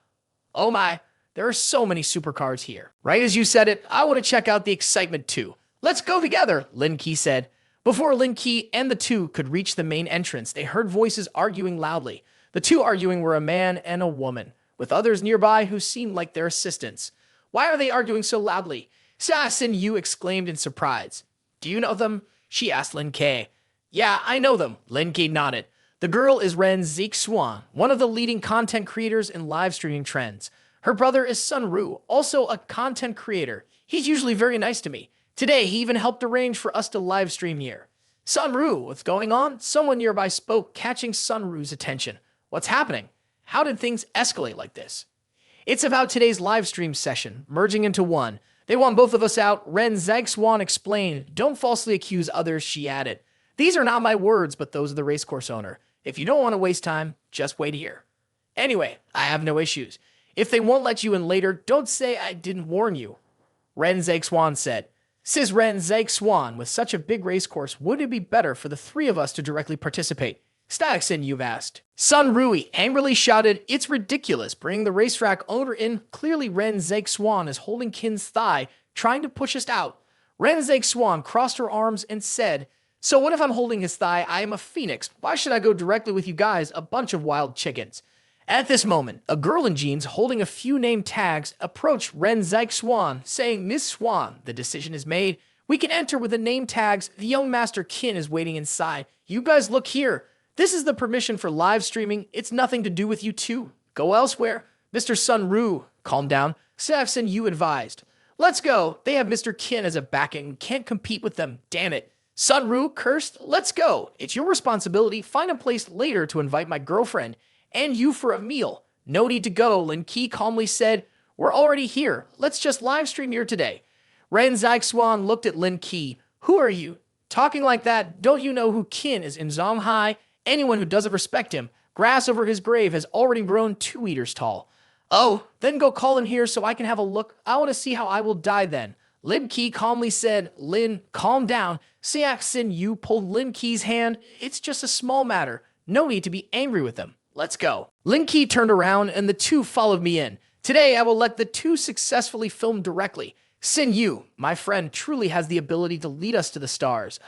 Oh my, there are so many supercars here. Right as you said it, I want to check out the excitement too. Let's go together, Lin Ke said. Before Lin Ke and the two could reach the main entrance, they heard voices arguing loudly. The two arguing were a man and a woman, with others nearby who seemed like their assistants. Why are they arguing so loudly? Seok Sin Yu exclaimed in surprise. Do you know them? She asked Lin Ke. Yeah, I know them, Lin Ke nodded. The girl is Ren Zixuan, one of the leading content creators in live streaming trends. Her brother is Sun Ru, also a content creator. He's usually very nice to me. Today, he even helped arrange for us to live stream here. Sun Ru, what's going on? Someone nearby spoke, catching Sun Ru's attention. What's happening? How did things escalate like this? It's about today's live stream session, merging into one. They want both of us out, Ren Zixuan explained. Don't falsely accuse others, she added. These are not my words, but those of the racecourse owner. If you don't want to waste time, just wait here. Anyway, I have no issues. If they won't let you in later, don't say I didn't warn you. Ren Zixuan said. Says Ren Zake Swan, with such a big race course, would it be better for the three of us to directly participate? Staxin, you've asked. Sun Rui angrily shouted, it's ridiculous, bringing the racetrack owner in. Clearly Ren Zake Swan is holding Kin's thigh, trying to push us out. Ren Zake Swan crossed her arms and said, so what if I'm holding his thigh? I am a phoenix. Why should I go directly with you guys, a bunch of wild chickens? At this moment, a girl in jeans holding a few name tags approached Ren Zake Swan, saying, Miss Swan, the decision is made. We can enter with the name tags. The young master Kin is waiting inside. You guys look here. This is the permission for live streaming. It's nothing to do with you two. Go elsewhere. Mr. Sun Ru, calm down. Saxon, you advised. Let's go. They have Mr. Kin as a backing. Can't compete with them. Damn it. Sun Ru cursed. Let's go. It's your responsibility. Find a place later to invite my girlfriend and you for a meal. No need to go, Lin Ke calmly said. We're already here. Let's just live stream here today. Ren Zike Swan looked at Lin Ke. Who are you? Talking like that, don't you know who Kin is in Zonghai? Anyone who doesn't respect him, grass over his grave has already grown 2 meters tall. Oh, then go call him here so I can have a look. I want to see how I will die then. Lin Ke calmly said, Lin, calm down. Siak Sin Yu pulled Lin Ke's hand. It's just a small matter. No need to be angry with them. Let's go. Lin Ke turned around and the two followed me in. Today, I will let the two successfully film directly. Sin Yu, my friend, truly has the ability to lead us to the stars.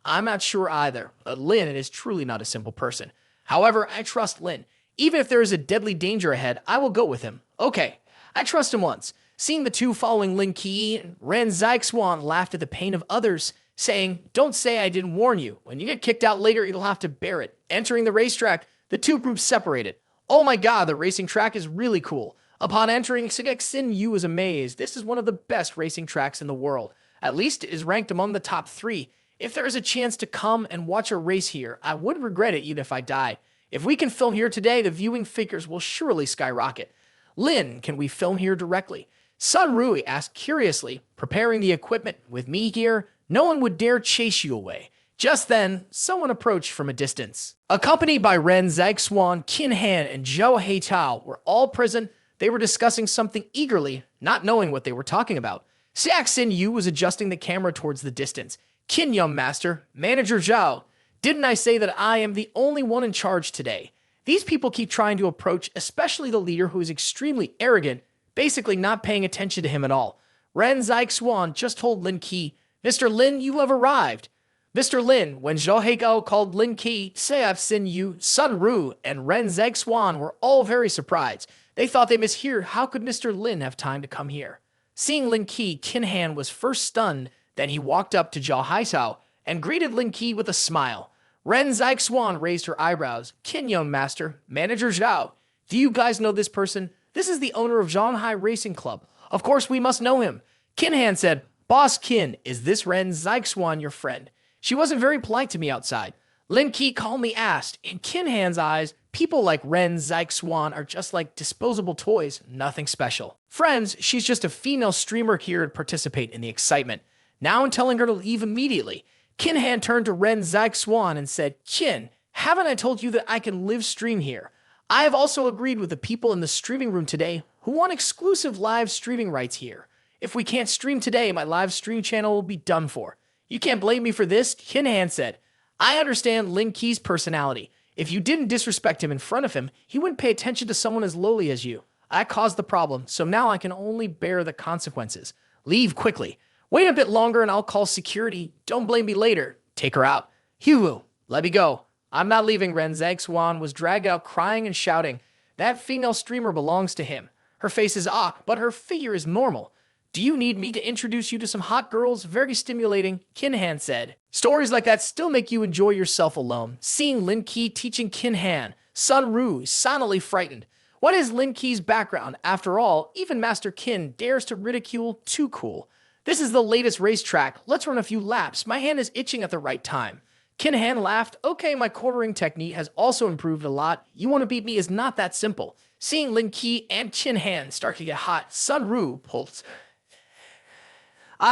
I'm not sure either, but Lin is truly not a simple person. However, I trust Lin. Even if there is a deadly danger ahead, I will go with him. Okay, I trust him once. Seeing the two following Lin Ke, Ren Zike Swan laughed at the pain of others, saying, don't say I didn't warn you. When you get kicked out later, you'll have to bear it. Entering the racetrack, the two groups separated. Oh my god, the racing track is really cool. Upon entering, Sin Yu was amazed. This is one of the best racing tracks in the world. At least it is ranked among the top 3. If there is a chance to come and watch a race here, I would regret it even if I die. If we can film here today, the viewing figures will surely skyrocket. Lin, can we film here directly? Sun Rui asked curiously, preparing the equipment. With me here, no one would dare chase you away. Just then, someone approached from a distance. Accompanied by Ren Zike Swan, Kin Han, and Zhou Heitao were all present. They were discussing something eagerly, not knowing what they were talking about. Siak Sin Yu was adjusting the camera towards the distance. Kin, young master, Manager Zhao, didn't I say that I am the only one in charge today? These people keep trying to approach, especially the leader who is extremely arrogant, basically not paying attention to him at all. Ren Zike Swan just told Lin Ke, Mr. Lin, you have arrived. Mr. Lin, when Zhou Heigao called Lin Ke, Seif Sin Yu, Sun Ru, and Ren Zike Swan were all very surprised. They thought they misheard. How could Mr. Lin have time to come here? Seeing Lin Ke, Kin Han was first stunned. Then he walked up to Zhou Heitao and greeted Lin Ke with a smile. Ren Zike Swan raised her eyebrows. Kin, young master, Manager Zhao. Do you guys know this person? This is the owner of Zhanghai Racing Club. Of course, we must know him. Kin Han said, Boss Kin, is this Ren Zike Swan your friend? She wasn't very polite to me outside. Lin Ke calmly asked. In Kin Han's eyes, people like Ren Zike Swan are just like disposable toys, nothing special. Friends, she's just a female streamer here to participate in the excitement. Now I'm telling her to leave immediately. Kin Han turned to Ren Zike Swan and said, Kin, haven't I told you that I can live stream here? I have also agreed with the people in the streaming room today who want exclusive live streaming rights here. If we can't stream today, my live stream channel will be done for. You can't blame me for this, Kin Han said. I understand Lin Ke's personality. If you didn't disrespect him in front of him, he wouldn't pay attention to someone as lowly as you. I caused the problem, so now I can only bear the consequences. Leave quickly. Wait a bit longer and I'll call security. Don't blame me later. Take her out. Hugh, let me go. I'm not leaving. Ren Zike Swan was dragged out crying and shouting. That female streamer belongs to him. Her face is off, but her figure is normal. Do you need me to introduce you to some hot girls? Very stimulating, Kin Han said. Stories like that still make you enjoy yourself alone. Seeing Lin Ke teaching Kin Han, Sun Ru silently frightened. What is Lin Ke's background? After all, even Master Kin dares to ridicule Too Cool. This is the latest racetrack. Let's run a few laps. My hand is itching at the right time. Kin Han laughed. Okay, my quartering technique has also improved a lot. You want to beat me is not that simple. Seeing Lin Ke and Kin Han start to get hot, Sun Ru pulled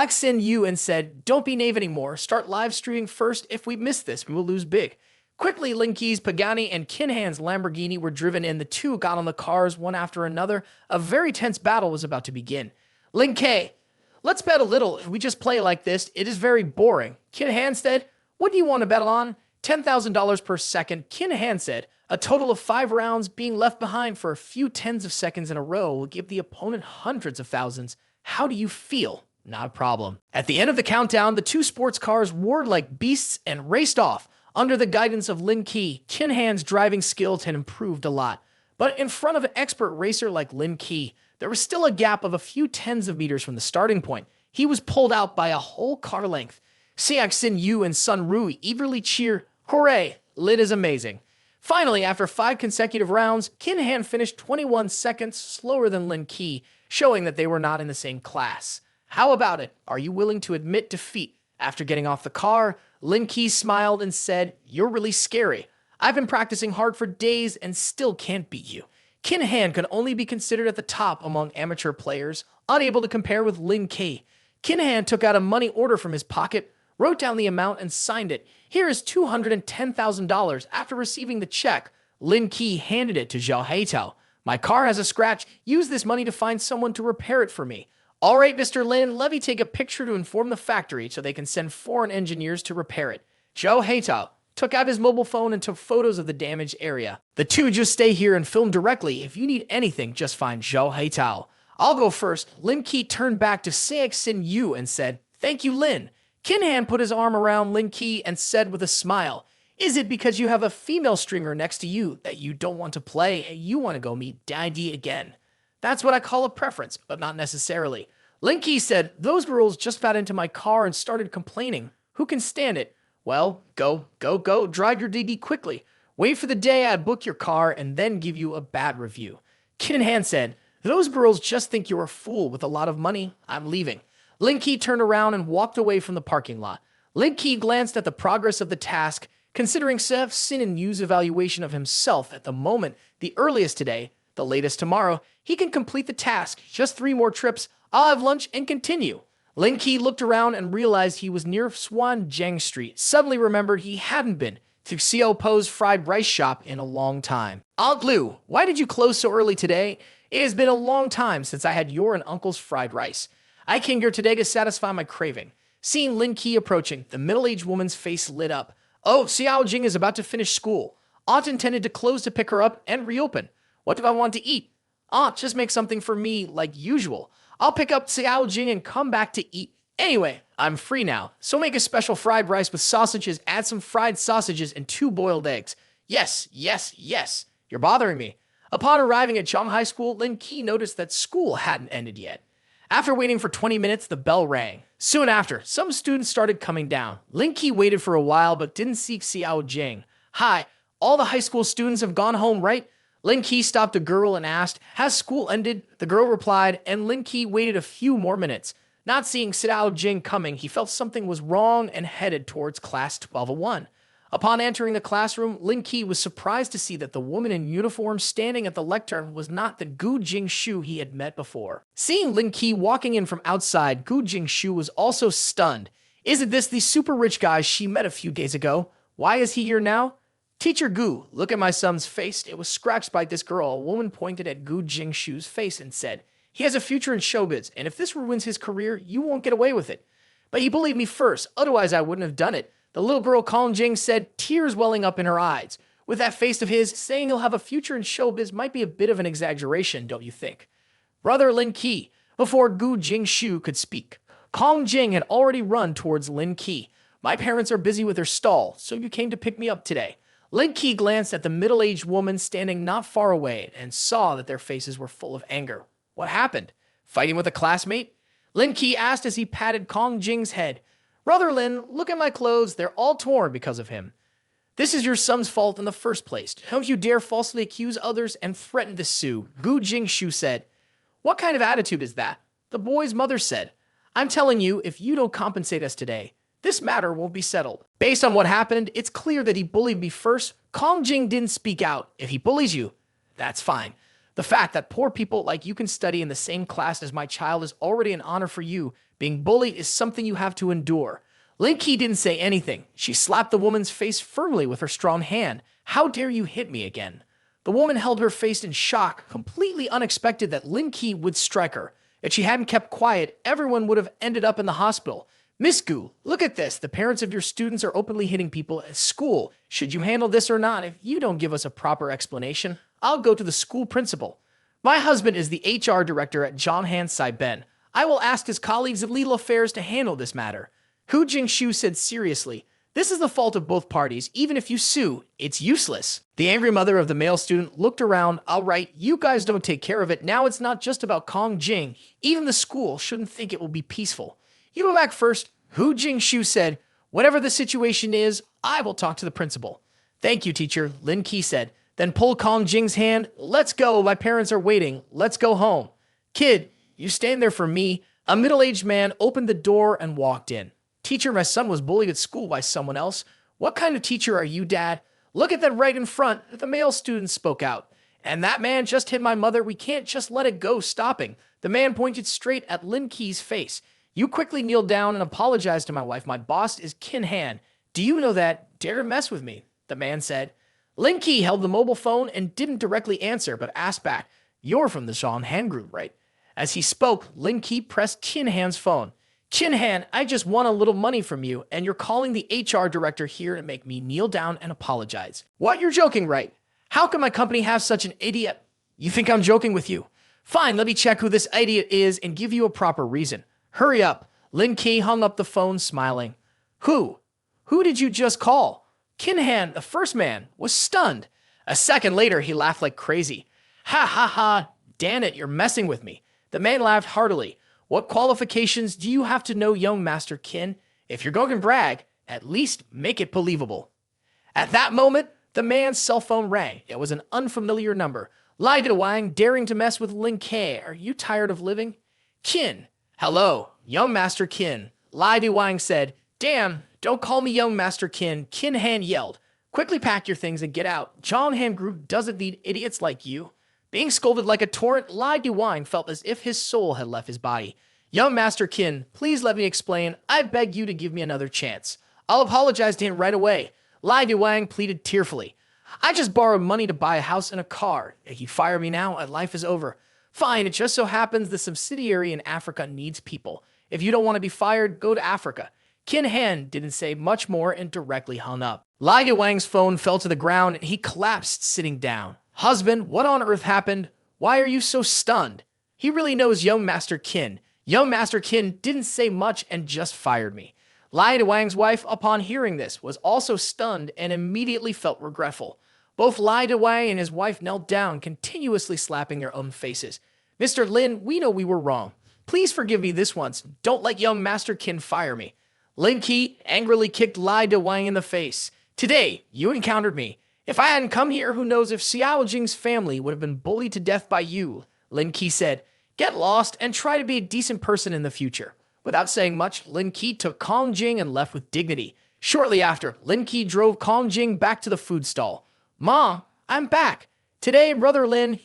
Sin Yu and said, don't be naive anymore. Start live streaming first. If we miss this, we will lose big. Quickly, Lin Ke's Pagani and Kin Han's Lamborghini were driven in. The two got on the cars one after another. A very tense battle was about to begin. Lin Ke, Let's bet a little. If we just play like this, it is very boring. Kinahan said, what do you want to bet on? $10,000 per second. Kinahan said, a total of 5 rounds being left behind for a few tens of seconds in a row will give the opponent hundreds of thousands. How do you feel? Not a problem. At the end of the countdown, the 2 sports cars roared like beasts and raced off. Under the guidance of Lin Ke, Kinahan's driving skills had improved a lot. But in front of an expert racer like Lin Ke, there was still a gap of a few tens of meters from the starting point. He was pulled out by a whole car length. Sin Yu and Sun Rui eagerly cheer, hooray, Lin is amazing. Finally, after 5 consecutive rounds, Kinahan finished 21 seconds slower than Lin Ke, showing that they were not in the same class. How about it? Are you willing to admit defeat? After getting off the car, Lin Ke smiled and said, you're really scary. I've been practicing hard for days and still can't beat you. Kinahan could only be considered at the top among amateur players, unable to compare with Lin Ke. Kinahan took out a money order from his pocket, wrote down the amount and signed it. Here is $210,000. After receiving the check, Lin Ke handed it to Zhao Heitao. My car has a scratch. Use this money to find someone to repair it for me. All right, Mr. Lin, let me take a picture to inform the factory so they can send foreign engineers to repair it. Zhao Heitao took out his mobile phone and took photos of the damaged area. The 2 just stay here and film directly. If you need anything, just find Zhao Heitao. I'll go first. Lin Ke turned back to Sin Yu and said, thank you, Lin. Kinahan put his arm around Lin Ke and said with a smile, is it because you have a female stringer next to you that you don't want to play and you want to go meet Daddy again? That's what I call a preference, but not necessarily. Lin Ke said, those girls just got into my car and started complaining. Who can stand it? Well, go, drive your DD quickly. Wait for the day I'd book your car and then give you a bad review. Kinahan said, those girls just think you're a fool with a lot of money. I'm leaving. Lin Ke turned around and walked away from the parking lot. Lin Ke glanced at the progress of the task, considering Sin Yu's evaluation of himself at the moment, the earliest today, the latest tomorrow. He can complete the task. Just 3 more trips. I'll have lunch and continue. Lin Ke looked around and realized he was near Swanjiang Street. Suddenly remembered he hadn't been to Xiao Po's fried rice shop in a long time. Aunt Lu, why did you close so early today? It has been a long time since I had your and Uncle's fried rice. I came here today to satisfy my craving. Seeing Lin Ke approaching, the middle-aged woman's face lit up. Oh, Xiao Jing is about to finish school. Aunt intended to close to pick her up and reopen. What do I want to eat? Aunt, just make something for me like usual. I'll pick up Xiao Jing and come back to eat. Anyway, I'm free now, so make a special fried rice with sausages, add some fried sausages and 2 boiled eggs. Yes. You're bothering me. Upon arriving at Zhang High School, Lin Ke noticed that school hadn't ended yet. After waiting for 20 minutes, the bell rang. Soon after, some students started coming down. Lin Ke waited for a while but didn't see Xiao Jing. Hi, all the high school students have gone home, right? Lin Ke stopped a girl and asked, has school ended? The girl replied, and Lin Ke waited a few more minutes. Not seeing Xiao Jing coming, he felt something was wrong and headed towards class 1201. Upon entering the classroom, Lin Ke was surprised to see that the woman in uniform standing at the lectern was not the Gu Jingshu he had met before. Seeing Lin Ke walking in from outside, Gu Jingshu was also stunned. Isn't this the super rich guy she met a few days ago? Why is he here now? Teacher Gu, look at my son's face. It was scratched by this girl. A woman pointed at Gu Jingshu's face and said, he has a future in showbiz, and if this ruins his career, you won't get away with it. But he believed me first, otherwise I wouldn't have done it. The little girl Kong Jing said, tears welling up in her eyes. With that face of his, saying he'll have a future in showbiz might be a bit of an exaggeration, don't you think? Brother Lin Ke, before Gu Jingshu could speak, Kong Jing had already run towards Lin Ke. My parents are busy with their stall, so you came to pick me up today. Lin Ke glanced at the middle-aged woman standing not far away and saw that their faces were full of anger. What happened? Fighting with a classmate? Lin Ke asked as he patted Kong Jing's head. Brother Lin, look at my clothes. They're all torn because of him. This is your son's fault in the first place. Don't you dare falsely accuse others and threaten to sue. Gu Jingshu said. What kind of attitude is that? The boy's mother said. I'm telling you, if you don't compensate us today, this matter won't be settled. Based on what happened, it's clear that he bullied me first. Kong Jing didn't speak out. If he bullies you, that's fine. The fact that poor people like you can study in the same class as my child is already an honor for you. Being bullied is something you have to endure. Lin Ke didn't say anything. She slapped the woman's face firmly with her strong hand. How dare you hit me again? The woman held her face in shock, completely unexpected that Lin Ke would strike her. If she hadn't kept quiet, everyone would have ended up in the hospital. Miss Gu, look at this. The parents of your students are openly hitting people at school. Should you handle this or not? If you don't give us a proper explanation, I'll go to the school principal. My husband is the HR director at Zhonghan Saiben. I will ask his colleagues of legal affairs to handle this matter. Hu Jingshu said seriously, this is the fault of both parties. Even if you sue, it's useless. The angry mother of the male student looked around. All right, you guys don't take care of it. Now it's not just about Kong Jing. Even the school shouldn't think it will be peaceful. You go back first. Hu Jingshu said, whatever the situation is, I will talk to the principal. Thank you, teacher, Lin Ke said. Then pull Kong Jing's hand. Let's go. My parents are waiting. Let's go home. Kid, you stand there for me. A middle-aged man opened the door and walked in. Teacher, my son was bullied at school by someone else. What kind of teacher are you, Dad? Look at that right in front. The male student spoke out. And that man just hit my mother. We can't just let it go stopping. The man pointed straight at Lin Ke's face. You quickly kneel down and apologize to my wife. My boss is Kin Han. Do you know that? Dare to mess with me, the man said. Lin Ke held the mobile phone and didn't directly answer, but asked back, you're from the Zhonghan group, right? As he spoke, Lin Ke pressed Kin Han's phone. Kin Han, I just want a little money from you, and you're calling the HR director here to make me kneel down and apologize. What? You're joking, right? How can my company have such an idiot? You think I'm joking with you? Fine, let me check who this idiot is and give you a proper reason. Hurry up. Lin Ke hung up the phone, smiling. Who? Who did you just call? Kin Han, the first man, was stunned. A second later, he laughed like crazy. Ha ha ha, damn it, you're messing with me. The man laughed heartily. What qualifications do you have to know, young Master Kin? If you're going to brag, at least make it believable. At that moment, the man's cell phone rang. It was an unfamiliar number. Lai Wang, daring to mess with Lin Ke. Are you tired of living? Kin. Hello, young Master Kin. Lai Wang said, damn, don't call me young Master Kin. Kin Han yelled. Quickly pack your things and get out. Zhonghan Group doesn't need idiots like you. Being scolded like a torrent, Lai Wang felt as if his soul had left his body. Young Master Kin, please let me explain. I beg you to give me another chance. I'll apologize to him right away. Lai Wang pleaded tearfully. I just borrowed money to buy a house and a car. If you fire me now, life is over. Fine, it just so happens the subsidiary in Africa needs people. If you don't want to be fired, go to Africa. Kin Han didn't say much more and directly hung up. Lai Wang's phone fell to the ground and he collapsed sitting down. Husband, what on earth happened? Why are you so stunned? He really knows young Master Kin. Young Master Kin didn't say much and just fired me. Lai Wang's wife, upon hearing this, was also stunned and immediately felt regretful. Both Lai Wang and his wife knelt down, continuously slapping their own faces. Mr. Lin, we know we were wrong. Please forgive me this once. Don't let young Master Kin fire me. Lin Ke angrily kicked Lai Wang in the face. Today, you encountered me. If I hadn't come here, who knows if Xiao Jing's family would have been bullied to death by you, Lin Ke said. Get lost and try to be a decent person in the future. Without saying much, Lin Ke took Kong Jing and left with dignity. Shortly after, Lin Ke drove Kong Jing back to the food stall. Ma, I'm back. Today, Brother Lin,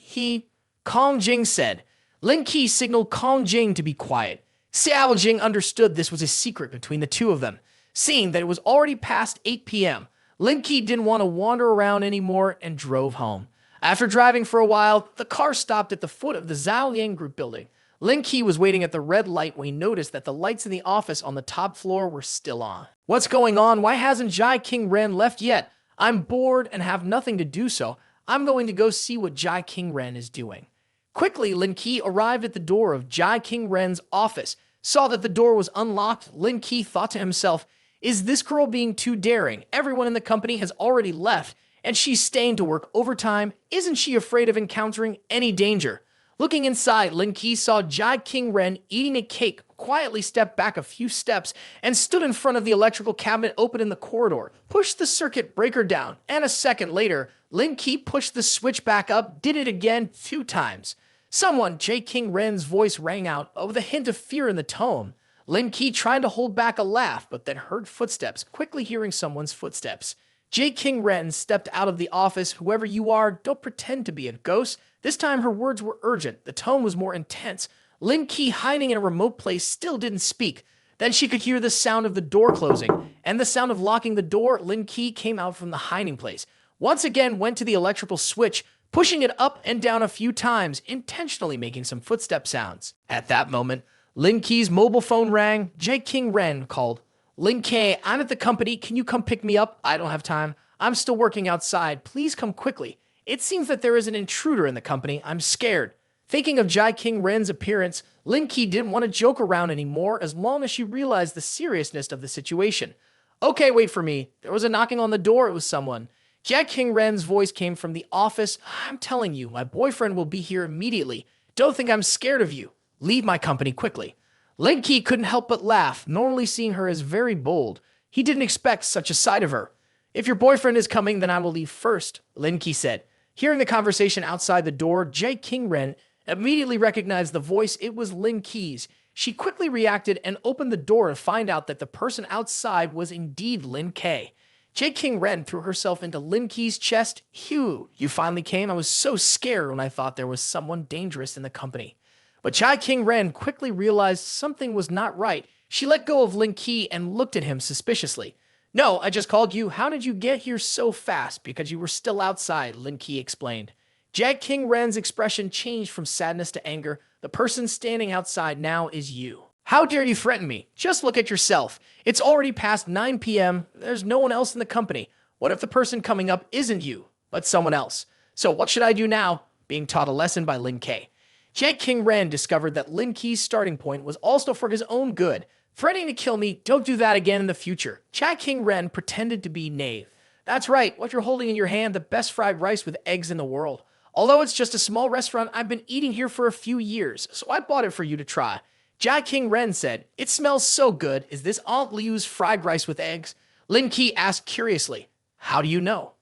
Kong Jing said. Lin Ke signaled Kong Jing to be quiet. Xiao Jing understood this was a secret between the two of them. Seeing that it was already past 8 p.m., Lin Ke didn't want to wander around anymore and drove home. After driving for a while, the car stopped at the foot of the Zhao Yang Group building. Lin Ke was waiting at the red light when he noticed that the lights in the office on the top floor were still on. What's going on? Why hasn't Jai King Ren left yet? I'm bored and have nothing to do, so I'm going to go see what Jai King Ren is doing. Quickly, Lin Ke arrived at the door of Jai King Ren's office, saw that the door was unlocked. Lin Ke thought to himself, is this girl being too daring? Everyone in the company has already left, and she's staying to work overtime. Isn't she afraid of encountering any danger? Looking inside, Lin Ke saw Jai King Ren eating a cake, quietly stepped back a few steps, and stood in front of the electrical cabinet open in the corridor, pushed the circuit breaker down, and a second later, Lin Ke pushed the switch back up, did it again 2 times. Someone, Jai King Ren's voice rang out, with a hint of fear in the tone. Lin Ke tried to hold back a laugh, but then heard footsteps, quickly hearing someone's footsteps. Jai King Ren stepped out of the office. Whoever you are, don't pretend to be a ghost. This time her words were urgent. The tone was more intense. Lin Ke, hiding in a remote place, still didn't speak. Then she could hear the sound of the door closing, and the sound of locking the door. Lin Ke came out from the hiding place. Once again went to the electrical switch, pushing it up and down a few times, intentionally making some footstep sounds. At that moment, Lin Ke's mobile phone rang. King Ren called. Lin Ke, I'm at the company. Can you come pick me up? I don't have time. I'm still working outside. Please come quickly. It seems that there is an intruder in the company. I'm scared. Thinking of King Ren's appearance, Lin Ke didn't want to joke around anymore as long as she realized the seriousness of the situation. Okay, wait for me. There was a knocking on the door. It was someone. King Ren's voice came from the office. I'm telling you, my boyfriend will be here immediately. Don't think I'm scared of you. Leave my company quickly. Lin Ke couldn't help but laugh, normally seeing her as very bold. He didn't expect such a side of her. If your boyfriend is coming, then I will leave first, Lin Ke said. Hearing the conversation outside the door, King Ren immediately recognized the voice. It was Lin Ke's. She quickly reacted and opened the door to find out that the person outside was indeed Lin Ke. King Ren threw herself into Lin Ke's chest. Phew, you finally came. I was so scared when I thought there was someone dangerous in the company. But King Ren quickly realized something was not right. She let go of Lin Ke and looked at him suspiciously. No, I just called you. How did you get here so fast? Because you were still outside, Lin Ke explained. King Ren's expression changed from sadness to anger. The person standing outside now is you. How dare you threaten me? Just look at yourself. It's already past 9 p.m. There's no one else in the company. What if the person coming up isn't you, but someone else? So what should I do now? Being taught a lesson by Lin Ke. King Ren discovered that Lin Ke's starting point was also for his own good. Threatening to kill me, don't do that again in the future. King Ren pretended to be knave. That's right, what you're holding in your hand, the best fried rice with eggs in the world. Although it's just a small restaurant, I've been eating here for a few years, so I bought it for you to try. King Ren said, it smells so good. Is this Aunt Liu's fried rice with eggs? Lin Ke asked curiously, how do you know?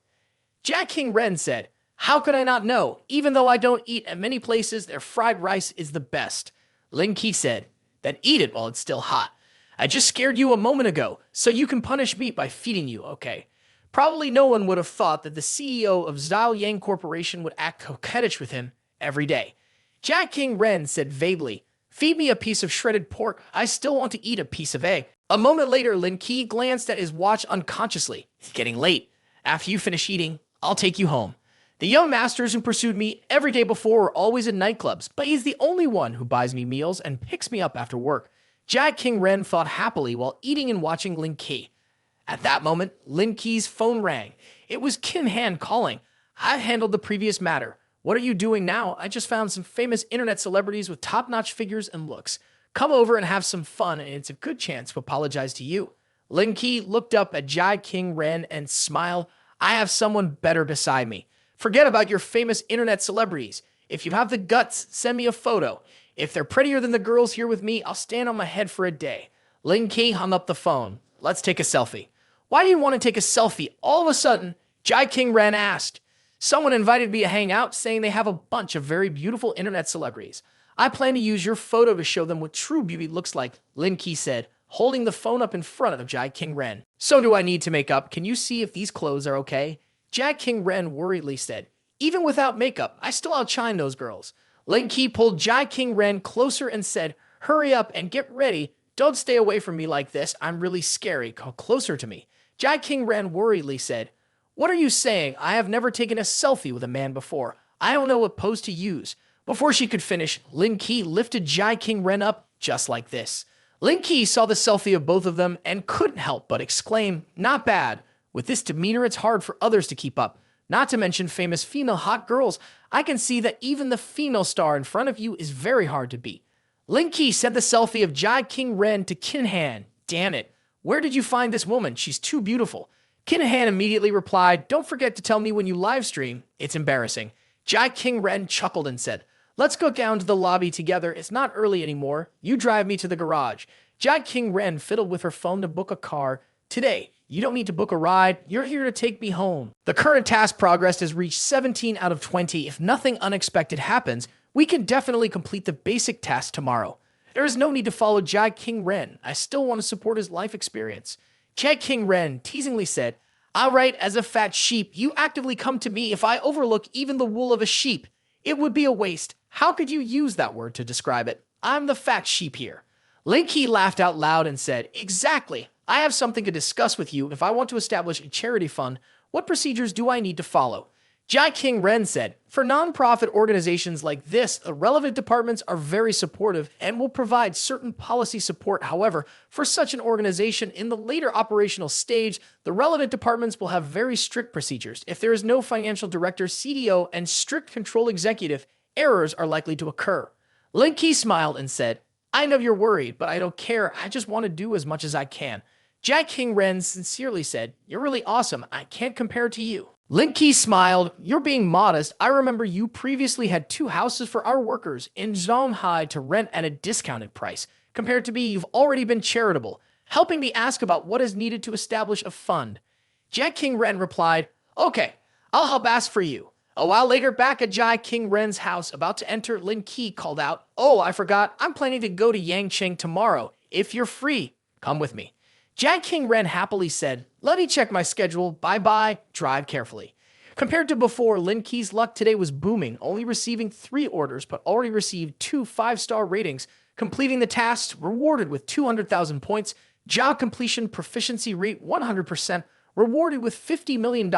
King Ren said, how could I not know? Even though I don't eat at many places, their fried rice is the best. Lin Ke said, then eat it while it's still hot. I just scared you a moment ago, so you can punish me by feeding you, okay? Probably no one would have thought that the CEO of Zhao Yang Corporation would act coquettish with him every day. King Ren said vaguely, feed me a piece of shredded pork. I still want to eat a piece of egg. A moment later, Lin Ke glanced at his watch unconsciously. It's getting late. After you finish eating, I'll take you home. The young masters who pursued me every day before were always in nightclubs, but he's the only one who buys me meals and picks me up after work. King Ren thought happily while eating and watching Lin Ke. At that moment, Lin Ke's phone rang. It was Kim Han calling. I handled the previous matter. What are you doing now? I just found some famous internet celebrities with top-notch figures and looks. Come over and have some fun, and it's a good chance to apologize to you. Lin Ke looked up at King Ren and smiled. I have someone better beside me. Forget about your famous internet celebrities. If you have the guts, send me a photo. If they're prettier than the girls here with me, I'll stand on my head for a day. Lin Ke hung up the phone. Let's take a selfie. Why do you want to take a selfie? All of a sudden, King Ren asked. Someone invited me to hang out, saying they have a bunch of very beautiful internet celebrities. I plan to use your photo to show them what true beauty looks like, Lin Ke said, holding the phone up in front of King Ren. So do I need to make up? Can you see if these clothes are okay? King Ren worriedly said, even without makeup, I still outshine those girls. Lin Ke pulled King Ren closer and said, hurry up and get ready. Don't stay away from me like this. I'm really scary. Come closer to me. King Ren worriedly said, what are you saying? I have never taken a selfie with a man before. I don't know what pose to use. Before she could finish, Lin Ke lifted King Ren up just like this. Lin Ke saw the selfie of both of them and couldn't help but exclaim, not bad. With this demeanor, it's hard for others to keep up. Not to mention famous female hot girls. I can see that even the female star in front of you is very hard to beat. Lin Ke sent the selfie of King Ren to Kim Han. Damn it. Where did you find this woman? She's too beautiful. Kim Han immediately replied, don't forget to tell me when you live stream. It's embarrassing. King Ren chuckled and said, let's go down to the lobby together. It's not early anymore. You drive me to the garage. King Ren fiddled with her phone to book a car. Today, you don't need to book a ride. You're here to take me home. The current task progress has reached 17 out of 20. If nothing unexpected happens, we can definitely complete the basic task tomorrow. There is no need to follow King Ren. I still want to support his life experience. King Ren teasingly said, all right, as a fat sheep, you actively come to me if I overlook even the wool of a sheep. It would be a waste. How could you use that word to describe it? I'm the fat sheep here. Lin Ke laughed out loud and said, exactly. I have something to discuss with you. If I want to establish a charity fund, what procedures do I need to follow? Jai King Ren said, for nonprofit organizations like this, the relevant departments are very supportive and will provide certain policy support. However, for such an organization in the later operational stage, the relevant departments will have very strict procedures. If there is no financial director, CDO, and strict control executive, errors are likely to occur. Lin Ke smiled and said, I know you're worried, but I don't care. I just want to do as much as I can. Jai King Ren sincerely said, you're really awesome. I can't compare to you. Lin Ke smiled, you're being modest. I remember you previously had 2 houses for our workers in Shanghai to rent at a discounted price. Compared to me, you've already been charitable, helping me ask about what is needed to establish a fund. Jai King Ren replied, okay, I'll help ask for you. A while later, back at Jai King Ren's house, about to enter, Lin Ke called out, oh, I forgot, I'm planning to go to Yangcheng tomorrow. If you're free, come with me. Jai King Ren happily said, let me check my schedule, bye-bye, drive carefully. Compared to before, Lin Ke's luck today was booming, only receiving 3 orders, but already received 2 5-star ratings, completing the tasks, rewarded with 200,000 points, job completion proficiency rate 100%, rewarded with $50 million.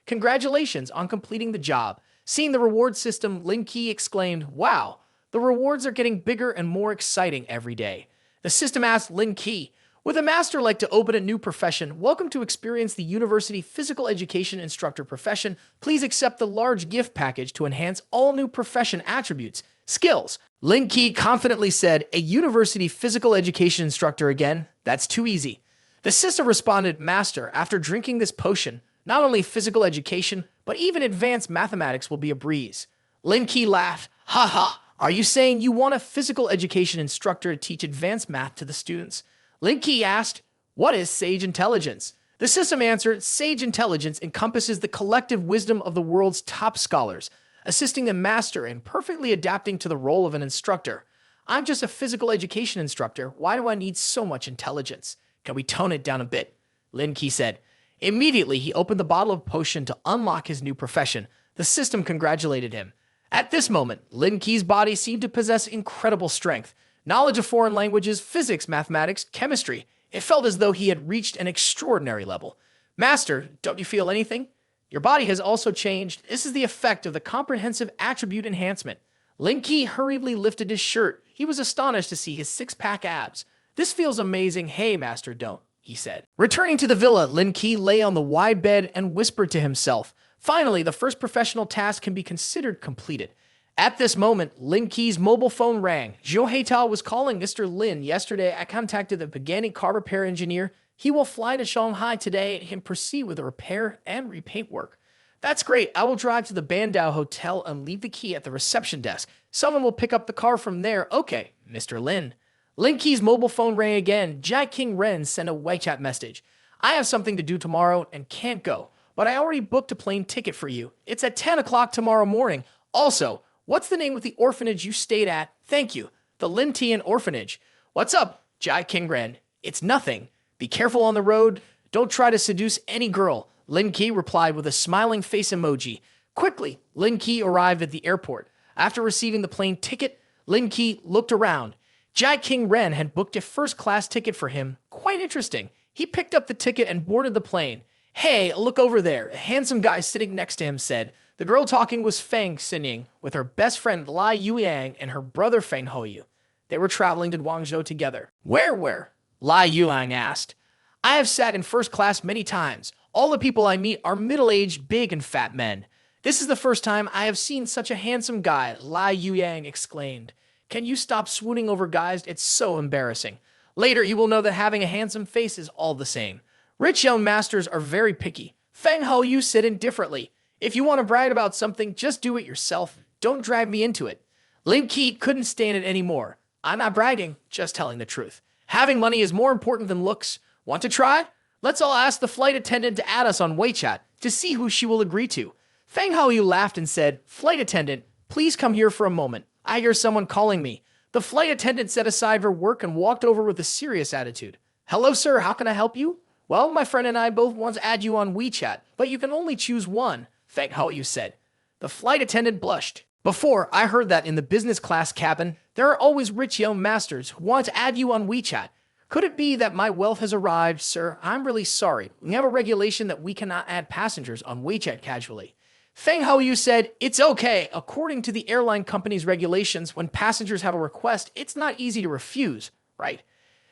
Congratulations on completing the job. Seeing the reward system, Lin Ke exclaimed, wow, the rewards are getting bigger and more exciting every day. The system asked Lin Ke, would a master like to open a new profession? Welcome to experience the University Physical Education Instructor profession. Please accept the large gift package to enhance all new profession attributes. Skills. Lin Ke confidently said, a University Physical Education Instructor again? That's too easy. The system responded, Master, after drinking this potion, not only physical education, but even advanced mathematics will be a breeze. Lin Ke laughed, ha ha, are you saying you want a physical education instructor to teach advanced math to the students? Lin Ke asked, what is sage intelligence? The system answered, sage intelligence encompasses the collective wisdom of the world's top scholars, assisting the master in perfectly adapting to the role of an instructor. I'm just a physical education instructor. Why do I need so much intelligence? Can we tone it down a bit? Lin Ke said. Immediately, he opened the bottle of potion to unlock his new profession. The system congratulated him. At this moment, Lin Ke's body seemed to possess incredible strength. Knowledge of foreign languages, physics, mathematics, chemistry. It felt as though he had reached an extraordinary level. Master, don't you feel anything? Your body has also changed. This is the effect of the comprehensive attribute enhancement. Lin Ke hurriedly lifted his shirt. He was astonished to see his 6-pack abs. This feels amazing. Hey, Master, don't, he said. Returning to the villa, Lin Ke lay on the wide bed and whispered to himself. Finally, the first professional task can be considered completed. At this moment, Lin Ke's mobile phone rang. Zhou Heitao was calling Mr. Lin. Yesterday, I contacted the Pagani car repair engineer. He will fly to Shanghai today and proceed with the repair and repaint work. That's great. I will drive to the Bandao Hotel and leave the key at the reception desk. Someone will pick up the car from there. Okay, Mr. Lin. Lin Ke's mobile phone rang again. Jai King Ren sent a WeChat message. I have something to do tomorrow and can't go, but I already booked a plane ticket for you. It's at 10 o'clock tomorrow morning. Also, what's the name of the orphanage you stayed at? Thank you. The Lin Tian Orphanage. What's up, Jai King Ren? It's nothing. Be careful on the road. Don't try to seduce any girl. Lin Ke replied with a smiling face emoji. Quickly, Lin Ke arrived at the airport. After receiving the plane ticket, Lin Ke looked around. Jai King Ren had booked a first-class ticket for him. Quite interesting. He picked up the ticket and boarded the plane. Hey, look over there. A handsome guy sitting next to him said. The girl talking was Feng Xinying with her best friend Lai Yuang and her brother Feng Hoyu. They were traveling to Guangzhou together. Where? Lai Yuang asked. I have sat in first class many times. All the people I meet are middle-aged, big and fat men. This is the first time I have seen such a handsome guy, Lai Yuang exclaimed. Can you stop swooning over guys? It's so embarrassing. Later, you will know that having a handsome face is all the same. Rich young masters are very picky. Feng Hoyu said indifferently. If you want to brag about something, just do it yourself. Don't drag me into it. Lin Ke couldn't stand it anymore. I'm not bragging, just telling the truth. Having money is more important than looks. Want to try? Let's all ask the flight attendant to add us on WeChat to see who she will agree to. Feng Haoyu laughed and said, Flight attendant, please come here for a moment. I hear someone calling me. The flight attendant set aside her work and walked over with a serious attitude. Hello, sir. How can I help you? Well, my friend and I both want to add you on WeChat, but you can only choose one, Feng Haoyu said. The flight attendant blushed. Before, I heard that in the business class cabin, there are always rich young masters who want to add you on WeChat. Could it be that my wealth has arrived, sir? I'm really sorry. We have a regulation that we cannot add passengers on WeChat casually. Feng Haoyu said, "It's okay. According to the airline company's regulations, when passengers have a request, it's not easy to refuse, right?"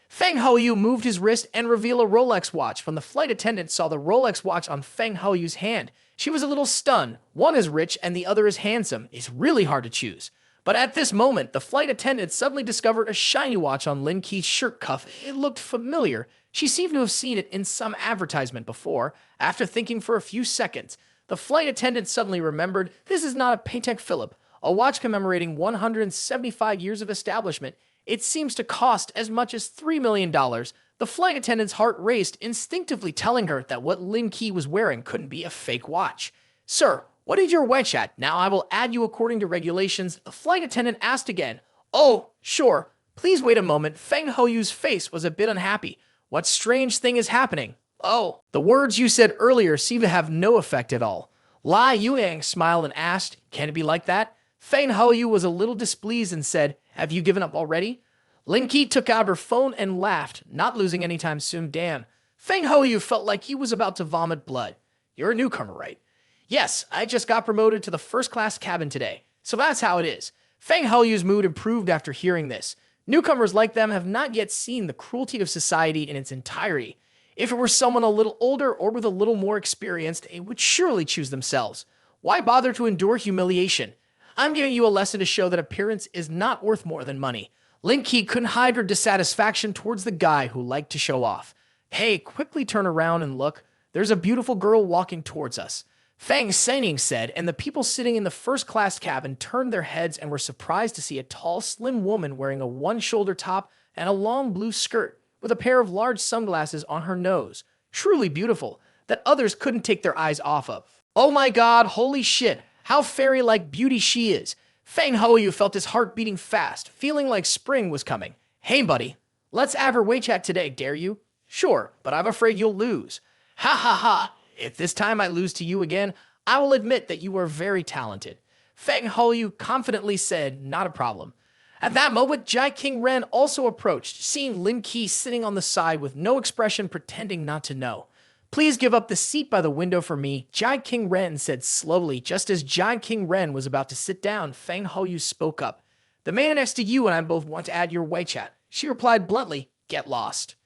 Feng Haoyu moved his wrist and revealed a Rolex watch. When the flight attendant saw the Rolex watch on Feng Haoyu's hand, she was a little stunned. One is rich and the other is handsome. It's really hard to choose. But at this moment, the flight attendant suddenly discovered a shiny watch on Lin Ke's shirt cuff. It looked familiar. She seemed to have seen it in some advertisement before. After thinking for a few seconds, the flight attendant suddenly remembered this is not a Patek Philippe, a watch commemorating 175 years of establishment. It seems to cost as much as $3 million. The flight attendant's heart raced, instinctively telling her that what Lin Ke was wearing couldn't be a fake watch. "Sir, what is your watch at? Now I will add you according to regulations." The flight attendant asked again. "Oh, sure. Please wait a moment." Feng Haoyu's face was a bit unhappy. "What strange thing is happening?" "Oh, the words you said earlier seem to have no effect at all." Lai Yuang smiled and asked, "Can it be like that?" Feng Haoyu was a little displeased and said, "Have you given up already?" Lin Ke took out her phone and laughed, not losing any time soon. Damn. Feng Haoyu felt like he was about to vomit blood. "You're a newcomer, right?" "Yes, I just got promoted to the first-class cabin today, so that's how it is." Feng Haoyu's mood improved after hearing this. Newcomers like them have not yet seen the cruelty of society in its entirety. If it were someone a little older or with a little more experience, they would surely choose themselves. Why bother to endure humiliation? I'm giving you a lesson to show that appearance is not worth more than money. Lin Ke couldn't hide her dissatisfaction towards the guy who liked to show off. "Hey, quickly turn around and look. There's a beautiful girl walking towards us." Fang Sening said, and the people sitting in the first-class cabin turned their heads and were surprised to see a tall, slim woman wearing a one-shoulder top and a long blue skirt, with a pair of large sunglasses on her nose. Truly beautiful, that others couldn't take their eyes off of. "Oh my god, holy shit, how fairy-like beauty she is." Feng Haoyu felt his heart beating fast, feeling like spring was coming. "Hey buddy, let's have her WeChat today, dare you?" "Sure, but I'm afraid you'll lose." "Ha ha ha. If this time I lose to you again, I will admit that you are very talented." Feng Haoyu confidently said, "Not a problem." At that moment, Jai King Ren also approached, seeing Lin Ke sitting on the side with no expression, pretending not to know. "Please give up the seat by the window for me," Jai King Ren said slowly. Just as Jai King Ren was about to sit down, Feng Haoyu spoke up. "The man next to you and I both want to add your WeChat." She replied bluntly, "Get lost."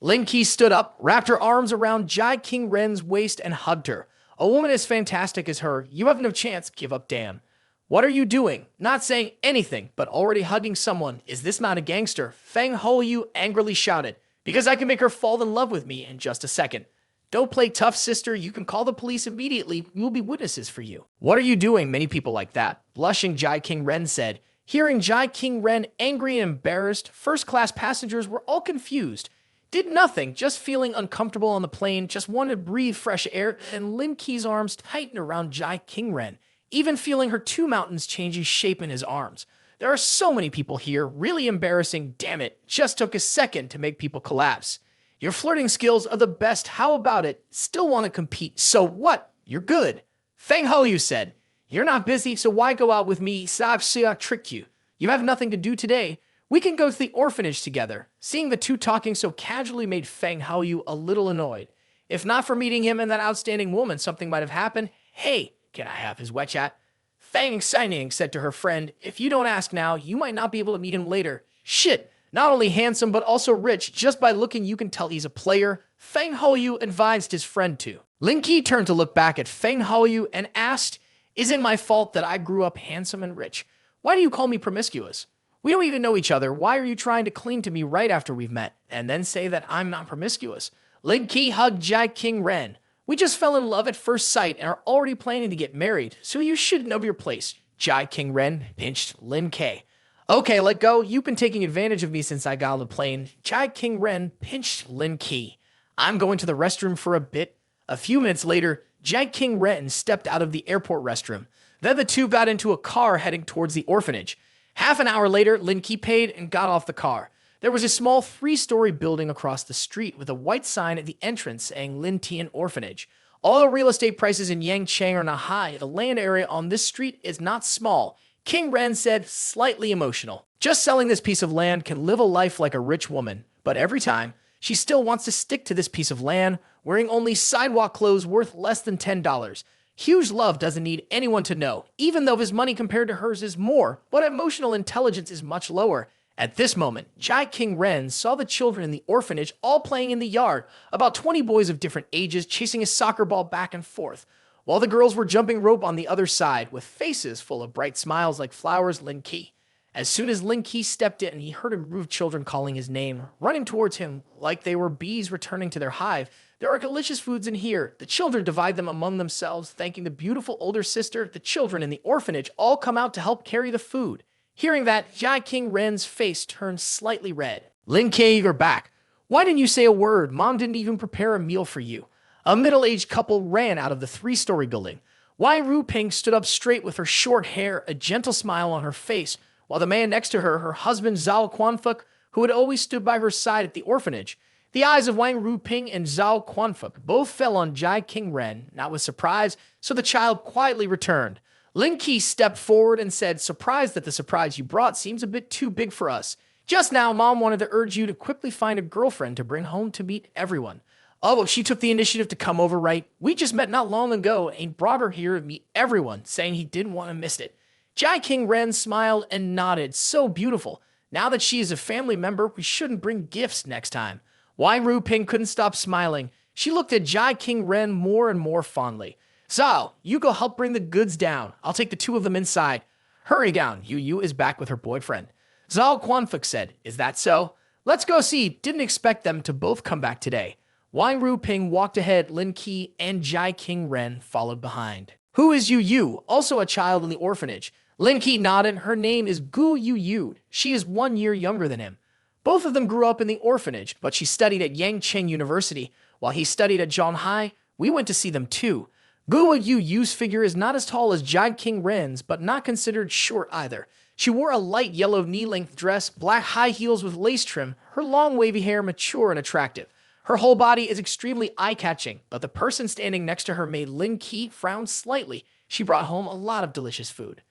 Lin Ke stood up, wrapped her arms around Jai King Ren's waist and hugged her. "A woman as fantastic as her, you have no chance, give up damn." "What are you doing? Not saying anything, but already hugging someone. Is this not a gangster?" Feng Haoyu angrily shouted. "Because I can make her fall in love with me in just a second." "Don't play tough, sister. You can call the police immediately. We will be witnesses for you." "What are you doing?" Many people like that. Blushing, Jai King Ren said. Hearing Jai King Ren angry and embarrassed, first-class passengers were all confused. Did nothing, just feeling uncomfortable on the plane, just wanted to breathe fresh air, and Lin Ke's arms tightened around Jai King Ren, even feeling her two mountains changing shape in his arms. There are so many people here, really embarrassing, damn it, just took a second to make people collapse. "Your flirting skills are the best, how about it? Still want to compete, so what? You're good." Feng Haoyu said, "You're not busy, so why go out with me? I'll trick you. You have nothing to do today. We can go to the orphanage together." Seeing the two talking so casually made Feng Haoyu a little annoyed. If not for meeting him and that outstanding woman, something might have happened. "Hey, can I have his WeChat?" Feng Xining said to her friend, "If you don't ask now, you might not be able to meet him later." "Shit, not only handsome but also rich. Just by looking you can tell he's a player." Feng Haoyu advised his friend to. Lin Ke turned to look back at Feng Haoyu and asked, "Is it my fault that I grew up handsome and rich? Why do you call me promiscuous? We don't even know each other. Why are you trying to cling to me right after we've met, and then say that I'm not promiscuous?" Lin Ke hugged Jai King Ren. "We just fell in love at first sight and are already planning to get married, so you should know your place." Jai King Ren pinched Lin Ke. "Okay, let go. You've been taking advantage of me since I got on the plane." Jai King Ren pinched Lin Ke. "I'm going to the restroom for a bit." A few minutes later, Jai King Ren stepped out of the airport restroom. Then the two got into a car heading towards the orphanage. Half an hour later, Lin Ke paid and got off the car. There was a small 3-story building across the street with a white sign at the entrance saying Lin Tian Orphanage. Although real estate prices in Yangcheng are not high, the land area on this street is not small. King Ren said, slightly emotional. "Just selling this piece of land can live a life like a rich woman, but every time, she still wants to stick to this piece of land, wearing only sidewalk clothes worth less than $10. Huge love doesn't need anyone to know, even though his money compared to hers is more, but emotional intelligence is much lower. At this moment, Jai King Ren saw the children in the orphanage all playing in the yard, about 20 boys of different ages chasing a soccer ball back and forth, while the girls were jumping rope on the other side, with faces full of bright smiles like flowers. Lin Ke. As soon as Lin Ke stepped in, he heard a group of children calling his name, running towards him like they were bees returning to their hive. There are delicious foods in here. The children divide them among themselves, thanking the beautiful older sister. The children in the orphanage all come out to help carry the food. Hearing that, Jai King Ren's face turned slightly red. Lin Ke, you're back. Why didn't you say a word? Mom didn't even prepare a meal for you. A middle-aged couple ran out of the 3-story building. Wang Ruping stood up straight with her short hair, a gentle smile on her face, while the man next to her, her husband Zhao Quanfuk, who had always stood by her side at the orphanage. The eyes of Wang Ruping and Zhao Quanfuk both fell on Jai King Ren, not with surprise, so the child quietly returned. Lin Ke stepped forward and said, surprised that the surprise you brought seems a bit too big for us. Just now, Mom wanted to urge you to quickly find a girlfriend to bring home to meet everyone. Oh, well, she took the initiative to come over, right? We just met not long ago and brought her here to meet everyone, saying he didn't want to miss it. Jai King Ren smiled and nodded. So beautiful. Now that she is a family member, we shouldn't bring gifts next time. Wang Ruping couldn't stop smiling. She looked at Jai King Ren more and more fondly. Zhao, you go help bring the goods down. I'll take the two of them inside. Hurry down. Yu is back with her boyfriend. Zhao Quanfuk said, is that so? Let's go see. Didn't expect them to both come back today. Wang Ruping walked ahead. Lin Ke and Jai King Ren followed behind. Who is Yu, also a child in the orphanage? Lin Ke nodded. Her name is Gu Yu. She is 1 year younger than him. Both of them grew up in the orphanage, but she studied at Yangcheng University. While he studied at Zhonghai, we went to see them too. Gu Yu's figure is not as tall as Jai King Ren's, but not considered short either. She wore a light yellow knee-length dress, black high heels with lace trim, her long wavy hair mature and attractive. Her whole body is extremely eye-catching, but the person standing next to her made Lin Ke frown slightly. She brought home a lot of delicious food.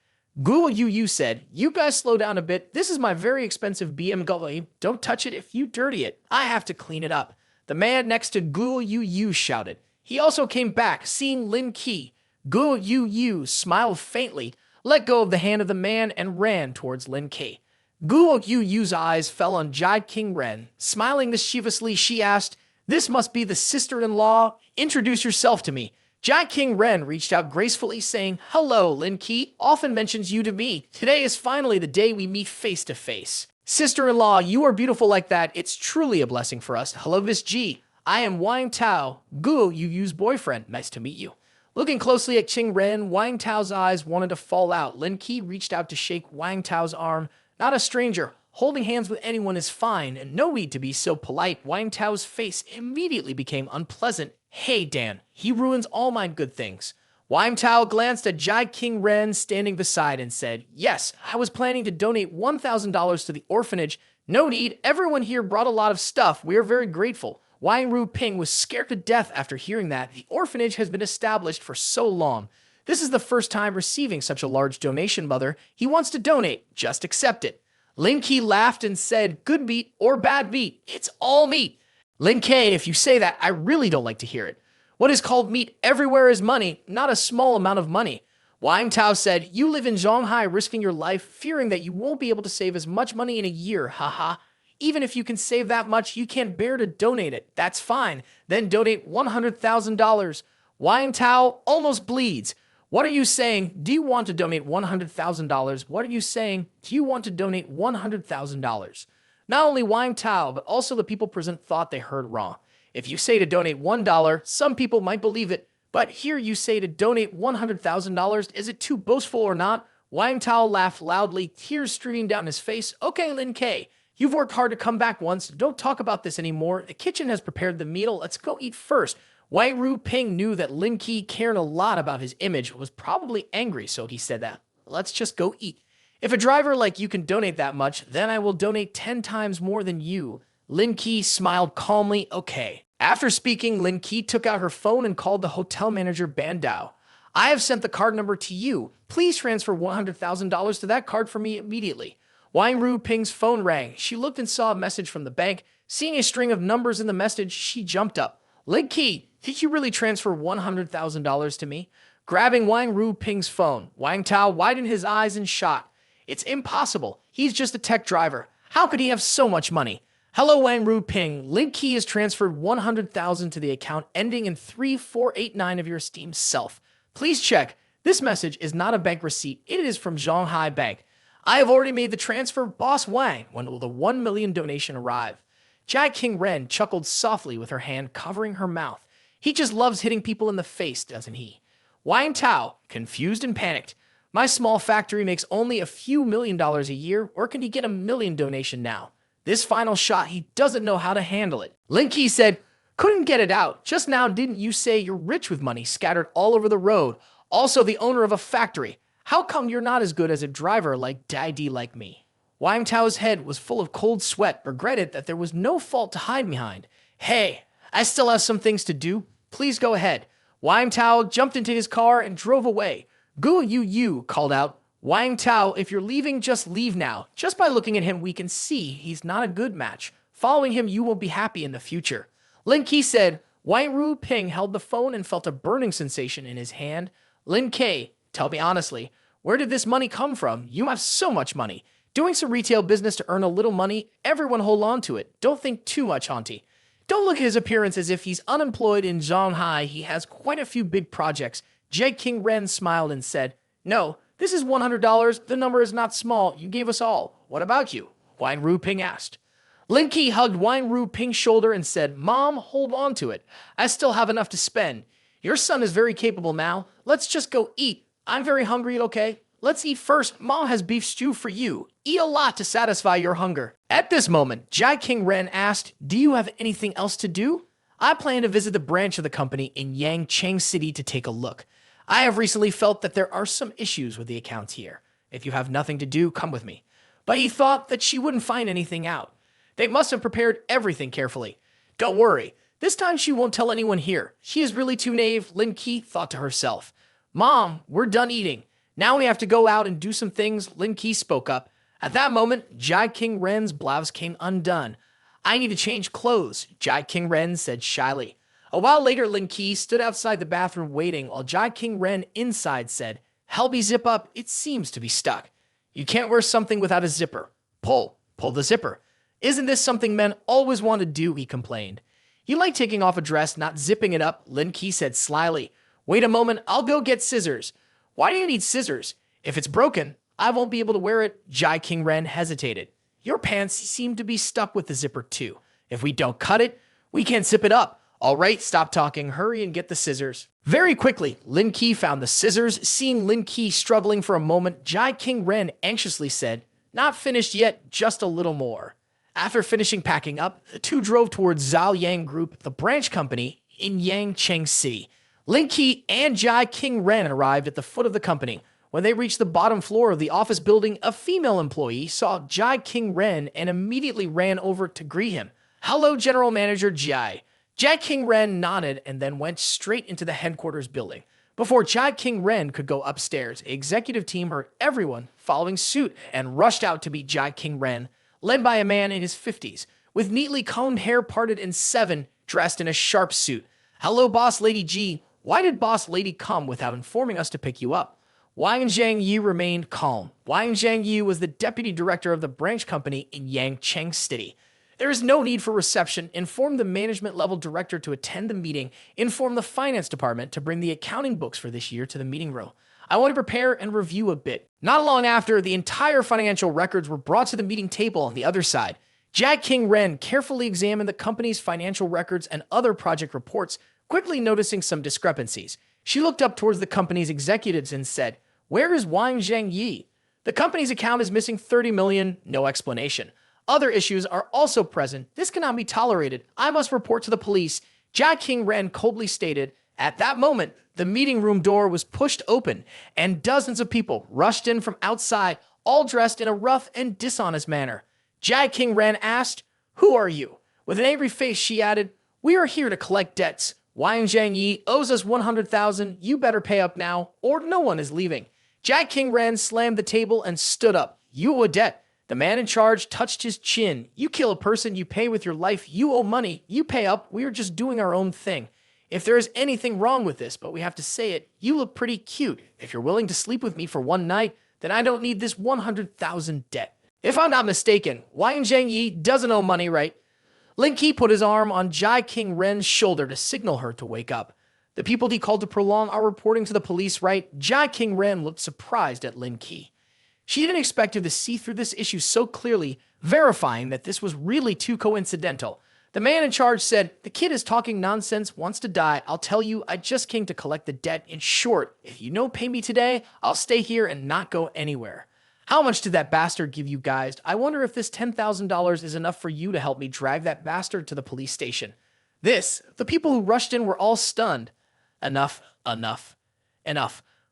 Gu Yu said, you guys slow down a bit. This is my very expensive BMW. Don't touch it if you dirty it. I have to clean it up. The man next to Gu Yu shouted. He also came back, seeing Lin Ke. Gu Yu smiled faintly, let go of the hand of the man, and ran towards Lin Ke. Gu Yu's eyes fell on Jai King Ren. Smiling mischievously, she asked, this must be the sister-in-law. Introduce yourself to me. Jai King Ren reached out gracefully, saying, hello, Lin Ke. Often mentions you to me. Today is finally the day we meet face to face. Sister-in-law, you are beautiful like that. It's truly a blessing for us. Hello, Miss G. I am Wang Tao, Gu Yu's boyfriend. Nice to meet you. Looking closely at Qing Ren, Wang Tao's eyes wanted to fall out. Lin Ke reached out to shake Wang Tao's arm. Not a stranger. Holding hands with anyone is fine, and no need to be so polite. Wang Tao's face immediately became unpleasant. Hey, Dan, he ruins all my good things. Wang Tao glanced at Jai King Ren standing beside and said, yes, I was planning to donate $1,000 to the orphanage. No need. Everyone here brought a lot of stuff. We are very grateful. Wang Ruping was scared to death after hearing that. The orphanage has been established for so long. This is the first time receiving such a large donation, Mother. He wants to donate. Just accept it. Lin Ke laughed and said, good meat or bad meat, it's all meat. Lin Ke, if you say that, I really don't like to hear it. What is called meat everywhere is money, not a small amount of money. Wang Tao said, you live in Zhonghai risking your life, fearing that you won't be able to save as much money in a year, haha. Even if you can save that much, you can't bear to donate it. That's fine. Then donate $100,000. Wang Tao almost bleeds. What are you saying? Do you want to donate $100,000? What are you saying? Do you want to donate $100,000? Not only Wang Tao, but also the people present thought they heard wrong. If you say to donate $1, some people might believe it. But here you say to donate $100,000. Is it too boastful or not? Wang Tao laughed loudly, tears streaming down his face. Okay, Lin Ke. You've worked hard to come back once. Don't talk about this anymore. The kitchen has prepared the meal. Let's go eat first. Wang Ruping knew that Lin Ke cared a lot about his image, was probably angry, so he said that. Let's just go eat. If a driver like you can donate that much, then I will donate 10 times more than you. Lin Ke smiled calmly. Okay. After speaking, Lin Ke took out her phone and called the hotel manager Ban Dao. I have sent the card number to you. Please transfer $100,000 to that card for me immediately. Wang Ruping's phone rang. She looked and saw a message from the bank. Seeing a string of numbers in the message, she jumped up. Lin Ke, did you really transfer $100,000 to me? Grabbing Wang Ru-ping's phone, Wang Tao widened his eyes in shock. It's impossible. He's just a tech driver. How could he have so much money? Hello, Wang Ru-ping. Lin Ke has transferred 100,000 to the account ending in 3489 of your esteemed self. Please check. This message is not a bank receipt. It is from Shanghai Bank. I have already made the transfer, Boss Wang. When will the 1 million donation arrive? Jai King Ren chuckled softly with her hand covering her mouth. He just loves hitting people in the face, doesn't he? Wang Tao, confused and panicked. My small factory makes only a few $1,000,000 a year, or can he get a million donation now? This final shot, he doesn't know how to handle it. Lin Ke said, couldn't get it out. Just now, didn't you say you're rich with money scattered all over the road? Also the owner of a factory. How come you're not as good as a driver like Daddy like me? Wang Tao's head was full of cold sweat, regretted that there was no fault to hide behind. Hey, I still have some things to do. Please go ahead. Wang Tao jumped into his car and drove away. Gu Yu called out, Wang Tao, if you're leaving, just leave now. Just by looking at him, we can see he's not a good match. Following him, you won't be happy in the future. Lin Ke said. Wang Ru-ping held the phone and felt a burning sensation in his hand. Lin Ke, tell me honestly, where did this money come from? You have so much money. Doing some retail business to earn a little money, everyone hold on to it. Don't think too much, Auntie. Don't look at his appearance as if he's unemployed in Shanghai. He has quite a few big projects. Jai King Ren smiled and said, no, this is $100. The number is not small. You gave us all. What about you? Wang Ru-ping asked. Lin Ke hugged Wang Ru-ping's shoulder and said, Mom, hold on to it. I still have enough to spend. Your son is very capable now. Let's just go eat. I'm very hungry, okay? Let's eat first. Mom has beef stew for you. Eat a lot to satisfy your hunger. At this moment, Jai King Ren asked, do you have anything else to do? I plan to visit the branch of the company in Yangcheng City to take a look. I have recently felt that there are some issues with the accounts here. If you have nothing to do, come with me. But he thought that she wouldn't find anything out. They must have prepared everything carefully. Don't worry. This time she won't tell anyone here. She is really too naive, Lin Ke thought to herself. Mom, we're done eating. Now we have to go out and do some things, Lin Ke spoke up. At that moment, Jai King Ren's blouse came undone. I need to change clothes, Jai King Ren said shyly. A while later, Lin Ke stood outside the bathroom waiting while Jai King Ren inside said, Helby zip up, it seems to be stuck. You can't wear something without a zipper. Pull the zipper. Isn't this something men always want to do, he complained. You like taking off a dress, not zipping it up, Lin Ke said slyly. Wait a moment, I'll go get scissors. Why do you need scissors? If it's broken, I won't be able to wear it, Jai King Ren hesitated. Your pants seem to be stuck with the zipper too. If we don't cut it, we can't zip it up. All right, stop talking, hurry and get the scissors. Very quickly, Lin Ke found the scissors. Seeing Lin Ke struggling for a moment, Jai King Ren anxiously said, Not finished yet, just a little more. After finishing packing up, the two drove towards Zhao Yang Group, the branch company in Yangcheng City. Lin Ke and Jai King Ren arrived at the foot of the company. When they reached the bottom floor of the office building, a female employee saw Jai King Ren and immediately ran over to greet him. Hello, General Manager Jai. Jai King Ren nodded and then went straight into the headquarters building. Before Jai King Ren could go upstairs, the executive team heard everyone following suit and rushed out to meet Jai King Ren, led by a man in his 50s, with neatly combed hair parted in 7, dressed in a sharp suit. Hello, Boss Lady G. Why did Boss Lady come without informing us to pick you up? Wang Zhangyi remained calm. Wang Zhangyi was the deputy director of the branch company in Yangcheng City. There is no need for reception. Inform the management level director to attend the meeting. Inform the finance department to bring the accounting books for this year to the meeting room. I want to prepare and review a bit. Not long after, the entire financial records were brought to the meeting table on the other side. Jai King Ren carefully examined the company's financial records and other project reports, quickly noticing some discrepancies. She looked up towards the company's executives and said, Where is Wang Zhangyi? The company's account is missing 30 million, no explanation. Other issues are also present. This cannot be tolerated. I must report to the police. Jai King Ren coldly stated. At that moment, the meeting room door was pushed open, and dozens of people rushed in from outside, all dressed in a rough and dishonest manner. Jai King Ren asked, Who are you? With an angry face, she added, We are here to collect debts. Wang Zhangyi owes us 100,000. You better pay up now, or no one is leaving. Jai King Ren slammed the table and stood up. You owe a debt. The man in charge touched his chin. You kill a person, you pay with your life. You owe money. You pay up. We are just doing our own thing. if there is anything wrong with this, but we have to say it, you look pretty cute. If you're willing to sleep with me for one night, then I don't need this 100,000 debt. If I'm not mistaken, Wang Zhengyi doesn't owe money, right? Lin Ke put his arm on Jai King Ren's shoulder to signal her to wake up. The people he called to prolong are reporting to the police, right? Jai King Ren looked surprised at Lin Ke. She didn't expect him to see through this issue so clearly, verifying that this was really too coincidental. The man in charge said, "The kid is talking nonsense, wants to die. I'll tell you, I just came to collect the debt. In short, if you don't pay me today, I'll stay here and not go anywhere." How much did that bastard give you guys? I wonder if this $10,000 is enough for you to help me drive that bastard to the police station. The people who rushed in were all stunned. Enough.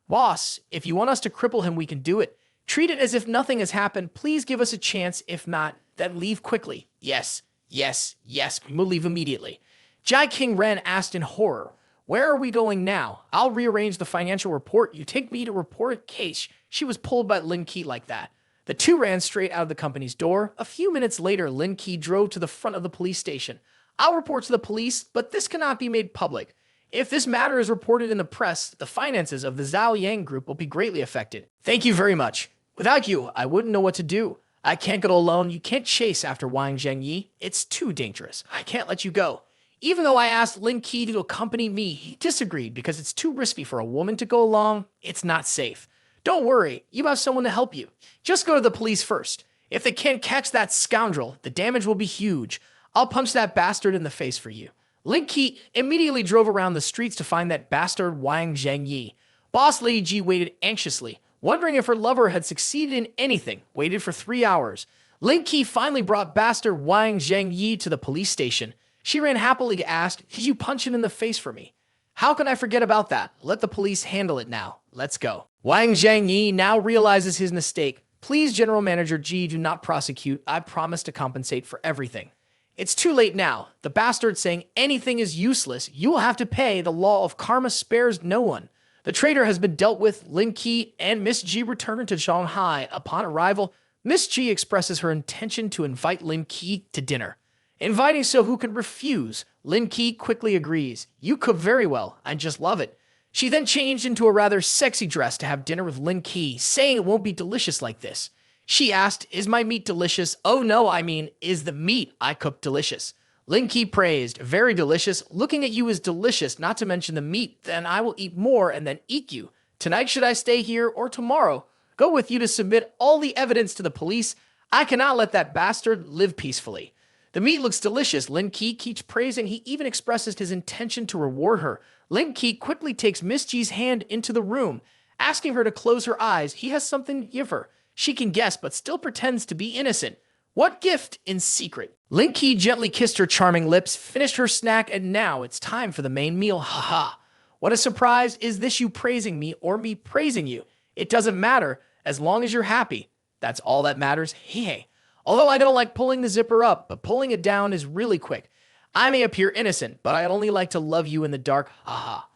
Boss, if you want us to cripple him, we can do it. Treat it as if nothing has happened. Please give us a chance. If not, then leave quickly. Yes, we will leave immediately. Jai King Ren asked in horror, "Where are we going now? I'll rearrange the financial report. You take me to report a case." She was pulled by Lin Ke like that. The two ran straight out of the company's door. A few minutes later, Lin Ke drove to the front of the police station. "I'll report to the police, but this cannot be made public. If this matter is reported in the press, the finances of the Zhao Yang group will be greatly affected. Thank you very much. Without you, I wouldn't know what to do. I can't go alone. You can't chase after Wang Zhengyi. It's too dangerous. I can't let you go." Even though I asked Lin Ke to accompany me, he disagreed because it's too risky for a woman to go along. It's not safe. "Don't worry, you have someone to help you. Just go to the police first. If they can't catch that scoundrel, the damage will be huge. I'll punch that bastard in the face for you." Lin Ke immediately drove around the streets to find that bastard Wang Zhengyi. Boss Lady Ji waited anxiously, wondering if her lover had succeeded in anything, waited for 3 hours. Lin Ke finally brought bastard Wang Zhengyi to the police station. She ran happily to ask, "Did you punch him in the face for me?" "How can I forget about that? Let the police handle it now. Let's go." Wang Zhengyi now realizes his mistake. "Please, General Manager Ji, do not prosecute. I promise to compensate for everything." "It's too late now." The bastard saying anything is useless. "You will have to pay. The law of karma spares no one." The traitor has been dealt with. Lin Ke and Miss Ji return to Shanghai. Upon arrival, Miss Ji expresses her intention to invite Lin Ke to dinner. Inviting so who can refuse? Lin Ke quickly agrees. "You cook very well. I just love it." She then changed into a rather sexy dress to have dinner with Lin Ke, saying it won't be delicious like this. She asked, "Is my meat delicious?" "Oh no, I mean, is the meat I cooked delicious?" Lin Ke praised, "Very delicious. Looking at you is delicious, not to mention the meat. Then I will eat more and then eat you. Tonight should I stay here or tomorrow? Go with you to submit all the evidence to the police. I cannot let that bastard live peacefully." The meat looks delicious. Lin Ke keeps praising. He even expresses his intention to reward her. Lin Ke quickly takes Miss Ji's hand into the room, asking her to close her eyes. He has something to give her. She can guess, but still pretends to be innocent. What gift in secret? Lin Ke gently kissed her charming lips, finished her snack, and now it's time for the main meal. Haha. What a surprise. Is this you praising me or me praising you? It doesn't matter as long as you're happy. That's all that matters. Hey. Although I don't like pulling the zipper up, but pulling it down is really quick. I may appear innocent, but I'd only like to love you in the dark. Haha.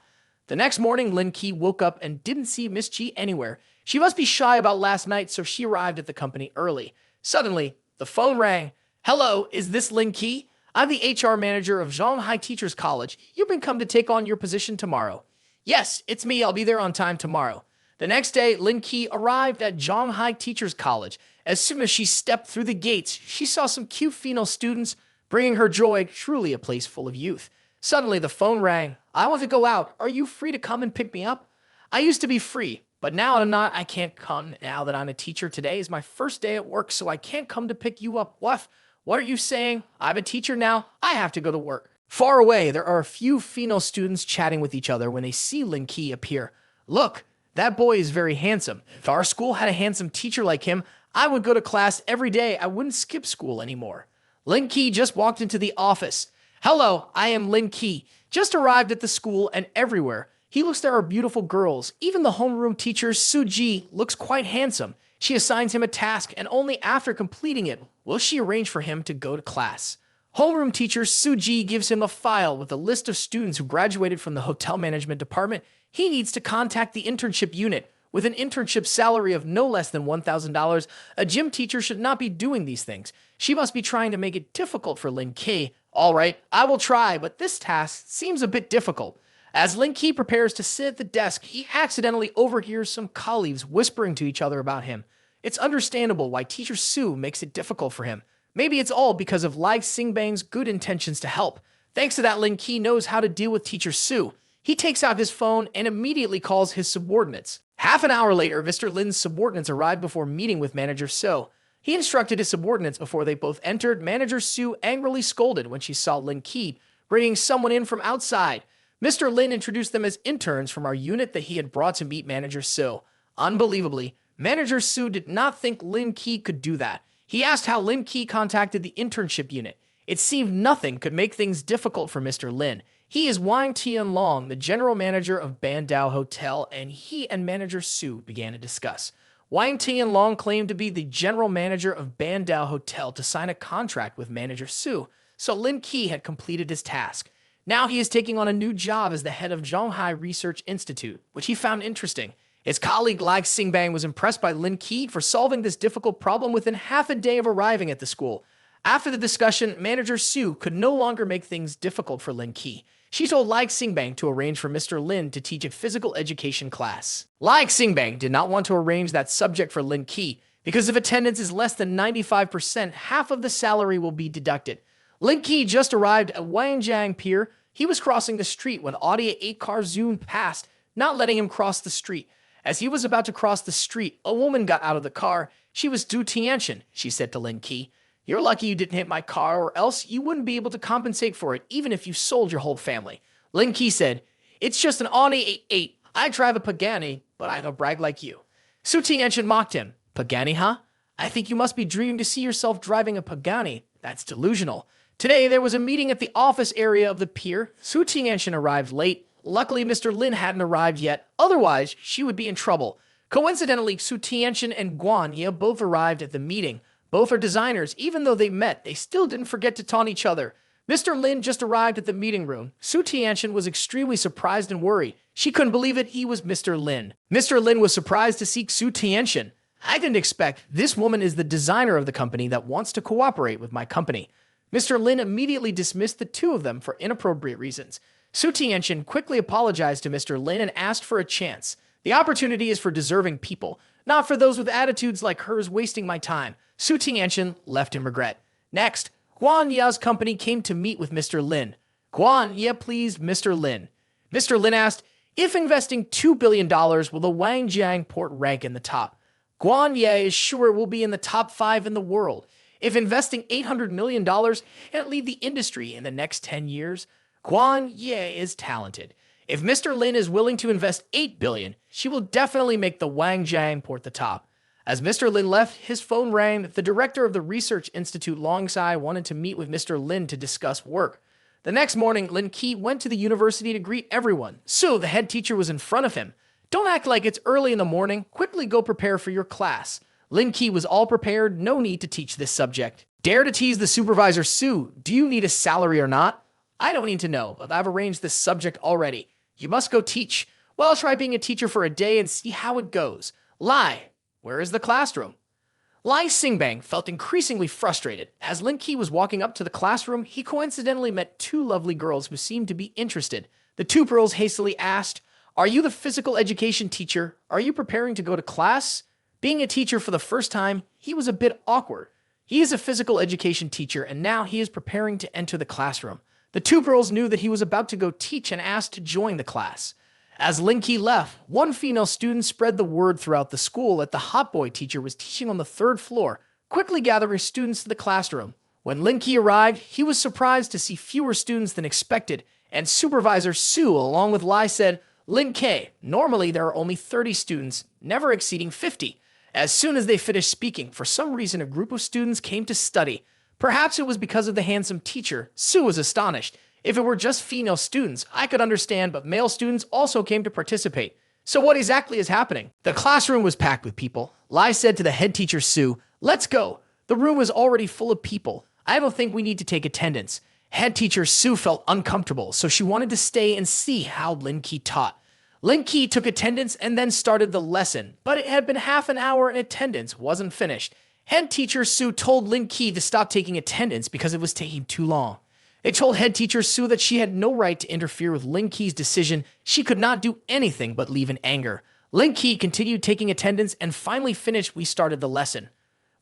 The next morning, Lin Ke woke up and didn't see Miss Ji anywhere. She must be shy about last night, so she arrived at the company early. Suddenly, the phone rang. "Hello, is this Lin Ke? I'm the HR manager of Shanghai Teachers College. You've been come to take on your position tomorrow." "Yes, it's me. I'll be there on time tomorrow." The next day, Lin Ke arrived at Shanghai Teachers College. As soon as she stepped through the gates, she saw some cute female students, bringing her joy, truly a place full of youth. Suddenly, the phone rang. "I want to go out. Are you free to come and pick me up?" "I used to be free, but now I'm not. I can't come now that I'm a teacher. Today is my first day at work, so I can't come to pick you up." "What? What are you saying? I'm a teacher now. I have to go to work." Far away, there are a few female students chatting with each other when they see Lin Ke appear. "Look, that boy is very handsome. If our school had a handsome teacher like him, I would go to class every day. I wouldn't skip school anymore." Lin Ke just walked into the office. "Hello, I am Lin Ke. Just arrived at the school and everywhere. He looks there are beautiful girls. Even the homeroom teacher, Suji, looks quite handsome. She assigns him a task, and only after completing it will she arrange for him to go to class." Homeroom teacher Suji gives him a file with a list of students who graduated from the hotel management department. He needs to contact the internship unit. With an internship salary of no less than $1,000, a gym teacher should not be doing these things. She must be trying to make it difficult for Lin Ke. All right, I will try, but this task seems a bit difficult. As Lin Ke prepares to sit at the desk, he accidentally overhears some colleagues whispering to each other about him. It's understandable why Teacher Su makes it difficult for him. Maybe it's all because of Lai Xingbang's good intentions to help. Thanks to that, Lin Ke knows how to deal with Teacher Su. He takes out his phone and immediately calls his subordinates. Half an hour later, Mr. Lin's subordinates arrived before meeting with Manager Su. He instructed his subordinates before they both entered. Manager Su angrily scolded when she saw Lin Ke bringing someone in from outside. Mr. Lin introduced them as interns from our unit that he had brought to meet Manager Su. Unbelievably, Manager Su did not think Lin Ke could do that. He asked how Lin Ke contacted the internship unit. It seemed nothing could make things difficult for Mr. Lin. He is Wang Tianlong, the general manager of Bandao Hotel, and he and Manager Su began to discuss. Wang Tianlong claimed to be the general manager of Bandao Hotel to sign a contract with Manager Su, so Lin Ke had completed his task. Now he is taking on a new job as the head of Zhonghai Research Institute, which he found interesting. His colleague Lai Xingbang was impressed by Lin Ke for solving this difficult problem within half a day of arriving at the school. After the discussion, Manager Su could no longer make things difficult for Lin Ke. She told Lai Xingbang to arrange for Mr. Lin to teach a physical education class. Lai Xingbang did not want to arrange that subject for Lin Ke because if attendance is less than 95%, half of the salary will be deducted. Lin Ke just arrived at Wanjiang Pier. He was crossing the street when Audi 8 car zoomed past, not letting him cross the street. As he was about to cross the street, a woman got out of the car. She was Du Tianxian, she said to Lin Ke. You're lucky you didn't hit my car, or else you wouldn't be able to compensate for it, even if you sold your whole family. Lin Ke said, It's just an Audi 8. I drive a Pagani, but I don't brag like you. Su Tianxian mocked him. Pagani, huh? I think you must be dreaming to see yourself driving a Pagani. That's delusional. Today, there was a meeting at the office area of the pier. Su Tianxian arrived late. Luckily, Mr. Lin hadn't arrived yet. Otherwise, she would be in trouble. Coincidentally, Su Tianxian and Guan Ye both arrived at the meeting. Both are designers. Even though they met, they still didn't forget to taunt each other. Mr. Lin just arrived at the meeting room. Su Tianxian was extremely surprised and worried. She couldn't believe it. He was Mr. Lin. Mr. Lin was surprised to see Su Tianxian. I didn't expect. This woman is the designer of the company that wants to cooperate with my company. Mr. Lin immediately dismissed the two of them for inappropriate reasons. Su Tianxian quickly apologized to Mr. Lin and asked for a chance. The opportunity is for deserving people, not for those with attitudes like hers wasting my time. Su Tianxian left in regret. Next, Guan Ye's company came to meet with Mr. Lin. Guan Ye pleased Mr. Lin. Mr. Lin asked, if investing $2 billion, will the Wangjiang port rank in the top? Guan Ye is sure it will be in the top 5 in the world. If investing $800 million, it'll lead the industry in the next 10 years. Guan Ye is talented. If Mr. Lin is willing to invest $8 billion, she will definitely make the Wangjiang port the top. As Mr. Lin left, his phone rang. The director of the Research Institute, Longsai, wanted to meet with Mr. Lin to discuss work. The next morning, Lin Ke went to the university to greet everyone. Su, the head teacher, was in front of him. Don't act like it's early in the morning. Quickly go prepare for your class. Lin Ke was all prepared. No need to teach this subject. Dare to tease the supervisor, Su. Do you need a salary or not? I don't need to know, but I've arranged this subject already. You must go teach. Well, I'll try being a teacher for a day and see how it goes. Lai, where is the classroom? Lai Xingbang felt increasingly frustrated. As Lin Ke was walking up to the classroom, he coincidentally met two lovely girls who seemed to be interested. The two girls hastily asked, Are you the physical education teacher? Are you preparing to go to class? Being a teacher for the first time, he was a bit awkward. He is a physical education teacher, and now he is preparing to enter the classroom. The two girls knew that he was about to go teach and asked to join the class. As Lin Ke left, one female student spread the word throughout the school that the hot boy teacher was teaching on the 3rd floor, quickly gathering students to the classroom. When Lin Ke arrived, he was surprised to see fewer students than expected, and Supervisor Su, along with Lai, said, Lin Ke, normally there are only 30 students, never exceeding 50. As soon as they finished speaking, for some reason a group of students came to study. Perhaps it was because of the handsome teacher. Su was astonished. If it were just female students, I could understand, but male students also came to participate. So what exactly is happening? The classroom was packed with people. Lai said to the head teacher, Su, let's go. The room was already full of people. I don't think we need to take attendance. Head teacher Su felt uncomfortable, so she wanted to stay and see how Lin Ke taught. Lin Ke took attendance and then started the lesson, but it had been half an hour and attendance wasn't finished. Head teacher Su told Lin Ke to stop taking attendance because it was taking too long. They told head teacher Sue that she had no right to interfere with Lin Ke's decision. She could not do anything but leave in anger. Lin Ke continued taking attendance and finally finished. We started the lesson.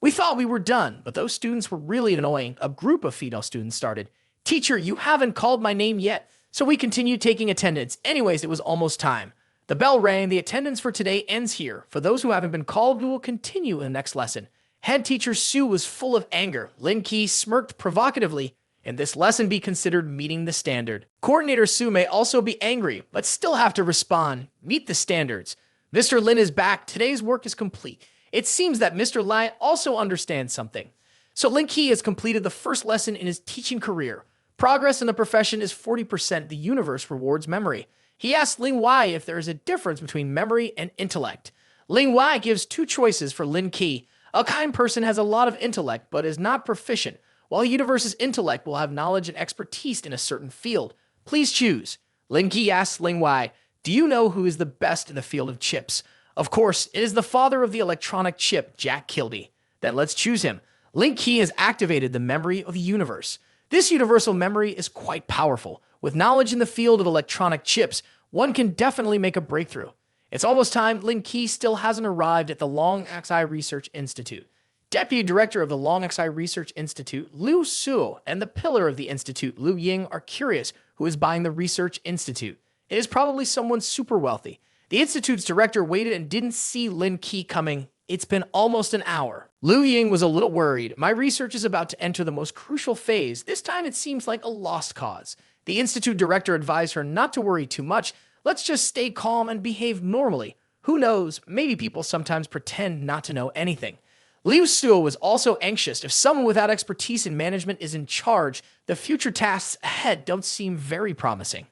We thought we were done, but those students were really annoying. A group of female students started. Teacher, you haven't called my name yet. So we continued taking attendance. Anyways, it was almost time. The bell rang. The attendance for today ends here. For those who haven't been called, we will continue in the next lesson. Head teacher Sue was full of anger. Lin Ke smirked provocatively. And this lesson be considered meeting the standard. Coordinator Sue may also be angry, but still have to respond. Meet the standards. Mr. Lin is back. Today's work is complete. It seems that Mr. Lai also understands something. So Lin Ke has completed the first lesson in his teaching career. Progress in the profession is 40%. The universe rewards memory. He asks Ling Wai if there is a difference between memory and intellect. Ling Wai gives two choices for Lin Ke. A kind person has a lot of intellect, but is not proficient, while the universe's intellect will have knowledge and expertise in a certain field. Please choose. Lin Ke asks Ling Wai, do you know who is the best in the field of chips? Of course, it is the father of the electronic chip, Jack Kilby. Then let's choose him. Lin Ke has activated the memory of the universe. This universal memory is quite powerful. With knowledge in the field of electronic chips, one can definitely make a breakthrough. It's almost time. Lin Ke still hasn't arrived at the Long Xi Research Institute. Deputy Director of the Long Xi Research Institute, Liu Suo, and the pillar of the institute, Liu Ying, are curious who is buying the Research Institute. It is probably someone super wealthy. The institute's director waited and didn't see Lin Ke coming. It's been almost an hour. Liu Ying was a little worried. My research is about to enter the most crucial phase. This time it seems like a lost cause. The institute director advised her not to worry too much. Let's just stay calm and behave normally. Who knows, maybe people sometimes pretend not to know anything. Liu Suo was also anxious. If someone without expertise in management is in charge, the future tasks ahead don't seem very promising.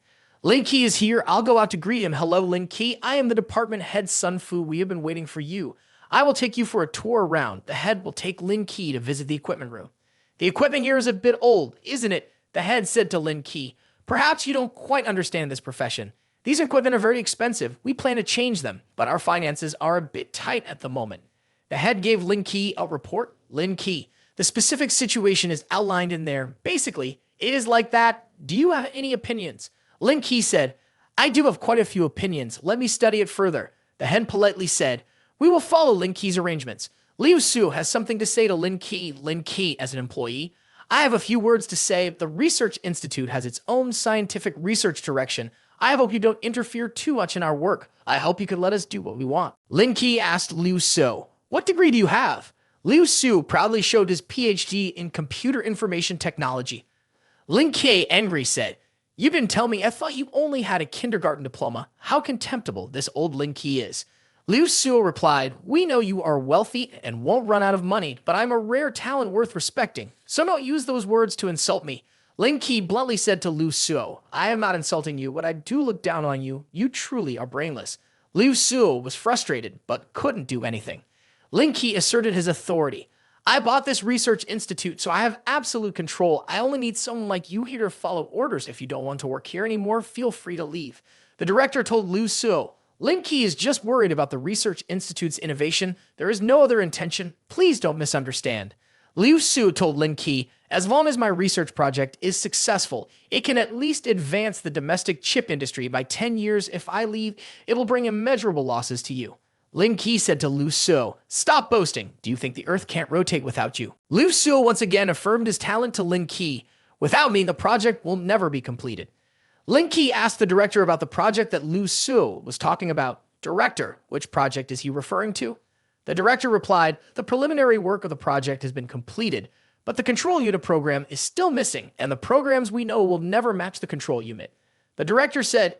Lin Ke is here. I'll go out to greet him. Hello, Lin Ke. I am the department head, Sun Fu. We have been waiting for you. I will take you for a tour around. The head will take Lin Ke to visit the equipment room. The equipment here is a bit old, isn't it? The head said to Lin Ke. Perhaps you don't quite understand this profession. These equipment are very expensive. We plan to change them, but our finances are a bit tight at the moment. The head gave Lin Ke a report. Lin Ke, the specific situation is outlined in there. Basically, it is like that. Do you have any opinions? Lin Ke said, I do have quite a few opinions. Let me study it further. The head politely said, we will follow Lin Ke's arrangements. Liu Su has something to say to Lin Ke as an employee. I have a few words to say. The Research Institute has its own scientific research direction. I hope you don't interfere too much in our work. I hope you can let us do what we want. Lin Ke asked Liu Su, what degree do you have? Liu Su proudly showed his PhD in computer information technology. Lin Ke, angry, said, you didn't tell me. I thought you only had a kindergarten diploma. How contemptible this old Lin Ke is. Liu Su replied, we know you are wealthy and won't run out of money, but I'm a rare talent worth respecting. So don't use those words to insult me. Lin Ke bluntly said to Liu Su, I am not insulting you, but I do look down on you. You truly are brainless. Liu Su was frustrated, but couldn't do anything. Lin Ke asserted his authority. I bought this research institute, so I have absolute control. I only need someone like you here to follow orders. If you don't want to work here anymore, feel free to leave. The director told Liu Su, Lin Ke is just worried about the Research Institute's innovation. There is no other intention. Please don't misunderstand. Liu Su told Lin Ke, as long as my research project is successful, it can at least advance the domestic chip industry by 10 years. If I leave, it will bring immeasurable losses to you. Lin Ke said to Liu Su, stop boasting. Do you think the earth can't rotate without you? Liu Su once again affirmed his talent to Lin Ke. Without me, the project will never be completed. Lin Ke asked the director about the project that Liu Su was talking about. Director, which project is he referring to? The director replied, the preliminary work of the project has been completed, but the control unit program is still missing, and the programs we know will never match the control unit. The director said,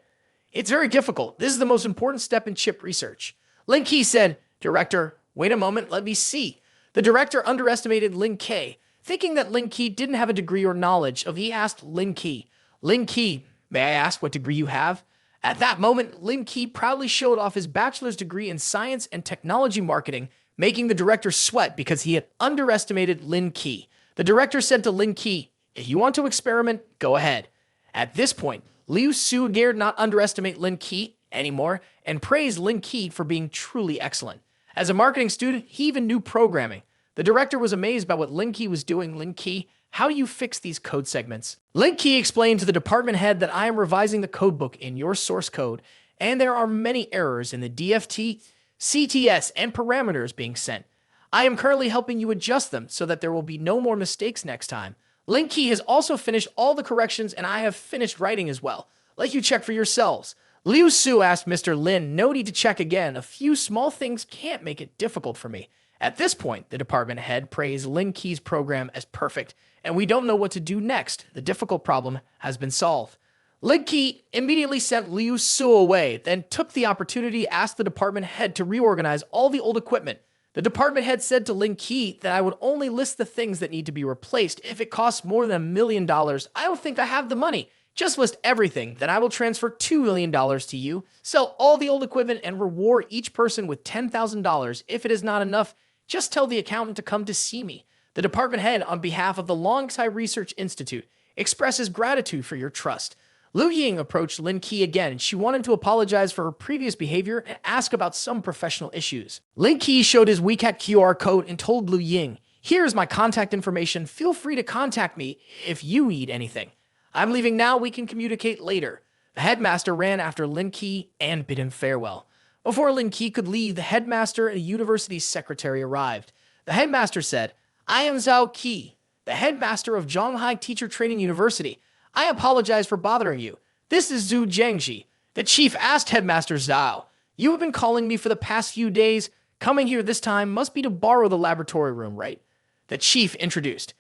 it's very difficult. This is the most important step in chip research. Lin Ke said, Director, wait a moment, let me see. The director underestimated Lin Ke. Thinking that Lin Ke didn't have a degree or knowledge of, he asked Lin Ke, may I ask what degree you have? At that moment, Lin Ke proudly showed off his bachelor's degree in science and technology marketing, making the director sweat because he had underestimated Lin Ke. The director said to Lin Ke, if you want to experiment, go ahead. At this point, Liu Su dared not underestimate Lin Ke anymore and praised Lin Ke for being truly excellent. As a marketing student, he even knew programming. The director was amazed by what Lin Ke was doing. Lin Ke How do you fix these code segments? Lin Ke explained to the department head that I am revising the codebook in your source code, and there are many errors in the DFT, CTS, and parameters being sent. I am currently helping you adjust them so that there will be no more mistakes next time. Lin Ke has also finished all the corrections, and I have finished writing as well. Let you check for yourselves. Liu Su asked Mr. Lin, no need to check again. A few small things can't make it difficult for me. At this point, the department head praised Lin Ke's program as perfect, and we don't know what to do next. The difficult problem has been solved. Lin Ke immediately sent Liu Su away, then took the opportunity to ask the department head to reorganize all the old equipment. The department head said to Lin Ke that I would only list the things that need to be replaced if it costs more than $1 million. I don't think I have the money. Just list everything, then I will transfer $2 million to you, sell all the old equipment, and reward each person with $10,000. If it is not enough, just tell the accountant to come to see me. The department head, on behalf of the Longsai Research Institute, expresses gratitude for your trust. Liu Ying approached Lin Ke again, and she wanted to apologize for her previous behavior and ask about some professional issues. Lin Ke showed his WeChat QR code and told Liu Ying, "Here's my contact information. Feel free to contact me if you need anything. I'm leaving now. We can communicate later." The headmaster ran after Lin Ke and bid him farewell. Before Lin Ke could leave, the headmaster and the university secretary arrived. The headmaster said, "I am Zhao Qi, the headmaster of Zhonghai Teacher Training University. I apologize for bothering you. This is Zhu Jiangxi." The chief asked Headmaster Zhao, "You have been calling me for the past few days. Coming here this time must be to borrow the laboratory room, right?" The chief introduced,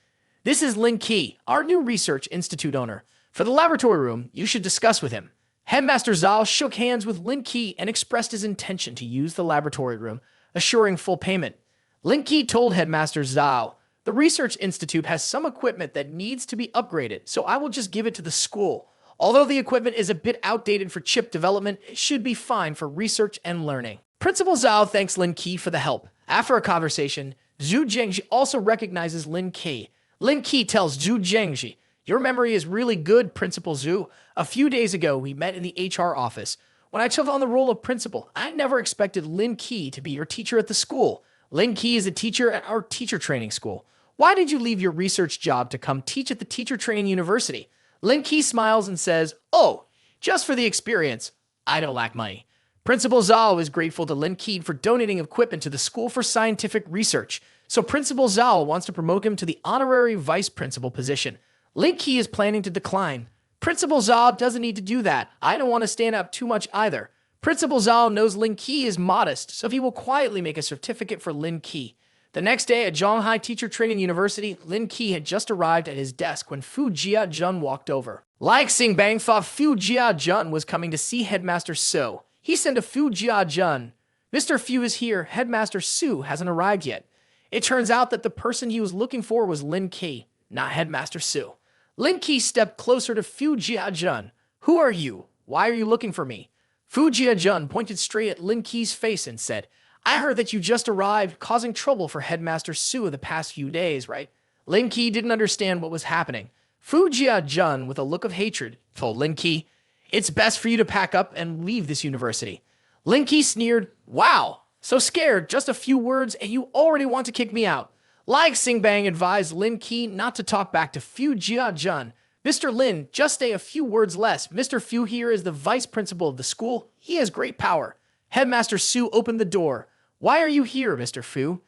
"This is Lin Ke, our new research institute owner. For the laboratory room, you should discuss with him." Headmaster Zhao shook hands with Lin Ke and expressed his intention to use the laboratory room, assuring full payment. Lin Ke told Headmaster Zhao, "The research institute has some equipment that needs to be upgraded, so I will just give it to the school. Although the equipment is a bit outdated for chip development, it should be fine for research and learning." Principal Zhao thanks Lin Ke for the help. After a conversation, Zhu Jiangxi also recognizes Lin Ke. Lin Ke tells Zhu Jiangxi, "Your memory is really good, Principal Zhu. A few days ago, we met in the HR office. When I took on the role of principal, I never expected Lin Ke to be your teacher at the school. Lin Ke is a teacher at our teacher training school. Why did you leave your research job to come teach at the teacher training university?" Lin Ke smiles and says, "Oh, just for the experience. I don't lack money." Principal Zhao is grateful to Lin Ke for donating equipment to the school for scientific research, so Principal Zhao wants to promote him to the honorary vice principal position. Lin Ke is planning to decline. Principal Zhao doesn't need to do that. I don't want to stand up too much either. Principal Zhao knows Lin Ke is modest, so he will quietly make a certificate for Lin Ke. The next day at Zhonghai Teacher Training University, Lin Ke had just arrived at his desk when Fu Jia-jun walked over. Like Xingbang thought Fu Jia-jun was coming to see Headmaster Su. He sent to Fu Jia-jun, "Mr. Fu is here. Headmaster Su hasn't arrived yet." It turns out that the person he was looking for was Lin Ke, not Headmaster Su. Lin Ke stepped closer to Fu Jia-jun. "Who are you? Why are you looking for me?" Fu Jia-jun pointed straight at Lin Ke's face and said, "I heard that you just arrived, causing trouble for Headmaster Su the past few days, right?" Lin Ke didn't understand what was happening. Fu Jia-jun, with a look of hatred, told Lin Ke, "It's best for you to pack up and leave this university." Lin Ke sneered, "Wow, so scared, just a few words and you already want to kick me out." Like Xingbang advised Lin Ke not to talk back to Fu Jia-jun. "Mr. Lin, just say a few words less. Mr. Fu here is the vice principal of the school. He has great power." Headmaster Su opened the door. "Why are you here, Mr. Fu?"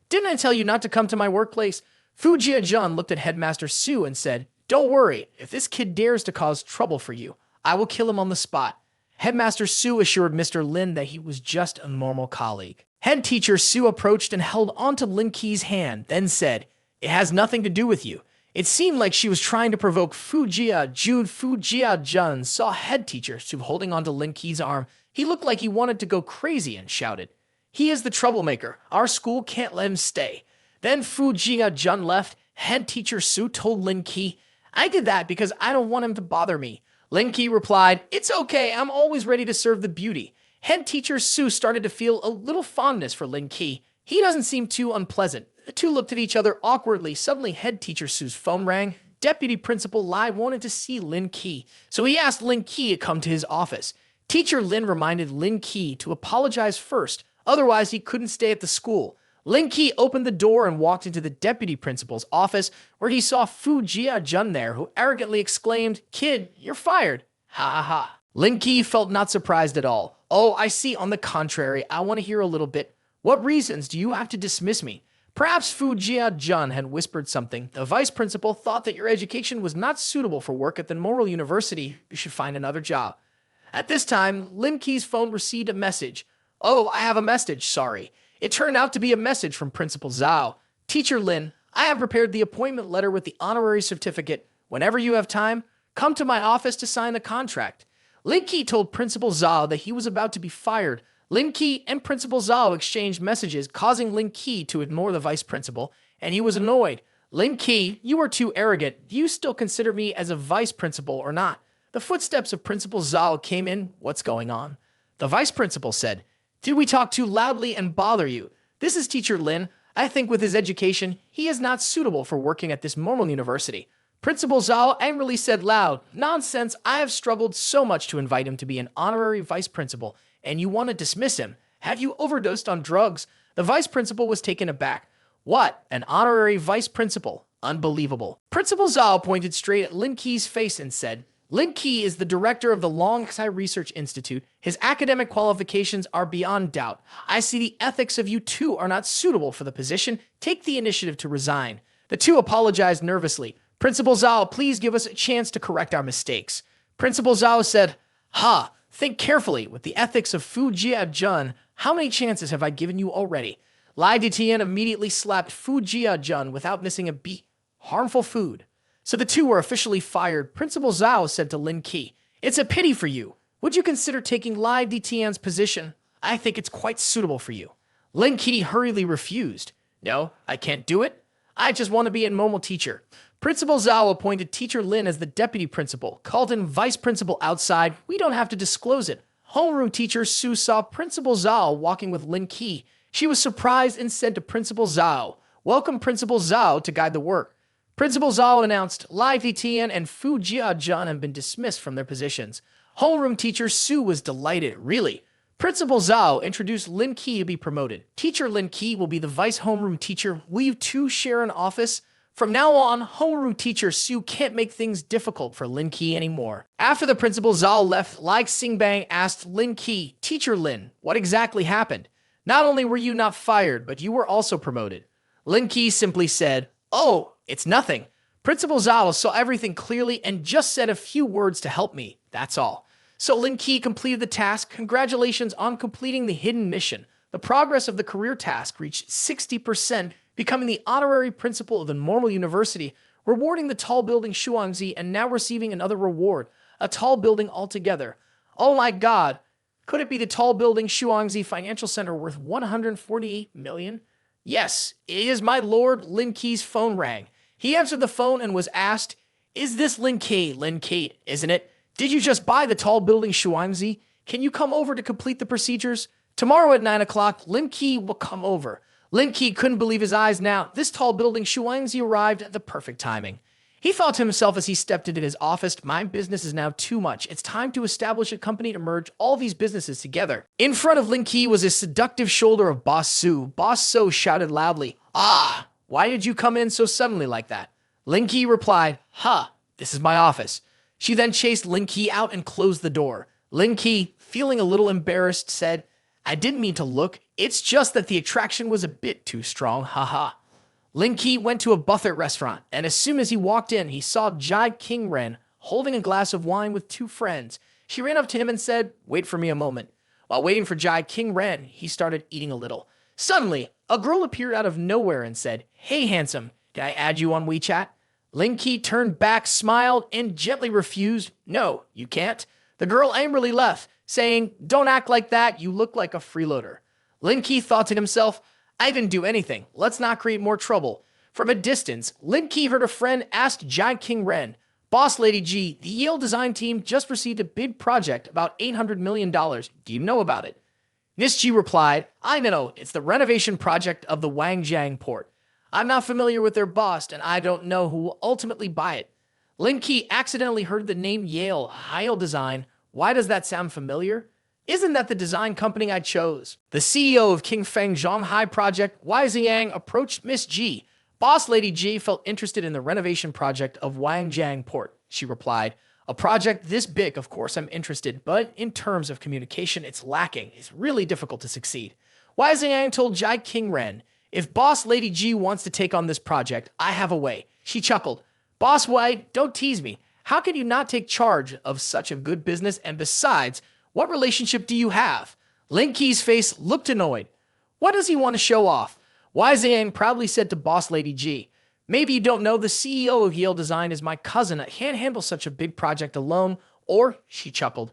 "Didn't I tell you not to come to my workplace?" Fu Jia-jun looked at Headmaster Su and said, "Don't worry. If this kid dares to cause trouble for you, I will kill him on the spot." Headmaster Su assured Mr. Lin that he was just a normal colleague. Head teacher Su approached and held onto Lin Ke's hand, then said, "It has nothing to do with you." It seemed like she was trying to provoke Fu Jia-jun saw head teacher Su holding onto Lin Ke's arm. He looked like he wanted to go crazy and shouted, "He is the troublemaker. Our school can't let him stay." Then Fu Jia-jun left. Head teacher Su told Lin Ke, "I did that because I don't want him to bother me." Lin Ke replied, "It's okay. I'm always ready to serve the beauty." Head teacher Su started to feel a little fondness for Lin Ke. He doesn't seem too unpleasant. The two looked at each other awkwardly. Suddenly, head teacher Su's phone rang. Deputy Principal Lai wanted to see Lin Ke, so he asked Lin Ke to come to his office. Teacher Lin reminded Lin Ke to apologize first, otherwise he couldn't stay at the school. Lin Ke opened the door and walked into the deputy principal's office, where he saw Fu Jia-jun there, who arrogantly exclaimed, "Kid, you're fired." Ha ha ha. Lin Ke felt not surprised at all. "Oh, I see. On the contrary, I want to hear a little bit. What reasons do you have to dismiss me?" Perhaps Fu Jia-jun had whispered something. "The vice principal thought that your education was not suitable for work at the Moral University. You should find another job." At this time, Lin Ke's phone received a message. "Oh, I have a message, sorry." It turned out to be a message from Principal Zhao. "Teacher Lin, I have prepared the appointment letter with the honorary certificate. Whenever you have time, come to my office to sign the contract." Lin Ke told Principal Zhao that he was about to be fired. Lin Ke and Principal Zhao exchanged messages, causing Lin Ke to ignore the vice principal, and he was annoyed. "Lin Ke, you are too arrogant. Do you still consider me as a vice principal or not?" The footsteps of Principal Zhao came in. "What's going on?" The vice principal said, "Did we talk too loudly and bother you? This is Teacher Lin. I think with his education, he is not suitable for working at this Moral University." Principal Zhao angrily said loud, "Nonsense, I have struggled so much to invite him to be an honorary vice principal, and you want to dismiss him? Have you overdosed on drugs?" The vice principal was taken aback. "What? An honorary vice principal? Unbelievable." Principal Zhao pointed straight at Lin Ke's face and said, "Lin Ke is the director of the Longsai Research Institute. His academic qualifications are beyond doubt. I see the ethics of you two are not suitable for the position. Take the initiative to resign." The two apologized nervously. "Principal Zhao, please give us a chance to correct our mistakes." Principal Zhao said, Think carefully. With the ethics of Fu Jia-jun, how many chances have I given you already?" Lai Detian immediately slapped Fu Jia-jun without missing a beat. Harmful food. So the two were officially fired. Principal Zhao said to Lin Ke, "It's a pity for you. Would you consider taking Lai Detian's position? I think it's quite suitable for you." Lin Ke hurriedly refused. "No, I can't do it. I just want to be a normal teacher." Principal Zhao appointed Teacher Lin as the deputy principal, called in vice principal outside. "We don't have to disclose it." Homeroom teacher Su saw Principal Zhao walking with Lin Ke. She was surprised and said to Principal Zhao, "Welcome Principal Zhao to guide the work." Principal Zhao announced, "Lai Detian and Fu Jia-jun have been dismissed from their positions." Homeroom teacher Su was delighted. "Really?" Principal Zhao introduced Lin Ke to be promoted. "Teacher Lin Ke will be the vice homeroom teacher. Will you two share an office?" From now on, homeroom teacher Su can't make things difficult for Lin Ke anymore. After the Principal Zhao left, Lai Xingbang asked Lin Ke, "Teacher Lin, what exactly happened? Not only were you not fired, but you were also promoted." Lin Ke simply said, "Oh, it's nothing." Principal Zhao saw everything clearly and just said a few words to help me. That's all. So Lin Ke completed the task. Congratulations on completing the hidden mission. The progress of the career task reached 60%, becoming the honorary principal of the Moral University, rewarding the tall building Shuangzi and now receiving another reward, a tall building altogether. Oh my god, could it be the tall building Shuangzi Financial Center worth 148 million? Yes, it is my lord. Lin Ke's phone rang. He answered the phone and was asked, "Is this Lin Ke?" "Lin Ke, isn't it? Did you just buy the tall building Shuangzi? Can you come over to complete the procedures? Tomorrow at 9 o'clock, Lin Ke will come over." Lin Ke couldn't believe his eyes now. This tall building Shuangzi arrived at the perfect timing. He thought to himself as he stepped into his office, "My business is now too much. It's time to establish a company to merge all these businesses together." In front of Lin Ke was a seductive shoulder of Boss Su. Boss Su shouted loudly, "Ah, why did you come in so suddenly like that?" Lin Ke replied, "This is my office." She then chased Lin Ke out and closed the door. Lin Ke, feeling a little embarrassed, said, "I didn't mean to look. It's just that the attraction was a bit too strong, haha." Lin Ke went to a buffet restaurant, and as soon as he walked in, he saw Jai King Ren holding a glass of wine with two friends. She ran up to him and said, "Wait for me a moment." While waiting for Jai King Ren, he started eating a little. Suddenly, a girl appeared out of nowhere and said, "Hey, handsome, can I add you on WeChat?" Lin Ke turned back, smiled, and gently refused. "No, you can't." The girl angrily left, saying, "Don't act like that. You look like a freeloader." Lin Ke thought to himself, "I didn't do anything. Let's not create more trouble." From a distance, Lin Ke heard a friend ask Jai King Ren, "Boss Lady G, the Yale design team just received a big project about $800 million. Do you know about it?" Miss G replied, "I know. It's the renovation project of the Wangjiang port. I'm not familiar with their boss, and I don't know who will ultimately buy it." Lin Ke accidentally heard the name Yale Design. Why does that sound familiar? Isn't that the design company I chose? The CEO of King Feng Zhonghai project, Wai Ziyang, approached Miss G. Boss Lady G felt interested in the renovation project of Wangjiang Port. She replied, a project this big, of course I'm interested, but in terms of communication, it's lacking. It's really difficult to succeed. Wai Ziyang told Jai King Ren, if Boss Lady G wants to take on this project, I have a way. She chuckled, Boss Wai, don't tease me. How can you not take charge of such a good business? And besides, what relationship do you have? Lin Ke's face looked annoyed. What does he want to show off? Wai Ziyang proudly said to Boss Lady G, maybe you don't know the CEO of Yale Design is my cousin. I can't handle such a big project alone. Or, she chuckled,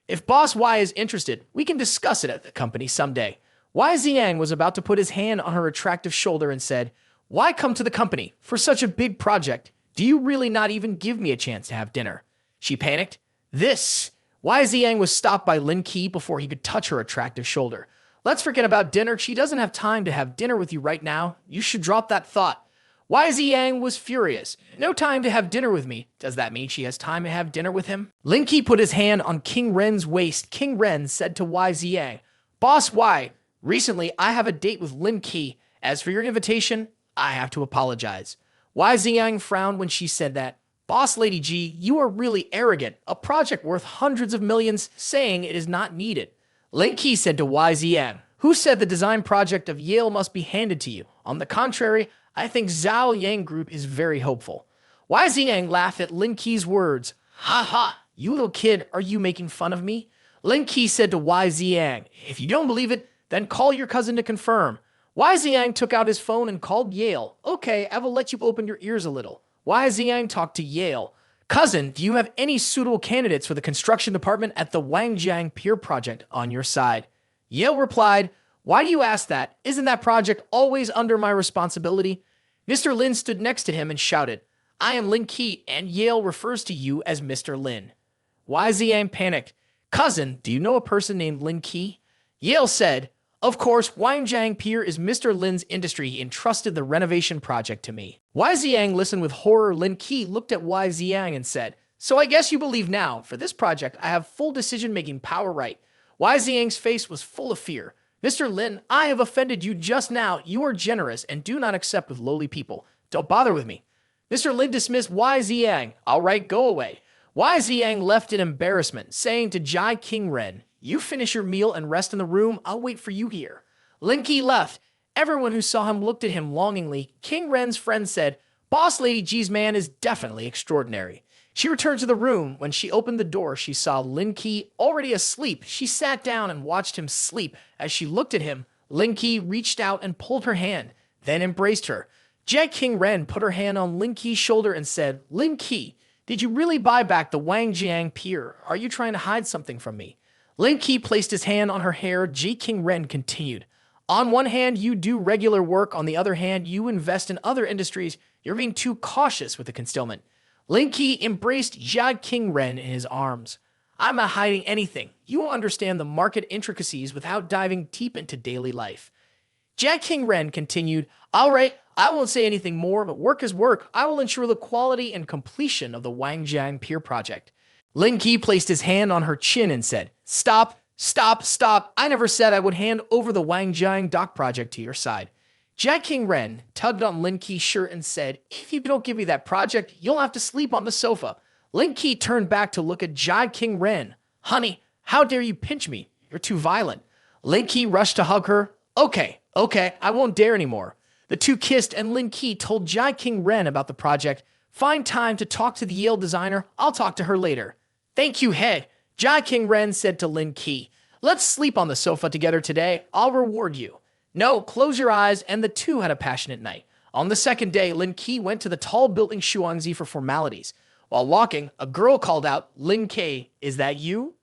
if Boss Wai is interested, we can discuss it at the company someday. Wai Ziyang was about to put his hand on her attractive shoulder and said, why come to the company for such a big project? Do you really not even give me a chance to have dinner? She panicked. Wai Ziyang was stopped by Lin Ke before he could touch her attractive shoulder. Let's forget about dinner. She doesn't have time to have dinner with you right now. You should drop that thought. Wai Ziyang was furious. No time to have dinner with me. Does that mean she has time to have dinner with him? Lin Ke put his hand on King Ren's waist. King Ren said to Wai Ziyang, Boss Wai, recently I have a date with Lin Ke. As for your invitation, I have to apologize. Wai Ziyang frowned when she said that. Boss Lady G, you are really arrogant. A project worth hundreds of millions saying it is not needed. Lin Ke said to Wai Ziyang, who said the design project of Yale must be handed to you? On the contrary, I think Zhao Yang Group is very hopeful. Wai Ziyang laughed at Lin Ke's words. Ha ha, you little kid, are you making fun of me? Lin Ke said to Wai Ziyang, if you don't believe it, then call your cousin to confirm. Wai Ziyang took out his phone and called Yale. Okay, I will let you open your ears a little. Wai Ziyang talked to Yale. Cousin, do you have any suitable candidates for the construction department at the Wangjiang Pier project on your side? Yale replied, why do you ask that? Isn't that project always under my responsibility? Mr. Lin stood next to him and shouted, I am Lin Ke, and Yale refers to you as Mr. Lin. Wai Ziyang panicked. Cousin, do you know a person named Lin Ke? Yale said, of course, Wangjiang Pier is Mr. Lin's industry. He entrusted the renovation project to me. Wai Ziyang listened with horror. Lin Ke looked at Wai Ziyang and said, so I guess you believe now, for this project, I have full decision-making power right. Wai Ziyang's face was full of fear. Mr. Lin, I have offended you just now. You are generous and do not accept with lowly people. Don't bother with me. Mr. Lin dismissed Wai Ziyang. All right, go away. Wai Ziyang left in embarrassment, saying to Jai King Ren, you finish your meal and rest in the room. I'll wait for you here. Lin Ke left. Everyone who saw him looked at him longingly. King Ren's friend said, Boss Lady G's man is definitely extraordinary. She returned to the room. When she opened the door, she saw Lin Ke already asleep. She sat down and watched him sleep. As she looked at him, Lin Ke reached out and pulled her hand, then embraced her. Jai King Ren put her hand on Lin Ke's shoulder and said, Lin Ke, did you really buy back the Wangjiang Pier? Are you trying to hide something from me? Lin Ke placed his hand on her hair. Jai King Ren continued. On one hand, you do regular work. On the other hand, you invest in other industries. You're being too cautious with the concealment. Lin Ke embraced Jai King Ren in his arms. I'm not hiding anything. You will understand the market intricacies without diving deep into daily life. Jai King Ren continued, all right, I won't say anything more, but work is work. I will ensure the quality and completion of the Wangjiang Pier project. Lin Ke placed his hand on her chin and said, stop, stop, stop. I never said I would hand over the Wangjiang dock project to your side. Jai King Ren tugged on Lin Ke's shirt and said, if you don't give me that project, you'll have to sleep on the sofa. Lin Ke turned back to look at Jai King Ren. Honey, how dare you pinch me? You're too violent. Lin Ke rushed to hug her. Okay, I won't dare anymore. The two kissed and Lin Ke told Jai King Ren about the project. Find time to talk to the Yale designer. I'll talk to her later. Thank you, He. Jai King Ren said to Lin Ke, let's sleep on the sofa together today. I'll reward you. No, close your eyes, and the two had a passionate night. On the second day, Lin Ke went to the tall building Shuangzi for formalities. While walking, a girl called out, Lin Ke, is that you?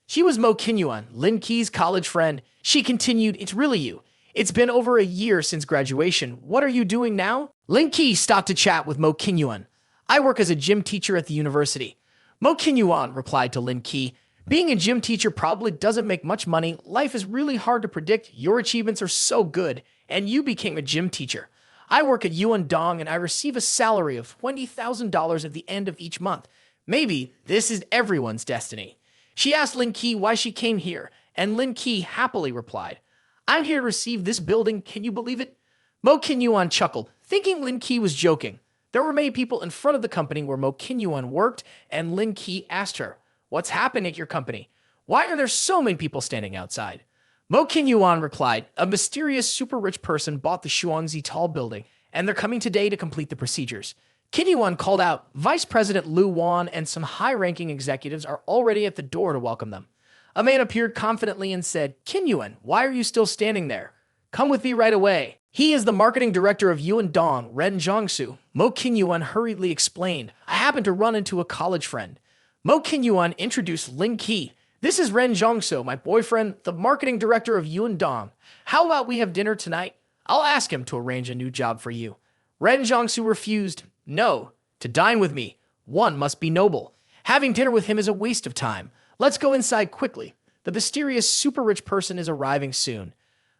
She was Mo Qinyuan, Lin Ke's college friend. She continued, it's really you. It's been over a year since graduation. What are you doing now? Lin Ke stopped to chat with Mo Qinyuan. I work as a gym teacher at the university. Mo Qinyuan replied to Lin Ke, being a gym teacher probably doesn't make much money. Life is really hard to predict. Your achievements are so good, and you became a gym teacher. I work at Yuan Dong, and I receive a salary of $20,000 at the end of each month. Maybe this is everyone's destiny. She asked Lin Ke why she came here, and Lin Ke happily replied, I'm here to receive this building, can you believe it? Mo Qinyuan chuckled, thinking Lin Ke was joking. There were many people in front of the company where Mo Qinyuan worked, and Lin Ke asked her, What's happening at your company? Why are there so many people standing outside? Mo Qinyuan replied, A mysterious super rich person bought the Shuangzi Tall building, and they're coming today to complete the procedures. Qinyuan called out, Vice President Lu Wan and some high-ranking executives are already at the door to welcome them. A man appeared confidently and said, Qinyuan, why are you still standing there? Come with me right away. He is the marketing director of Yuandong, Ren Zhongsu. Mo Qinyuan hurriedly explained, I happened to run into a college friend. Mo Qinyuan introduced Lin Ke. This is Ren Zhongsu, my boyfriend, the marketing director of Yuandong. How about we have dinner tonight? I'll ask him to arrange a new job for you. Ren Zhongsu refused. No, to dine with me, one must be noble. Having dinner with him is a waste of time. Let's go inside quickly. The mysterious super rich person is arriving soon.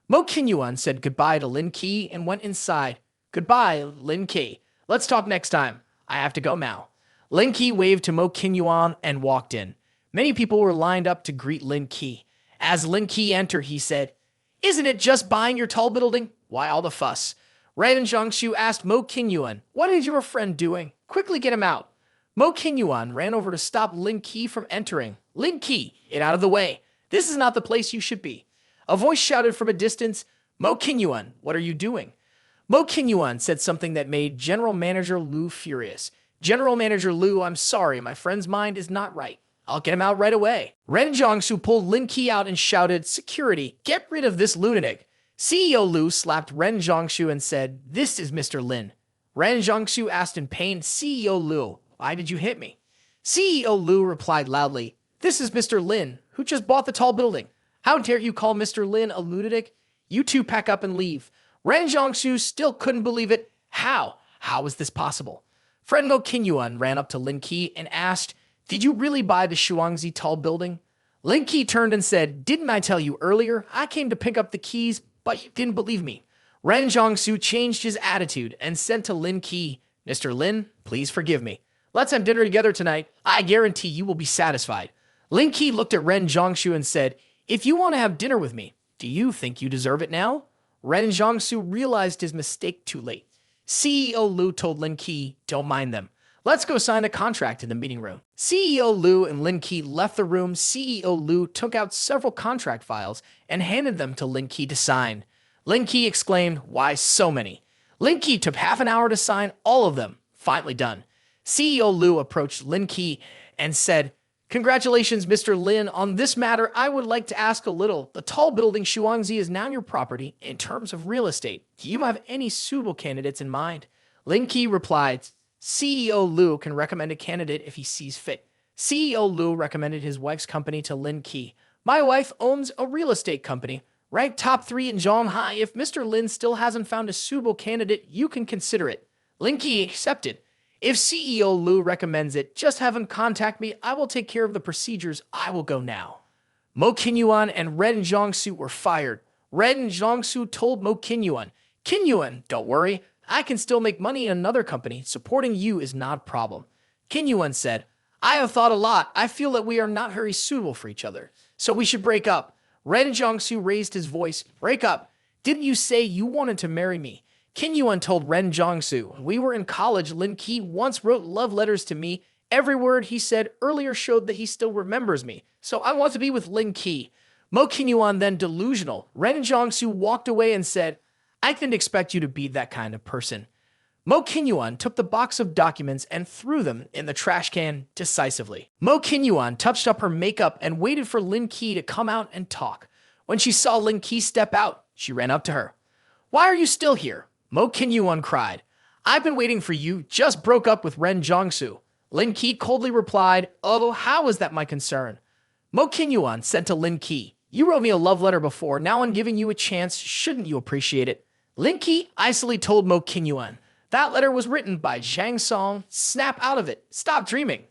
Mo Qinyuan said goodbye to Lin Ke and went inside. Goodbye, Lin Ke. Let's talk next time. I have to go now. Lin Ke waved to Mo Qinyuan and walked in. Many people were lined up to greet Lin Ke. As Lin Ke entered, he said, Isn't it just buying your tall building? Why all the fuss? Ren Zhongshu asked Mo Qinyuan, What is your friend doing? Quickly get him out. Mo Qinyuan ran over to stop Lin Ke from entering. Lin Ke, get out of the way. This is not the place you should be. A voice shouted from a distance, Mo Qinyuan, what are you doing? Mo Qinyuan said something that made General Manager Lu furious. General Manager Lu, I'm sorry, my friend's mind is not right. I'll get him out right away. Ren Zhongsu pulled Lin Ke out and shouted, Security, get rid of this lunatic. CEO Lu slapped Ren Zhongshu and said, This is Mr. Lin. Ren Zhongshu asked in pain, CEO Lu, why did you hit me? CEO Lu replied loudly, This is Mr. Lin, who just bought the tall building. How dare you call Mr. Lin a lunatic? You two pack up and leave. Ren Zhongshu still couldn't believe it. How? How is this possible? Friend Mo Qinyuan ran up to Lin Ke and asked, Did you really buy the Shuangzi Tall building? Lin Ke turned and said, Didn't I tell you earlier? I came to pick up the keys, but you didn't believe me. Ren Zhongsu changed his attitude and said to Lin Ke, Mr. Lin, please forgive me. Let's have dinner together tonight. I guarantee you will be satisfied. Lin Ke looked at Ren Zhongshu and said, If you want to have dinner with me, do you think you deserve it now? Ren Zhongsu realized his mistake too late. CEO Lu told Lin Ke, Don't mind them. Let's go sign a contract in the meeting room. CEO Lu and Lin Ke left the room. CEO Lu took out several contract files and handed them to Lin Ke to sign. Lin Ke exclaimed, Why so many? Lin Ke took half an hour to sign all of them. Finally done. CEO Lu approached Lin Ke and said, Congratulations, Mr. Lin. On this matter, I would like to ask a little. The tall building Shuangzi is now your property in terms of real estate. Do you have any suitable candidates in mind? Lin Ke replied, CEO Lu can recommend a candidate if he sees fit. CEO Lu recommended his wife's company to Lin Ke. My wife owns a real estate company, ranked top 3 in Shanghai. If Mr. Lin still hasn't found a suitable candidate, you can consider it. Lin Ke accepted. If CEO Lu recommends it, just have him contact me. I will take care of the procedures. I will go now. Mo Qinyuan and Ren Zhongsu were fired. Ren Zhongsu told Mo Qinyuan, Qinyuan, don't worry. I can still make money in another company. Supporting you is not a problem. Qinyuan said, I have thought a lot. I feel that we are not very suitable for each other, so we should break up. Ren Zhongsu raised his voice. Break up. Didn't you say you wanted to marry me? Qinyuan told Ren Zhongsu, When we were in college, Lin Ke once wrote love letters to me. Every word he said earlier showed that he still remembers me, so I want to be with Lin Ke. Mo Qinyuan then delusional. Ren Zhongsu walked away and said, I didn't expect you to be that kind of person. Mo Qinyuan took the box of documents and threw them in the trash can decisively. Mo Qinyuan touched up her makeup and waited for Lin Ke to come out and talk. When she saw Lin Ke step out, she ran up to her. Why are you still here? Mo Qinyuan cried. I've been waiting for you, just broke up with Ren Zhongsu. Lin Ke coldly replied, Oh, how is that my concern? Mo Qinyuan said to Lin Ke, You wrote me a love letter before, now I'm giving you a chance, shouldn't you appreciate it? Lin Ke icily told Mo Qinyuan, That letter was written by Zhang Song, snap out of it, stop dreaming.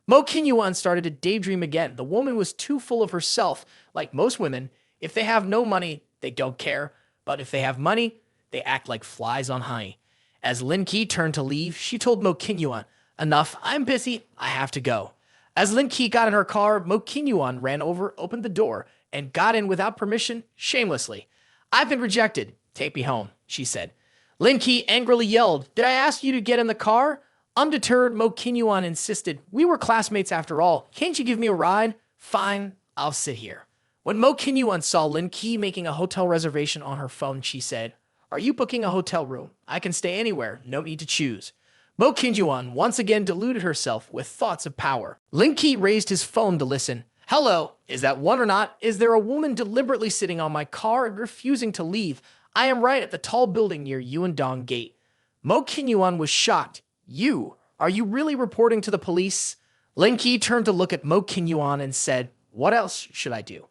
Mo Qinyuan started to daydream again. The woman was too full of herself. Like most women, if they have no money, they don't care, but if they have money, they act like flies on honey. As Lin Ke turned to leave, she told Mo Qinyuan, Enough, I'm busy, I have to go. As Lin Ke got in her car, Mo Qinyuan ran over, opened the door, and got in without permission, shamelessly. I've been rejected. Take me home, she said. Lin Ke angrily yelled, Did I ask you to get in the car? Undeterred, Mo Kinyuan insisted, We were classmates after all. Can't you give me a ride? Fine, I'll sit here. When Mo Kinyuan saw Lin Ke making a hotel reservation on her phone, she said, Are you booking a hotel room? I can stay anywhere, no need to choose. Mo Kinyuan once again deluded herself with thoughts of power. Lin Ke raised his phone to listen. Hello, is that one or not? Is there a woman deliberately sitting on my car and refusing to leave? I am right at the tall building near Yuandong Gate. Mo Kinyuan was shocked. You? Are you really reporting to the police? Lin Ke turned to look at Mo Kinyuan and said, What else should I do?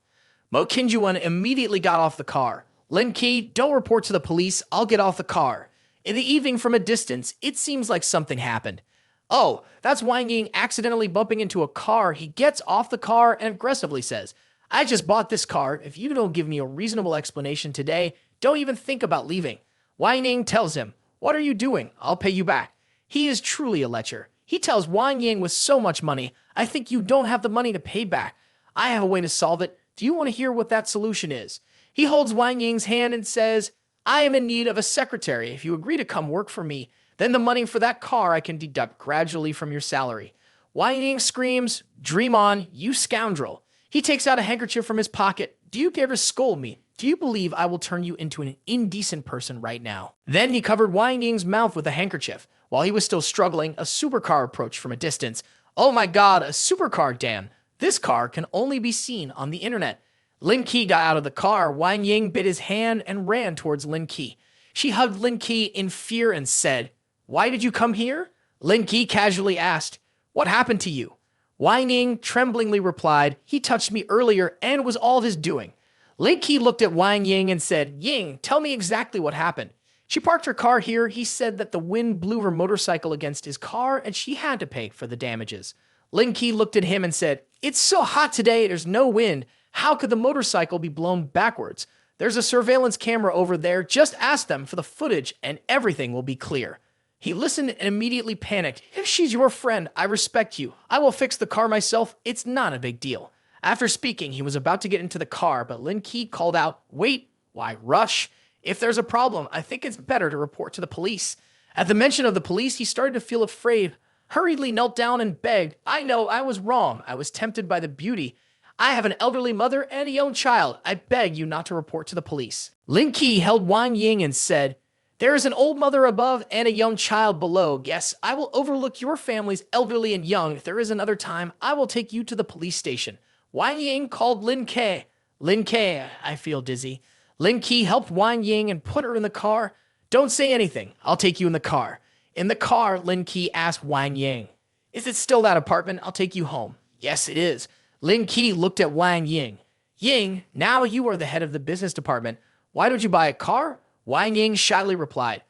Mo Kinyuan immediately got off the car. Lin Ke, don't report to the police. I'll get off the car. In the evening from a distance, it seems like something happened. Oh, that's Wang Ying accidentally bumping into a car. He gets off the car and aggressively says, I just bought this car. If you don't give me a reasonable explanation today, don't even think about leaving. Wang Ying tells him, What are you doing? I'll pay you back. He is truly a lecher. He tells Wang Ying with so much money, I think you don't have the money to pay back. I have a way to solve it. Do you want to hear what that solution is? He holds Wang Ying's hand and says, I am in need of a secretary. If you agree to come work for me, then the money for that car I can deduct gradually from your salary. Wang Ying screams, Dream on, you scoundrel. He takes out a handkerchief from his pocket. Do you dare to scold me? Do you believe I will turn you into an indecent person right now? Then he covered Wang Ying's mouth with a handkerchief. While he was still struggling, a supercar approached from a distance. Oh my god, a supercar, Dan. This car can only be seen on the internet. Lin Ke got out of the car. Wang Ying bit his hand and ran towards Lin Ke. She hugged Lin Ke in fear and said, Why did you come here? Lin Ke casually asked, What happened to you? Wang Ying tremblingly replied, He touched me earlier and it was all of his doing. Lin Ke looked at Wang Ying and said, Ying, tell me exactly what happened. She parked her car here. He said that the wind blew her motorcycle against his car and she had to pay for the damages. Lin Ke looked at him and said, It's so hot today, there's no wind. How could the motorcycle be blown backwards? There's a surveillance camera over there. Just ask them for the footage and everything will be clear. He listened and immediately panicked. If she's your friend, I respect you. I will fix the car myself. It's not a big deal. After speaking, he was about to get into the car, but Lin Ke called out, Wait, why rush? If there's a problem, I think it's better to report to the police. At the mention of the police, he started to feel afraid, hurriedly knelt down and begged, I know I was wrong. I was tempted by the beauty. I have an elderly mother and a young child. I beg you not to report to the police. Lin Ke held Wang Ying and said, There is an old mother above and a young child below. Yes, I will overlook your family's elderly and young. If there is another time, I will take you to the police station. Wang Ying called Lin Ke. Lin Ke, I feel dizzy. Lin Ke helped Wang Ying and put her in the car. Don't say anything. I'll take you in the car. In the car, Lin Ke asked Wang Ying, Is it still that apartment? I'll take you home. Yes, it is. Lin Ke looked at Wang Ying. Ying, now you are the head of the business department. Why don't you buy a car? Wang Ying shyly replied,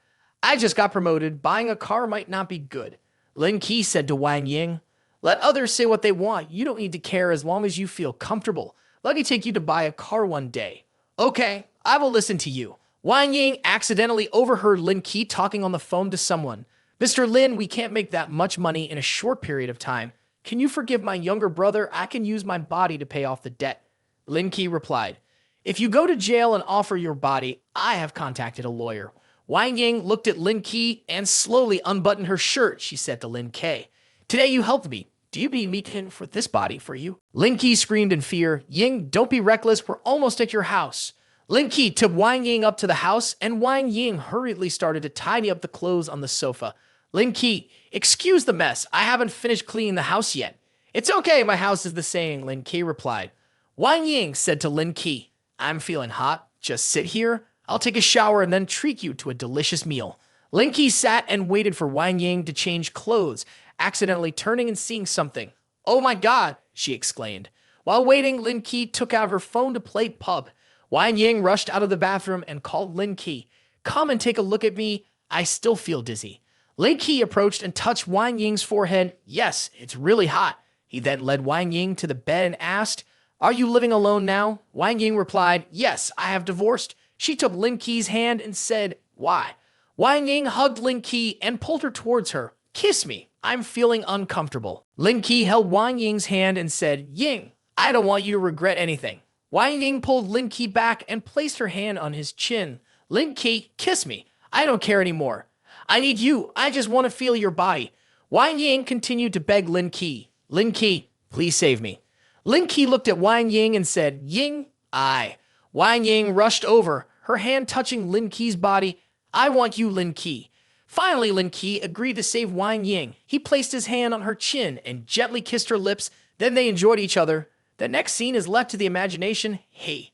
I just got promoted. Buying a car might not be good. Lin Ke said to Wang Ying, Let others say what they want. You don't need to care as long as you feel comfortable. Let me take you to buy a car one day. Okay, I will listen to you. Wang Ying accidentally overheard Lin Ke talking on the phone to someone. Mr. Lin, we can't make that much money in a short period of time. Can you forgive my younger brother? I can use my body to pay off the debt. Lin Ke replied, If you go to jail and offer your body, I have contacted a lawyer. Wang Ying looked at Lin Ke and slowly unbuttoned her shirt. She said to Lin Ke, Today you helped me. Do you need me for this body for you? Lin Ke screamed in fear, Ying, don't be reckless. We're almost at your house. Lin Ke took Wang Ying up to the house and Wang Ying hurriedly started to tidy up the clothes on the sofa. Lin Ke, excuse the mess. I haven't finished cleaning the house yet. It's okay, my house is the same, Lin Ke replied. Wang Ying said to Lin Ke, I'm feeling hot. Just sit here. I'll take a shower and then treat you to a delicious meal. Lin Ke sat and waited for Wang Ying to change clothes, accidentally turning and seeing something. Oh my god, she exclaimed. While waiting, Lin Ke took out her phone to play pub. Wang Ying rushed out of the bathroom and called Lin Ke. Come and take a look at me. I still feel dizzy. Lin Ke approached and touched Wang Ying's forehead. Yes, it's really hot. He then led Wang Ying to the bed and asked, Are you living alone now? Wang Ying replied, Yes, I have divorced. She took Lin Ke's hand and said, Why? Wang Ying hugged Lin Ke and pulled her towards her. Kiss me. I'm feeling uncomfortable. Lin Ke held Wang Ying's hand and said, Ying, I don't want you to regret anything. Wang Ying pulled Lin Ke back and placed her hand on his chin. Lin Ke, kiss me. I don't care anymore. I need you. I just want to feel your body. Wang Ying continued to beg Lin Ke. Lin Ke, please save me. Lin Ke looked at Wang Ying and said, Ying, I. Wang Ying rushed over, her hand touching Lin Ke's body. I want you, Lin Ke. Finally, Lin Ke agreed to save Wang Ying. He placed his hand on her chin and gently kissed her lips. Then they enjoyed each other. The next scene is left to the imagination. Hey.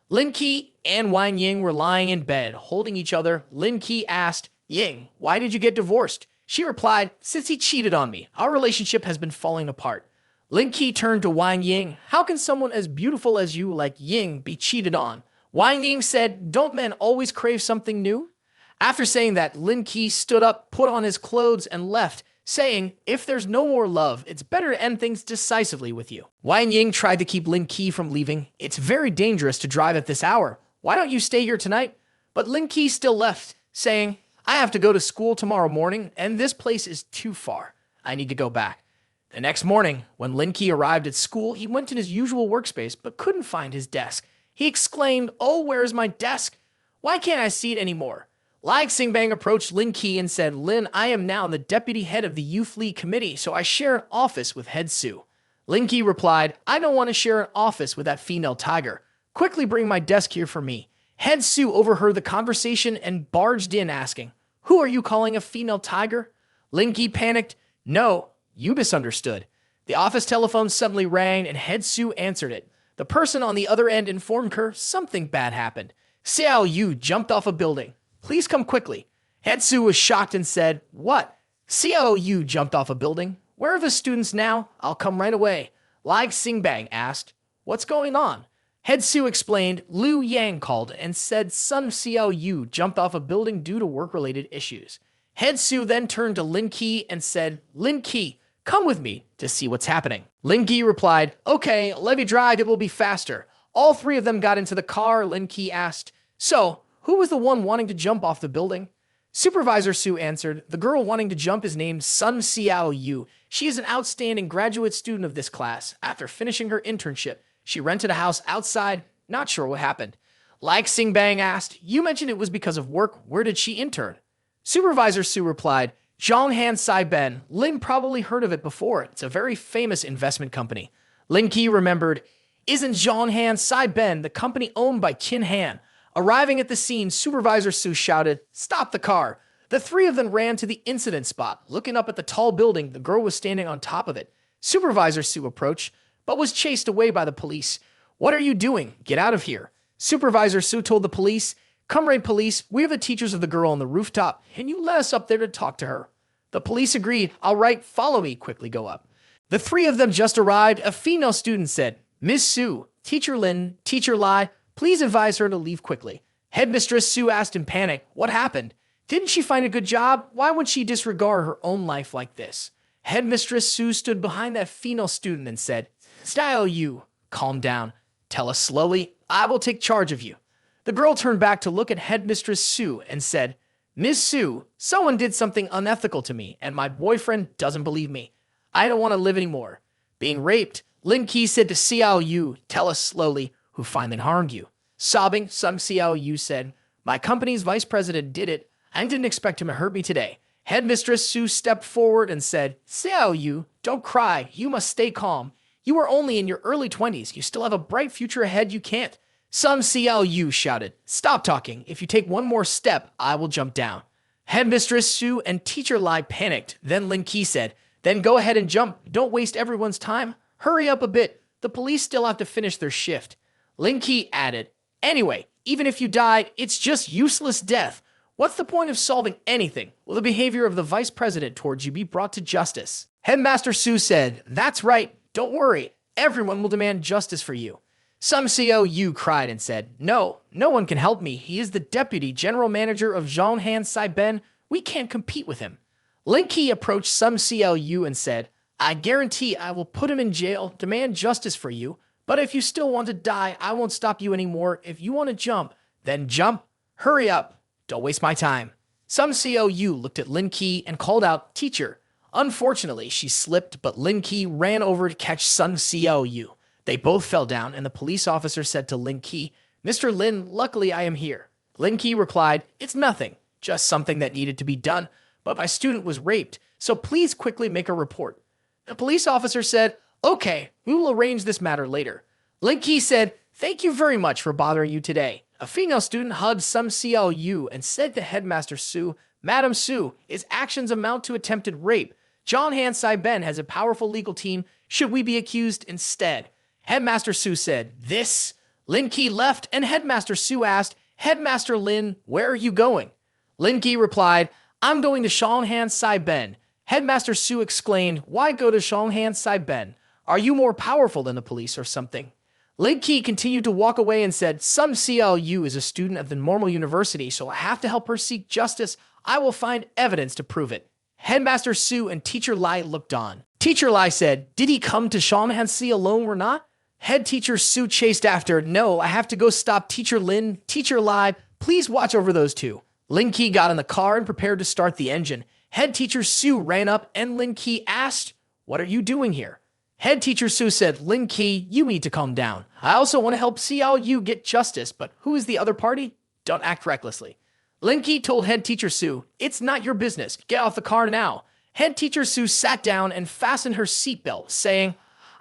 Lin Ke and Wang Ying were lying in bed, holding each other. Lin Ke asked, Ying, why did you get divorced? She replied, since he cheated on me. Our relationship has been falling apart. Lin Ke turned to Wang Ying. How can someone as beautiful as you like Ying be cheated on? Wang Ying said, don't men always crave something new? After saying that, Lin Ke stood up, put on his clothes, and left, saying, if there's no more love, it's better to end things decisively with you. Wang Ying tried to keep Lin Ke from leaving. It's very dangerous to drive at this hour. Why don't you stay here tonight? But Lin Ke still left, saying, I have to go to school tomorrow morning, and this place is too far. I need to go back. The next morning, when Lin Ke arrived at school, he went to his usual workspace, but couldn't find his desk. He exclaimed, oh, where's my desk? Why can't I see it anymore? Lai Xingbang approached Lin Ke and said, Lin, I am now the deputy head of the Youth League Committee, so I share an office with Head Su. Lin Ke replied, I don't want to share an office with that female tiger. Quickly bring my desk here for me. Head Su overheard the conversation and barged in asking, who are you calling a female tiger? Lin Ke panicked, no, you misunderstood. The office telephone suddenly rang and Head Su answered it. The person on the other end informed her something bad happened. Xiao Yu jumped off a building. Please come quickly. Head Su was shocked and said, what? Xiao Yu jumped off a building. Where are the students now? I'll come right away. Lai Xingbang asked, what's going on? Head Su explained, Liu Yang called and said son Xiao Yu jumped off a building due to work-related issues. Head Su then turned to Lin Ke and said, Lin Ke, come with me to see what's happening. Lin Ke replied, okay, let me drive, it will be faster. All three of them got into the car. Lin Ke asked, so, who was the one wanting to jump off the building? Supervisor Su answered, the girl wanting to jump is named Sun Xiao Yu. She is an outstanding graduate student of this class. After finishing her internship, she rented a house outside. Not sure what happened. Like Xingbang asked, you mentioned it was because of work. Where did she intern? Supervisor Su replied, Zhonghan Saiben. Lin probably heard of it before. It's a very famous investment company. Lin Ke remembered, isn't Zhonghan Saiben the company owned by Qin Han? Arriving at the scene, Supervisor Su shouted, stop the car. The three of them ran to the incident spot. Looking up at the tall building, the girl was standing on top of it. Supervisor Su approached, but was chased away by the police. What are you doing? Get out of here. Supervisor Su told the police, Comrade police, we are the teachers of the girl on the rooftop. Can you let us up there to talk to her? The police agreed. All right, follow me. Quickly go up. The three of them just arrived. A female student said, Miss Su, Teacher Lin, Teacher Lai, please advise her to leave quickly. Headmistress Su asked in panic, what happened? Didn't she find a good job? Why would she disregard her own life like this? Headmistress Su stood behind that female student and said, Style you. Calm down. Tell us slowly. I will take charge of you. The girl turned back to look at Headmistress Su and said, Miss Su, someone did something unethical to me, and my boyfriend doesn't believe me. I don't want to live anymore. Being raped, Lin Ke said to Xiao Yu, tell us slowly, who finally harmed you. Sobbing, Sun Xiao Yu said, my company's vice president did it. I didn't expect him to hurt me today. Headmistress Su stepped forward and said, Xiao Yu, don't cry. You must stay calm. You are only in your early 20s. You still have a bright future ahead. You can't. Sun Xiao Yu shouted, stop talking. If you take one more step, I will jump down. Headmistress Su and Teacher Lai panicked. Then Lin Ke said, then go ahead and jump. Don't waste everyone's time. Hurry up a bit. The police still have to finish their shift. Lin Ke added, anyway, even if you die, it's just useless death. What's the point of solving anything? Will the behavior of the vice president towards you be brought to justice? Headmaster Su said, that's right. Don't worry. Everyone will demand justice for you. Sun Xiao Yu cried and said, no one can help me. He is the deputy general manager of Zhonghan Saiben. We can't compete with him. Lin Ke approached Sun Xiao Yu and said, I guarantee I will put him in jail, demand justice for you. But if you still want to die, I won't stop you anymore. If you want to jump, then jump. Hurry up. Don't waste my time. Sun Xiao Yu looked at Lin Ke and called out, teacher. Unfortunately, she slipped, but Lin Ke ran over to catch Sun Xiao Yu. They both fell down, and the police officer said to Lin Ke, "Mr. Lin, luckily I am here." Lin Ke replied, "It's nothing, just something that needed to be done, but my student was raped, so please quickly make a report." The police officer said, "Okay, we will arrange this matter later." Lin Ke said, "Thank you very much for bothering you today." A female student hugged Sum Ciao and said to Headmaster Su, "Madam Su, his actions amount to attempted rape. Zhonghan Sai-ben has a powerful legal team. Should we be accused instead?" Headmaster Su said, "This?" Lin Ke left, and Headmaster Su asked, "Headmaster Lin, where are you going?" Lin Ke replied, "I'm going to Zhonghan Sai-ben." Headmaster Su exclaimed, "Why go to Zhonghan Sai-ben? Are you more powerful than the police or something?" Lin Ke continued to walk away and said, "Sum Ciao is a student of the normal university, so I have to help her seek justice. I will find evidence to prove it." Headmaster Su and Teacher Lai looked on. Teacher Lai said, "Did he come to Zhonghan alone or not?" Head Teacher Su chased after, "No, I have to go stop Teacher Lin. Teacher Lai, please watch over those two." Lin Ke got in the car and prepared to start the engine. Head Teacher Su ran up and Lin Ke asked, "What are you doing here?" Head Teacher Su said, "Lin Ke, you need to calm down. I also want to help Xiao Yu get justice, but who is the other party? Don't act recklessly." Lin Ke told Head Teacher Su, "It's not your business. Get off the car now." Head Teacher Su sat down and fastened her seatbelt, saying,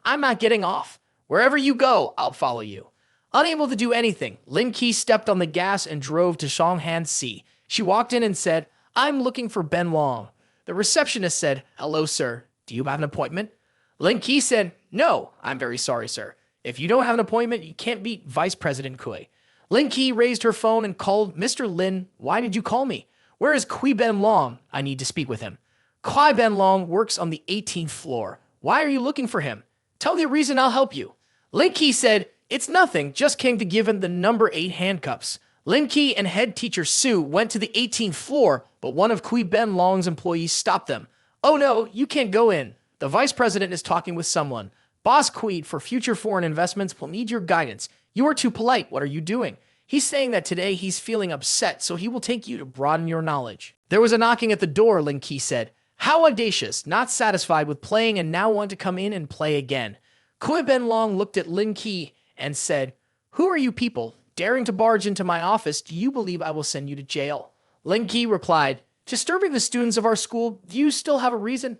"I'm not getting off. Wherever you go, I'll follow you." Unable to do anything, Lin Ke stepped on the gas and drove to Zhonghan Si. She walked in and said, "I'm looking for Ben Long." The receptionist said, "Hello, sir. Do you have an appointment?" Lin Ke said, "No, I'm very sorry, sir. If you don't have an appointment, you can't meet Vice President Kui." Lin Ke raised her phone and called, "Mr. Lin, why did you call me? Where is Kui Ben Long? I need to speak with him." "Kui Ben Long works on the 18th floor. Why are you looking for him? Tell the reason, I'll help you." Lin Ke said, "It's nothing, just came to give him the number 8 handcuffs." Lin Ke and Head Teacher Su went to the 18th floor, but one of Kui Ben Long's employees stopped them. "Oh no, you can't go in. The vice president is talking with someone. Boss Kui for future foreign investments will need your guidance. You are too polite. What are you doing? He's saying that today he's feeling upset, so he will take you to broaden your knowledge." There was a knocking at the door, Lin Ke said. "How audacious, not satisfied with playing and now want to come in and play again." Kui Ben Long looked at Lin Ke and said, "Who are you people? Daring to barge into my office, do you believe I will send you to jail?" Lin Ke replied, "Disturbing the students of our school, do you still have a reason?"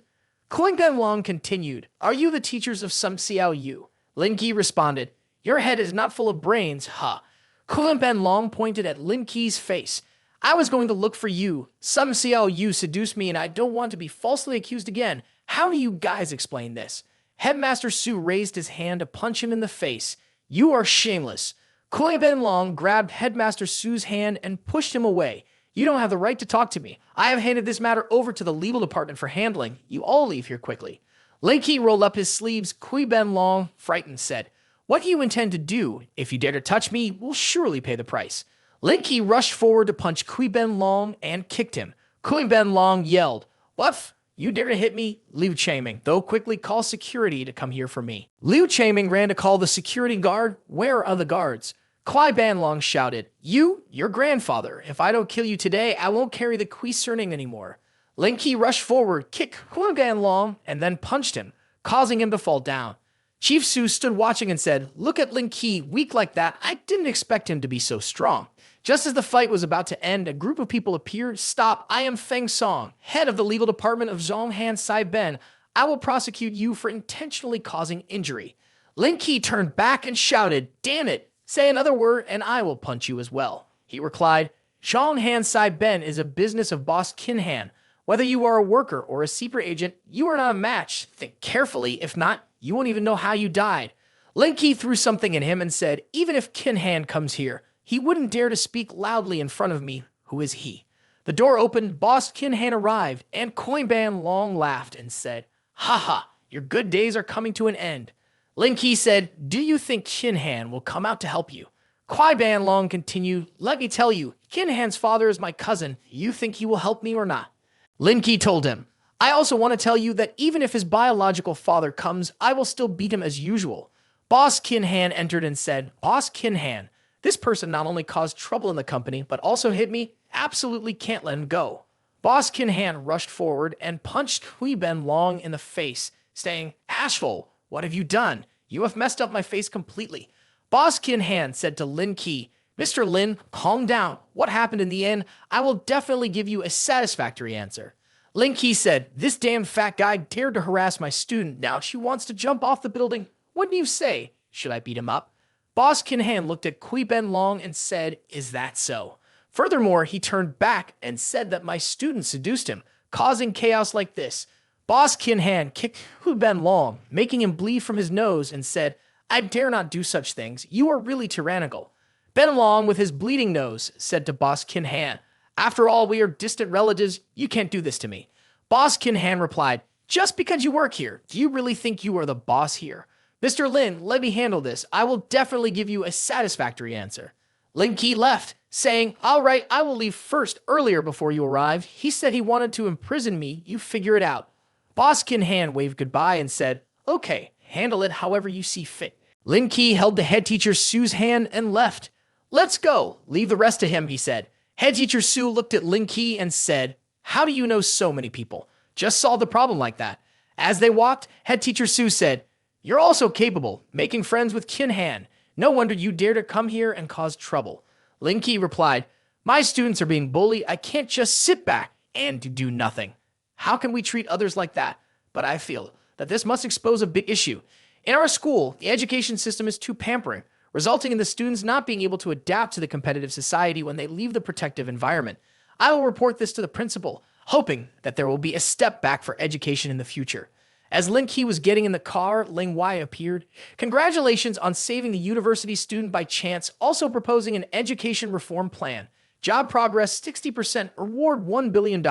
Kui Ben Long continued, "Are you the teachers of Sum Xiao Yu?" Lin Ke responded, "Your head is not full of brains, huh?" Kui Ben Long pointed at Lin Ke's face. "I was going to look for you. Sum Xiao Yu seduced me and I don't want to be falsely accused again. How do you guys explain this?" Headmaster Su raised his hand to punch him in the face. "You are shameless." Kui Ben Long grabbed Headmaster Su's hand and pushed him away. "You don't have the right to talk to me. I have handed this matter over to the legal department for handling. You all leave here quickly." Lin Ke rolled up his sleeves. Kui Ben Long, frightened, said, "What do you intend to do? If you dare to touch me, we'll surely pay the price." Lin Ke rushed forward to punch Kui Ben Long and kicked him. Kui Ben Long yelled, "What? You dare to hit me?" Liu Chaiming, though, quickly call security to come here for me. Liu Chaiming ran to call the security guard. "Where are the guards?" Kui Ben Long shouted, Your grandfather. If I don't kill you today, I won't carry the Kui surname anymore." Lin Ke rushed forward, kicked Kui Ben Long, and then punched him, causing him to fall down. Chief Su stood watching and said, "Look at Lin Ke, weak like that. I didn't expect him to be so strong." Just as the fight was about to end, a group of people appeared. "Stop, I am Feng Song, head of the legal department of Zhonghan Sai-ben. I will prosecute you for intentionally causing injury." Lin Ke turned back and shouted, "Damn it! Say another word and I will punch you as well." He replied, "Zhonghan Sai-ben is a business of Boss Qin Han. Whether you are a worker or a secret agent, you are not a match. Think carefully. If not, you won't even know how you died." Lin Ke threw something at him and said, "Even if Qin Han comes here, he wouldn't dare to speak loudly in front of me. Who is he?" The door opened, Boss Qin Han arrived, and Kui Ben Long laughed and said, "Ha ha, your good days are coming to an end." Lin Ke said, "Do you think Qin Han will come out to help you?" Kui Ben Long continued, "Let me tell you, Qin Han's father is my cousin. You think he will help me or not?" Lin Ke told him, "I also want to tell you that even if his biological father comes, I will still beat him as usual." Boss Qin Han entered and said, "Boss Qin Han, this person not only caused trouble in the company, but also hit me. Absolutely can't let him go." Boss Qin Han rushed forward and punched Kui Ben Long in the face, saying, "Ashful, what have you done? You have messed up my face completely. Boss Kin Han said to Lin Ke, Mr. Lin, calm down. What happened in the end? I will definitely give you a satisfactory answer. Lin Ke said, this damn fat guy dared to harass my student. Now she wants to jump off the building. What do you say? Should I beat him up? Boss Kin Han looked at Kui Ben Long and said, is that so? Furthermore, he turned back and said that my student seduced him, causing chaos like this. Boss Kin Han kicked Kui Ben Long, making him bleed from his nose, and said, I dare not do such things. You are really tyrannical. Ben Long, with his bleeding nose, said to Boss Kin Han, after all, we are distant relatives. You can't do this to me. Boss Kin Han replied, just because you work here, do you really think you are the boss here? Mr. Lin, let me handle this. I will definitely give you a satisfactory answer. Lin Ke left, saying, all right, I will leave first earlier before you arrive. He said he wanted to imprison me. You figure it out. Boss Kin Han waved goodbye and said, okay, handle it however you see fit. Lin Ke held the head teacher Su's hand and left. Let's go. Leave the rest to him, he said. Head teacher Su looked at Lin Ke and said, how do you know so many people? Just solve the problem like that. As they walked, head teacher Su said, you're also capable, making friends with Kin Han. No wonder you dare to come here and cause trouble. Lin Ke replied, my students are being bullied. I can't just sit back and do nothing. How can we treat others like that? But I feel that this must expose a big issue. In our school, the education system is too pampering, resulting in the students not being able to adapt to the competitive society when they leave the protective environment. I will report this to the principal, hoping that there will be a step back for education in the future. As Lin Ke was getting in the car, Ling Wai appeared. Congratulations on saving the university student by chance, also proposing an education reform plan. Job progress 60%, reward $1 billion.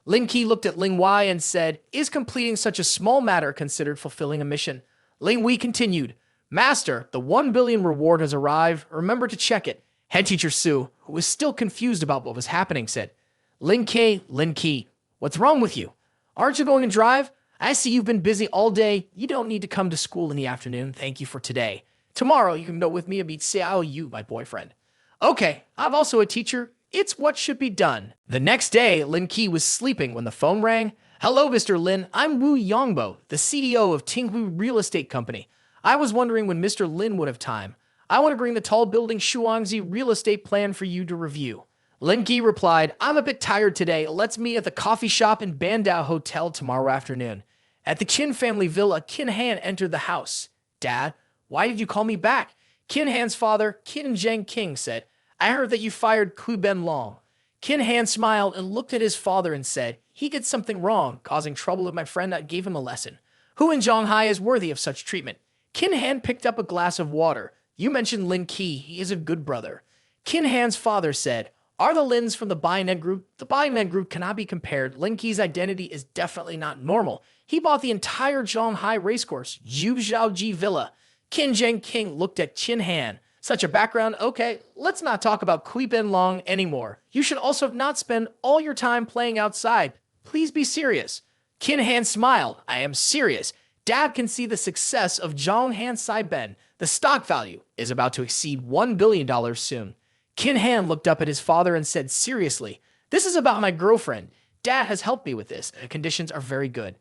Lin Ke looked at Ling Wai and said, is completing such a small matter considered fulfilling a mission? Ling Wei continued, Master, the $1 billion reward has arrived. Remember to check it. Head teacher Su, who was still confused about what was happening, said, Lin Ke, what's wrong with you? Aren't you going to drive? I see you've been busy all day. You don't need to come to school in the afternoon. Thank you for today. Tomorrow you can go with me and meet Xiao Yu, my boyfriend. Okay, I'm also a teacher. It's what should be done. The next day, Lin Ke was sleeping when the phone rang. Hello, Mr. Lin. I'm Wu Yongbo, the CEO of Tinghu Real Estate Company. I was wondering when Mr. Lin would have time. I want to bring the tall building Shuangzi real estate plan for you to review. Lin Ke replied, I'm a bit tired today. Let's meet at the coffee shop in Bandao Hotel tomorrow afternoon. At the Qin family villa, Kin Han entered the house. Dad, why did you call me back? Kin Han's father, Qin Zheng King, said, I heard that you fired Kui Ben Long. Kin Han smiled and looked at his father and said, he did something wrong, causing trouble with my friend that gave him a lesson. Who in Zhonghai is worthy of such treatment? Kin Han picked up a glass of water. You mentioned Lin Ke. He is a good brother. Kin Han's father said, are the Lins from the Bainet group? The Bainet group cannot be compared. Lin Ke's identity is definitely not normal. He bought the entire Zhonghai racecourse, Zhujiaoji Villa. Qin Zheng King looked at Qin Han. Such a background, okay, let's not talk about Kui Ben Long anymore. You should also not spend all your time playing outside. Please be serious. Qin Han smiled. I am serious. Dad can see the success of Zhong Han Sai Ben. The stock value is about to exceed $1 billion soon. Qin Han looked up at his father and said, seriously, this is about my girlfriend. Dad has helped me with this. The conditions are very good.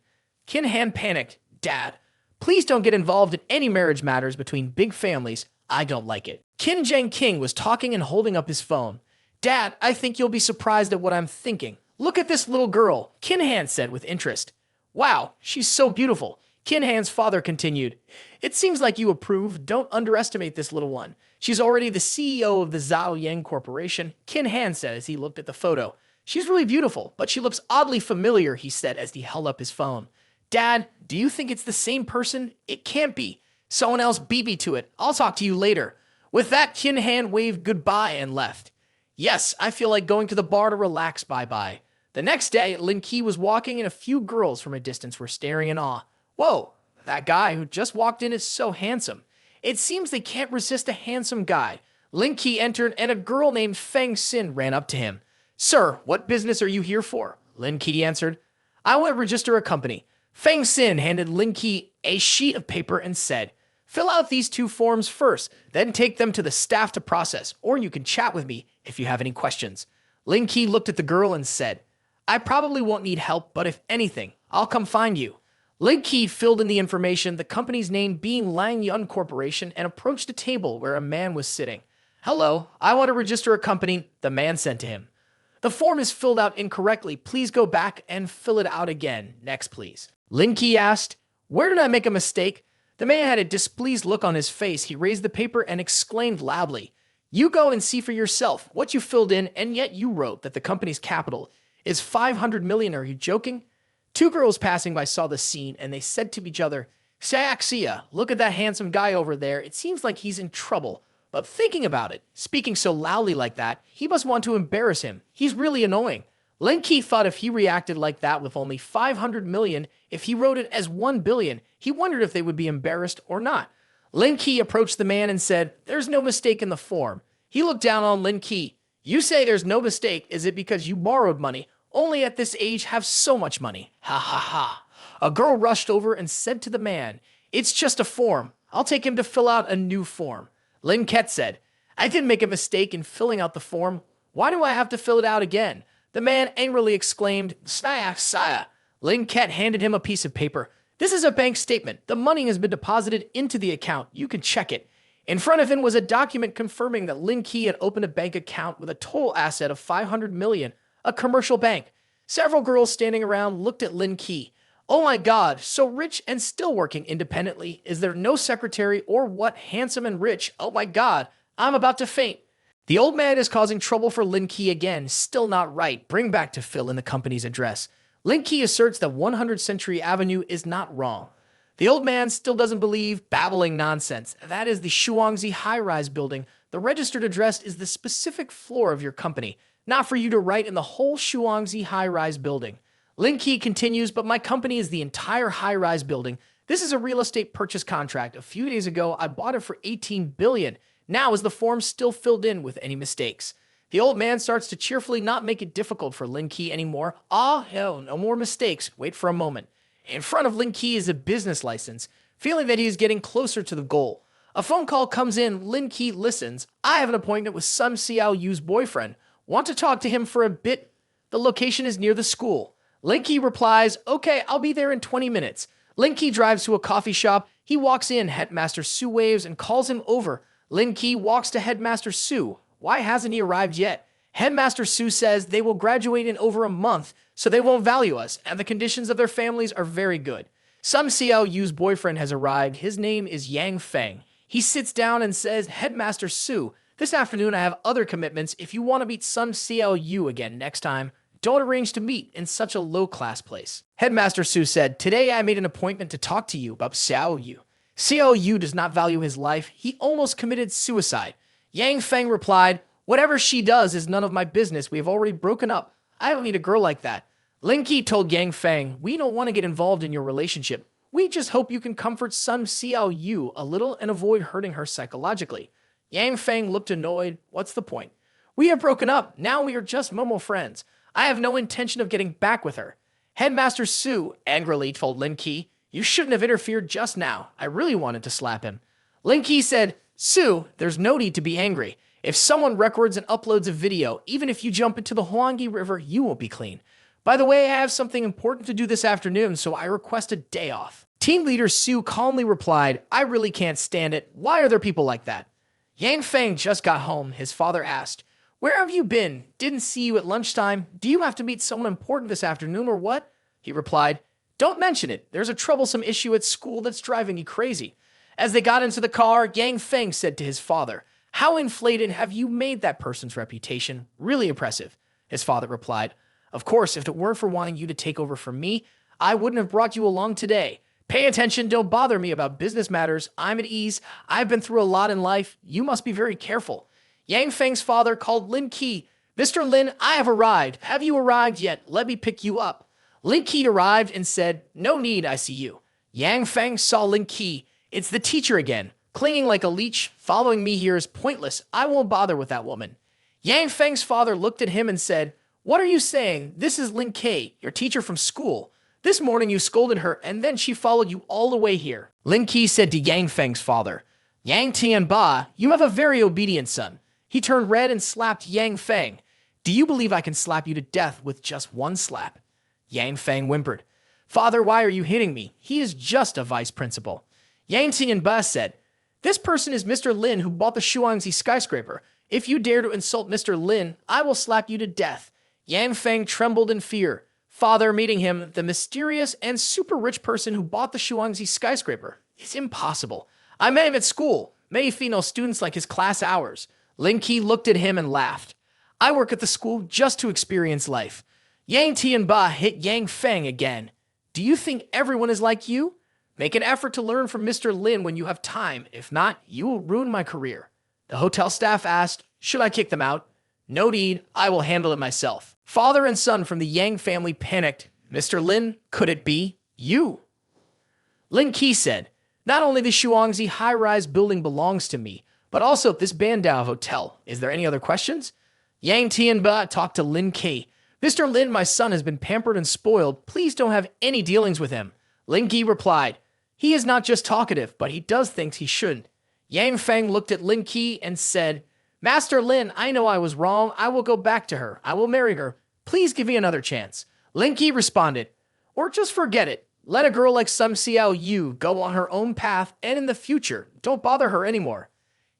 Qin Han panicked. Dad, please don't get involved in any marriage matters between big families. I don't like it. Qin Zheng King was talking and holding up his phone. Dad, I think you'll be surprised at what I'm thinking. Look at this little girl, Qin Han said with interest. Wow, she's so beautiful. Qin Han's father continued. It seems like you approve. Don't underestimate this little one. She's already the CEO of the Zhao Yang Corporation, Qin Han said as he looked at the photo. She's really beautiful, but she looks oddly familiar, he said as he held up his phone. Dad, do you think it's the same person? It can't be. Someone else beat me to it. I'll talk to you later. With that, Qin Han waved goodbye and left. Yes, I feel like going to the bar to relax, bye-bye. The next day, Lin Ke was walking and a few girls from a distance were staring in awe. Whoa, that guy who just walked in is so handsome. It seems they can't resist a handsome guy. Lin Ke entered and a girl named Feng Xin ran up to him. Sir, what business are you here for? Lin Ke answered. I want to register a company. Feng Xin handed Lin Ke a sheet of paper and said, fill out these 2 forms first, then take them to the staff to process, or you can chat with me if you have any questions. Lin Ke looked at the girl and said, I probably won't need help, but if anything, I'll come find you. Lin Ke filled in the information, the company's name being Lang Yun Corporation, and approached a table where a man was sitting. "Hello, I want to register a company," the man said to him. "The form is filled out incorrectly. Please go back and fill it out again. Next, please." Lin Ke asked, "Where did I make a mistake?" The man had a displeased look on his face. He raised the paper and exclaimed loudly, "You go and see for yourself what you filled in, and yet you wrote that the company's capital is 500 million. Are you joking?" Two girls passing by saw the scene, and they said to each other, "Saxia, look at that handsome guy over there. It seems like he's in trouble. But thinking about it, speaking so loudly like that, he must want to embarrass him. He's really annoying." Lin Ke thought if he reacted like that with only 500 million, if he wrote it as 1 billion, he wondered if they would be embarrassed or not. Lin Ke approached the man and said, "There's no mistake in the form." He looked down on Lin Ke. "You say there's no mistake. Is it because you borrowed money? Only at this age have so much money." Ha ha ha. A girl rushed over and said to the man, "It's just a form. I'll take him to fill out a new form." Lin Ke said, "I didn't make a mistake in filling out the form. Why do I have to fill it out again?" The man angrily exclaimed, "Saya, saya." Lin Ke handed him a piece of paper. "This is a bank statement. The money has been deposited into the account. You can check it." In front of him was a document confirming that Lin Ke had opened a bank account with a total asset of 500 million, a commercial bank. Several girls standing around looked at Lin Ke. "Oh my God, so rich and still working independently. Is there no secretary or what? Handsome and rich. Oh my God, I'm about to faint." The old man is causing trouble for Lin Ke again. Still not right. Bring back to fill in the company's address. Lin Ke asserts that 100 Century Avenue is not wrong. The old man still doesn't believe, babbling nonsense. That is the Shuangzi high-rise building. The registered address is the specific floor of your company, not for you to write in the whole Shuangzi high-rise building. Lin Ke continues, "But my company is the entire high-rise building. This is a real estate purchase contract. A few days ago, I bought it for 18 billion. Now is the form still filled in with any mistakes?" The old man starts to cheerfully not make it difficult for Lin Ke anymore. "Ah, hell, no more mistakes. Wait for a moment." In front of Lin Ke is a business license, feeling that he is getting closer to the goal. A phone call comes in. Lin Ke listens. "I have an appointment with Sun Xiao Yu's boyfriend. Want to talk to him for a bit? The location is near the school." Lin Ke replies, "Okay, I'll be there in 20 minutes. Lin Ke drives to a coffee shop. He walks in. Headmaster Su waves and calls him over. Lin Ke walks to Headmaster Su. Why hasn't he arrived yet? Headmaster Su says they will graduate in over a month, so they won't value us, and the conditions of their families are very good. Sun Xiao Yu's boyfriend has arrived. His name is Yang Feng. He sits down and says, "Headmaster Su, this afternoon I have other commitments. If you want to meet Sun Xiao Yu again next time, don't arrange to meet in such a low-class place." Headmaster Su said, "Today I made an appointment to talk to you about Xiao Yu. Xiao Yu does not value his life. He almost committed suicide." Yang Feng replied, "Whatever she does is none of my business. We have already broken up. I don't need a girl like that." Lin Ke told Yang Feng, "We don't want to get involved in your relationship. We just hope you can comfort Sun Xiao Yu a little and avoid hurting her psychologically." Yang Feng looked annoyed. "What's the point? We have broken up. Now we are just normal friends. I have no intention of getting back with her." Headmaster Su angrily told Lin Ke, "You shouldn't have interfered just now. I really wanted to slap him." Lin Ke said, "Su, there's no need to be angry. If someone records and uploads a video, even if you jump into the Huanghe River, you won't be clean. By the way, I have something important to do this afternoon, so I request a day off." Team leader Su calmly replied, "I really can't stand it. Why are there people like that?" Yang Feng just got home. His father asked, "Where have you been? Didn't see you at lunchtime. Do you have to meet someone important this afternoon or what?" He replied, "Don't mention it. There's a troublesome issue at school that's driving me crazy." As they got into the car, Yang Feng said to his father, "How inflated have you made that person's reputation? Really impressive." His father replied, "Of course, if it weren't for wanting you to take over for me, I wouldn't have brought you along today. Pay attention, don't bother me about business matters. I'm at ease. I've been through a lot in life. You must be very careful." Yang Feng's father called Lin Ke. "Mr. Lin, I have arrived. Have you arrived yet? Let me pick you up." Lin Ke arrived and said, "No need, I see you." Yang Feng saw Lin Ke. "It's the teacher again. Clinging like a leech. Following me here is pointless. I won't bother with that woman." Yang Feng's father looked at him and said, "What are you saying? This is Lin Ke, your teacher from school. This morning you scolded her, and then she followed you all the way here." Lin Ke said to Yang Feng's father, "Yang Tianba, you have a very obedient son." He turned red and slapped Yang Feng. "Do you believe I can slap you to death with just one slap?" Yang Feng whimpered. "Father, why are you hitting me? He is just a vice principal." Yang Tianba said, "This person is Mr. Lin who bought the Shuangzi skyscraper. If you dare to insult Mr. Lin, I will slap you to death." Yang Feng trembled in fear. Father meeting him, the mysterious and super rich person who bought the Shuangzi skyscraper. It's impossible. I met him at school. Many female students like his class hours. Lin Ke looked at him and laughed. "I work at the school just to experience life." Yang Tianba hit Yang Feng again. "Do you think everyone is like you? Make an effort to learn from Mr. Lin when you have time. If not, you will ruin my career." The hotel staff asked, "Should I kick them out?" "No need, I will handle it myself." Father and son from the Yang family panicked. "Mr. Lin, could it be you?" Lin Ke said, "Not only the Shuangzi high-rise building belongs to me, but also this Bandao hotel. Is there any other questions?" Yang Tianba talked to Lin Ke. "Mr. Lin, my son has been pampered and spoiled. Please don't have any dealings with him." Lin Ke replied, "He is not just talkative, but he does things he shouldn't." Yang Feng looked at Lin Ke and said, "Master Lin, I know I was wrong. I will go back to her. I will marry her. Please give me another chance." Lin Ke responded, "Or just forget it. Let a girl like Sun Xiao Yu go on her own path, and in the future, don't bother her anymore."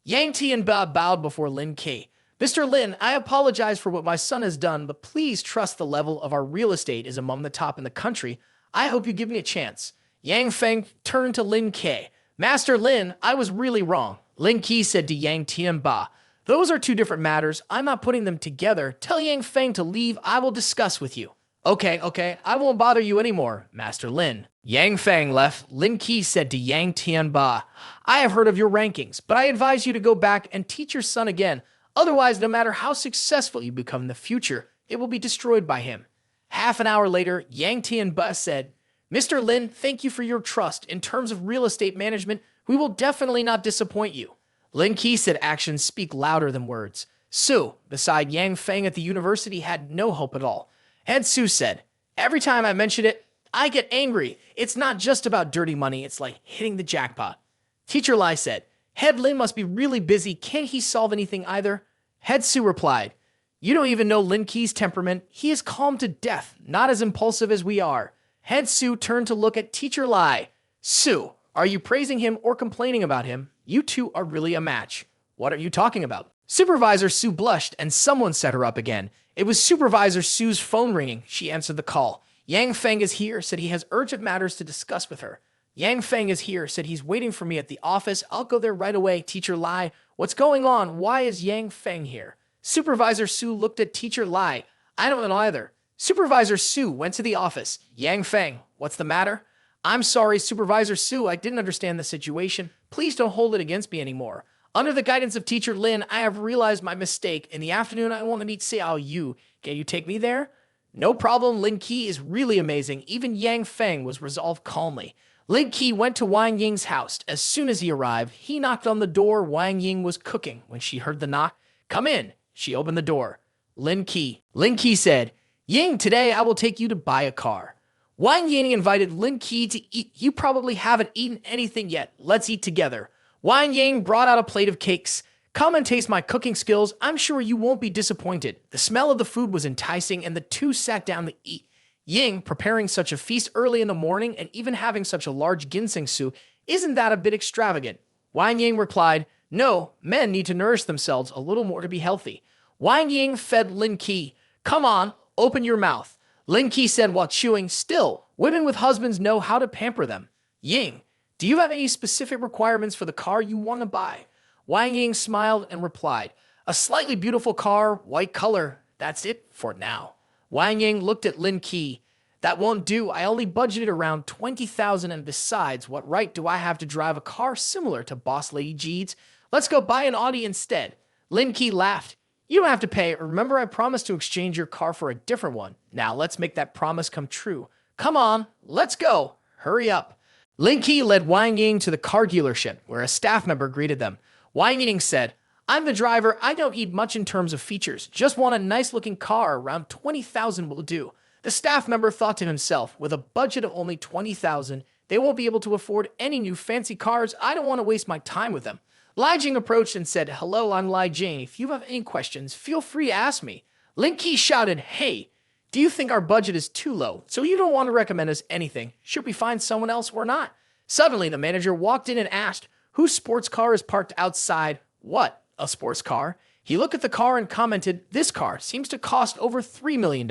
Yang Tianba bowed before Lin Ke. "Mr. Lin, I apologize for what my son has done, but please trust the level of our real estate is among the top in the country. I hope you give me a chance." Yang Feng turned to Lin Ke. "Master Lin, I was really wrong." Lin Ke said to Yang Tianba, "Those are two different matters. I'm not putting them together. Tell Yang Feng to leave. I will discuss with you." Okay, I won't bother you anymore, Master Lin." Yang Feng left. Lin Ke said to Yang Tianba, "I have heard of your rankings, but I advise you to go back and teach your son again. Otherwise, no matter how successful you become in the future, it will be destroyed by him." Half an hour later, Yang Tianba said, "Mr. Lin, thank you for your trust. In terms of real estate management, we will definitely not disappoint you." Lin Ke said actions speak louder than words. Su, beside Yang Feng at the university, had no hope at all. Head Su said, "Every time I mention it, I get angry. It's not just about dirty money, it's like hitting the jackpot." Teacher Lai said, "Head Lin must be really busy. Can't he solve anything either?" Head Su replied, "You don't even know Lin Ke's temperament. He is calm to death, not as impulsive as we are." Head Su turned to look at Teacher Lai. "Su, are you praising him or complaining about him? You two are really a match." "What are you talking about?" Supervisor Su blushed and someone set her up again. It was Supervisor Su's phone ringing. She answered the call. "Yang Feng is here," said he has urgent matters to discuss with her. "Yang Feng is here," said he's waiting for me at the office. "I'll go there right away." Teacher Lai, "What's going on? Why is Yang Feng here?" Supervisor Su looked at Teacher Lai. "I don't know either." Supervisor Su went to the office. "Yang Feng, what's the matter?" "I'm sorry, Supervisor Su, I didn't understand the situation. Please don't hold it against me anymore. Under the guidance of Teacher Lin, I have realized my mistake. In the afternoon, I want to meet Xiao Yu. Can you take me there?" "No problem. Lin Ke is really amazing." Even Yang Feng was resolved calmly. Lin Ke went to Wang Ying's house. As soon as he arrived, he knocked on the door. Wang Ying was cooking. When she heard the knock, "Come in." She opened the door. Lin Ke said, "Ying, today I will take you to buy a car." Wang Ying invited Lin Ke to eat. "You probably haven't eaten anything yet. Let's eat together." Wang Ying brought out a plate of cakes. "Come and taste my cooking skills. I'm sure you won't be disappointed." The smell of the food was enticing, and the two sat down to eat. Ying, preparing such a feast early in the morning and even having such a large ginseng soup, isn't that a bit extravagant? Wang Ying replied, "No, men need to nourish themselves a little more to be healthy." Wang Ying fed Lin Ke. "Come on, open your mouth." Lin Ke said while chewing, "Still, women with husbands know how to pamper them." Ying, "Do you have any specific requirements for the car you want to buy?" Wang Ying smiled and replied, "A slightly beautiful car, white color. That's it for now." Wang Ying looked at Lin Ke. "That won't do. I only budgeted around 20,000, and besides, what right do I have to drive a car similar to Boss Lady Jeed's? Let's go buy an Audi instead." Lin Ke laughed. "You don't have to pay. Remember, I promised to exchange your car for a different one. Now let's make that promise come true. Come on, let's go. Hurry up." Lin Ke led Wang Ying to the car dealership, where a staff member greeted them. Wang Ying said, "I'm the driver. I don't need much in terms of features. Just want a nice-looking car. Around 20,000 will do." The staff member thought to himself, with a budget of only 20,000, they won't be able to afford any new fancy cars. I don't want to waste my time with them. Lai Jing approached and said, "Hello, I'm Lai Jing. If you have any questions, feel free to ask me." Lin Ke shouted, "Hey, Do you think our budget is too low, so you don't want to recommend us anything? Should we find someone else or not? Suddenly, the manager walked in and asked, whose sports car is parked outside? What? A sports car? He looked at the car and commented, this car seems to cost over $3 million,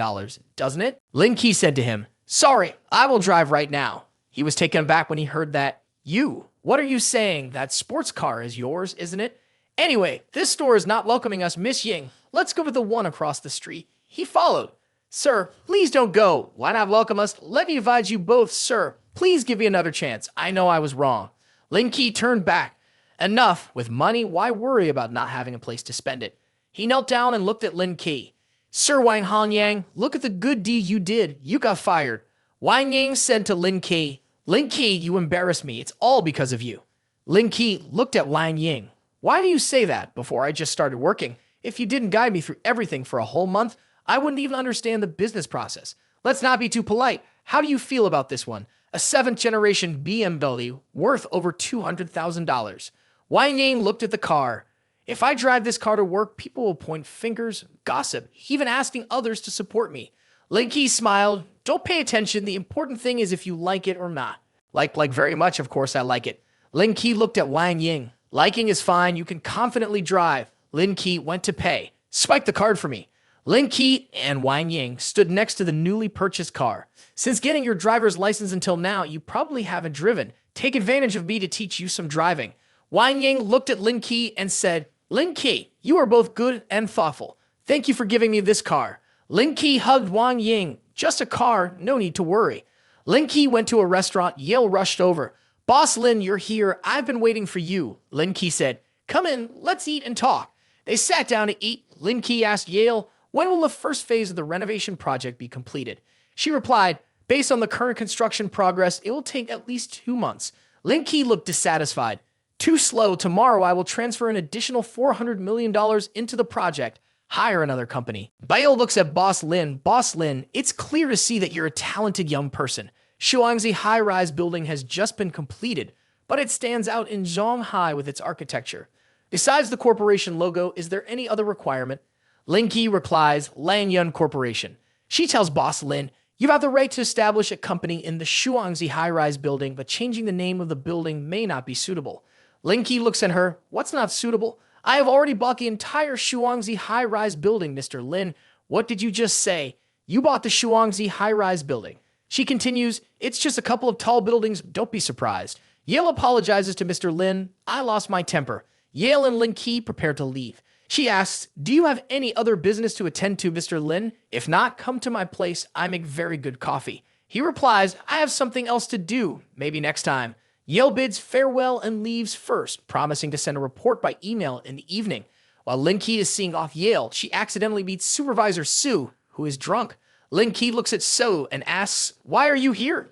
doesn't it? Lin Ke said to him, sorry, I will drive right now. He was taken aback when he heard that. You? What are you saying? That sports car is yours, isn't it? Anyway, this store is not welcoming us, Miss Ying. Let's go to the one across the street. He followed. Sir, please don't go. Why not welcome us? Let me advise you both, sir. Please give me another chance. I know I was wrong. Lin Ke turned back. Enough. With money, why worry about not having a place to spend it? He knelt down and looked at Lin Ke. Sir Wang Hanyang, look at the good deed you did. You got fired. Wang Yang said to Lin Ke, you embarrass me. It's all because of you. Lin Ke looked at Wang Ying. Why do you say that before I just started working? If you didn't guide me through everything for a whole month, I wouldn't even understand the business process. Let's not be too polite. How do you feel about this one? A 7th generation BMW worth over $200,000. Wang Yang looked at the car. If I drive this car to work, people will point fingers, gossip, even asking others to support me. Lin Ke smiled. Don't pay attention. The important thing is if you like it or not. Like very much, of course I like it. Lin Ke looked at Wang Ying. Liking is fine. You can confidently drive. Lin Ke went to pay. Swipe the card for me. Lin Ke and Wang Ying stood next to the newly purchased car. Since getting your driver's license until now, you probably haven't driven. Take advantage of me to teach you some driving. Wang Ying looked at Lin Ke and said, Lin Ke, you are both good and thoughtful. Thank you for giving me this car. Lin Ke hugged Wang Ying. Just a car, no need to worry. Lin Ke went to a restaurant. Yale rushed over. Boss Lin, you're here. I've been waiting for you. Lin Ke said, come in, let's eat and talk. They sat down to eat. Lin Ke asked Yale, when will the first phase of the renovation project be completed? She replied, based on the current construction progress, it will take at least 2 months. Lin Ke looked dissatisfied. Too slow. Tomorrow I will transfer an additional $400 million into the project. Hire another company. Bayo looks at Boss Lin. Boss Lin, it's clear to see that you're a talented young person. Shuangzi high-rise building has just been completed, but it stands out in Shanghai with its architecture. Besides the corporation logo, is there any other requirement? Lin Ke replies, Langyun Corporation. She tells Boss Lin, you have the right to establish a company in the Shuangzi high-rise building, but changing the name of the building may not be suitable. Lin Ke looks at her, what's not suitable? I have already bought the entire Shuangzi high-rise building, Mr. Lin. What did you just say? You bought the Shuangzi high-rise building. She continues, it's just a couple of tall buildings, don't be surprised. Yale apologizes to Mr. Lin. I lost my temper. Yale and Lin Ke prepare to leave. She asks, do you have any other business to attend to, Mr. Lin? If not, come to my place. I make very good coffee. He replies, I have something else to do. Maybe next time. Yale bids farewell and leaves first, promising to send a report by email in the evening. While Lin Ke is seeing off Yale, she accidentally meets Supervisor Su, who is drunk. Lin Ke looks at Su and asks, why are you here?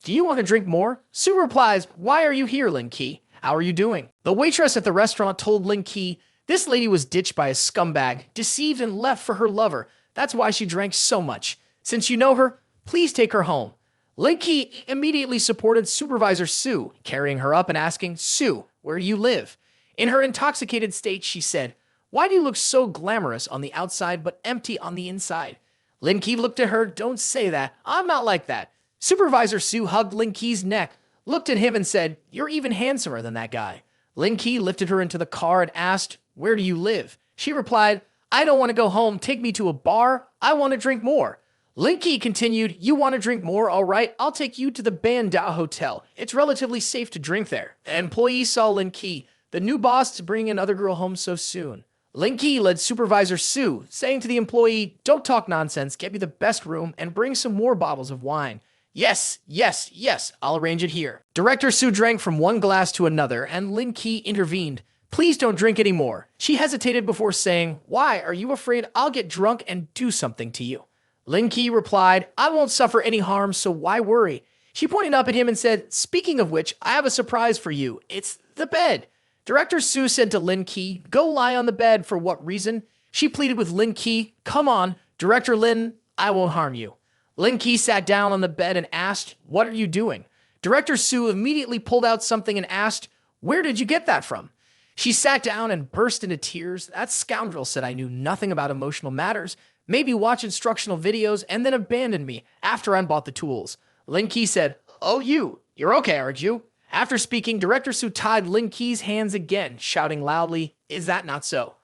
Do you want to drink more? Su replies, why are you here, Lin Ke? How are you doing? The waitress at the restaurant told Lin Ke, this lady was ditched by a scumbag, deceived and left for her lover. That's why she drank so much. Since you know her, please take her home. Lin Ke immediately supported Supervisor Su, carrying her up and asking, Su, where do you live? In her intoxicated state, she said, why do you look so glamorous on the outside but empty on the inside? Lin Ke looked at her, don't say that. I'm not like that. Supervisor Su hugged Lin Ke's neck, looked at him and said, you're even handsomer than that guy. Lin Ke lifted her into the car and asked, where do you live? She replied, I don't want to go home. Take me to a bar. I want to drink more. Lin Ke continued, you want to drink more? All right, I'll take you to the Bandao Hotel. It's relatively safe to drink there. An employee saw Lin Ke, the new boss, to bring another girl home so soon. Lin Ke led Supervisor Su, saying to the employee, don't talk nonsense, get me the best room, and bring some more bottles of wine. Yes, yes, yes, I'll arrange it here. Director Su drank from one glass to another, and Lin Ke intervened. Please don't drink anymore. She hesitated before saying, why are you afraid I'll get drunk and do something to you? Lin Ke replied, I won't suffer any harm, so why worry? She pointed up at him and said, speaking of which, I have a surprise for you. It's the bed. Director Su said to Lin Ke, go lie on the bed. For what reason? She pleaded with Lin Ke, come on, Director Lin, I won't harm you. Lin Ke sat down on the bed and asked, what are you doing? Director Su immediately pulled out something and asked, where did you get that from? She sat down and burst into tears. That scoundrel said I knew nothing about emotional matters. maybe watch instructional videos, and then abandoned me after I bought the tools. Lin Ke said, "Oh, you're okay, aren't you?" After speaking, Director Su tied Lin Ke's hands again, shouting loudly, "Is that not so?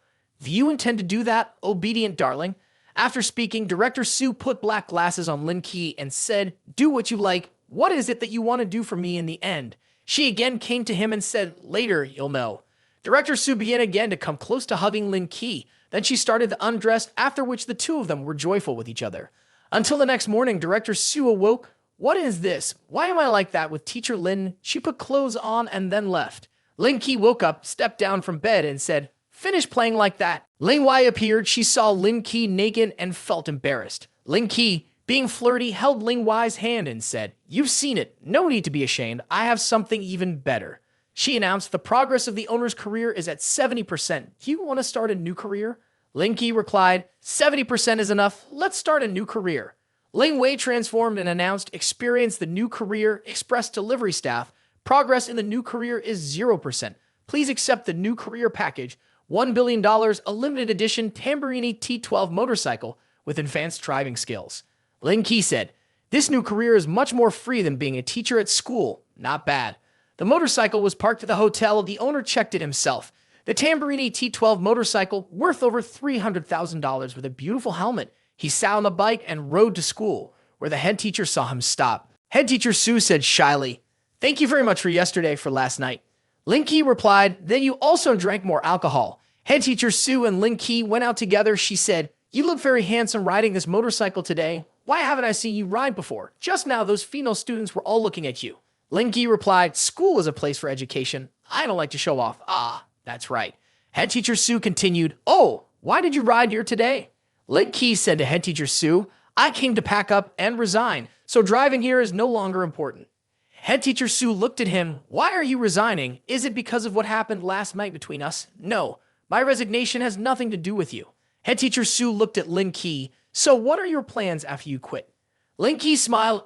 Do you intend to do that, obedient darling?" After speaking, Director Su put black glasses on Lin Ke and said, "Do what you like. What is it that you want to do for me in the end?" She again came to him and said, "Later, you'll know." Director Su began again to come close to hugging Lin Ke. Then she started to undress, after which the two of them were joyful with each other. Until the next morning, Director Su awoke. "What is this? Why am I like that with Teacher Lin?" She put clothes on and then left. Lin Ke woke up, stepped down from bed, and said, "Finish playing like that." Ling Wai appeared. She saw Lin Ke naked and felt embarrassed. Lin Ke, being flirty, held Ling Wai's hand and said, "You've seen it. No need to be ashamed. I have something even better." She announced, "The progress of the owner's career is at 70%. Do you want to start a new career?" Lin Ke replied, "70% is enough. Let's start a new career." Ling Wei transformed and announced, "Experience the new career, express delivery staff. Progress in the new career is 0%. Please accept the new career package. $1 billion, a limited edition Tamburini T12 motorcycle with advanced driving skills." Lin Ke said, "This new career is much more free than being a teacher at school. Not bad." The motorcycle was parked at the hotel. The owner checked it himself. The Tamburini T12 motorcycle, worth over $300,000 with a beautiful helmet. He sat on the bike and rode to school, where the head teacher saw him stop. Head teacher Su said shyly, "Thank you very much for yesterday, for last night." Lin Ke replied, "Then you also drank more alcohol." Head teacher Su and Lin Ke went out together. She said, "You look very handsome riding this motorcycle today. Why haven't I seen you ride before? Just now those female students were all looking at you." Lin Ke replied, "School is a place for education. I don't like to show off." "Ah, that's right." Head teacher Su continued, "Oh, why did you ride here today?" Lin Ke said to head teacher Su, "I came to pack up and resign, so driving here is no longer important." Head teacher Su looked at him. "Why are you resigning? Is it because of what happened last night between us?" "No, my resignation has nothing to do with you." Head teacher Su looked at Lin Ke. "So what are your plans after you quit?" Lin Ke smiled.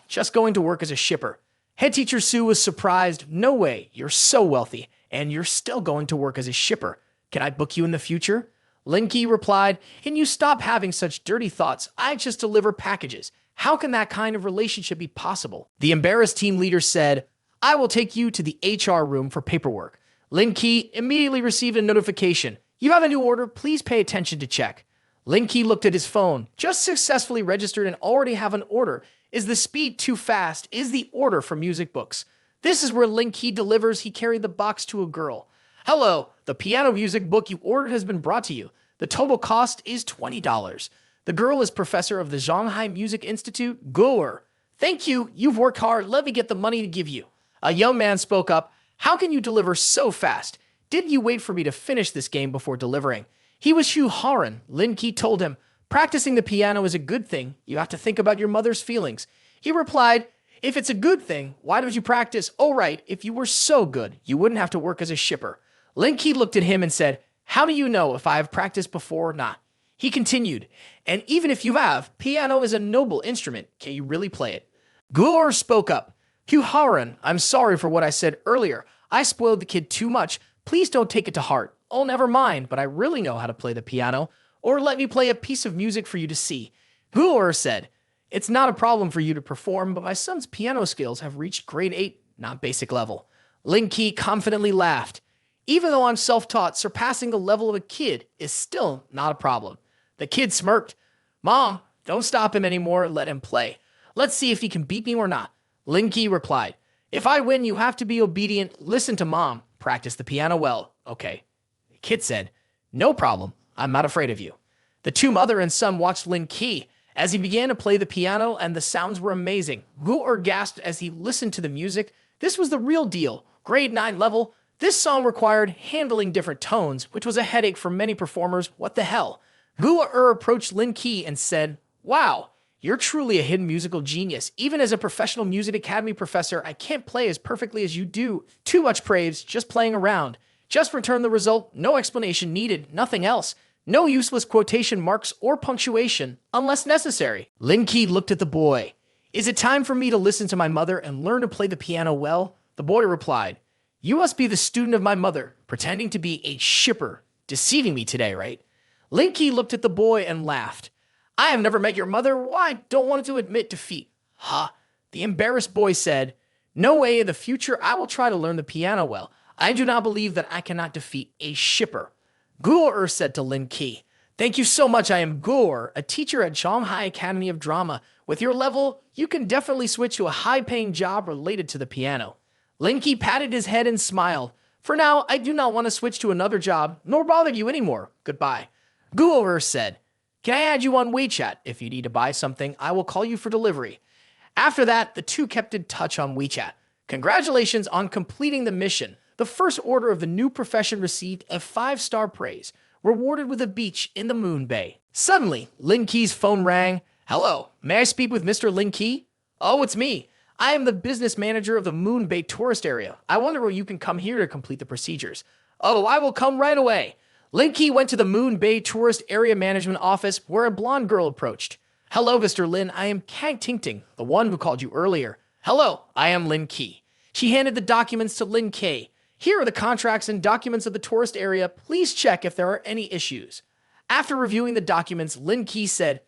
Just going to work as a shipper." Head teacher Su was surprised. "No way, you're so wealthy, and you're still going to work as a shipper. Can I book you in the future?" Lin Ke replied, "Can you stop having such dirty thoughts? I just deliver packages. How can that kind of relationship be possible?" The embarrassed team leader said, "I will take you to the HR room for paperwork." Lin Ke immediately received a notification. "You have a new order. Please pay attention to check." Lin Ke looked at his phone. "Just successfully registered and already have an order. Is the speed too fast? Is the order for music books?" This is where Lin Ke delivers. He carried the box to a girl. "Hello, the piano music book you ordered has been brought to you. The total cost is $20. The girl is professor of the Shanghai Music Institute. Goer. "Thank you. You've worked hard. Let me get the money to give you." A young man spoke up. "How can you deliver so fast? Didn't you wait for me to finish this game before delivering?" He was Hugh Horan. Lin Ke told him, "Practicing the piano is a good thing. You have to think about your mother's feelings." He replied, "If it's a good thing, why don't you practice? Oh, right, if you were so good, you wouldn't have to work as a shipper." Lin Ke looked at him and said, "How do you know if I have practiced before or not?" He continued, "And even if you have, piano is a noble instrument. Can you really play it?" Guor spoke up. "Hugh Horan, I'm sorry for what I said earlier. I spoiled the kid too much. Please don't take it to heart. Oh, never mind, but I really know how to play the piano. Or let me play a piece of music for you to see." Guor said, "It's not a problem for you to perform, but my son's piano skills have reached grade 8, not basic level." Lin Ke confidently laughed. "Even though I'm self-taught, surpassing the level of a kid is still not a problem." The kid smirked. "Mom, don't stop him anymore. Let him play. Let's see if he can beat me or not." Lin Ke replied, "If I win, you have to be obedient. Listen to Mom. Practice the piano well. Okay." The kid said, "No problem. I'm not afraid of you." The two mother and son watched Lin Ke as he began to play the piano, and the sounds were amazing. Guor gasped as he listened to the music. This was the real deal. Grade 9 level. This song required handling different tones, which was a headache for many performers. What the hell? Guor approached Lin Ke and said, "Wow, you're truly a hidden musical genius. Even as a professional music academy professor, I can't play as perfectly as you do. Too much praise, just playing around. Just return the result, no explanation needed, nothing else. No useless quotation marks or punctuation, unless necessary." Lin Ke looked at the boy. "Is it time for me to listen to my mother and learn to play the piano well?" The boy replied, "You must be the student of my mother, pretending to be a shipper, deceiving me today, right?" Lin Ke looked at the boy and laughed. I have never met your mother. Why? Don't want to admit defeat. Huh? The embarrassed boy said, no way in the future I will try to learn the piano well. I do not believe that I cannot defeat a shipper. Guor said to Lin Ke, thank you so much. I am Guor, a teacher at Shanghai Academy of Drama. With your level, you can definitely switch to a high-paying job related to the piano. Lin Ke patted his head and smiled. For now, I do not want to switch to another job, nor bother you anymore. Goodbye. Guor said, can I add you on WeChat? If you need to buy something, I will call you for delivery. After that, the two kept in touch on WeChat. Congratulations on completing the mission. The first order of the new profession received a 5-star praise, rewarded with a beach in the Moon Bay. Suddenly, Lin Ke's phone rang. Hello, may I speak with Mr. Lin Ke? Oh, it's me. I am the business manager of the Moon Bay tourist area. I wonder when you can come here to complete the procedures. Oh, I will come right away. Lin Ke went to the Moon Bay tourist area management office where a blonde girl approached. Hello, Mr. Lin. I am Kang Tingting, the one who called you earlier. Hello, I am Lin Ke. She handed the documents to Lin Ke. Here are the contracts and documents of the tourist area. Please check if there are any issues. After reviewing the documents, Lin Ke said,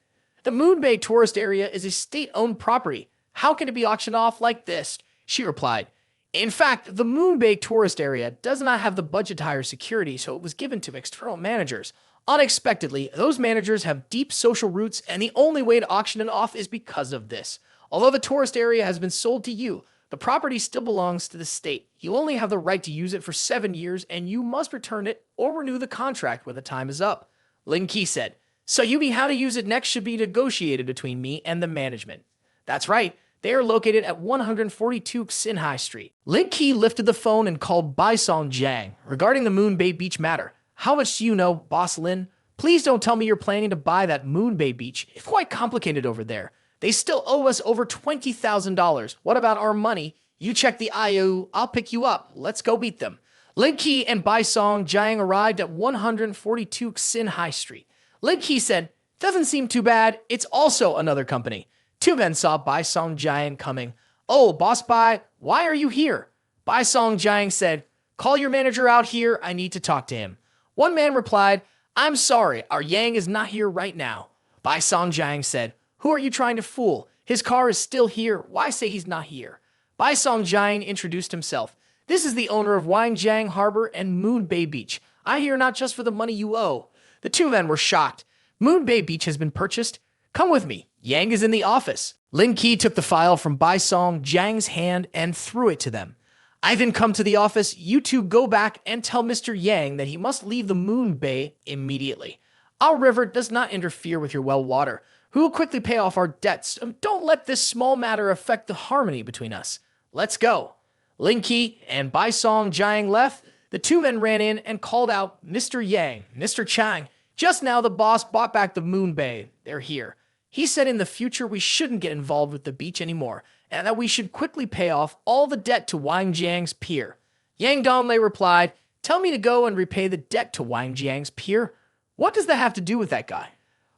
the Moon Bay tourist area is a state-owned property. How can it be auctioned off like this? She replied, in fact, the Moon Bay tourist area does not have the budget to hire security, so it was given to external managers. Unexpectedly, those managers have deep social roots, and the only way to auction it off is because of this. Although the tourist area has been sold to you, the property still belongs to the state. You only have the right to use it for 7 years, and you must return it or renew the contract when the time is up. Lin Ke said, so you mean how to use it next should be negotiated between me and the management. That's right. They are located at 142 Xin Hai Street. Lin Ke lifted the phone and called Baisong Jiang regarding the Moon Bay Beach matter. How much do you know, Boss Lin? Please don't tell me you're planning to buy that Moon Bay Beach. It's quite complicated over there. They still owe us over $20,000. What about our money? You check the IOU. I'll pick you up. Let's go beat them. Lin Ke and Baisong Jiang arrived at 142 Xin Hai Street. Lin Ke said, doesn't seem too bad. It's also another company. Two men saw Baisong Jiang coming. Oh, Boss Bai, why are you here? Baisong Jiang said, call your manager out here. I need to talk to him. One man replied, I'm sorry, our Yang is not here right now. Baisong Jiang said, who are you trying to fool? His car is still here. Why say he's not here? Baisong Jiang introduced himself. This is the owner of Wangjiang Harbor and Moon Bay Beach. I hear not just for the money you owe. The two men were shocked. Moon Bay Beach has been purchased? Come with me. Yang is in the office. Lin Ke took the file from Baisong Jiang's hand and threw it to them. I then come to the office. You two go back and tell Mr. Yang that he must leave the Moon Bay immediately. Our river does not interfere with your well water. We will quickly pay off our debts. Don't let this small matter affect the harmony between us. Let's go. Lin Ke and Baisong Jiang left. The two men ran in and called out, Mr. Yang, Mr. Chang, just now the boss bought back the Moon Bay. They're here. He said in the future we shouldn't get involved with the beach anymore, and that we should quickly pay off all the debt to Wangjiang's pier. Yang Donglei replied, tell me to go and repay the debt to Wangjiang's pier. What does that have to do with that guy?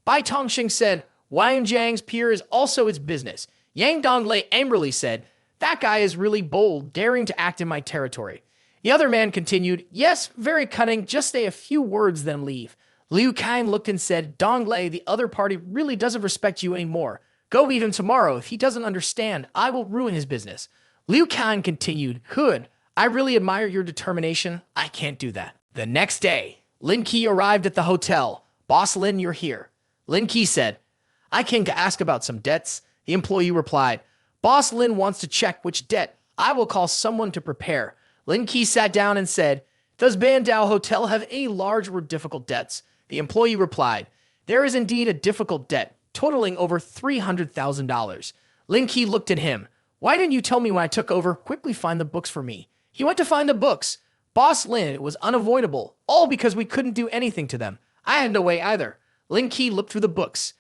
Bai Tongxing said, Wangjiang's pier is also its business. Yang Donglei angrily said, that guy is really bold, daring to act in my territory. The other man continued, yes, very cunning, just say a few words then leave. Liu Kang looked and said, Donglei, the other party really doesn't respect you anymore. Go meet him tomorrow. If he doesn't understand, I will ruin his business. Liu Kang continued, good. I really admire your determination. I can't do that. The next day, Lin Ke arrived at the hotel. Boss Lin, you're here. Lin Ke said, I came to ask about some debts. The employee replied, Boss Lin wants to check which debt. I will call someone to prepare. Lin Ke sat down and said, does Bandao Hotel have any large or difficult debts? The employee replied, there is indeed a difficult debt, totaling over $300,000. Lin Ke looked at him. Why didn't you tell me when I took over? Quickly find the books for me. He went to find the books. Boss Lin, it was unavoidable, all because we couldn't do anything to them. I had no way either. Lin Ke looked through the books.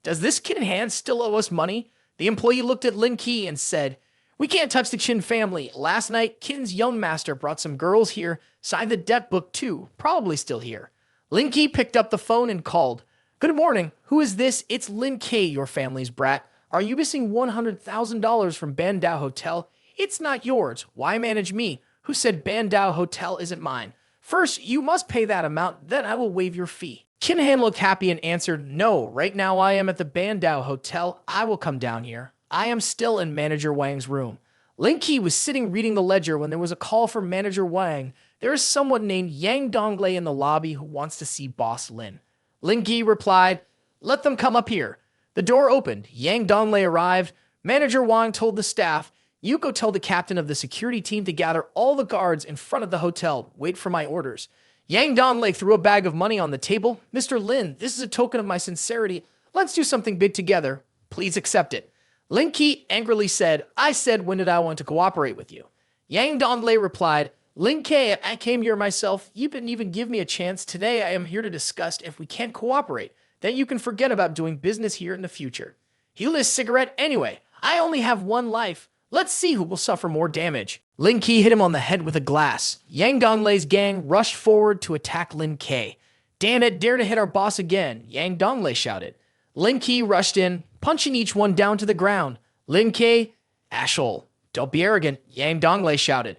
Does this kid in hand still owe us money? The employee looked at Lin Ke and said, we can't touch the Qin family. Last night, Qin's young master brought some girls here, signed the debt book too, probably still here. Lin Ke picked up the phone and called. Good morning. Who is this? It's Lin Ke, your family's brat. Are you missing $100,000 from Bandao Hotel? It's not yours. Why manage me? Who said Bandao Hotel isn't mine? First, you must pay that amount, then I will waive your fee. Kin Han looked happy and answered, "No, right now I am at the Bandao Hotel. I will come down here. I am still in Manager Wang's room." Lin Ke was sitting reading the ledger when there was a call from Manager Wang. There is someone named Yang Donglei in the lobby who wants to see Boss Lin. Lin Ke replied, "Let them come up here." The door opened. Yang Donglei arrived. Manager Wang told the staff, "You go tell the captain of the security team to gather all the guards in front of the hotel. Wait for my orders." Yang Donglei threw a bag of money on the table. "Mr. Lin, this is a token of my sincerity. Let's do something big together. Please accept it." Lin Ke angrily said, "I said when did I want to cooperate with you?" Yang Donglei replied, "Lin Ke, I came here myself. You didn't even give me a chance. Today I am here to discuss if we can't cooperate. Then you can forget about doing business here in the future." He lit a cigarette anyway. "I only have one life. Let's see who will suffer more damage." Lin Ke hit him on the head with a glass. Yang Donglei's gang rushed forward to attack Lin Ke. "Damn it, dare to hit our boss again," Yang Donglei shouted. Lin Ke rushed in, punching each one down to the ground. Lin Ke, "Ashhole, don't be arrogant," Yang Donglei shouted.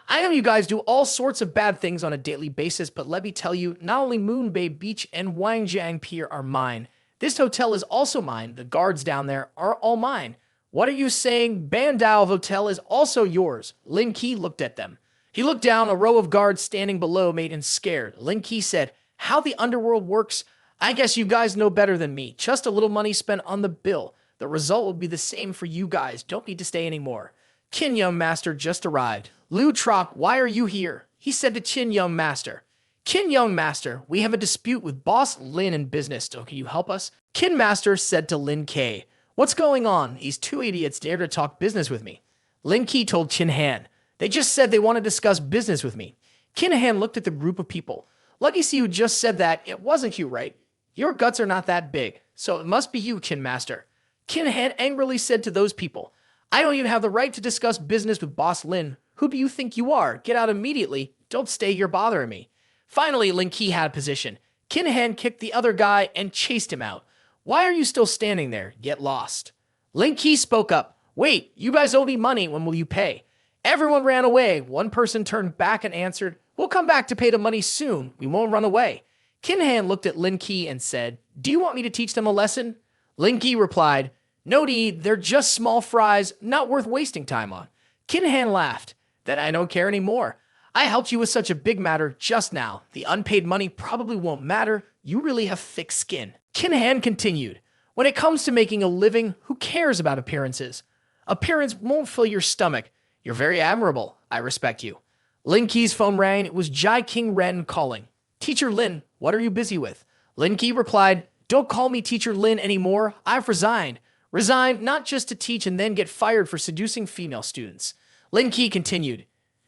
"I know you guys do all sorts of bad things on a daily basis, but let me tell you, not only Moon Bay Beach and Wangjiang Pier are mine. This hotel is also mine. The guards down there are all mine. What are you saying? Bandao Hotel is also yours." Lin Ke looked at them. He looked down. A row of guards standing below made him scared. Lin Ke said, "How the underworld works? I guess you guys know better than me. Just a little money spent on the bill. The result will be the same for you guys. Don't need to stay anymore." Qin Young Master just arrived. "Liu Troc, why are you here?" he said to Qin Young Master. "Qin Young Master, we have a dispute with Boss Lin in business, so can you help us?" Qin Master said to Lin Ke, "What's going on? These two idiots dare to talk business with me." Lin Ke told Qin Han, "They just said they want to discuss business with me." Qin Han looked at the group of people. "Lucky see who just said that. It wasn't you, right? Your guts are not that big, so it must be you, Qin Master." Qin Han angrily said to those people, "I don't even have the right to discuss business with Boss Lin. Who do you think you are? Get out immediately. Don't stay here bothering me." Finally, Lin Ke had a position. Qin Han kicked the other guy and chased him out. "Why are you still standing there? Get lost." Lin Ke spoke up. "Wait, you guys owe me money. When will you pay?" Everyone ran away. One person turned back and answered, "We'll come back to pay the money soon. We won't run away." Qin Han looked at Lin Ke and said, "Do you want me to teach them a lesson?" Lin Ke replied, "No need. They're just small fries, not worth wasting time on." Qin Han laughed. "Then I don't care anymore. I helped you with such a big matter just now. The unpaid money probably won't matter. You really have thick skin." Qin Han continued, "When it comes to making a living, who cares about appearances? Appearance won't fill your stomach. You're very admirable. I respect you." Lin Ke's phone rang. It was Jai King Ren calling. "Teacher Lin, what are you busy with?" Lin Ke replied, "Don't call me Teacher Lin anymore. I've resigned. Resigned not just to teach and then get fired for seducing female students." Lin Ke continued,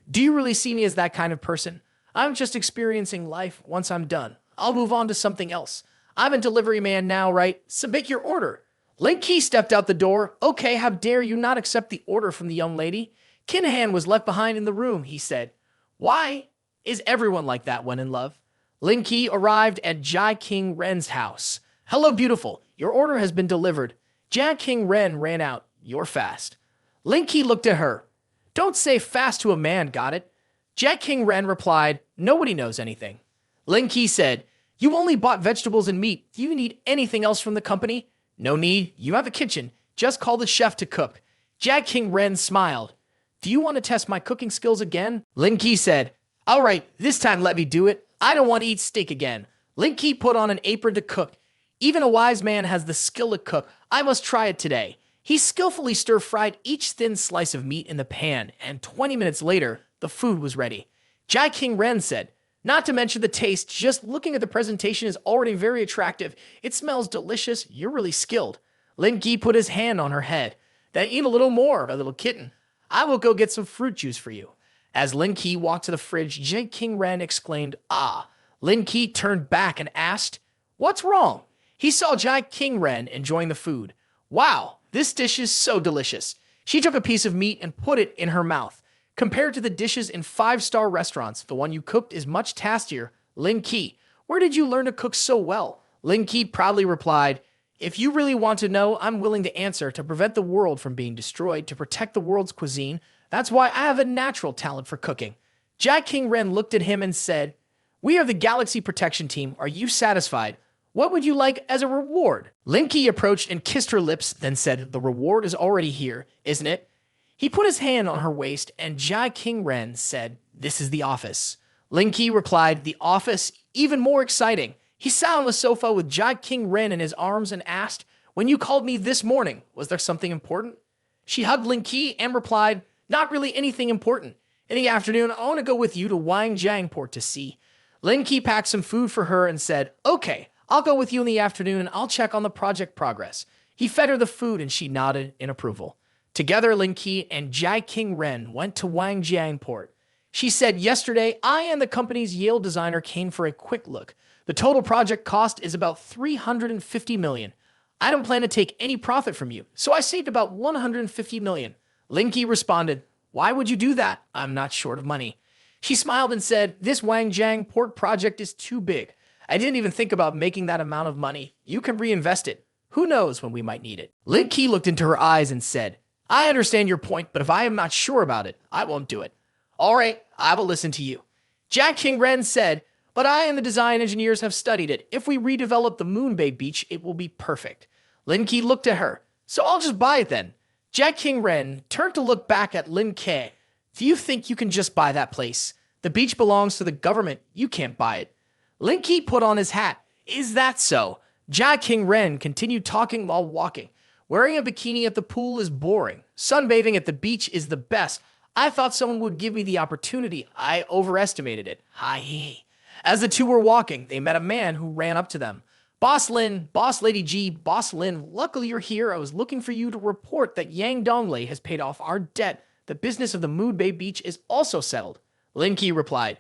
"Do you really see me as that kind of person? I'm just experiencing life. Once I'm done, I'll move on to something else. I'm a delivery man now, right? Submit your order." Lin Ke stepped out the door. "Okay, how dare you not accept the order from the young lady?" Qin Han was left behind in the room. He said, "Why is everyone like that when in love?" Lin Ke arrived at Jai King Ren's house. "Hello, beautiful. Your order has been delivered." Jai King Ren ran out. "You're fast." Lin Ke looked at her. "Don't say fast to a man, got it?" Jai King Ren replied, "Nobody knows anything." Lin Ke said, "You only bought vegetables and meat. Do you need anything else from the company?" "No need. You have a kitchen. Just call the chef to cook." Jai King Ren smiled. "Do you want to test my cooking skills again?" Lin Ke said, "All right, this time let me do it. I don't want to eat steak again." Lin Ke put on an apron to cook. "Even a wise man has the skill to cook. I must try it today." He skillfully stir-fried each thin slice of meat in the pan, and 20 minutes later, the food was ready. Jai King Ren said, "Not to mention the taste, just looking at the presentation is already very attractive. It smells delicious. You're really skilled." Lin Ke put his hand on her head. "Then eat a little more, a little kitten. I will go get some fruit juice for you." As Lin Ke walked to the fridge, Jai King Ren exclaimed, "Ah." Lin Ke turned back and asked, "What's wrong?" He saw Jai King Ren enjoying the food. "Wow, this dish is so delicious." She took a piece of meat and put it in her mouth. "Compared to the dishes in five-star restaurants, the one you cooked is much tastier." Lin Ke, "Where did you learn to cook so well?" Lin Ke proudly replied, "If you really want to know, I'm willing to answer. To prevent the world from being destroyed, to protect the world's cuisine. That's why I have a natural talent for cooking." Jai King Ren looked at him and said, We are the Galaxy Protection Team. Are you satisfied? What would you like as a reward? Lin Ke approached and kissed her lips, then said, the reward is already here, isn't it? He put his hand on her waist, and Jia Qingren said, this is the office. Lin Ke replied, the office, even more exciting. He sat on the sofa with Jia Qingren in his arms and asked, when you called me this morning, was there something important? She hugged Lin Ke and replied, not really anything important. In the afternoon, I want to go with you to Wangjiang Port to see. Lin Ke packed some food for her and said, okay, I'll go with you in the afternoon and I'll check on the project progress. He fed her the food and she nodded in approval. Together, Lin Ke and Jia Qingren went to Wangjiang Port. She said, yesterday, I and the company's Yale designer came for a quick look. The total project cost is about $350 million. I don't plan to take any profit from you, so I saved about $150 million. Lin Ke responded, why would you do that? I'm not short of money. She smiled and said, this Wangjiang Port project is too big. I didn't even think about making that amount of money. You can reinvest it. Who knows when we might need it? Lin Ke looked into her eyes and said, I understand your point, but if I am not sure about it, I won't do it. All right, I will listen to you. Jia Qingren said, but I and the design engineers have studied it. If we redevelop the Moon Bay Beach, it will be perfect. Lin Ke looked at her. So I'll just buy it then. Jia Qingren turned to look back at Lin Ke. Do you think you can just buy that place? The beach belongs to the government. You can't buy it. Lin Ke put on his hat. Is that so? Jia Qingren continued talking while walking. Wearing a bikini at the pool is boring. Sunbathing at the beach is the best. I thought someone would give me the opportunity. I overestimated it. Hi. As the two were walking, they met a man who ran up to them. Boss Lin, Boss Lady G, Boss Lin, luckily you're here. I was looking for you to report that Yang Donglei has paid off our debt. The business of the Moon Bay Beach is also settled. Lin Ke replied,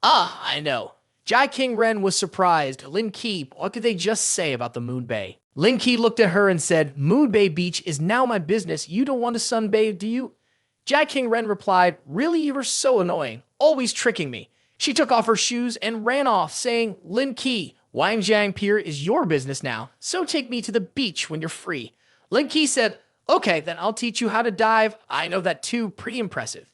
ah, I know. Jia Qingren was surprised. Lin Ke, what could they just say about the Moon Bay? Lin Ke looked at her and said, Moon Bay Beach is now my business. You don't want to sunbathe, do you? Jia Qingren replied, really, you are so annoying, always tricking me. She took off her shoes and ran off, saying, Lin Ke, Wangjiang Pier is your business now, so take me to the beach when you're free. Lin Ke said, okay, then I'll teach you how to dive. I know that too, pretty impressive.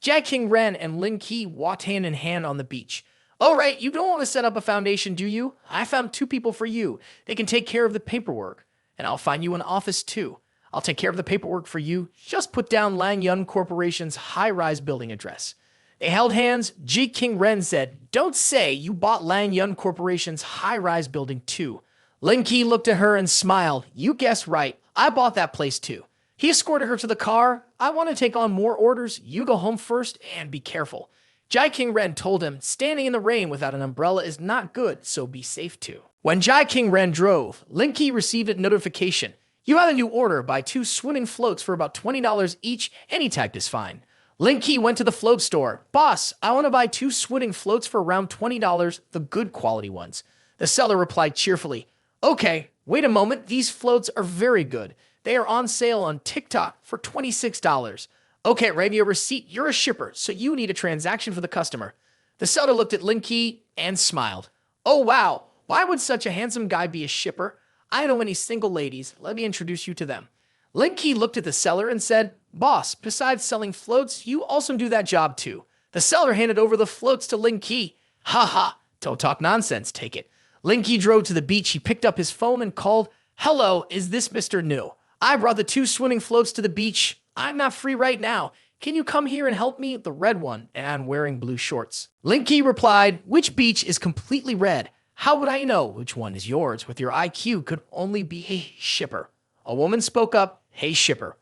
Jia Qingren and Lin Ke walked hand in hand on the beach. All right, you don't want to set up a foundation, do you? I found 2 people for you. They can take care of the paperwork. And I'll find you an office too. I'll take care of the paperwork for you. Just put down Lang Yun Corporation's high-rise building address. They held hands. Jia Qingren said, don't say you bought Lang Yun Corporation's high-rise building too. Lin Ke looked at her and smiled. You guessed right. I bought that place too. He escorted her to the car. I want to take on more orders. You go home first and be careful. Jia Qingren told him, standing in the rain without an umbrella is not good, so be safe too. When Jia Qingren drove, Lin Ke received a notification. You have a new order. Buy 2 swimming floats for about $20 each. Any type is fine. Lin Ke went to the float store. Boss, I want to buy 2 swimming floats for around $20, the good quality ones. The seller replied cheerfully, okay, wait a moment. These floats are very good. They are on sale on TikTok for $26. Okay, write me a receipt. You're a shipper, so you need a transaction for the customer. The seller looked at Lin Ke and smiled. Oh, wow. Why would such a handsome guy be a shipper? I know many single ladies. Let me introduce you to them. Lin Ke looked at the seller and said, boss, besides selling floats, you also do that job too. The seller handed over the floats to Lin Ke. Ha ha, don't talk nonsense, take it. Lin Ke drove to the beach. He picked up his phone and called, hello, is this Mr. New? I brought the 2 swimming floats to the beach. I'm not free right now. Can you come here and help me? The red one, and I'm wearing blue shorts. Lin Ke replied, which beach is completely red? How would I know which one is yours? With your IQ could only be a shipper. A woman spoke up, hey shipper.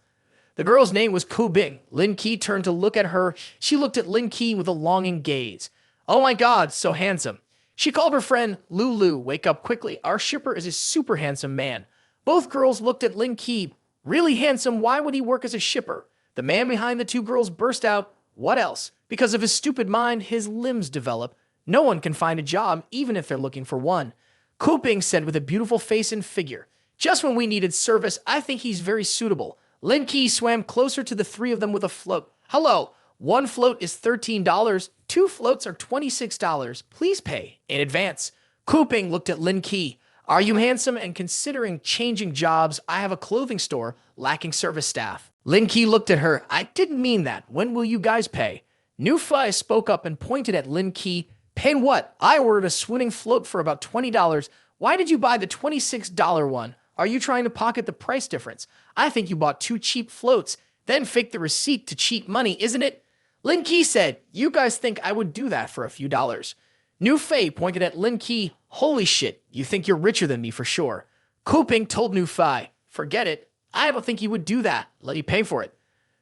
The girl's name was Ku Bing. Lin Ke turned to look at her. She looked at Lin Ke with a longing gaze. Oh my God, so handsome. She called her friend, Lulu, wake up quickly. Our shipper is a super handsome man. Both girls looked at Lin Ke. Really handsome, why would he work as a shipper? The man behind the 2 girls burst out, what else? Because of his stupid mind, his limbs develop. No one can find a job, even if they're looking for one. Ku Bing said with a beautiful face and figure, just when we needed service, I think he's very suitable. Lin Ke swam closer to the 3 of them with a float. Hello, 1 float is $13. 2 floats are $26. Please pay in advance. Ku Bing looked at Lin Ke. Are you handsome and considering changing jobs? I have a clothing store lacking service staff. Lin Ke looked at her. I didn't mean that. When will you guys pay? Nu Fei spoke up and pointed at Lin Ke. Paying what? I ordered a swooning float for about $20. Why did you buy the $26 one? Are you trying to pocket the price difference? I think you bought two cheap floats, then faked the receipt to cheat money, isn't it? Lin Ke said, you guys think I would do that for a few dollars. Nu Fei pointed at Lin Ke, holy shit, you think you're richer than me for sure. Kuping told Nu Fei, forget it, I don't think you would do that, let you pay for it.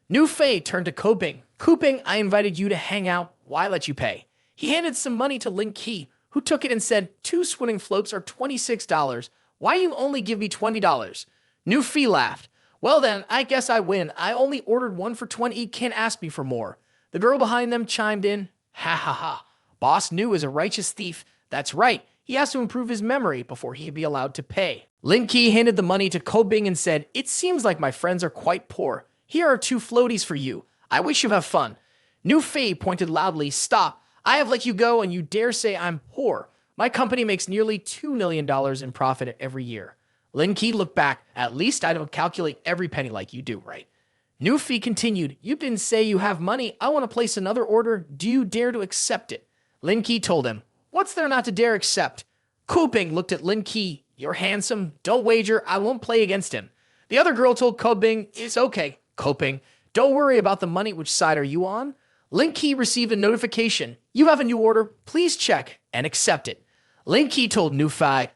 Nu Fei turned to Kuping. Kuping, I invited you to hang out, why let you pay? He handed some money to Lin Ke, who took it and said, two swooning floats are $26. Why you only give me $20? Nu Fei laughed. Well then, I guess I win. I only ordered one for 20, can't ask me for more. The girl behind them chimed in, ha ha ha. Boss Nu is a righteous thief. That's right, he has to improve his memory before he can be allowed to pay. Lin Ke handed the money to Koping and said, it seems like my friends are quite poor. Here are two floaties for you. I wish you have fun. Nu Fei pointed loudly, stop. I have let you go and you dare say I'm poor. My company makes nearly $2 million in profit every year. Lin Ke looked back. At least I don't calculate every penny like you do, right? Nu Fei continued, you didn't say you have money. I want to place another order. Do you dare to accept it? Lin Ke told him, what's there not to dare accept? Kuping looked at Lin Ke. You're handsome. Don't wager. I won't play against him. The other girl told Kuping, it's okay, Kuping. Don't worry about the money. Which side are you on? Lin Ke received a notification. You have a new order. Please check and accept it. Lin Ke told Nu Fei,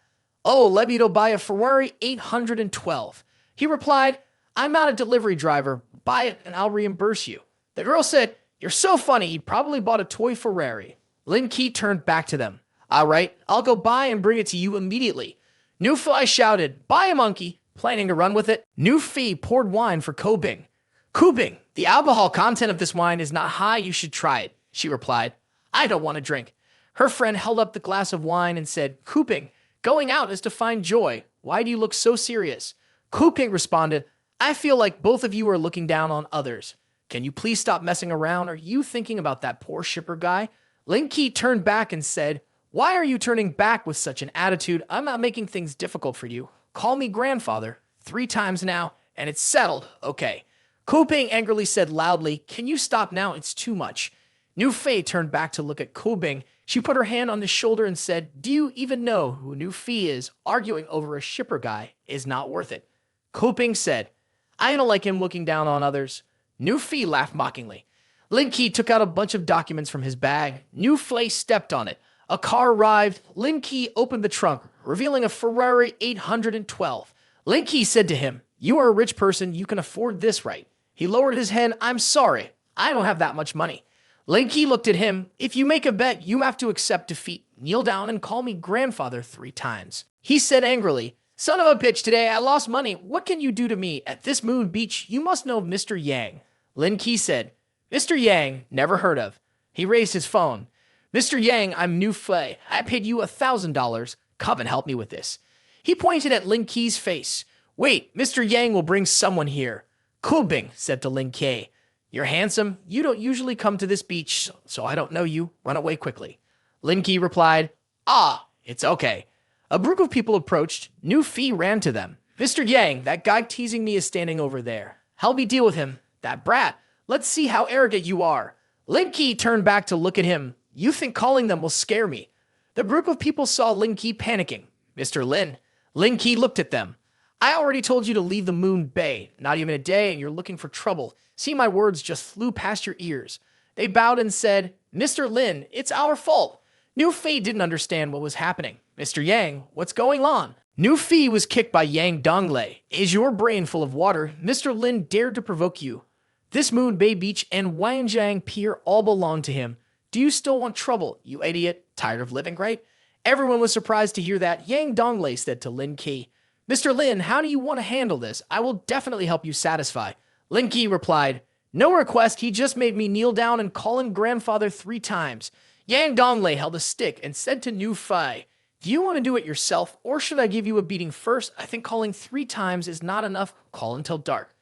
oh, let me to buy a Ferrari 812. He replied, I'm not a delivery driver. Buy it and I'll reimburse you. The girl said, you're so funny. He probably bought a toy Ferrari. Lin Ke turned back to them. All right, I'll go buy and bring it to you immediately. Nu Fei shouted, buy a monkey. Planning to run with it? Nu Fei poured wine for Kuping. Kuping, the alcohol content of this wine is not high. You should try it, she replied. I don't want to drink. Her friend held up the glass of wine and said, Kuping, going out is to find joy. Why do you look so serious? Kuping responded, I feel like both of you are looking down on others. Can you please stop messing around? Are you thinking about that poor shipper guy? Lin Ke turned back and said, why are you turning back with such an attitude? I'm not making things difficult for you. Call me grandfather 3 times now, and it's settled, okay. Kuping angrily said loudly, can you stop now? It's too much. Nu Fei turned back to look at Kuping. She put her hand on his shoulder and said, do you even know who Nu Fei is? Arguing over a shipper guy is not worth it. Kuping said, I don't like him looking down on others. Nu Fei laughed mockingly. Lin Ke took out a bunch of documents from his bag. Nu Fei stepped on it. A car arrived. Lin Ke opened the trunk, revealing a Ferrari 812. Lin Ke said to him, you are a rich person. You can afford this, right? He lowered his head. I'm sorry. I don't have that much money. Lin Ke looked at him. If you make a bet, you have to accept defeat. Kneel down and call me grandfather 3 times. He said angrily, son of a bitch, today I lost money. What can you do to me? At this moon beach, you must know Mr. Yang. Lin Ke said, Mr. Yang, never heard of. He raised his phone. Mr. Yang, I'm Nu Fei. I paid you $1,000. Come and help me with this. He pointed at Lin Ke's face. Wait, Mr. Yang will bring someone here. Kuping said to Lin Ke, you're handsome. You don't usually come to this beach, so I don't know you. Run away quickly. Lin Ke replied, ah, it's okay. A group of people approached. Nu Fei ran to them. Mr. Yang, that guy teasing me is standing over there. Help me deal with him. That brat. Let's see how arrogant you are. Lin Ke turned back to look at him. You think calling them will scare me? The group of people saw Lin Ke panicking. Mr. Lin. Lin Ke looked at them. I already told you to leave the Moon Bay. Not even a day, and you're looking for trouble. See, my words just flew past your ears. They bowed and said, Mr. Lin, it's our fault. Nu Fei didn't understand what was happening. Mr. Yang, what's going on? Nu Fei was kicked by Yang Donglei. Is your brain full of water? Mr. Lin dared to provoke you. This Moon Bay Beach and Wanjiang Pier all belong to him. Do you still want trouble, you idiot? Tired of living, right? Everyone was surprised to hear that. Yang Donglei said to Lin Ke, Mr. Lin, how do you want to handle this? I will definitely help you satisfy. Lin Ke replied, no request, he just made me kneel down and call him grandfather 3 times. Yang Donglei held a stick and said to Nu Fei, do you want to do it yourself, or should I give you a beating first? I think calling 3 times is not enough. Call until dark.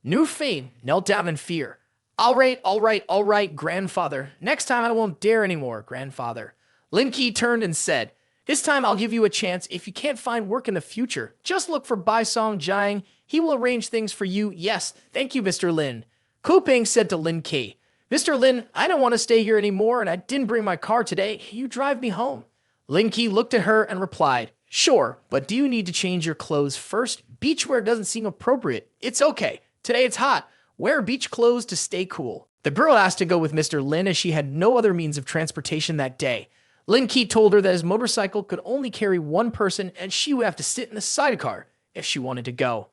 Nu Fei knelt down in fear. All right, grandfather. Next time I won't dare anymore, grandfather. Lin Ke turned and said, this time I'll give you a chance. If you can't find work in the future, just look for Bai Song Jiang. He will arrange things for you. Yes, thank you, Mr. Lin. Kuping said to Lin Ke, Mr. Lin, I don't want to stay here anymore and I didn't bring my car today. You drive me home. Lin Ke looked at her and replied, sure, but do you need to change your clothes first? Beachwear doesn't seem appropriate. It's okay. Today it's hot. Wear beach clothes to stay cool. The girl asked to go with Mr. Lin as she had no other means of transportation that day. Lin Ke told her that his motorcycle could only carry one person and she would have to sit in the sidecar if she wanted to go.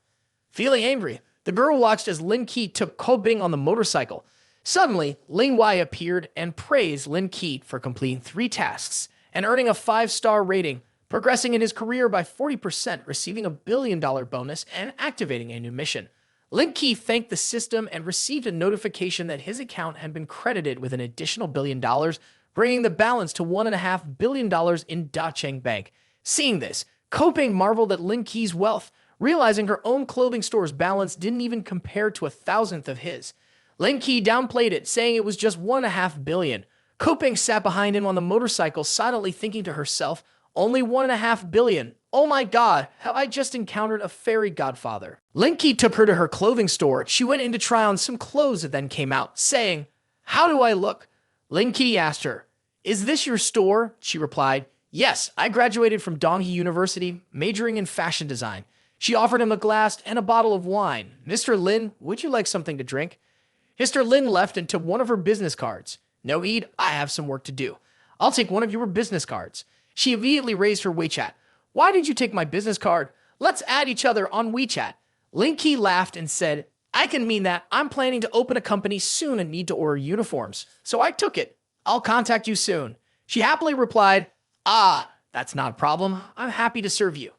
Feeling angry, the girl watched as Lin Ke took Ko Bing on the motorcycle. Suddenly, Ling Wai appeared and praised Lin Ke for completing 3 tasks and earning a 5-star rating, progressing in his career by 40%, receiving a $1 billion bonus and activating a new mission. Lin Ke thanked the system and received a notification that his account had been credited with an additional $1 billion, bringing the balance to $1.5 billion in Dacheng Bank. Seeing this, Ko Bing marveled at Lin Ke's wealth, realizing her own clothing store's balance didn't even compare to 1,000th of his. Lin Ke downplayed it, saying it was just $1.5 billion. Ko Bing sat behind him on the motorcycle, silently thinking to herself, only $1.5 billion. Oh my god, have I just encountered a fairy godfather? Lin Ke took her to her clothing store. She went in to try on some clothes and then came out, saying, how do I look? Lin Ke asked her, is this your store? She replied, yes, I graduated from Donghi University, majoring in fashion design. She offered him a glass and a bottle of wine. Mr. Lin, would you like something to drink? Mr. Lin left and took one of her business cards. No, Eid, I have some work to do. I'll take one of your business cards. She immediately raised her WeChat. Why did you take my business card? Let's add each other on WeChat. Lin Ke laughed and said, I can mean that. I'm planning to open a company soon and need to order uniforms. So I took it. I'll contact you soon. She happily replied, that's not a problem. I'm happy to serve you.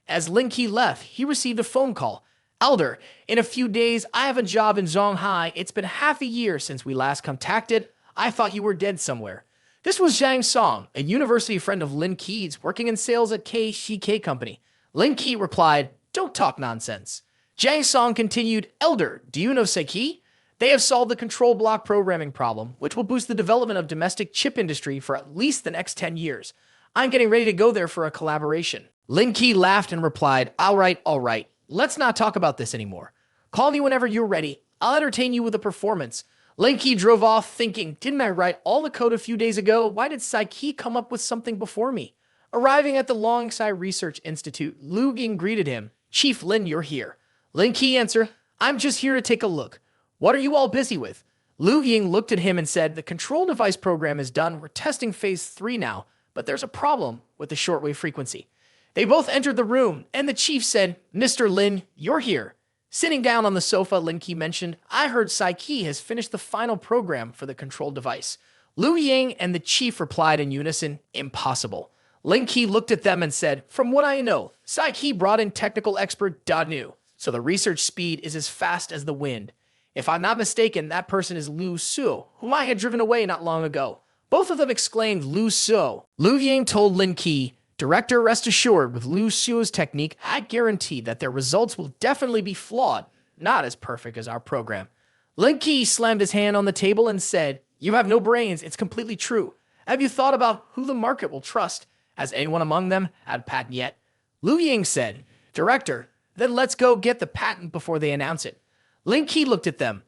As Lin Ke left, he received a phone call. Elder, in a few days, I have a job in Zhonghai. It's been half a year since we last contacted. I thought you were dead somewhere. This was Zhang Song, a university friend of Lin Ke's, working in sales at KCK Company. Lin Ke replied, don't talk nonsense. Zhang Song continued, Elder, do you know Seiki? They have solved the control block programming problem, which will boost the development of domestic chip industry for at least the next 10 years. I'm getting ready to go there for a collaboration. Lin Ke laughed and replied, all right. Let's not talk about this anymore. Call me whenever you're ready. I'll entertain you with a performance. Lin Ke drove off thinking, didn't I write all the code a few days ago? Why did Saiki come up with something before me? Arriving at the Longsai Research Institute, Lu Ying greeted him. Chief Lin, you're here. Lin Ke answered, I'm just here to take a look. What are you all busy with? Lu Ying looked at him and said, the control device program is done. We're testing phase 3 now, but there's a problem with the shortwave frequency. They both entered the room, and the chief said, Mr. Lin, you're here. Sitting down on the sofa, Lin Ke mentioned, I heard Saiki has finished the final program for the control device. Lu Ying and the chief replied in unison, impossible. Lin Ke looked at them and said, from what I know, Saiki brought in technical expert Da Nu, so the research speed is as fast as the wind. If I'm not mistaken, that person is Lu Suo, whom I had driven away not long ago. Both of them exclaimed Lu Suo. Lu Ying told Lin Ke, Director, rest assured, with Lu Suo's technique, I guarantee that their results will definitely be flawed, not as perfect as our program. Lin Ke slammed his hand on the table and said, you have no brains, it's completely true. Have you thought about who the market will trust? Has anyone among them had a patent yet? Lu Ying said, Director, then let's go get the patent before they announce it. Lin Ke looked at them.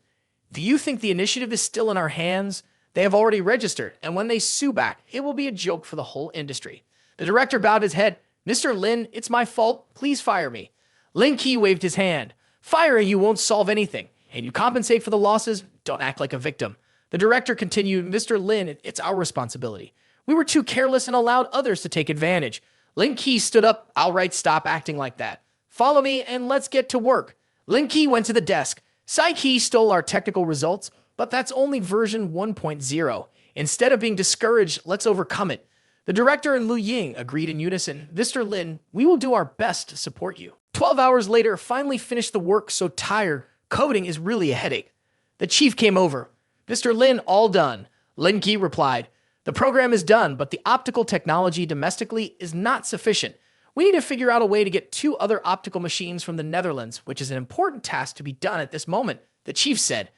Do you think the initiative is still in our hands? They have already registered, and when they sue back, it will be a joke for the whole industry. The director bowed his head. Mr. Lin, it's my fault. Please fire me. Lin Ke waved his hand. Firing you won't solve anything. And you compensate for the losses, don't act like a victim. The director continued, Mr. Lin, it's our responsibility. We were too careless and allowed others to take advantage. Lin Ke stood up. All right, stop acting like that. Follow me and let's get to work. Lin Ke went to the desk. Saiki stole our technical results, but that's only version 1.0. Instead of being discouraged, let's overcome it. The director and Lu Ying agreed in unison, Mr. Lin, we will do our best to support you. 12 hours later, finally finished the work so tired, coding is really a headache. The chief came over. Mr. Lin, all done. Lin Ke replied, the program is done, but the optical technology domestically is not sufficient. We need to figure out a way to get 2 other optical machines from the Netherlands, which is an important task to be done at this moment. The chief said,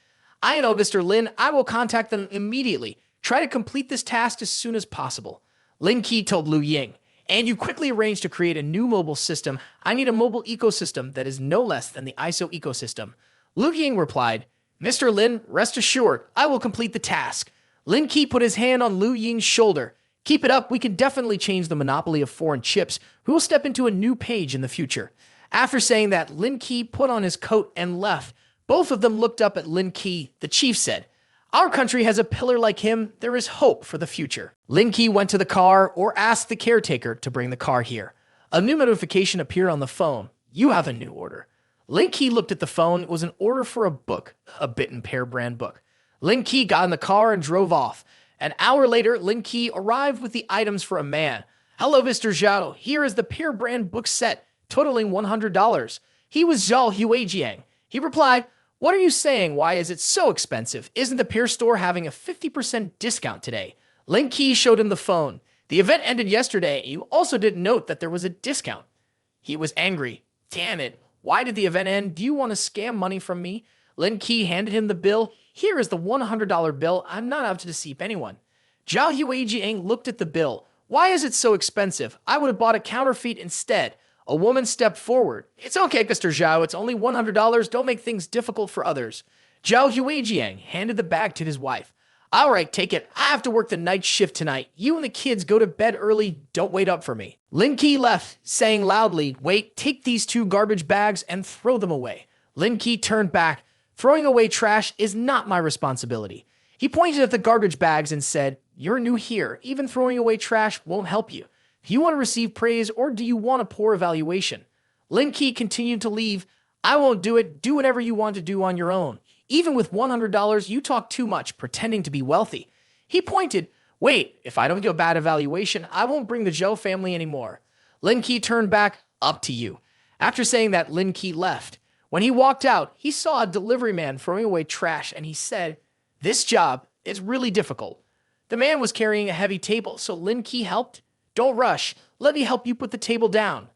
I know, Mr. Lin, I will contact them immediately. Try to complete this task as soon as possible. Lin Ke told Lu Ying, and you quickly arranged to create a new mobile system. I need a mobile ecosystem that is no less than the ISO ecosystem. Lu Ying replied, Mr. Lin, rest assured, I will complete the task. Lin Ke put his hand on Liu Ying's shoulder. Keep it up, we can definitely change the monopoly of foreign chips. We will step into a new page in the future. After saying that, Lin Ke put on his coat and left. Both of them looked up at Lin Ke. The chief said, our country has a pillar like him. There is hope for the future. Lin Ke went to the car or asked the caretaker to bring the car here. A new notification appeared on the phone. You have a new order. Lin Ke looked at the phone. It was an order for a book, a Bit and Pear brand book. Lin Ke got in the car and drove off. An hour later, Lin Ke arrived with the items for a man. Hello, Mr. Zhao. Here is the Pear brand book set, totaling $100. He was Zhao Huijiang. He replied, what are you saying? Why is it so expensive? Isn't the Pear store having a 50% discount today? Lin Ke showed him the phone. The event ended yesterday. You also didn't note that there was a discount. He was angry. Damn it. Why did the event end? Do you want to scam money from me? Lin Ke handed him the bill. Here is the $100 bill. I'm not out to deceive anyone. Zhao Huijiang looked at the bill. Why is it so expensive? I would have bought a counterfeit instead. A woman stepped forward. It's okay, Mr. Zhao. It's only $100. Don't make things difficult for others. Zhao Huijiang handed the bag to his wife. All right, take it. I have to work the night shift tonight. You and the kids go to bed early. Don't wait up for me. Lin Ke left, saying loudly, wait, take these 2 garbage bags and throw them away. Lin Ke turned back. Throwing away trash is not my responsibility. He pointed at the garbage bags and said, you're new here. Even throwing away trash won't help you. Do you want to receive praise or do you want a poor evaluation? Lin Ke continued to leave. I won't do it. Do whatever you want to do on your own. Even with $100, you talk too much, pretending to be wealthy. He pointed, wait, if I don't get a bad evaluation, I won't bring the Zhou family anymore. Lin Ke turned back, up to you. After saying that, Lin Ke left. When he walked out, he saw a delivery man throwing away trash and he said, this job is really difficult. The man was carrying a heavy table, so Lin Ke helped. Don't rush. Let me help you put the table down.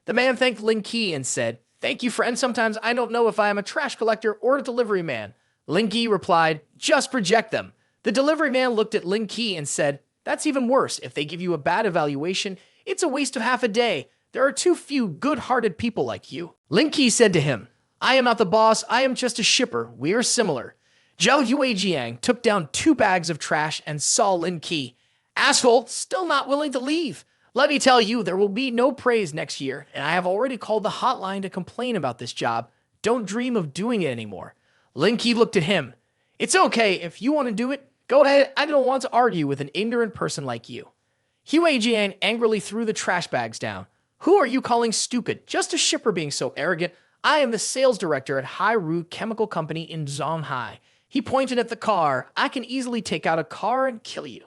The man thanked Lin Ke and said, thank you, friend. Sometimes I don't know if I am a trash collector or a delivery man. Lin Ke replied, just reject them. The delivery man looked at Lin Ke and said, that's even worse. If they give you a bad evaluation, it's a waste of half a day. There are too few good-hearted people like you. Lin Ke said to him, I am not the boss. I am just a shipper. We are similar. Zhao Huijiang took down 2 bags of trash and saw Lin Ke. Asshole, still not willing to leave. Let me tell you, there will be no praise next year, and I have already called the hotline to complain about this job. Don't dream of doing it anymore. Lin Ke looked at him. It's okay, if you want to do it, go ahead. I don't want to argue with an ignorant person like you. Huijiang angrily threw the trash bags down. Who are you calling stupid? Just a shipper being so arrogant. I am the sales director at Hairu Chemical Company in Zonghai. He pointed at the car. I can easily take out a car and kill you.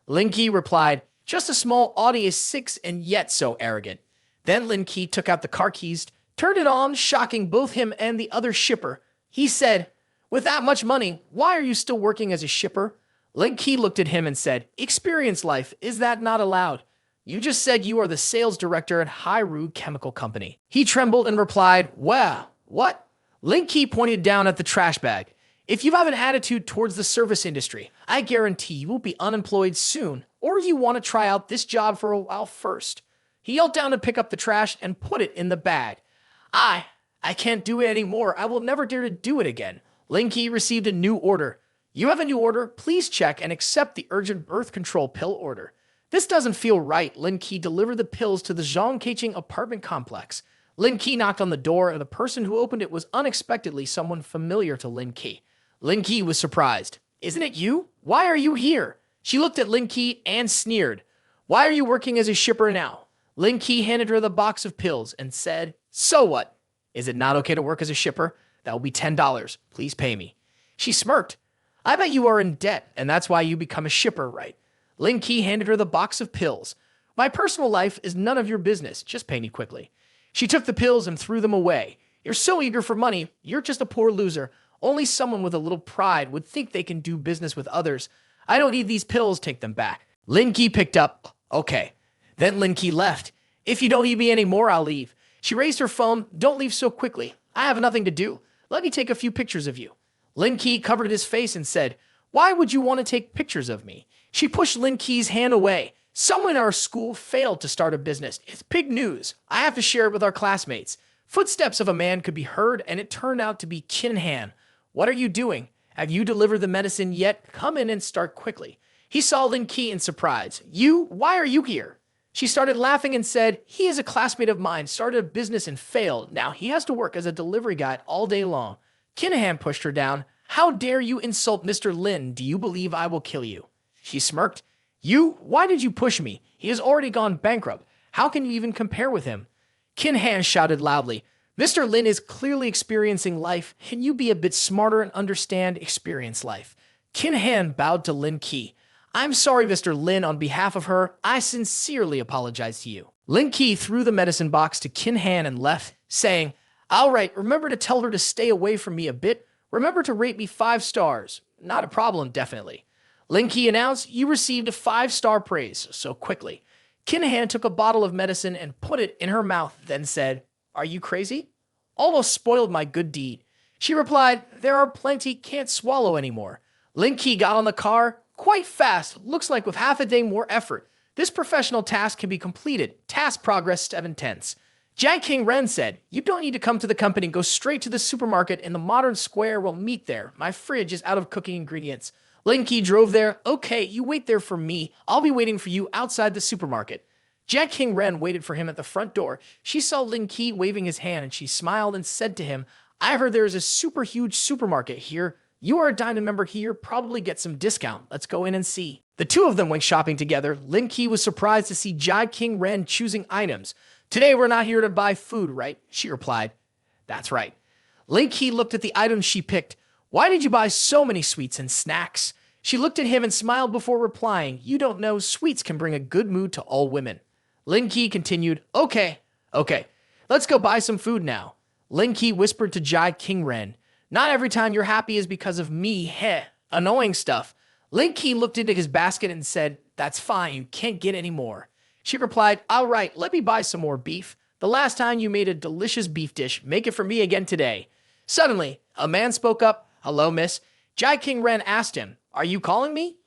Lin Ke replied, just a small Audi A6 and yet so arrogant. Then Lin Ke took out the car keys, turned it on, shocking both him and the other shipper. He said, with that much money, why are you still working as a shipper? Lin Ke looked at him and said, experience life, is that not allowed? You just said you are the sales director at Hairu Chemical Company. He trembled and replied, wow, what? Lin Ke pointed down at the trash bag. If you have an attitude towards the service industry, I guarantee you will be unemployed soon, or you want to try out this job for a while first. He yelled down to pick up the trash and put it in the bag. I can't do it anymore. I will never dare to do it again. Lin Ke received a new order. You have a new order. Please check and accept the urgent birth control pill order. This doesn't feel right. Lin Ke delivered the pills to the Zhongkeching apartment complex. Lin Ke knocked on the door, and the person who opened it was unexpectedly someone familiar to Lin Ke. Lin Ke was surprised. Isn't it you? Why are you here? She looked at Lin Ke and sneered. Why are you working as a shipper now? Lin Ke handed her the box of pills and said, so what? Is it not okay to work as a shipper? That will be $10. Please pay me. She smirked. I bet you are in debt, and that's why you become a shipper, right? Lin Ke handed her the box of pills. My personal life is none of your business. Just pay me quickly. She took the pills and threw them away. You're so eager for money. You're just a poor loser. Only someone with a little pride would think they can do business with others. I don't need these pills. Take them back. Lin Ke picked up. Okay. Then Lin Ke left. If you don't need me anymore, I'll leave. She raised her phone. Don't leave so quickly. I have nothing to do. Let me take a few pictures of you. Lin Ke covered his face and said, why would you want to take pictures of me? She pushed Lin Ke's hand away. Someone in our school failed to start a business. It's big news. I have to share it with our classmates. Footsteps of a man could be heard, and it turned out to be Qin Han. What are you doing? Have you delivered the medicine yet? Come in and start quickly. He saw Lin Ke in surprise. You? Why are you here? She started laughing and said, he is a classmate of mine, started a business and failed. Now he has to work as a delivery guy all day long. Kinahan pushed her down. How dare you insult Mr. Lin? Do you believe I will kill you? She smirked. You? Why did you push me? He has already gone bankrupt. How can you even compare with him? Kinahan shouted loudly. Mr. Lin is clearly experiencing life. Can you be a bit smarter and understand experience life? Kinahan bowed to Lin Ke. I'm sorry, Mr. Lin, on behalf of her. I sincerely apologize to you. Lin Ke threw the medicine box to Kinahan and left, saying, all right, remember to tell her to stay away from me a bit. Remember to rate me 5 stars. Not a problem, definitely. Lin Ke announced, you received a 5-star praise so quickly. Kinahan took a bottle of medicine and put it in her mouth, then said, are you crazy? Almost spoiled my good deed. She replied, there are plenty, can't swallow anymore. Lin Ke got on the car quite fast, looks like with half a day more effort. This professional task can be completed. Task progress step intense. Jack King Ren said, you don't need to come to the company, go straight to the supermarket in the modern square, we'll meet there. My fridge is out of cooking ingredients. Lin Ke drove there. Okay, you wait there for me. I'll be waiting for you outside the supermarket. Jack King Ren waited for him at the front door. She saw Lin Ke waving his hand and she smiled and said to him, I heard there is a super huge supermarket here. You are a diamond member here, probably get some discount. Let's go in and see. The two of them went shopping together. Lin Ke was surprised to see Jack King Ren choosing items. Today we're not here to buy food, right? She replied. That's right. Lin Ke looked at the items she picked. Why did you buy so many sweets and snacks? She looked at him and smiled before replying, you don't know, sweets can bring a good mood to all women. Lin Ke continued, okay, let's go buy some food now. Lin Ke whispered to Jai King Ren, not every time you're happy is because of me, heh, annoying stuff. Lin Ke looked into his basket and said, that's fine, you can't get any more. She replied, all right, let me buy some more beef. The last time you made a delicious beef dish, make it for me again today. Suddenly, a man spoke up, hello, miss. Jai King Ren asked him, are you calling me?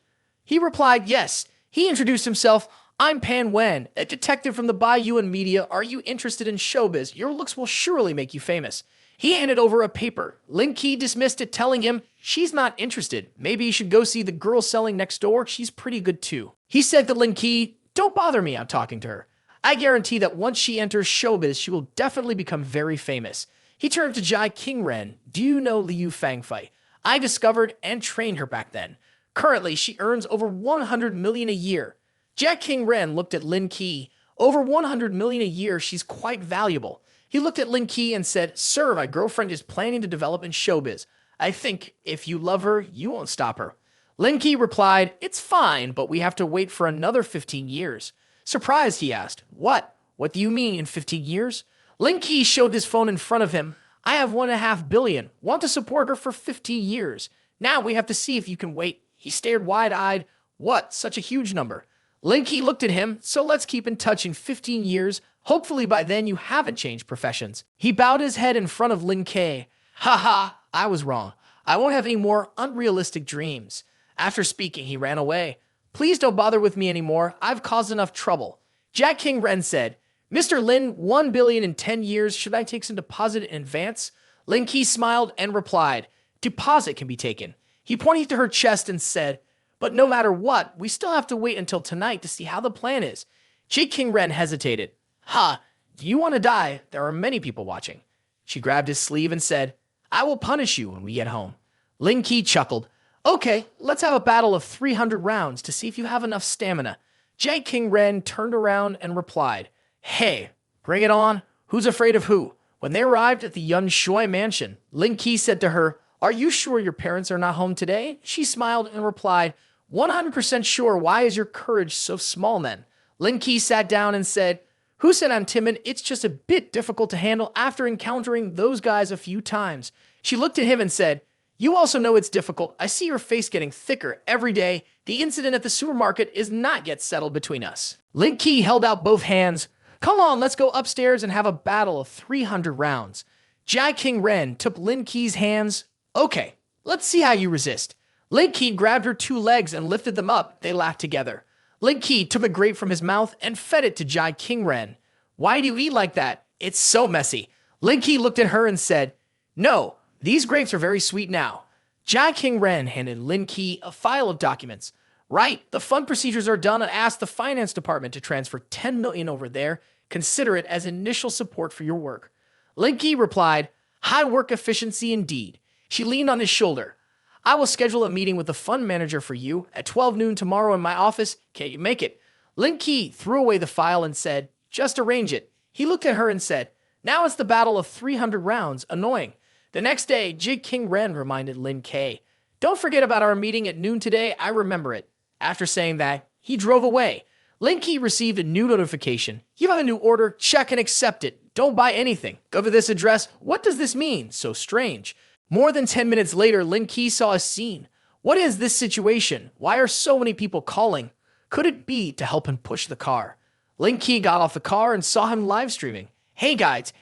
He replied, yes. He introduced himself, I'm Pan Wen, a detective from the Baiyuan media. Are you interested in showbiz? Your looks will surely make you famous. He handed over a paper. Lin Ke dismissed it, telling him, she's not interested. Maybe you should go see the girl selling next door. She's pretty good too. He said to Lin Ke, don't bother me, I'm talking to her. I guarantee that once she enters showbiz, she will definitely become very famous. He turned to Jai King Ren. Do you know Liu Fangfei? I discovered and trained her back then. Currently, she earns over 100 million a year. Jack King Ren looked at Lin Ke. Over 100 million a year, she's quite valuable. He looked at Lin Ke and said, sir, my girlfriend is planning to develop in showbiz. I think if you love her, you won't stop her. Lin Ke replied, it's fine, but we have to wait for another 15 years. Surprised, he asked, what? What do you mean in 15 years? Lin Ke showed his phone in front of him. I have 1.5 billion. Want to support her for 15 years. Now we have to see if you can wait. He stared wide-eyed. What? Such a huge number. Lin Ke looked at him, so let's keep in touch in 15 years. Hopefully by then you haven't changed professions. He bowed his head in front of Lin Ke. Ha, I was wrong. I won't have any more unrealistic dreams. After speaking, he ran away. Please don't bother with me anymore. I've caused enough trouble. Jack King Ren said, Mr. Lin, 1 billion in 10 years. Should I take some deposit in advance? Lin Ke smiled and replied, deposit can be taken. He pointed to her chest and said, but no matter what, we still have to wait until tonight to see how the plan is. Jack King Ren hesitated. Do you want to die? There are many people watching. She grabbed his sleeve and said, I will punish you when we get home. Lin Ke chuckled. Okay, let's have a battle of 300 rounds to see if you have enough stamina. Jack King Ren turned around and replied, hey, bring it on. Who's afraid of who? When they arrived at the Yun Shui mansion, Lin Ke said to her, are you sure your parents are not home today? She smiled and replied, 100% sure. Why is your courage so small then? Lin Ke sat down and said, who said I'm timid? It's just a bit difficult to handle after encountering those guys a few times. She looked at him and said, you also know it's difficult. I see your face getting thicker every day. The incident at the supermarket is not yet settled between us. Lin Ke held out both hands. Come on, let's go upstairs and have a battle of 300 rounds. Jai King Ren took Lin Ke's hands. Okay, let's see how you resist. Lin Ke grabbed her 2 legs and lifted them up. They laughed together. Lin Ke took a grape from his mouth and fed it to Jai King Ren. Why do you eat like that? It's so messy. Lin Ke looked at her and said, no, These grapes are very sweet now. Jia King Ren handed Lin Ke a file of documents. Right, the fund procedures are done and asked the finance department to transfer 10 million over there. Consider it as initial support for your work. Lin Ke replied, high work efficiency indeed. She leaned on his shoulder. I will schedule a meeting with the fund manager for you at 12 noon tomorrow in my office. Can't you make it? Lin Ke threw away the file and said, just arrange it. He looked at her and said, now it's the battle of 300 rounds. Annoying. The next day, Jia King Ren reminded Lin Ke, don't forget about our meeting at noon today. I remember it. After saying that, he drove away. Lin Ke received a new notification. You have a new order. Check and accept it. Don't buy anything. Go to this address. What does this mean? So strange. More than 10 minutes later, Lin Ke saw a scene. What is this situation? Why are so many people calling? Could it be to help him push the car? Lin Ke got off the car and saw him live streaming. Hey guys,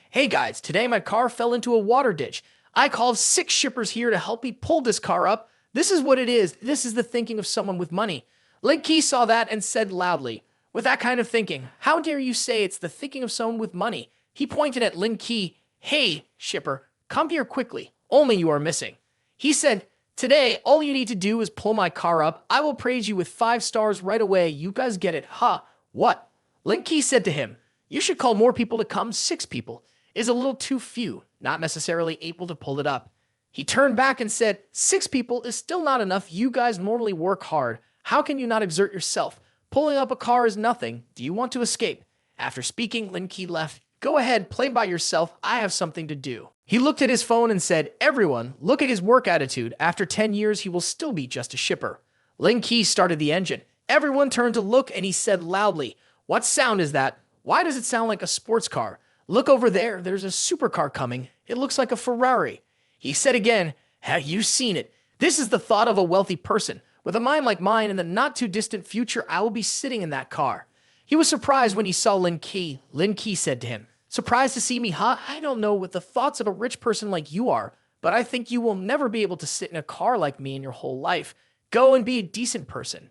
today my car fell into a water ditch. I called 6 shippers here to help me pull this car up. This is what it is. This is the thinking of someone with money. Lin Ke saw that and said loudly, with that kind of thinking, how dare you say it's the thinking of someone with money? He pointed at Lin Ke. Hey, shipper, come here quickly. Only you are missing. He said, today, all you need to do is pull my car up. I will praise you with 5 stars right away. You guys get it, huh? What? Lin Ke said to him, you should call more people to come. 6 people is a little too few, not necessarily able to pull it up. He turned back and said, 6 people is still not enough. You guys normally work hard. How can you not exert yourself? Pulling up a car is nothing. Do you want to escape? After speaking, Lin Ke left. Go ahead, play by yourself. I have something to do. He looked at his phone and said, everyone, look at his work attitude. After 10 years, he will still be just a shipper. Lin Ke started the engine. Everyone turned to look and he said loudly, what sound is that? Why does it sound like a sports car? Look over there. There's a supercar coming. It looks like a Ferrari. He said again, have you seen it? This is the thought of a wealthy person. With a mind like mine, in the not-too-distant future, I will be sitting in that car. He was surprised when he saw Lin Ke. Lin Ke said to him, surprised to see me, huh? I don't know what the thoughts of a rich person like you are, but I think you will never be able to sit in a car like me in your whole life. Go and be a decent person.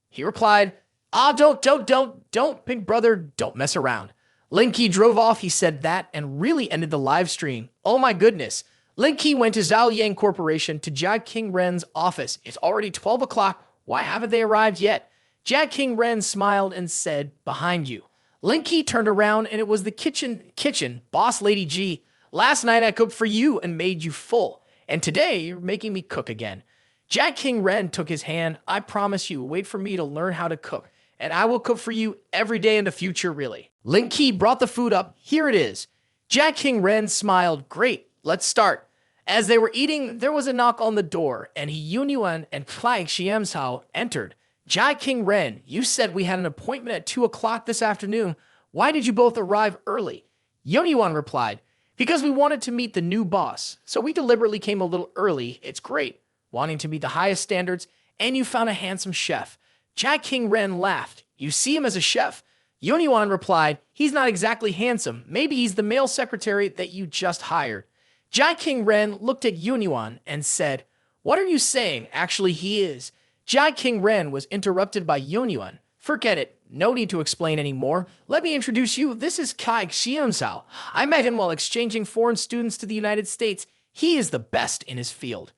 He replied, don't, big brother, don't mess around. Lin Ke drove off. He said that and really ended the live stream. Oh my goodness. Lin Ke went to Zhao Yang Corporation to Jia King Ren's office. It's already 12 o'clock. Why haven't they arrived yet? Jia King Ren smiled and said, behind you. Lin Ke turned around and it was the kitchen, boss lady G. Last night I cooked for you and made you full. And today you're making me cook again. Jia King Ren took his hand. I promise you, wait for me to learn how to cook. And I will cook for you every day in the future, really. Lin Ke brought the food up. Here it is. Jia King Ren smiled. Great, let's start. As they were eating, there was a knock on the door, and Yunyuan and Clai Xiamzhao entered. Jia King Ren, you said we had an appointment at 2 o'clock this afternoon. Why did you both arrive early? Yunyuan replied, because we wanted to meet the new boss, so we deliberately came a little early. It's great, wanting to meet the highest standards, and you found a handsome chef. Jia King Ren laughed. You see him as a chef? Yunyuan replied, he's not exactly handsome. Maybe he's the male secretary that you just hired. Jia King Ren looked at Yunyuan and said, what are you saying? Actually, he is. Jia King Ren was interrupted by Yunyuan. Forget it. No need to explain anymore. Let me introduce you. This is Clai Xiamzhao. I met him while exchanging foreign students to the United States. He is the best in his field.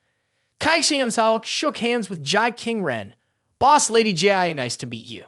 Clai Xiamzhao shook hands with Jia King Ren. Boss Lady Jia, nice to meet you.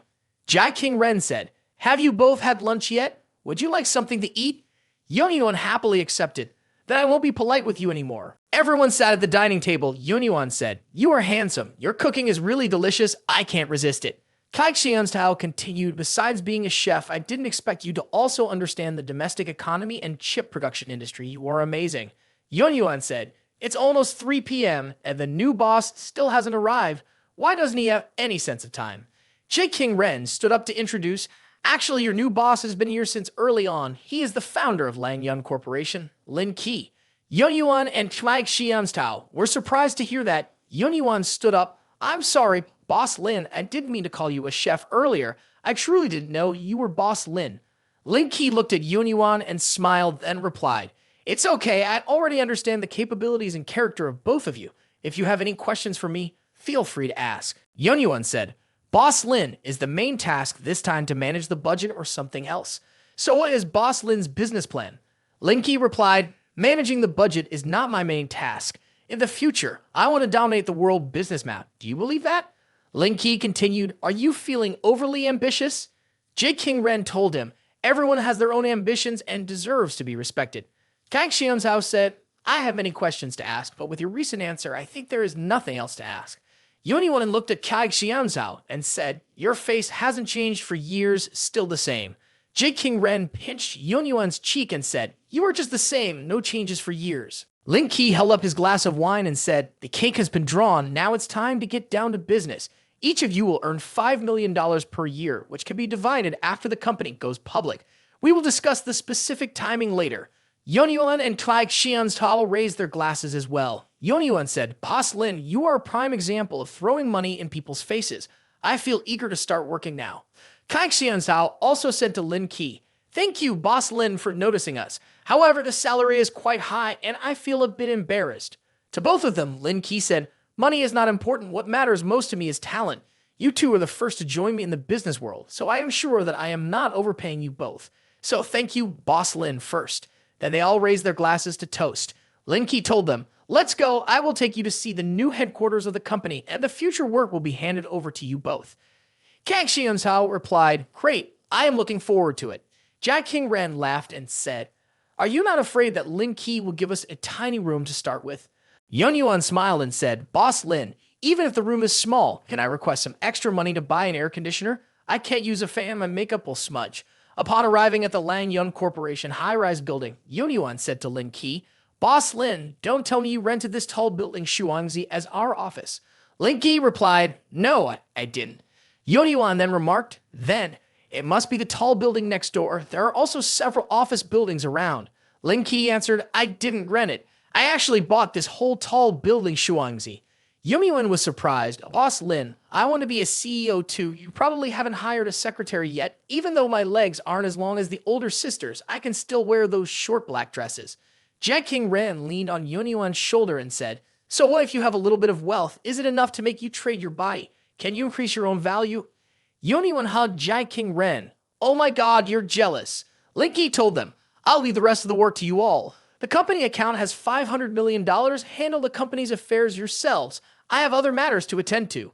Jia King Ren said, have you both had lunch yet? Would you like something to eat? Yunyuan happily accepted. Then I won't be polite with you anymore. Everyone sat at the dining table. Yunyuan said, you are handsome. Your cooking is really delicious. I can't resist it. Clai Xiamzhao continued, besides being a chef, I didn't expect you to also understand the domestic economy and chip production industry. You are amazing. Yunyuan said, it's almost 3 p.m. and the new boss still hasn't arrived. Why doesn't he have any sense of time? Jia King Ren stood up to introduce, actually, your new boss has been here since early on. He is the founder of Langyun Corporation, Lin Ke. Yunyuan and Clai Xiamzhao were surprised to hear that. Yunyuan stood up. I'm sorry, Boss Lin. I didn't mean to call you a chef earlier. I truly didn't know you were Boss Lin. Lin Ke looked at Yunyuan and smiled, then replied, it's okay. I already understand the capabilities and character of both of you. If you have any questions for me, feel free to ask. Yunyuan said, Boss Lin, is the main task this time to manage the budget or something else? So what is Boss Lin's business plan? Lin Ke replied, Managing the budget is not my main task. In the future, I want to dominate the world business map. Do you believe that? Lin Ke continued, are you feeling overly ambitious? King Ren told him, everyone has their own ambitions and deserves to be respected. Kang Xianzhao said, I have many questions to ask, but with your recent answer, I think there is nothing else to ask. Yuanyuan looked at Kang Xianzhao and said, your face hasn't changed for years, still the same. King Ren pinched Yuanyuan's cheek and said, you are just the same, no changes for years. Lin Ke held up his glass of wine and said, the cake has been drawn, now it's time to get down to business. Each of you will earn $5 million per year, which can be divided after the company goes public. We will discuss the specific timing later. Yuanyuan and Kang Xianzhao raised their glasses as well. Yuanyuan said, Boss Lin, you are a prime example of throwing money in people's faces. I feel eager to start working now. Kang Xianzhao also said to Lin Ke, thank you, Boss Lin, for noticing us. However, the salary is quite high, and I feel a bit embarrassed. To both of them, Lin Ke said, money is not important. What matters most to me is talent. You two are the first to join me in the business world, so I am sure that I am not overpaying you both. So thank you, Boss Lin, first. Then they all raised their glasses to toast. Lin Ke told them, let's go. I will take you to see the new headquarters of the company, and the future work will be handed over to you both. Kang Xianzhao replied, great, I am looking forward to it. King Ren laughed and said, are you not afraid that Lin Ke will give us a tiny room to start with? Yuanyuan smiled and said, Boss Lin, even if the room is small, can I request some extra money to buy an air conditioner? I can't use a fan, my makeup will smudge. Upon arriving at the Lang Yun Corporation high-rise building, Yuanyuan said to Lin Ke, Boss Lin, don't tell me you rented this tall building Shuangzi as our office. Lin Ke replied, no, I didn't. Yuanyuan then remarked, then, it must be the tall building next door. There are also several office buildings around. Lin Ke answered, I didn't rent it. I actually bought this whole tall building Shuangzi. Yuanyuan was surprised. Boss Lin, I want to be a CEO too. You probably haven't hired a secretary yet. Even though my legs aren't as long as the older sisters, I can still wear those short black dresses. King Ren leaned on Yuanyuan's shoulder and said, so what if you have a little bit of wealth? Is it enough to make you trade your body? Can you increase your own value? Yuanyuan hugged King Ren. Oh my god, you're jealous. Lin Ke told them, I'll leave the rest of the work to you all. The company account has $500 million. Handle the company's affairs yourselves. I have other matters to attend to.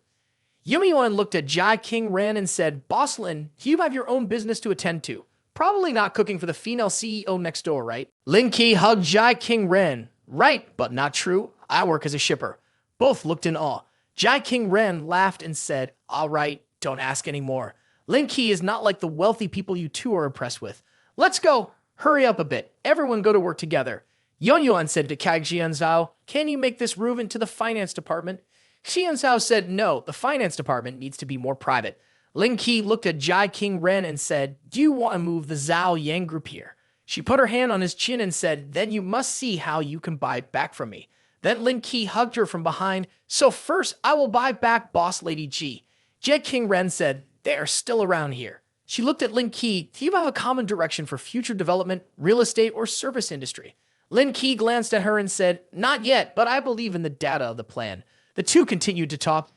Yuanyuan looked at King Ren and said, Boss Lin, you have your own business to attend to. Probably not cooking for the female CEO next door, right? Lin Ke hugged King Ren. Right, but not true. I work as a shipper. Both looked in awe. King Ren laughed and said, all right, don't ask anymore. Lin Ke is not like the wealthy people you two are impressed with. Let's go. Hurry up a bit. Everyone go to work together. Yuanyuan said to Kang Xianzhao, can you make this room into the finance department? Xianzhao said, no, the finance department needs to be more private. Lin Ke looked at King Ren and said, do you want to move the Zhao Yang group here? She put her hand on his chin and said, then you must see how you can buy it back from me. Then Lin Ke hugged her from behind. So first, I will buy back Boss Lady G. King Ren said, they are still around here. She looked at Lin Ke. Do you have a common direction for future development, real estate, or service industry? Lin Ke glanced at her and said, not yet, but I believe in the data of the plan. The two continued to talk.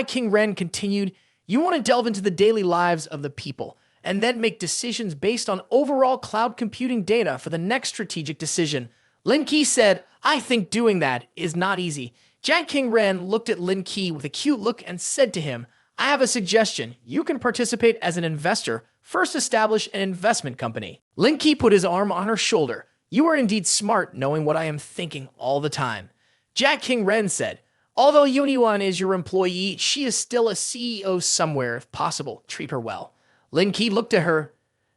King Ren continued, you want to delve into the daily lives of the people, and then make decisions based on overall cloud computing data for the next strategic decision. Lin Ke said, I think doing that is not easy. King Ren looked at Lin Ke with a cute look and said to him, I have a suggestion. You can participate as an investor. First establish an investment company. Lin Ke put his arm on her shoulder. You are indeed smart, knowing what I am thinking all the time. King Ren said, although Yuanyuan is your employee, she is still a CEO somewhere. If possible, treat her well. Lin Ke looked at her.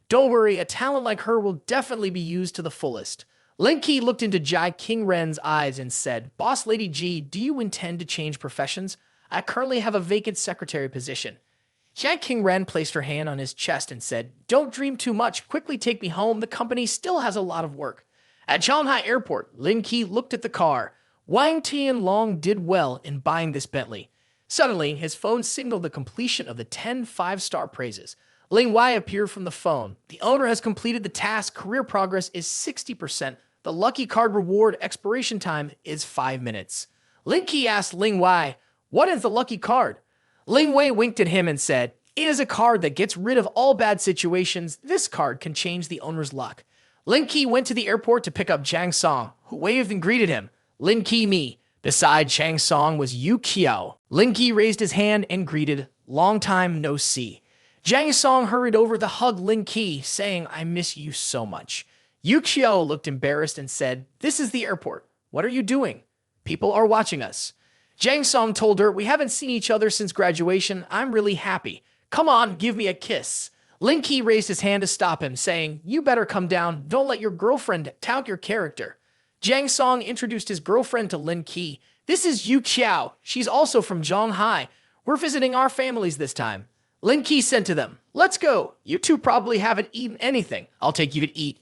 Don't worry, a talent like her will definitely be used to the fullest. Lin Ke looked into King Ren's eyes and said, Boss Lady G, do you intend to change professions? I currently have a vacant secretary position. King Ren placed her hand on his chest and said, don't dream too much. Quickly take me home. The company still has a lot of work. At Shanghai Airport, Lin Ke looked at the car. Wang Tianlong did well in buying this Bentley. Suddenly, his phone signaled the completion of the 10 5-star praises. Ling Wai appeared from the phone. The owner has completed the task. Career progress is 60%. The lucky card reward expiration time is 5 minutes. Lin Ke asked Ling Wai, what is the lucky card? Ling Wei winked at him and said, it is a card that gets rid of all bad situations. This card can change the owner's luck. Lin Ke went to the airport to pick up Jang Song, who waved and greeted him. Lin Ke me. Beside Chang Song was Yu Qiao. Lin Ke raised his hand and greeted, long time no see. Jang Song hurried over to hug Lin Ke, saying, I miss you so much. Yu Qiao looked embarrassed and said, this is the airport. What are you doing? People are watching us. Jang Song told her, we haven't seen each other since graduation. I'm really happy. Come on, give me a kiss. Lin Ke raised his hand to stop him, saying, you better come down. Don't let your girlfriend tout your character. Jang Song introduced his girlfriend to Lin Ke. This is Yu Qiao. She's also from Zhonghai. We're visiting our families this time. Lin Ke said to them, let's go. You two probably haven't eaten anything. I'll take you to eat.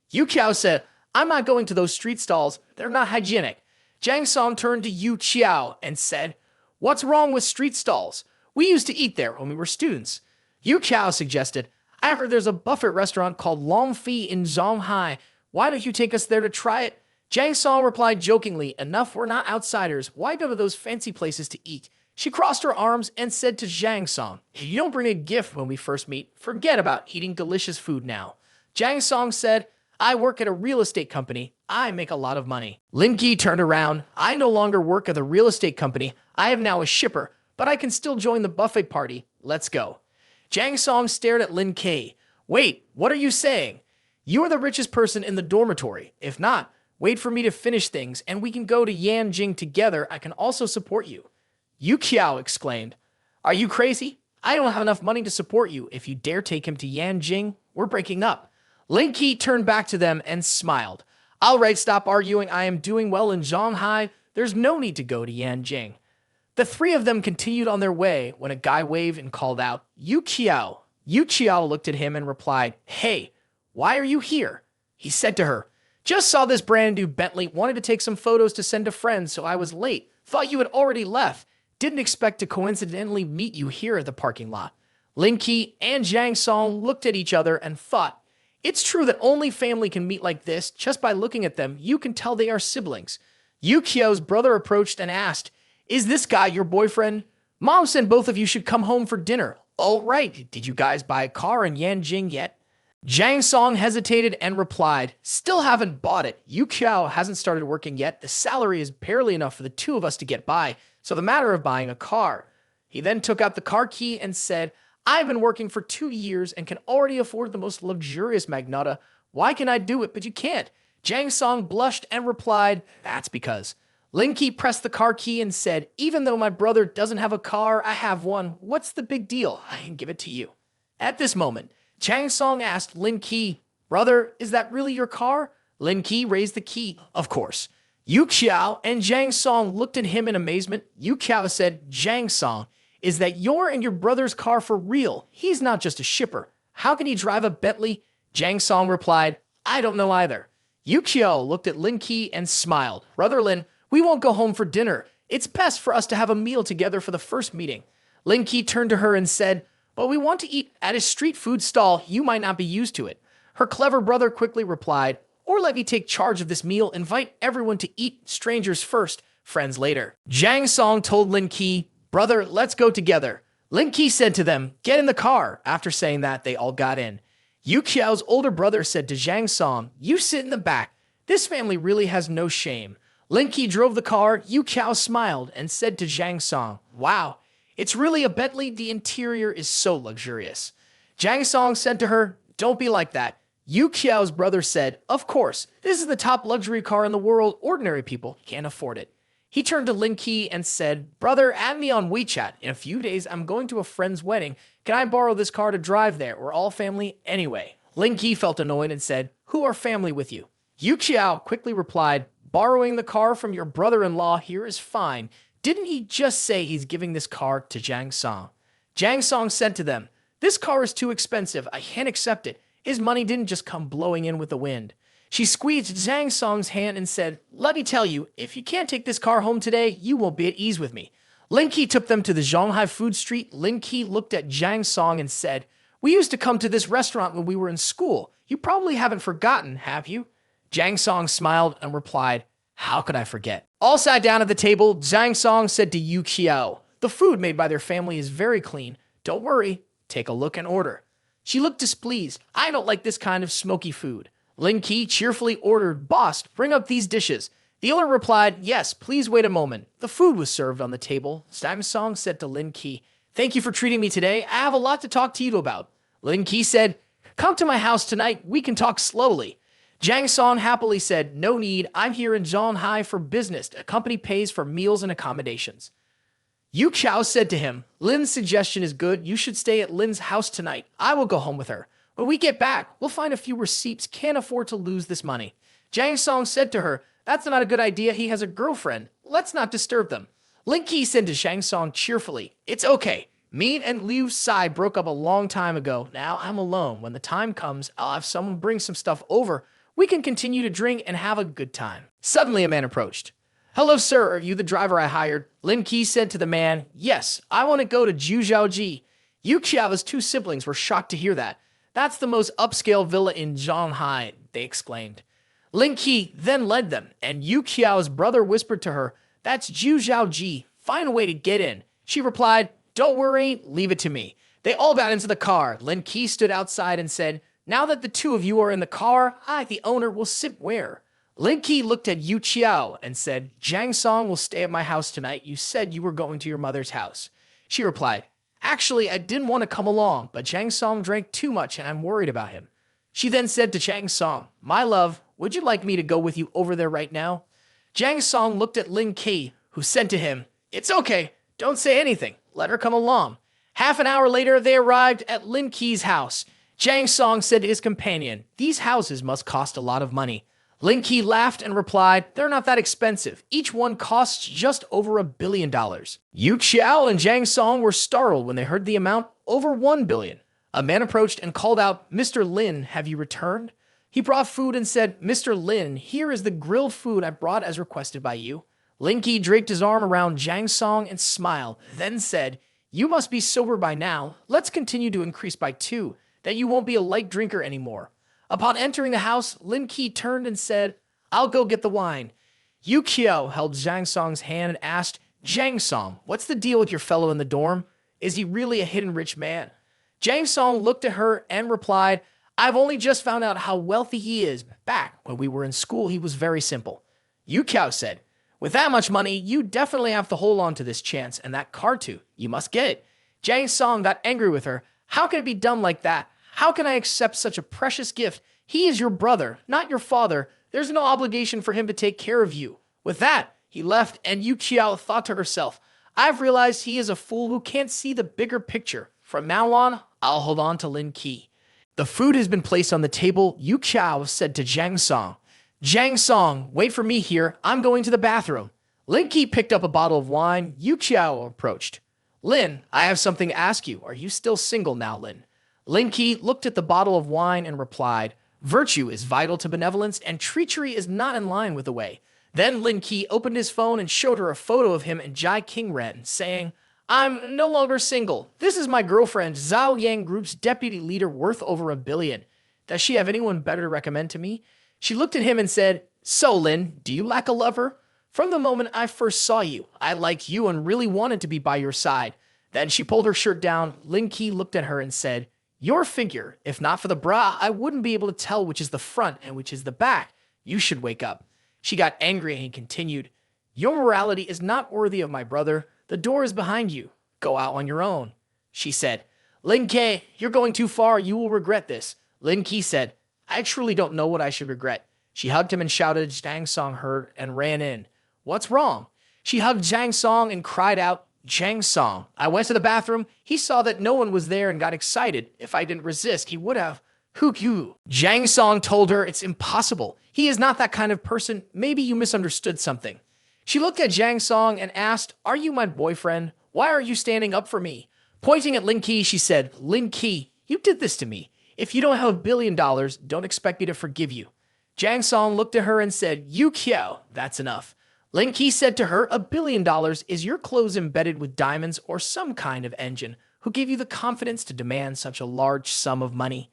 Yu Qiao said, I'm not going to those street stalls. They're not hygienic. Jang Song turned to Yu Qiao and said, what's wrong with street stalls? We used to eat there when we were students. Yu Qiao suggested, I heard there's a buffet restaurant called Long Fi in Zhonghai. Why don't you take us there to try it? Jang Song replied jokingly, enough, we're not outsiders. Why go to those fancy places to eat? She crossed her arms and said to Jang Song, if you don't bring a gift when we first meet, forget about eating delicious food now. Jang Song said, I work at a real estate company. I make a lot of money. Lin Ke turned around. I no longer work at the real estate company. I am now a shipper, but I can still join the buffet party. Let's go. Jang Song stared at Lin Ke. Wait, what are you saying? You are the richest person in the dormitory. If not, wait for me to finish things and we can go to Yanjing together. I can also support you. Yu Qiao exclaimed, are you crazy? I don't have enough money to support you. If you dare take him to Yanjing, we're breaking up. Lin Ke turned back to them and smiled. All right, stop arguing. I am doing well in Zhonghai. There's no need to go to Yanjing. The three of them continued on their way when a guy waved and called out, Yu Qiao. Yu Qiao looked at him and replied, hey, why are you here? He said to her, just saw this brand new Bentley, wanted to take some photos to send to friends, so I was late. Thought you had already left. Didn't expect to coincidentally meet you here at the parking lot. Lin Ke and Jang Song looked at each other and thought, it's true that only family can meet like this. Just by looking at them, you can tell they are siblings. Yu Qiao's brother approached and asked, is this guy your boyfriend? Mom said both of you should come home for dinner. Oh, right. Did you guys buy a car in Yanjing yet? Jang Song hesitated and replied, still haven't bought it. Yu Qiao hasn't started working yet. The salary is barely enough for the two of us to get by, so the matter of buying a car. He then took out the car key and said, I've been working for 2 years and can already afford the most luxurious Magnata. Why can I do it, but you can't? Jang Song blushed and replied, that's because. Lin Ke pressed the car key and said, even though my brother doesn't have a car, I have one. What's the big deal? I can give it to you. At this moment, Jang Song asked Lin Ke, brother, is that really your car? Lin Ke raised the key, of course. Yu Qiao and Jang Song looked at him in amazement. Yu Qiao said, Jang Song, is that your and your brother's car for real? He's not just a shipper. How can he drive a Bentley? Jang Song replied, I don't know either. Yu Qiao looked at Lin Ke and smiled. Brother Lin, we won't go home for dinner. It's best for us to have a meal together for the first meeting. Lin Ke turned to her and said, but we want to eat at a street food stall. You might not be used to it. Her clever brother quickly replied, or let me take charge of this meal. Invite everyone to eat, strangers first, friends later. Jang Song told Lin Ke, brother, let's go together. Lin Ke said to them, get in the car. After saying that, they all got in. Yu Qiao's older brother said to Jang Song, you sit in the back. This family really has no shame. Lin Ke drove the car. Yu Qiao smiled and said to Jang Song, wow, it's really a Bentley. The interior is so luxurious. Jang Song said to her, don't be like that. Yu Qiao's brother said, of course, this is the top luxury car in the world. Ordinary people can't afford it. He turned to Lin Ke and said, brother, add me on WeChat. In a few days, I'm going to a friend's wedding. Can I borrow this car to drive there? We're all family anyway. Lin Ke felt annoyed and said, who are family with you? Yu Qiao quickly replied, borrowing the car from your brother-in-law here is fine. Didn't he just say he's giving this car to Jang Song? Jang Song said to them, this car is too expensive. I can't accept it. His money didn't just come blowing in with the wind. She squeezed Jang Song's hand and said, let me tell you, if you can't take this car home today, you won't be at ease with me. Lin Ke took them to the Zhonghai food street. Lin Ke looked at Jang Song and said, we used to come to this restaurant when we were in school. You probably haven't forgotten, have you? Jang Song smiled and replied, how could I forget? All sat down at the table. Jang Song said to Yu Qiao, the food made by their family is very clean. Don't worry, take a look and order. She looked displeased. I don't like this kind of smoky food. Lin Ke cheerfully ordered, "Boss, bring up these dishes." The owner replied, "Yes, please wait a moment." The food was served on the table. Jang Song said to Lin Ke, "Thank you for treating me today. I have a lot to talk to you about." Lin Ke said, "Come to my house tonight. We can talk slowly." Jang Song happily said, "No need. I'm here in Zhonghai for business. A company pays for meals and accommodations." Yu Qiao said to him, "Lin's suggestion is good. You should stay at Lin's house tonight. I will go home with her. When we get back, we'll find a few receipts. Can't afford to lose this money." Jang Song said to her, "That's not a good idea. He has a girlfriend. Let's not disturb them." Lin Ke said to Jang Song cheerfully, "It's okay. Me and Liu Sai broke up a long time ago. Now I'm alone. When the time comes, I'll have someone bring some stuff over. We can continue to drink and have a good time." Suddenly, a man approached. "Hello, sir. Are you the driver I hired?" Lin Ke said to the man, "Yes, I want to go to Jiuzhaoji." Yu Qiao's two siblings were shocked to hear that. "That's the most upscale villa in Zhonghai," they exclaimed. Lin Ke then led them, and Yu Qiao's brother whispered to her, "That's Jiuzhaoji. Find a way to get in." She replied, "Don't worry, leave it to me." They all got into the car. Lin Ke stood outside and said, "Now that the two of you are in the car, I, the owner, will sit where?" Lin Ke looked at Yu Qiao and said, "Jang Song will stay at my house tonight. You said you were going to your mother's house." She replied, "Actually, I didn't want to come along, but Jang Song drank too much and I'm worried about him." She then said to Jang Song, "My love, would you like me to go with you over there right now?" Jang Song looked at Lin Ke, who said to him, "It's okay. Don't say anything. Let her come along." Half an hour later, they arrived at Lin Ke's house. Jang Song said to his companion, "These houses must cost a lot of money." Lin Ke laughed and replied, "They're not that expensive. Each one costs just over $1 billion. Yu Qiao and Jang Song were startled when they heard the amount, over $1 billion. A man approached and called out, "Mr. Lin, have you returned?" He brought food and said, "Mr. Lin, here is the grilled food I brought as requested by you." Lin Ke draped his arm around Jang Song and smiled, then said, "You must be sober by now. Let's continue to increase by 2, that you won't be a light drinker anymore." Upon entering the house, Lin Ke turned and said, "I'll go get the wine." Yu Qiao held Jang Song's hand and asked, "Jang Song, what's the deal with your fellow in the dorm? Is he really a hidden rich man?" Jang Song looked at her and replied, "I've only just found out how wealthy he is. Back when we were in school, he was very simple." Yu Qiao said, "With that much money, you definitely have to hold on to this chance and that car too. You must get it." Jang Song got angry with her. "How can it be done like that? How can I accept such a precious gift? He is your brother, not your father. There's no obligation for him to take care of you." With that, he left, and Yu Qiao thought to herself, "I've realized he is a fool who can't see the bigger picture. From now on, I'll hold on to Lin Ke." The food has been placed on the table. Yu Qiao said to Jang Song, "Jang Song, wait for me here. I'm going to the bathroom." Lin Ke picked up a bottle of wine. Yu Qiao approached. "Lin, I have something to ask you. Are you still single now, Lin?" Lin Ke looked at the bottle of wine and replied, "Virtue is vital to benevolence, and treachery is not in line with the way." Then Lin Ke opened his phone and showed her a photo of him and Jai King Ren, saying, "I'm no longer single. This is my girlfriend, Zhao Yang Group's deputy leader worth over $1 billion. Does she have anyone better to recommend to me?" She looked at him and said, "So, Lin, do you lack a lover? From the moment I first saw you, I liked you and really wanted to be by your side." Then she pulled her shirt down. Lin Ke looked at her and said, "Your figure, if not for the bra, I wouldn't be able to tell which is the front and which is the back. You should wake up." She got angry and he continued, "Your morality is not worthy of my brother. The door is behind you. Go out on your own." She said, "Lin Ke, you're going too far. You will regret this." Lin Ke said, "I truly don't know what I should regret." She hugged him and shouted. Jang Song heard and ran in. "What's wrong?" She hugged Jang Song and cried out, "Jang Song, I went to the bathroom. He saw that no one was there and got excited. If I didn't resist, he would have. Hu." Jang Song told her it's impossible. He is not that kind of person. Maybe you misunderstood something. She looked at Jang Song and asked, "Are you my boyfriend? Why are you standing up for me?" Pointing at Lin Ke, she said, "Lin Ke, you did this to me. If you don't have $1 billion, don't expect me to forgive you." Jang Song looked at her and said, "Yu Qiao, that's enough." Lin Ke said to her, $1 billion is your clothes embedded with diamonds or some kind of engine who gave you the confidence to demand such a large sum of money.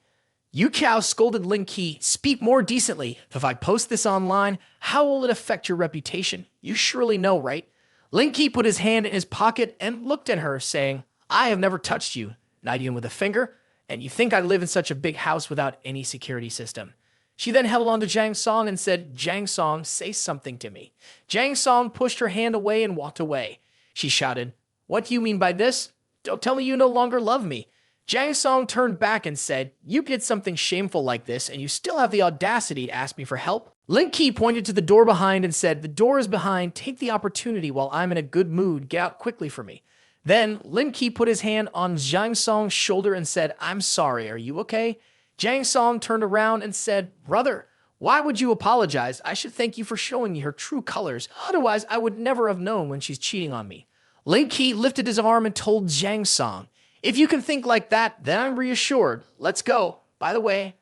Yu Qiao scolded Lin Ke, "Speak more decently. If I post this online, how will it affect your reputation? You surely know, right?" Lin Ke put his hand in his pocket and looked at her, saying, "I have never touched you, not even with a finger, and you think I live in such a big house without any security system." She then held on to Jang Song and said, "Jang Song, say something to me." Jang Song pushed her hand away and walked away. She shouted, "What do you mean by this? Don't tell me you no longer love me." Jang Song turned back and said, "You did something shameful like this, and you still have the audacity to ask me for help?" Lin Ke pointed to the door behind and said, "The door is behind. Take the opportunity while I'm in a good mood. Get out quickly for me." Then Lin Ke put his hand on Jang Song's shoulder and said, "I'm sorry. Are you okay?" Jang Song turned around and said, "Brother, why would you apologize? I should thank you for showing me her true colors. Otherwise, I would never have known when she's cheating on me." Lin Ke lifted his arm and told Jang Song, "If you can think like that, then I'm reassured. Let's go. By the way,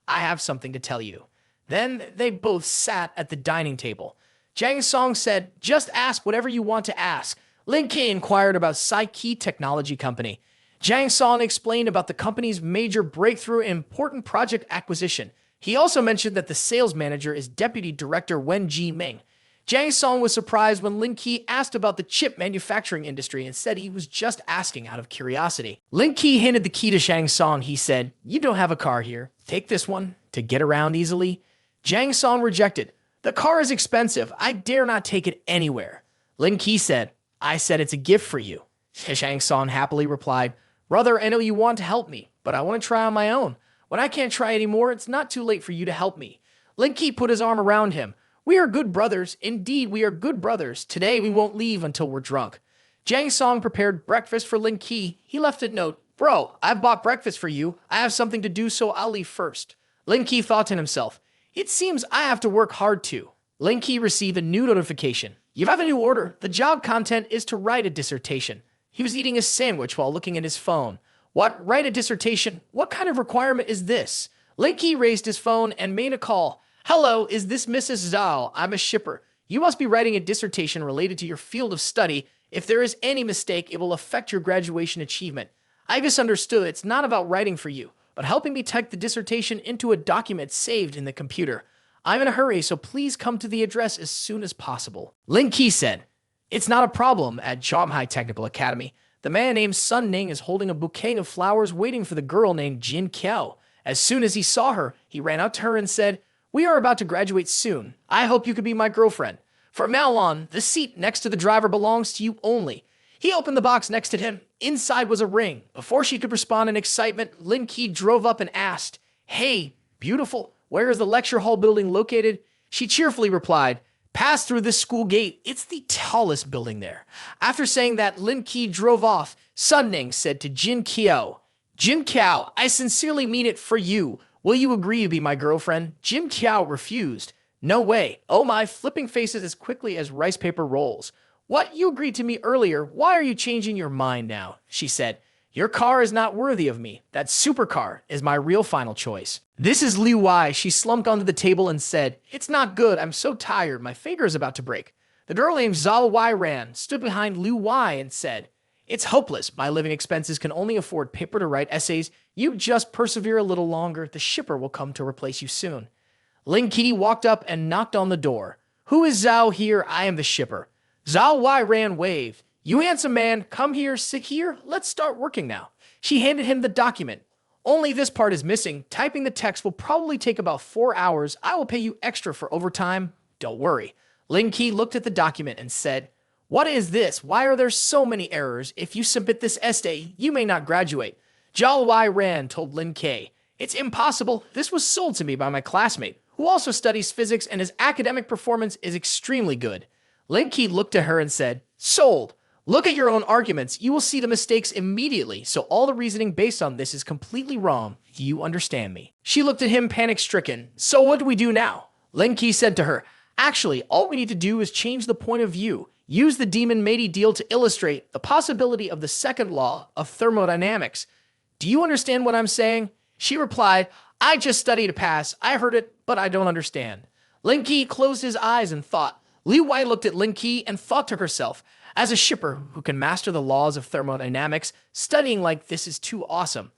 I have something to tell you." Then they both sat at the dining table. Jang Song said, "Just ask whatever you want to ask." Lin Ke inquired about Psyche Technology Company. Jang Song explained about the company's major breakthrough and important project acquisition. He also mentioned that the sales manager is Deputy Director Wen Ji Ming. Jang Song was surprised when Lin Ke asked about the chip manufacturing industry and said he was just asking out of curiosity. Lin Ke handed the key to Jang Song. He said, "You don't have a car here. Take this one to get around easily." Jang Song rejected. "The car is expensive. I dare not take it anywhere." Lin Ke said, "I said it's a gift for you." Jang Song happily replied, "Brother, I know you want to help me, but I want to try on my own. When I can't try anymore, it's not too late for you to help me." Lin Ke put his arm around him. "We are good brothers. Indeed, we are good brothers. Today, we won't leave until we're drunk." Jang Song prepared breakfast for Lin Ke. He left a note. "Bro, I've bought breakfast for you. I have something to do, so I'll leave first." Lin Ke thought to himself, "It seems I have to work hard too." Lin Ke received a new notification. "You have a new order. The job content is to write a dissertation." He was eating a sandwich while looking at his phone. "What? Write a dissertation? What kind of requirement is this?" Lin Ke raised his phone and made a call. "Hello, is this Mrs. Zhao? I'm a shipper. You must be writing a dissertation related to your field of study. If there is any mistake, it will affect your graduation achievement. I misunderstood. It's not about writing for you, but helping me type the dissertation into a document saved in the computer. I'm in a hurry, so please come to the address as soon as possible." Lin Ke said, "It's not a problem." At Shanghai Technical Academy, the man named Sun Ning is holding a bouquet of flowers waiting for the girl named Jin Kiao. As soon as he saw her, he ran out to her and said, "We are about to graduate soon. I hope you could be my girlfriend. From now on, the seat next to the driver belongs to you only." He opened the box next to him. Inside was a ring. Before she could respond in excitement, Lin Ke drove up and asked, "Hey, beautiful, where is the lecture hall building located?" She cheerfully replied, "Pass through this school gate. It's the tallest building there." After saying that, Lin Ke drove off. Sun Ning said to Jin Kiao, "Jin Kiao, I sincerely mean it for you. Will you agree to be my girlfriend?" Jin Kiao refused. "No way. Oh my," flipping faces as quickly as rice paper rolls. "What? You agreed to me earlier. Why are you changing your mind now?" She said, "Your car is not worthy of me. That supercar is my real final choice." "This is Liu Wai." She slumped onto the table and said, "It's not good. I'm so tired. My finger is about to break." The girl named Zhao Wai ran, stood behind Liu Wai and said, "It's hopeless. My living expenses can only afford paper to write essays. You just persevere a little longer. The shipper will come to replace you soon." Lin Ke walked up and knocked on the door. "Who is Zhao here? I am the shipper." Zhao Wai ran waved. "You handsome man, come here, sit here. Let's start working now." She handed him the document. "Only this part is missing. Typing the text will probably take about 4 hours. I will pay you extra for overtime. Don't worry." Lin Ke looked at the document and said, "What is this? Why are there so many errors? If you submit this essay, you may not graduate." Zhao Wai ran told Lin Ke, "It's impossible. This was sold to me by my classmate, who also studies physics, and his academic performance is extremely good." Lin Ke looked at her and said, "Sold. Look at your own arguments. You will see the mistakes immediately, so all the reasoning based on this is completely wrong. You understand me?" She looked at him panic-stricken. "So what do we do now?" Lin Ke said to her, "Actually, all we need to do is change the point of view. Use the demon matey deal to illustrate the possibility of the second law of thermodynamics. Do you understand what I'm saying?" She replied, "I just study to pass. I heard it, but I don't understand." Lin Ke closed his eyes and thought. Liu Wai looked at Lin Ke and thought to herself, "As a shipper who can master the laws of thermodynamics, studying like this is too awesome."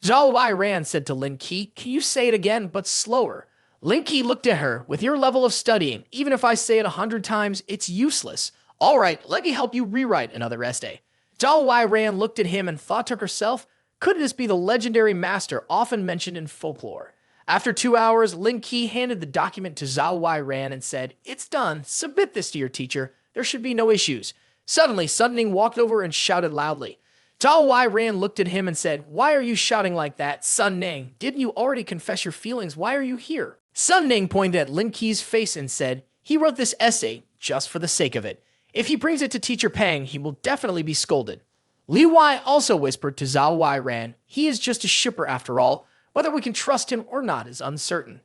Zhao Wai ran said to Lin Ke, "Can you say it again, but slower?" Lin Ke looked at her. "With your level of studying, even if I say it 100 times, it's useless. All right, let me help you rewrite another essay." Zhao Wai ran looked at him and thought to herself, "Could this be the legendary master often mentioned in folklore?" After 2 hours, Lin Ke handed the document to Zhao Wai-ran and said, "It's done. Submit this to your teacher. There should be no issues." Suddenly, Sun Ning walked over and shouted loudly. Zhao Wai-ran looked at him and said, "Why are you shouting like that, Sun Ning? Didn't you already confess your feelings? Why are you here?" Sun Ning pointed at Lin Ke's face and said, "He wrote this essay just for the sake of it. If he brings it to Teacher Pang, he will definitely be scolded." Li Wai also whispered to Zhao Wai-ran, "He is just a shipper after all. Whether we can trust him or not is uncertain."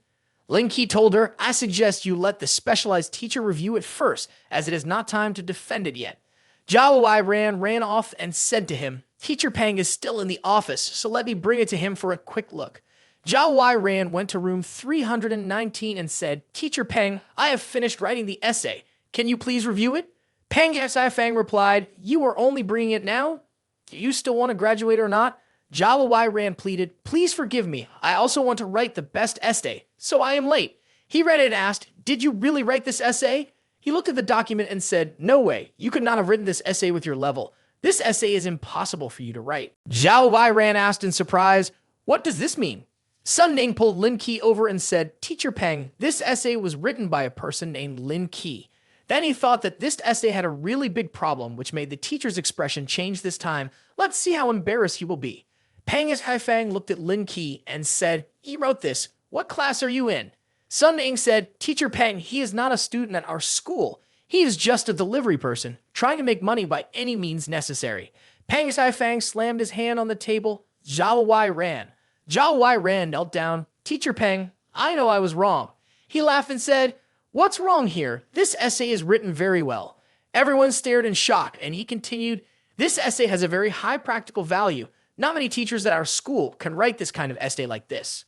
Lin Ke told her, "I suggest you let the specialized teacher review it first, as it is not time to defend it yet." Zhao Wai-ran ran off and said to him, "Teacher Pang is still in the office, so let me bring it to him for a quick look." Zhao Wai-ran went to room 319 and said, "Teacher Pang, I have finished writing the essay. Can you please review it?" Pang Xifang replied, "You are only bringing it now? Do you still want to graduate or not?" Zhao Wai-ran pleaded, "Please forgive me. I also want to write the best essay, so I am late." He read it and asked, "Did you really write this essay?" He looked at the document and said, "No way. You could not have written this essay with your level. This essay is impossible for you to write." Zhao Wai-ran asked in surprise, "What does this mean?" Sun Ning pulled Lin Ke over and said, "Teacher Pang, this essay was written by a person named Lin Ke." Then he thought that this essay had a really big problem, which made the teacher's expression change this time. "Let's see how embarrassed he will be." Pang Haifang looked at Lin Ke and said, "He wrote this. What class are you in?" Sun Ning said, "Teacher Pang, he is not a student at our school. He is just a delivery person, trying to make money by any means necessary." Pang Haifang slammed his hand on the table. Zhao Wai-ran. Zhao Wai-ran knelt down. "Teacher Pang, I know I was wrong." He laughed and said, "What's wrong here? This essay is written very well." Everyone stared in shock, and he continued, "This essay has a very high practical value. Not many teachers at our school can write this kind of essay like this."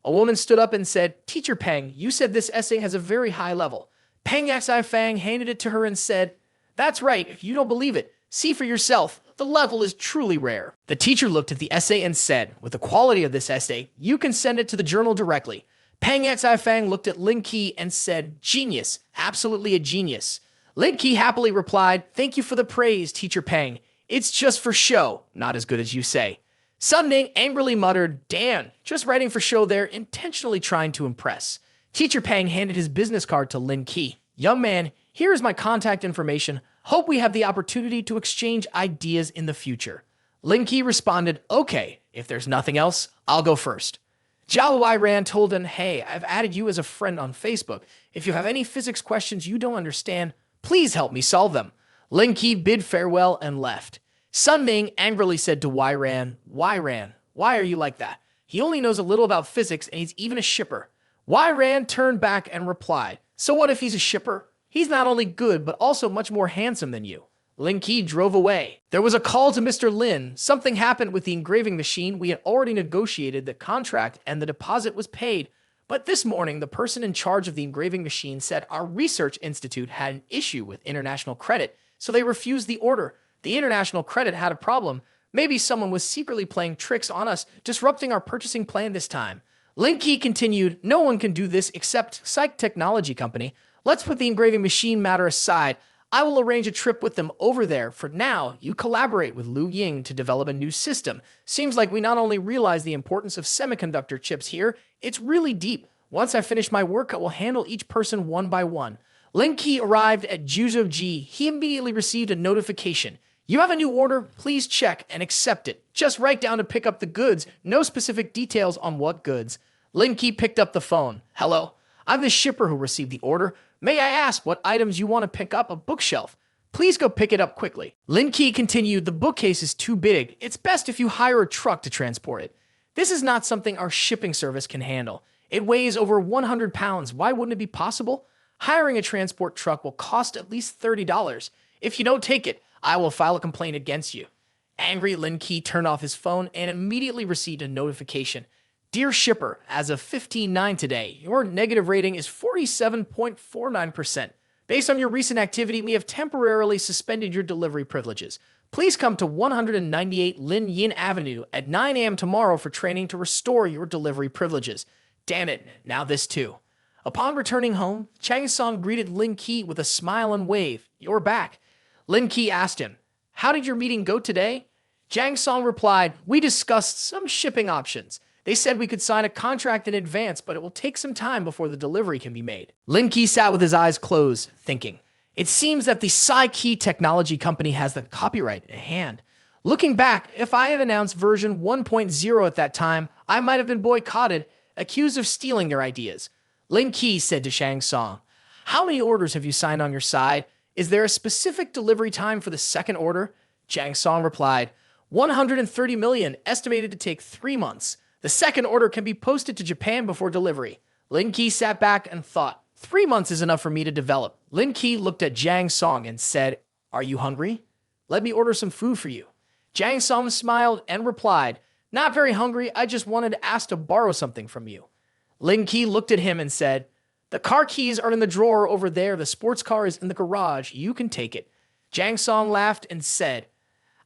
A woman stood up and said, "Teacher Pang, you said this essay has a very high level." Pang Xifang handed it to her and said, "That's right. If you don't believe it, see for yourself. The level is truly rare." The teacher looked at the essay and said, "With the quality of this essay, you can send it to the journal directly." Pang Xifang looked at Lin Ke and said, "Genius. Absolutely a genius." Lin Ke happily replied, "Thank you for the praise, Teacher Pang. It's just for show, not as good as you say." Sun Ning angrily muttered, "Dan, just writing for show there, intentionally trying to impress." Teacher Pang handed his business card to Lin Ke. "Young man, here is my contact information. Hope we have the opportunity to exchange ideas in the future." Lin Ke responded, "Okay, if there's nothing else, I'll go first." Zhao Wai-ran told him, "Hey, I've added you as a friend on Facebook. If you have any physics questions you don't understand, please help me solve them." Lin Ke bid farewell and left. Sun Ning angrily said to Wai-ran, "Wai-ran, why are you like that? He only knows a little about physics and he's even a shipper." Wai-ran turned back and replied, "So what if he's a shipper? He's not only good, but also much more handsome than you." Lin Ke drove away. There was a call to Mr. Lin. Something happened with the engraving machine. We had already negotiated the contract and the deposit was paid. But this morning, the person in charge of the engraving machine said our research institute had an issue with international credit, so they refused the order. The international credit had a problem. Maybe someone was secretly playing tricks on us, disrupting our purchasing plan this time. Lin Ke continued, "No one can do this except Psych Technology Company. Let's put the engraving machine matter aside. I will arrange a trip with them over there. For now, you collaborate with Lu Ying to develop a new system. Seems like we not only realize the importance of semiconductor chips here, it's really deep. Once I finish my work, I will handle each person one by one." Lin Ke arrived at Juzhouji. He immediately received a notification. "You have a new order. Please check and accept it. Just write down to pick up the goods. No specific details on what goods." Lin Ke picked up the phone. "Hello, I'm the shipper who received the order. May I ask what items you want to pick up? A bookshelf. Please go pick it up quickly." Lin Ke continued, "The bookcase is too big. It's best if you hire a truck to transport it. This is not something our shipping service can handle. It weighs over 100 pounds. Why wouldn't it be possible? Hiring a transport truck will cost at least $30. If you don't take it, I will file a complaint against you." Angry, Lin Ke turned off his phone and immediately received a notification. "Dear shipper, as of 15/9 today, your negative rating is 47.49%. Based on your recent activity, we have temporarily suspended your delivery privileges. Please come to 198 Lin Yin Avenue at 9 a.m. tomorrow for training to restore your delivery privileges." Damn it, now this too. Upon returning home, Chang Song greeted Lin Ke with a smile and wave. "You're back." Lin Ke asked him, "How did your meeting go today?" Chang Song replied, "We discussed some shipping options. They said we could sign a contract in advance, but it will take some time before the delivery can be made. Lin Ke sat with his eyes closed, thinking. It seems that the Psyche technology company has the copyright in hand. Looking back, if I had announced version 1.0 at that time, I might have been boycotted, accused of stealing their ideas. Lin Ke said to Shang Tsung, how many orders have you signed on your side? Is there a specific delivery time for the second order? Shang Tsung replied, 130 million, estimated to take 3 months. The second order can be posted to Japan before delivery. Lin Ke sat back and thought, 3 months is enough for me to develop. Lin Ke looked at Shang Tsung and said, are you hungry? Let me order some food for you. Shang Tsung smiled and replied, not very hungry, I just wanted to ask to borrow something from you. Lin Ke looked at him and said, the car keys are in the drawer over there, the sports car is in the garage, you can take it. Shang Tsung laughed and said,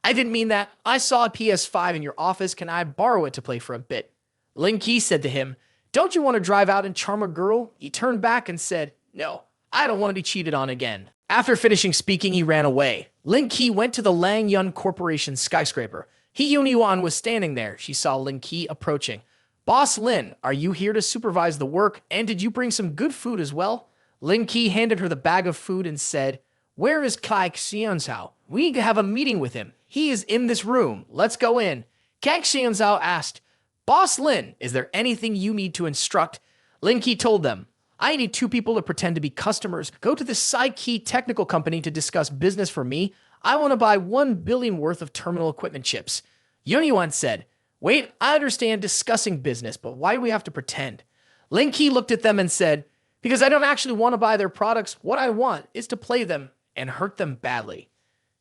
I didn't mean that. I saw a PS5 in your office. Can I borrow it to play for a bit? Lin Ke said to him, don't you want to drive out and charm a girl? He turned back and said, no, I don't want to be cheated on again. After finishing speaking, he ran away. Lin Ke went to the Lang Yun Corporation skyscraper. Yun Yuan was standing there. She saw Lin Ke approaching. Boss Lin, are you here to supervise the work? And did you bring some good food as well? Lin Ke handed her the bag of food and said, where is Kai Xianzhao? We have a meeting with him. He is in this room. Let's go in. Kai Xianzhao asked, Boss Lin, is there anything you need to instruct? Lin Ke told them, I need 2 people to pretend to be customers. Go to the Psyche technical company to discuss business for me. I want to buy 1 billion worth of terminal equipment chips. Yun Yuan said, wait, I understand discussing business, but why do we have to pretend? Lin Ke looked at them and said, because I don't actually want to buy their products. What I want is to play them and hurt them badly.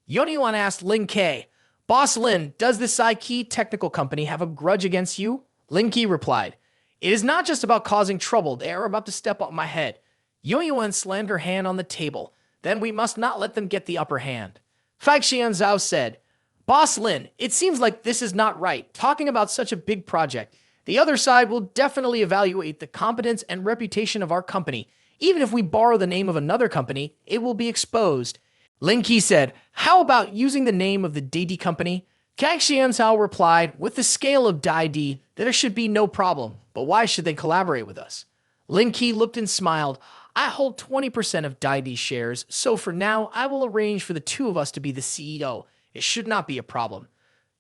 Yun Yuan asked Lin Ke, Boss Lin, does the Psyche technical company have a grudge against you? Lin Ke replied, it is not just about causing trouble. They are about to step on my head. Yun Yuan slammed her hand on the table. Then we must not let them get the upper hand. Fai Xianzhao said, Boss Lin, it seems like this is not right. Talking about such a big project. The other side will definitely evaluate the competence and reputation of our company. Even if we borrow the name of another company, it will be exposed. Lin Ke said, how about using the name of the Didi company? Kai Xianzhao replied, with the scale of Didi, there should be no problem, but why should they collaborate with us? Lin Ke looked and smiled. I hold 20% of Didi shares, so for now, I will arrange for the 2 of us to be the CEO. It should not be a problem.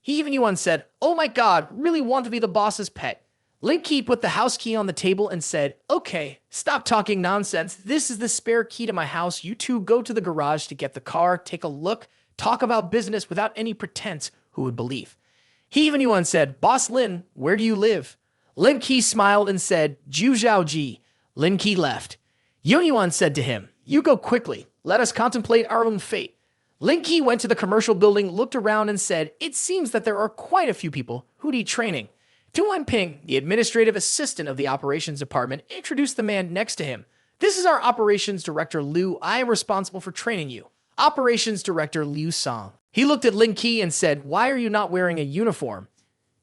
Yun Yuan said, oh my god, really want to be the boss's pet. Lin Ke put the house key on the table and said, okay, stop talking nonsense. This is the spare key to my house. You 2 go to the garage to get the car, take a look, talk about business without any pretense. Who would believe? Yun Yuan said, Boss Lin, where do you live? Lin Ke smiled and said, Zhujiaoji. Lin Ke left. Yun Yuan said to him, you go quickly. Let us contemplate our own fate. Lin Ke went to the commercial building, looked around and said, it seems that there are quite a few people who need training. Du Ping, the administrative assistant of the operations department, introduced the man next to him. This is our operations director Liu. I am responsible for training you. Operations director Liu Song. He looked at Lin Ke and said, why are you not wearing a uniform?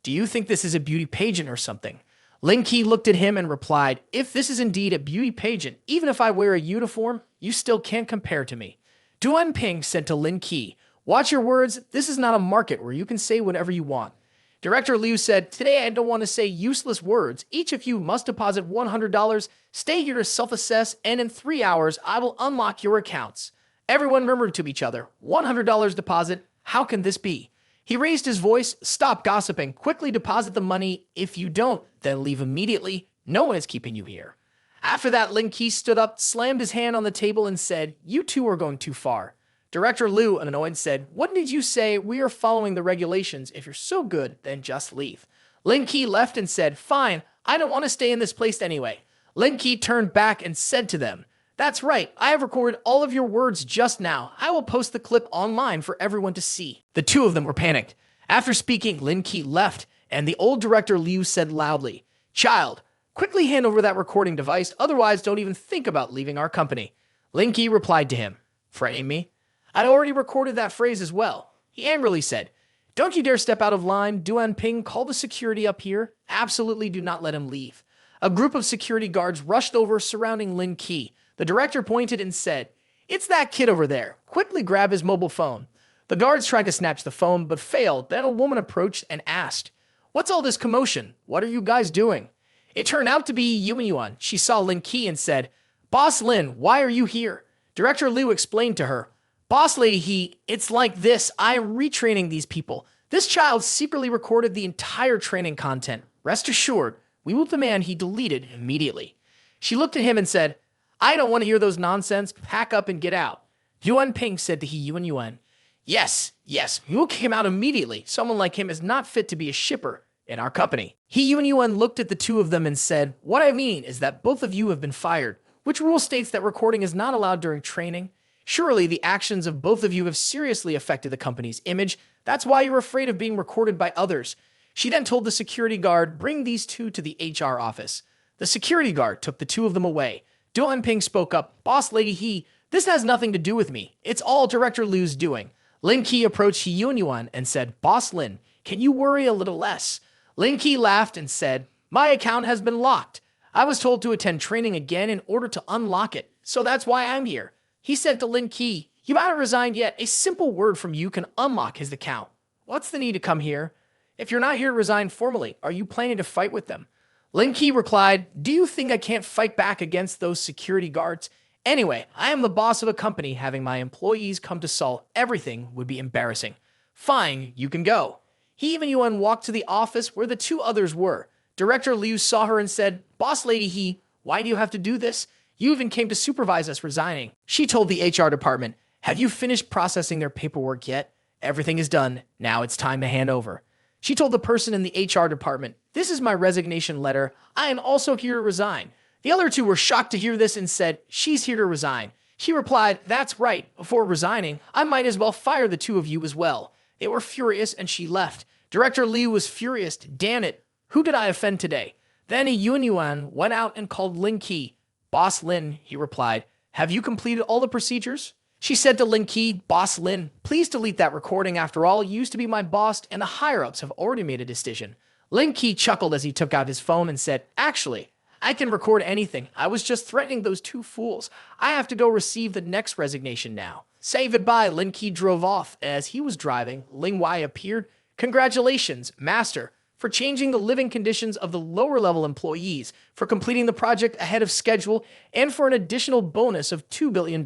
Do you think this is a beauty pageant or something? Lin Ke looked at him and replied, if this is indeed a beauty pageant, even if I wear a uniform, you still can't compare to me. Du Ping said to Lin Ke, watch your words, this is not a market where you can say whatever you want. Director Liu said, today I don't want to say useless words. Each of you must deposit $100, stay here to self-assess, and in 3 hours, I will unlock your accounts. Everyone murmured to each other, $100 deposit, how can this be? He raised his voice, stop gossiping, quickly deposit the money. If you don't, then leave immediately. No one is keeping you here. After that, Lin Ke stood up, slammed his hand on the table and said, you 2 are going too far. Director Liu, annoyed, said, what did you say? We are following the regulations. If you're so good, then just leave. Lin Ke left and said, fine, I don't want to stay in this place anyway. Lin Ke turned back and said to them, that's right, I have recorded all of your words just now. I will post the clip online for everyone to see. The 2 of them were panicked. After speaking, Lin Ke left, and the old director Liu said loudly, child, quickly hand over that recording device, otherwise don't even think about leaving our company. Lin Ke replied to him, frightening me? I'd already recorded that phrase as well. He angrily said, don't you dare step out of line. Du Ping, call the security up here. Absolutely do not let him leave. A group of security guards rushed over, surrounding Lin Ke. The director pointed and said, it's that kid over there. Quickly grab his mobile phone. The guards tried to snatch the phone, but failed. Then a woman approached and asked, What's all this commotion? What are you guys doing? It turned out to be Yuan. She saw Lin Ke and said, Boss Lin, why are you here? Director Liu explained to her, Boss Lady it's like this. I am retraining these people. This child secretly recorded the entire training content. Rest assured, we will demand he deleted immediately. She looked at him and said, I don't want to hear those nonsense. Pack up and get out. Yuan Ping said to Yuan, Yes, we will kick him out immediately. Someone like him is not fit to be a shipper in our company. Yuan looked at the two of them and said, What I mean is that both of you have been fired. Which rule states that recording is not allowed during training? Surely the actions of both of you have seriously affected the company's image. That's why you're afraid of being recorded by others. She then told the security guard, bring these two to the HR office. The security guard took the two of them away. Duan Ping spoke up, Boss Lady this has nothing to do with me. It's all Director Liu's doing. Lin Ke approached Yuan and said, Boss Lin, can you worry a little less? Lin Ke laughed and said, my account has been locked. I was told to attend training again in order to unlock it, so that's why I'm here. He said to Lin Ke, you haven't resigned yet. A simple word from you can unlock his account. What's the need to come here? If you're not here to resign formally, are you planning to fight with them? Lin Ke replied, do you think I can't fight back against those security guards? Anyway, I am the boss of a company. Having my employees come to solve everything would be embarrassing. Fine, you can go. Yuan walked to the office where the two others were. Director Liu saw her and said, Boss Lady why do you have to do this? You even came to supervise us resigning. She told the HR department, have you finished processing their paperwork yet? Everything is done. Now it's time to hand over. She told the person in the HR department, this is my resignation letter. I am also here to resign. The other two were shocked to hear this and said, she's here to resign. She replied, that's right. Before resigning, I might as well fire the two of you as well. They were furious and she left. Director Liu was furious. Damn it. Who did I offend today? Then Yuan went out and called Lin Ke. Boss Lin, he replied, have you completed all the procedures? She said to Lin Ke, Boss Lin, please delete that recording. After all, you used to be my boss and the higher-ups have already made a decision. Lin Ke chuckled as he took out his phone and said, actually, I can record anything. I was just threatening those two fools. I have to go receive the next resignation now. Say goodbye. Lin Ke drove off. As he was driving, Ling Wai appeared. Congratulations, Master, for changing the living conditions of the lower-level employees, for completing the project ahead of schedule, and for an additional bonus of $2 billion.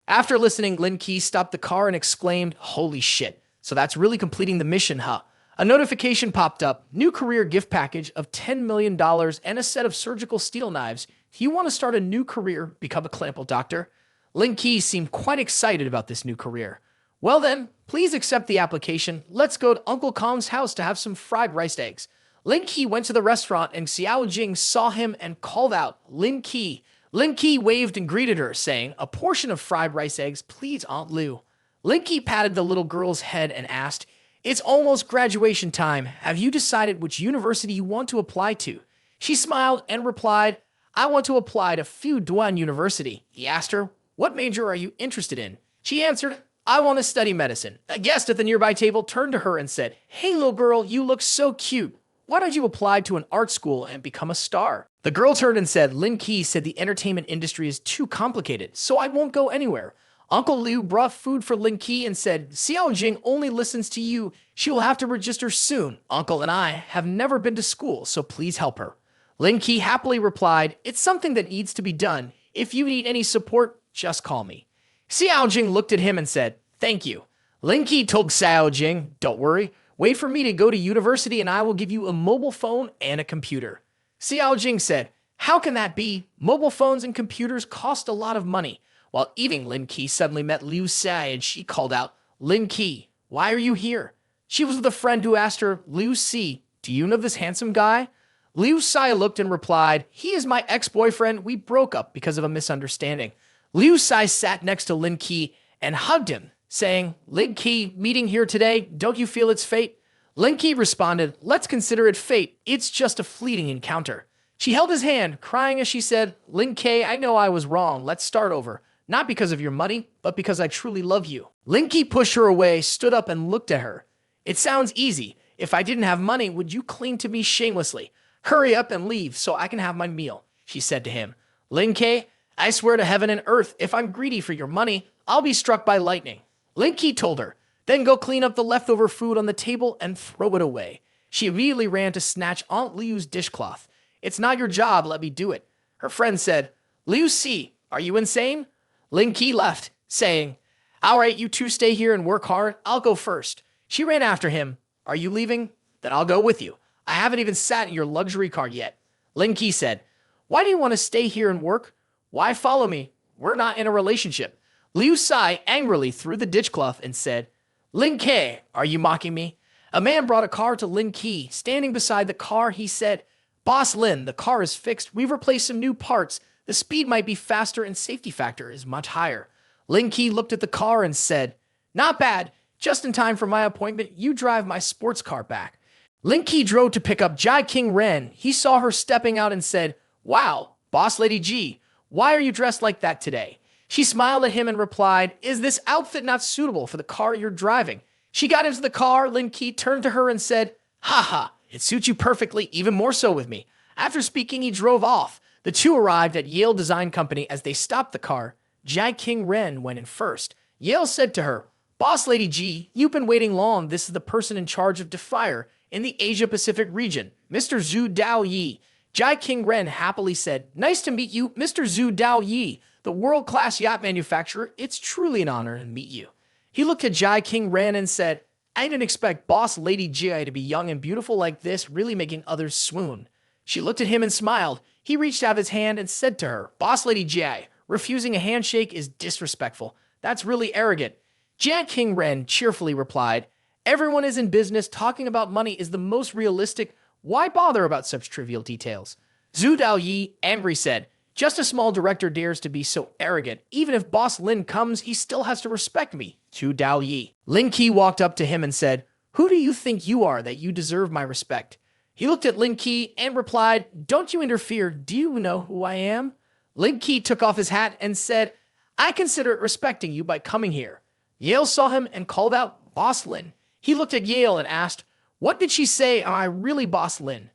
After listening, Lin Ke stopped the car and exclaimed, holy shit, so that's really completing the mission, huh? A notification popped up, new career gift package of $10 million and a set of surgical steel knives. Do you want to start a new career, become a clinical doctor? Lin Ke seemed quite excited about this new career. Well then, please accept the application. Let's go to Uncle Kong's house to have some fried rice eggs. Lin Ke went to the restaurant and Xiao Jing saw him and called out, Lin Ke. Lin Ke waved and greeted her, saying, a portion of fried rice eggs, please, Aunt Lu. Lin Ke patted the little girl's head and asked, it's almost graduation time. Have you decided which university you want to apply to? She smiled and replied, I want to apply to Fu Duan University. He asked her, what major are you interested in? She answered, I want to study medicine. A guest at the nearby table turned to her and said, hey, little girl, you look so cute. Why don't you apply to an art school and become a star? The girl turned and said, Lin Ke said the entertainment industry is too complicated, so I won't go anywhere. Uncle Liu brought food for Lin Ke and said, Xiao Jing only listens to you. She will have to register soon. Uncle and I have never been to school, so please help her. Lin Ke happily replied, it's something that needs to be done. If you need any support, just call me. Xiao Jing looked at him and said, thank you. Lin Ke told Xiao Jing, don't worry. Wait for me to go to university and I will give you a mobile phone and a computer. Xiao Jing said, how can that be? Mobile phones and computers cost a lot of money. While eating, Lin Ke suddenly met Liu Sai and she called out, Lin Ke, why are you here? She was with a friend who asked her, Liu Si, do you know this handsome guy? Liu Sai looked and replied, he is my ex-boyfriend. We broke up because of a misunderstanding. Liu Sai sat next to Lin Ke and hugged him, saying, Lin Ke, meeting here today, don't you feel it's fate? Lin Ke responded, let's consider it fate. It's just a fleeting encounter. She held his hand, crying as she said, Lin Ke, I know I was wrong. Let's start over. Not because of your money, but because I truly love you. Lin Ke pushed her away, stood up, and looked at her. It sounds easy. If I didn't have money, would you cling to me shamelessly? Hurry up and leave so I can have my meal, she said to him. Lin Ke, I swear to heaven and earth, if I'm greedy for your money, I'll be struck by lightning. Lin Ke told her, then go clean up the leftover food on the table and throw it away. She immediately ran to snatch Aunt Liu's dishcloth. "It's not your job, let me do it." Her friend said, "Liu Si, are you insane?" Lin Ke left, saying, "All right, you two stay here and work hard. I'll go first." She ran after him. "Are you leaving? Then I'll go with you. I haven't even sat in your luxury car yet." Lin Ke said, "Why do you want to stay here and work? Why follow me? We're not in a relationship." Liu Si angrily threw the dishcloth and said, "Lin Ke, are you mocking me?" A man brought a car to Lin Ke. Standing beside the car, he said, "Boss Lin, the car is fixed. We've replaced some new parts. The speed might be faster and safety factor is much higher." Lin Ke looked at the car and said, "Not bad. Just in time for my appointment, you drive my sports car back." Lin Ke drove to pick up Jai King Ren. He saw her stepping out and said, "Wow, Boss Lady G, why are you dressed like that today?" She smiled at him and replied, "Is this outfit not suitable for the car you're driving?" She got into the car. Lin Ke turned to her and said, "Haha, it suits you perfectly, even more so with me." After speaking, he drove off. The two arrived at Yale Design Company. As they stopped the car, Jai King Ren went in first. Yale said to her, "Boss Lady G, you've been waiting long. This is the person in charge of Defire in the Asia-Pacific region, Mr. Zhu Dao Yi." Jai King Ren happily said, "Nice to meet you, Mr. Zhu Dao Yi, the world-class yacht manufacturer. It's truly an honor to meet you." He looked at Jai King Ren and said, "I didn't expect Boss Lady Jai to be young and beautiful like this, really making others swoon." She looked at him and smiled. He reached out his hand and said to her, "Boss Lady Jai, refusing a handshake is disrespectful. That's really arrogant." Jai King Ren cheerfully replied, "Everyone is in business. Talking about money is the most realistic. Why bother about such trivial details?" Zhu Dao Yi, angry, said, "Just a small director dares to be so arrogant. Even if Boss Lin comes, he still has to respect me." Zhu Dao Yi. Lin Ke walked up to him and said, "Who do you think you are that you deserve my respect?" He looked at Lin Ke and replied, "Don't you interfere. Do you know who I am?" Lin Ke took off his hat and said, "I consider it respecting you by coming here." Yale saw him and called out, "Boss Lin." He looked at Yale and asked, "What did she say? Am I really Boss Lin?"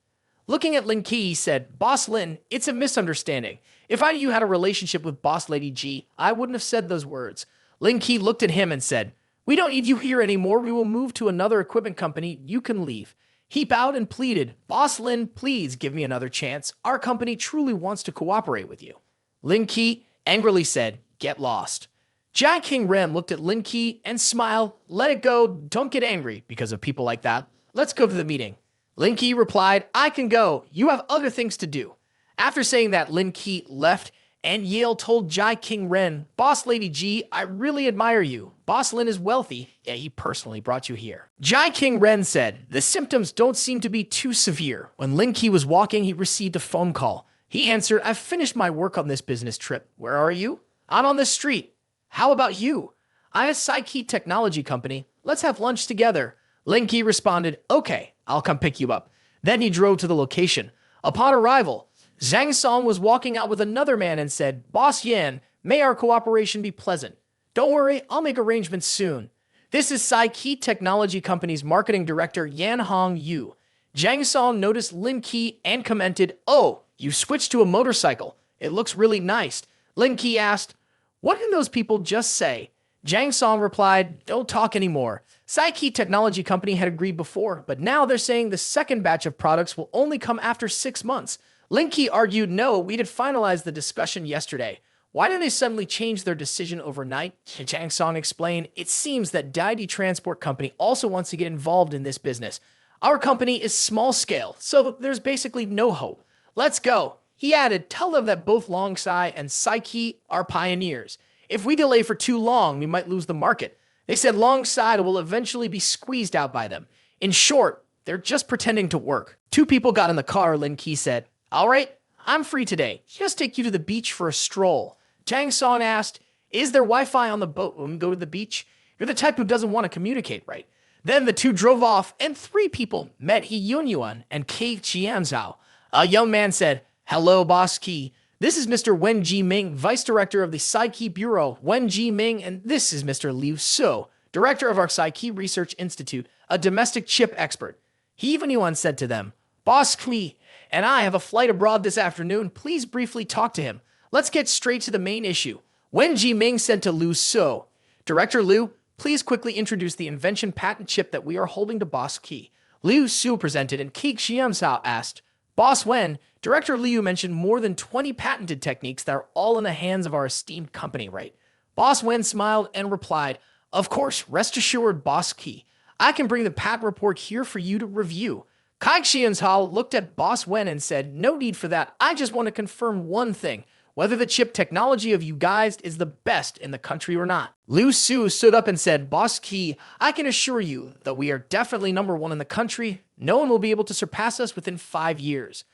Looking at Lin Ke, he said, "Boss Lin, it's a misunderstanding. If I knew you had a relationship with Boss Lady G, I wouldn't have said those words." Lin Ke looked at him and said, "We don't need you here anymore. We will move to another equipment company. You can leave." He bowed and pleaded, "Boss Lin, please give me another chance. Our company truly wants to cooperate with you." Lin Ke angrily said, "Get lost." Jai King Ren looked at Lin Ke and smiled. "Let it go. Don't get angry because of people like that. Let's go to the meeting." Lin Ke replied, "I can go. You have other things to do." After saying that, Lin Ke left, and Yale told Jai King Ren, "Boss Lady G, I really admire you. Boss Lin is wealthy. Yeah, he personally brought you here." Jai King Ren said, "The symptoms don't seem to be too severe." When Lin Ke was walking, he received a phone call. He answered, "I've finished my work on this business trip. Where are you?" "I'm on the street." "How about you?" "I have a Psyche technology company. Let's have lunch together." Lin Ke responded, "Okay, I'll come pick you up." Then he drove to the location. Upon arrival, Zhang Song was walking out with another man and said, "Boss Yan, may our cooperation be pleasant. Don't worry, I'll make arrangements soon." This is Psyche Technology Company's marketing director, Yan Hong Yu. Zhang Song noticed Lin Ke and commented, "Oh, you switched to a motorcycle. It looks really nice." Lin Ke asked, "What can those people just say?" Zhang Song replied, "Don't talk anymore." Psyche Technology Company had agreed before, but now they're saying the second batch of products will only come after 6 months. Lin Ke argued, "No, we did finalize the discussion yesterday. Why did they suddenly change their decision overnight?" Zhang Song explained, "It seems that Daidi Transport Company also wants to get involved in this business. Our company is small scale, so there's basically no hope. Let's go." He added, "Tell them that both Longsai and Psyche are pioneers. If we delay for too long, we might lose the market." They said Longside will eventually be squeezed out by them. In short, they're just pretending to work. Two people got in the car. Lin Ke said, "All right, I'm free today. Just take you to the beach for a stroll." Zhang Song asked, "Is there Wi-Fi on the boat when we go to the beach? You're the type who doesn't want to communicate, right?" Then the two drove off, and 3 people met He Yunyuan and Kei Chianzhao. A young man said, "Hello, Boss Ke. This is Mr. Wen Jiming, Vice Director of the Psyche Bureau, Wen Jiming, and this is Mr. Liu So, Director of our Psyche Research Institute, a domestic chip expert." He Yuan said to them, "Boss Ke and I have a flight abroad this afternoon. Please briefly talk to him. Let's get straight to the main issue." Wen Jiming said to Liu So, "Director Liu, please quickly introduce the invention patent chip that we are holding to Boss Ke." Liu Su presented and Keek Xiamzhao asked, Boss Wen, Director Liu mentioned more than 20 patented techniques that are all in the hands of our esteemed company, right? Boss Wen smiled and replied, Of course, rest assured, Boss Key. I can bring the patent report here for you to review. Kai Xianzhao looked at Boss Wen and said, No need for that. I just want to confirm one thing. Whether the chip technology of you guys is the best in the country or not. Liu Su stood up and said, Boss Key, I can assure you that we are definitely #1 in the country. No one will be able to surpass us within 5 years.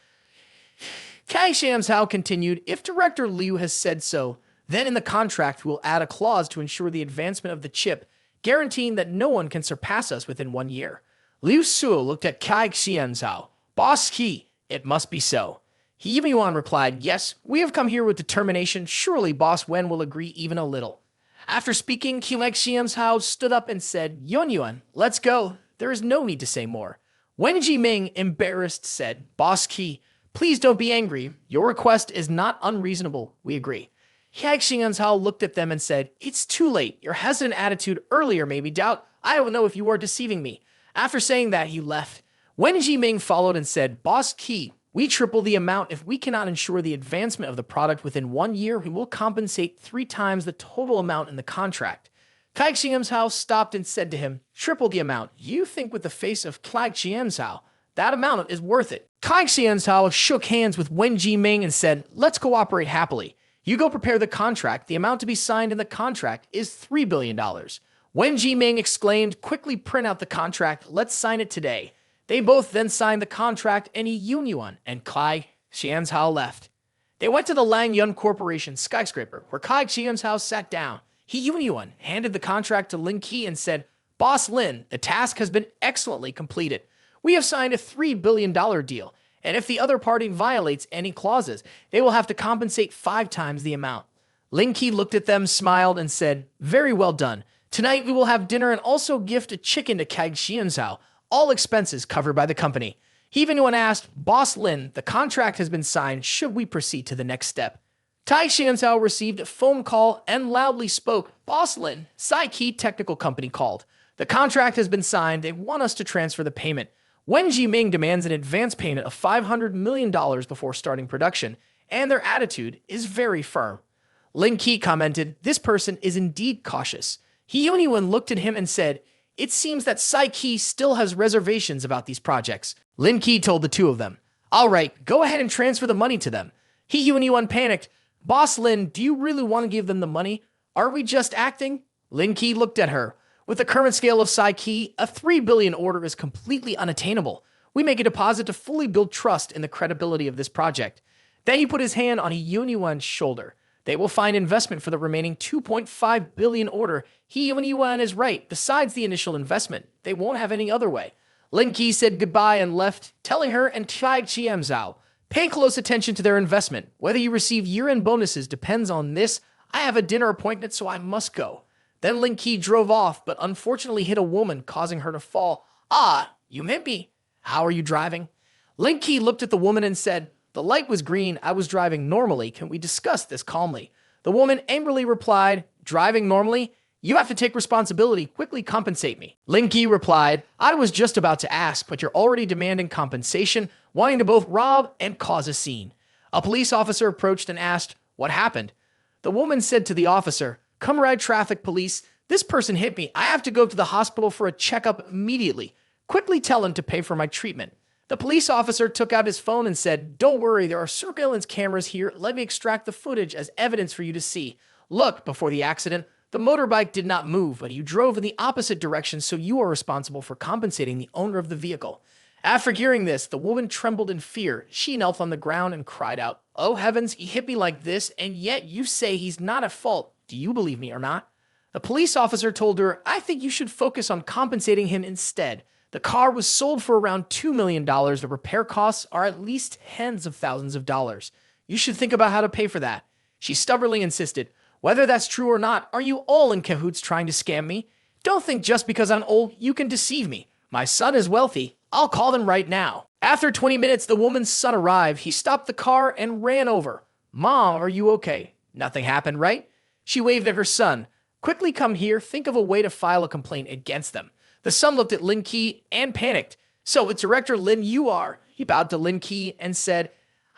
Kai Xianzhao continued, If Director Liu has said so, then in the contract we'll add a clause to ensure the advancement of the chip, guaranteeing that no one can surpass us within 1 year. Liu Su looked at Kai Xianzhao. Boss Qi, it must be so. He Yuan replied, Yes, we have come here with determination. Surely Boss Wen will agree even a little. After speaking, Kai Xianzhao stood up and said, Yuan, let's go. There is no need to say more. Wen Jiming, embarrassed, said, Boss Qi, please don't be angry. Your request is not unreasonable. We agree. Kai Xianzhao looked at them and said, It's too late. Your hesitant attitude earlier made me doubt. I don't know if you are deceiving me. After saying that, he left. Wen Jiming followed and said, Boss Qi, we triple the amount. If we cannot ensure the advancement of the product within 1 year, we will compensate 3 times the total amount in the contract. Kai Xianzhao stopped and said to him, Triple the amount. You think with the face of Kai Xianzhao, that amount is worth it. Kai Xianzhao shook hands with Wen Jiming and said, Let's cooperate happily. You go prepare the contract. The amount to be signed in the contract is $3 billion. Wen Jiming exclaimed, Quickly print out the contract. Let's sign it today. They both then signed the contract, and Yuan and Kai Xianzhao left. They went to the Lang Yun Corporation skyscraper, where Kai Xianzhao sat down. Yuan handed the contract to Lin Ke and said, Boss Lin, the task has been excellently completed. We have signed a $3 billion deal, and if the other party violates any clauses, they will have to compensate 5 times the amount. Lin Ke looked at them, smiled, and said, Very well done. Tonight we will have dinner and also gift a chicken to Kai Xianzhao, all expenses covered by the company. Yuan asked, Boss Lin, the contract has been signed. Should we proceed to the next step? Tai Xianzhao received a phone call and loudly spoke, Boss Lin, Saiki Technical Company called. The contract has been signed. They want us to transfer the payment. Wen Jiming demands an advance payment of $500 million before starting production, and their attitude is very firm. Lin Ke commented, This person is indeed cautious. Yuan looked at him and said, It seems that Saiki still has reservations about these projects. Lin Ke told the two of them, All right, go ahead and transfer the money to them. Yuan panicked, Boss Lin, do you really want to give them the money? Are we just acting? Lin Ke looked at her. With the current scale of Saiki, a $3 billion order is completely unattainable. We make a deposit to fully build trust in the credibility of this project. Then he put his hand on Yuan's shoulder. They will find investment for the remaining $2.5 billion order. Yuan is right. Besides the initial investment, they won't have any other way. Lin Ke said goodbye and left, telling her and Kai Xianzhao, Pay close attention to their investment. Whether you receive year-end bonuses depends on this. I have a dinner appointment, so I must go. Then Lin Ke drove off, but unfortunately hit a woman, causing her to fall. Ah, you met me. How are you driving? Lin Ke looked at the woman and said, The light was green. I was driving normally. Can we discuss this calmly? The woman angrily replied, Driving normally? You have to take responsibility. Quickly compensate me. Lin Ke replied, I was just about to ask, but you're already demanding compensation, wanting to both rob and cause a scene. A police officer approached and asked, What happened? The woman said to the officer, Comrade Traffic Police, this person hit me. I have to go to the hospital for a checkup immediately. Quickly tell him to pay for my treatment. The police officer took out his phone and said, Don't worry, there are surveillance cameras here. Let me extract the footage as evidence for you to see. Look, before the accident, the motorbike did not move, but you drove in the opposite direction, so you are responsible for compensating the owner of the vehicle. After hearing this, the woman trembled in fear. She knelt on the ground and cried out, Oh heavens, he hit me like this, and yet you say he's not at fault. Do you believe me or not? The police officer told her, I think you should focus on compensating him instead. The car was sold for around $2 million. The repair costs are at least tens of thousands of dollars. You should think about how to pay for that. She stubbornly insisted, Whether that's true or not, are you all in cahoots trying to scam me? Don't think just because I'm old, you can deceive me. My son is wealthy. I'll call them right now. After 20 minutes, the woman's son arrived. He stopped the car and ran over. Mom, are you okay? Nothing happened, right? She waved at her son. Quickly come here. Think of a way to file a complaint against them. The son looked at Lin Ke and panicked. So with director Lin you are, he bowed to Lin Ke and said,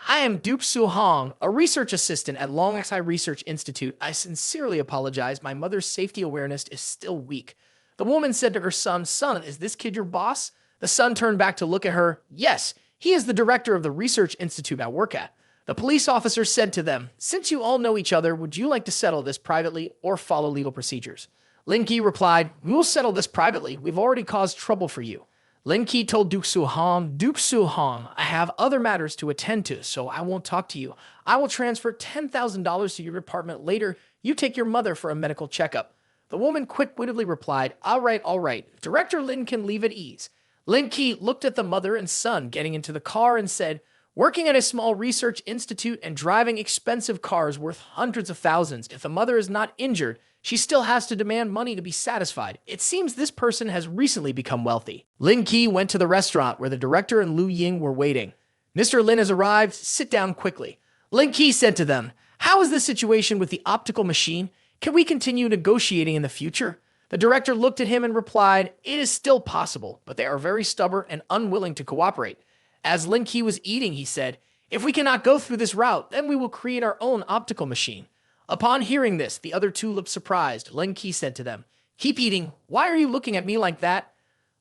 I am Duke Soo Hong, a research assistant at Long Xi Research Institute. I sincerely apologize. My mother's safety awareness is still weak. The woman said to her son, Son, is this kid your boss? The son turned back to look at her. Yes, he is the director of the research institute I work at. The police officer said to them, Since you all know each other, would you like to settle this privately or follow legal procedures? Lin Ke replied, We will settle this privately. We've already caused trouble for you. Lin Ke told Duke Soo Hong, I have other matters to attend to, so I won't talk to you. I will transfer $10,000 to your department later. You take your mother for a medical checkup. The woman quick-wittedly replied, all right. Director Lin can leave at ease. Lin Ke looked at the mother and son getting into the car and said, Working at a small research institute and driving expensive cars worth hundreds of thousands, if the mother is not injured, she still has to demand money to be satisfied. It seems this person has recently become wealthy. Lin Ke went to the restaurant where the director and Liu Ying were waiting. Mr. Lin has arrived. Sit down quickly. Lin Ke said to them, How is the situation with the optical machine? Can we continue negotiating in the future? The director looked at him and replied, It is still possible, but they are very stubborn and unwilling to cooperate. As Lin Ke was eating, he said, If we cannot go through this route, then we will create our own optical machine. Upon hearing this, the other two looked surprised. Lin Ke said to them, Keep eating. Why are you looking at me like that?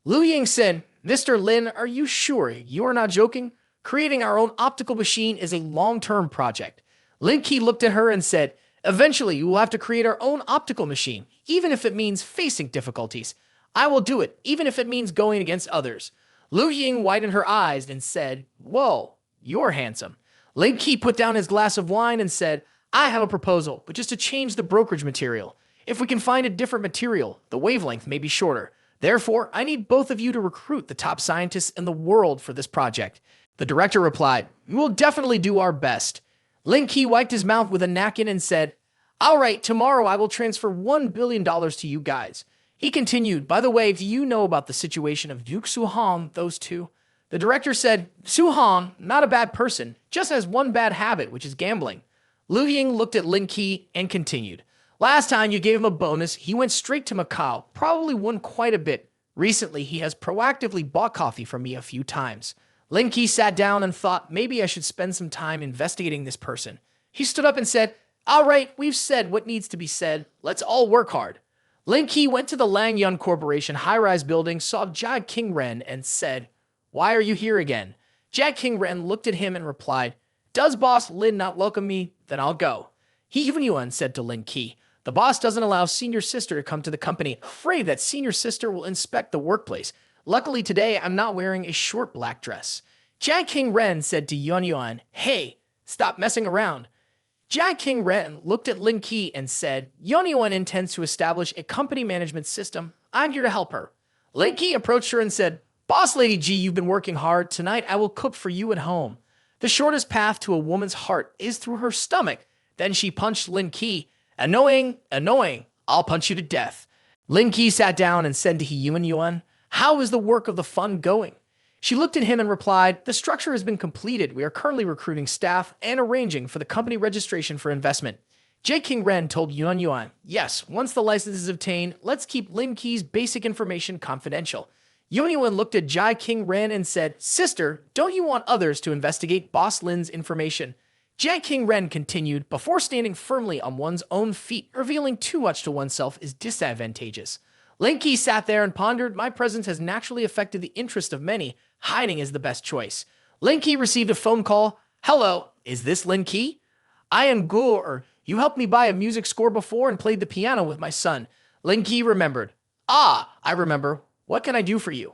Liu Ying said, Mr. Lin, are you sure you are not joking? Creating our own optical machine is a long-term project. Lin Ke looked at her and said, Eventually, you will have to create our own optical machine, even if it means facing difficulties. I will do it, even if it means going against others. Liu Ying widened her eyes and said, Whoa, you're handsome. Lin Ke put down his glass of wine and said, I have a proposal, but just to change the brokerage material. If we can find a different material, the wavelength may be shorter. Therefore, I need both of you to recruit the top scientists in the world for this project. The director replied, We will definitely do our best. Lin Ke wiped his mouth with a napkin and said, All right, tomorrow I will transfer $1 billion to you guys. He continued, By the way, do you know about the situation of Duke Soo Hong, those two? The director said, Soo Hong, not a bad person, just has one bad habit, which is gambling. Liu Ying looked at Lin Ke and continued, Last time you gave him a bonus, he went straight to Macau, probably won quite a bit. Recently, he has proactively bought coffee from me a few times. Lin Ke sat down and thought, maybe I should spend some time investigating this person. He stood up and said, All right, we've said what needs to be said. Let's all work hard. Lin Ke went to the Lang Yun Corporation high-rise building, saw Jia Qingren, and said, Why are you here again? Jia Qingren looked at him and replied, Does boss Lin not welcome me? Then I'll go. He Yuan said to Lin Ke, The boss doesn't allow senior sister to come to the company, afraid that senior sister will inspect the workplace. Luckily today, I'm not wearing a short black dress. Jia Qingren said to Yuan, Hey, stop messing around. Jia Qingren looked at Lin Ke and said, Yuan intends to establish a company management system. I'm here to help her. Lin Ke approached her and said, Boss Lady G, you've been working hard. Tonight I will cook for you at home. The shortest path to a woman's heart is through her stomach. Then she punched Lin Ke. Annoying. I'll punch you to death. Lin Ke sat down and said to Yuan, How is the work of the fund going? She looked at him and replied, The structure has been completed. We are currently recruiting staff and arranging for the company registration for investment. Jia Qingren told Yuan, Yes, once the license is obtained, let's keep Lin Ke's basic information confidential. Yuan looked at Jia Qingren and said, Sister, don't you want others to investigate Boss Lin's information? Jia Qingren continued, Before standing firmly on one's own feet, revealing too much to oneself is disadvantageous. Lin Ke sat there and pondered, My presence has naturally affected the interest of many. Hiding is the best choice. Lin Ke received a phone call. Hello, is this Lin Ke? I am Gur. You helped me buy a music score before and played the piano with my son. Lin Ke remembered. I remember. What can I do for you?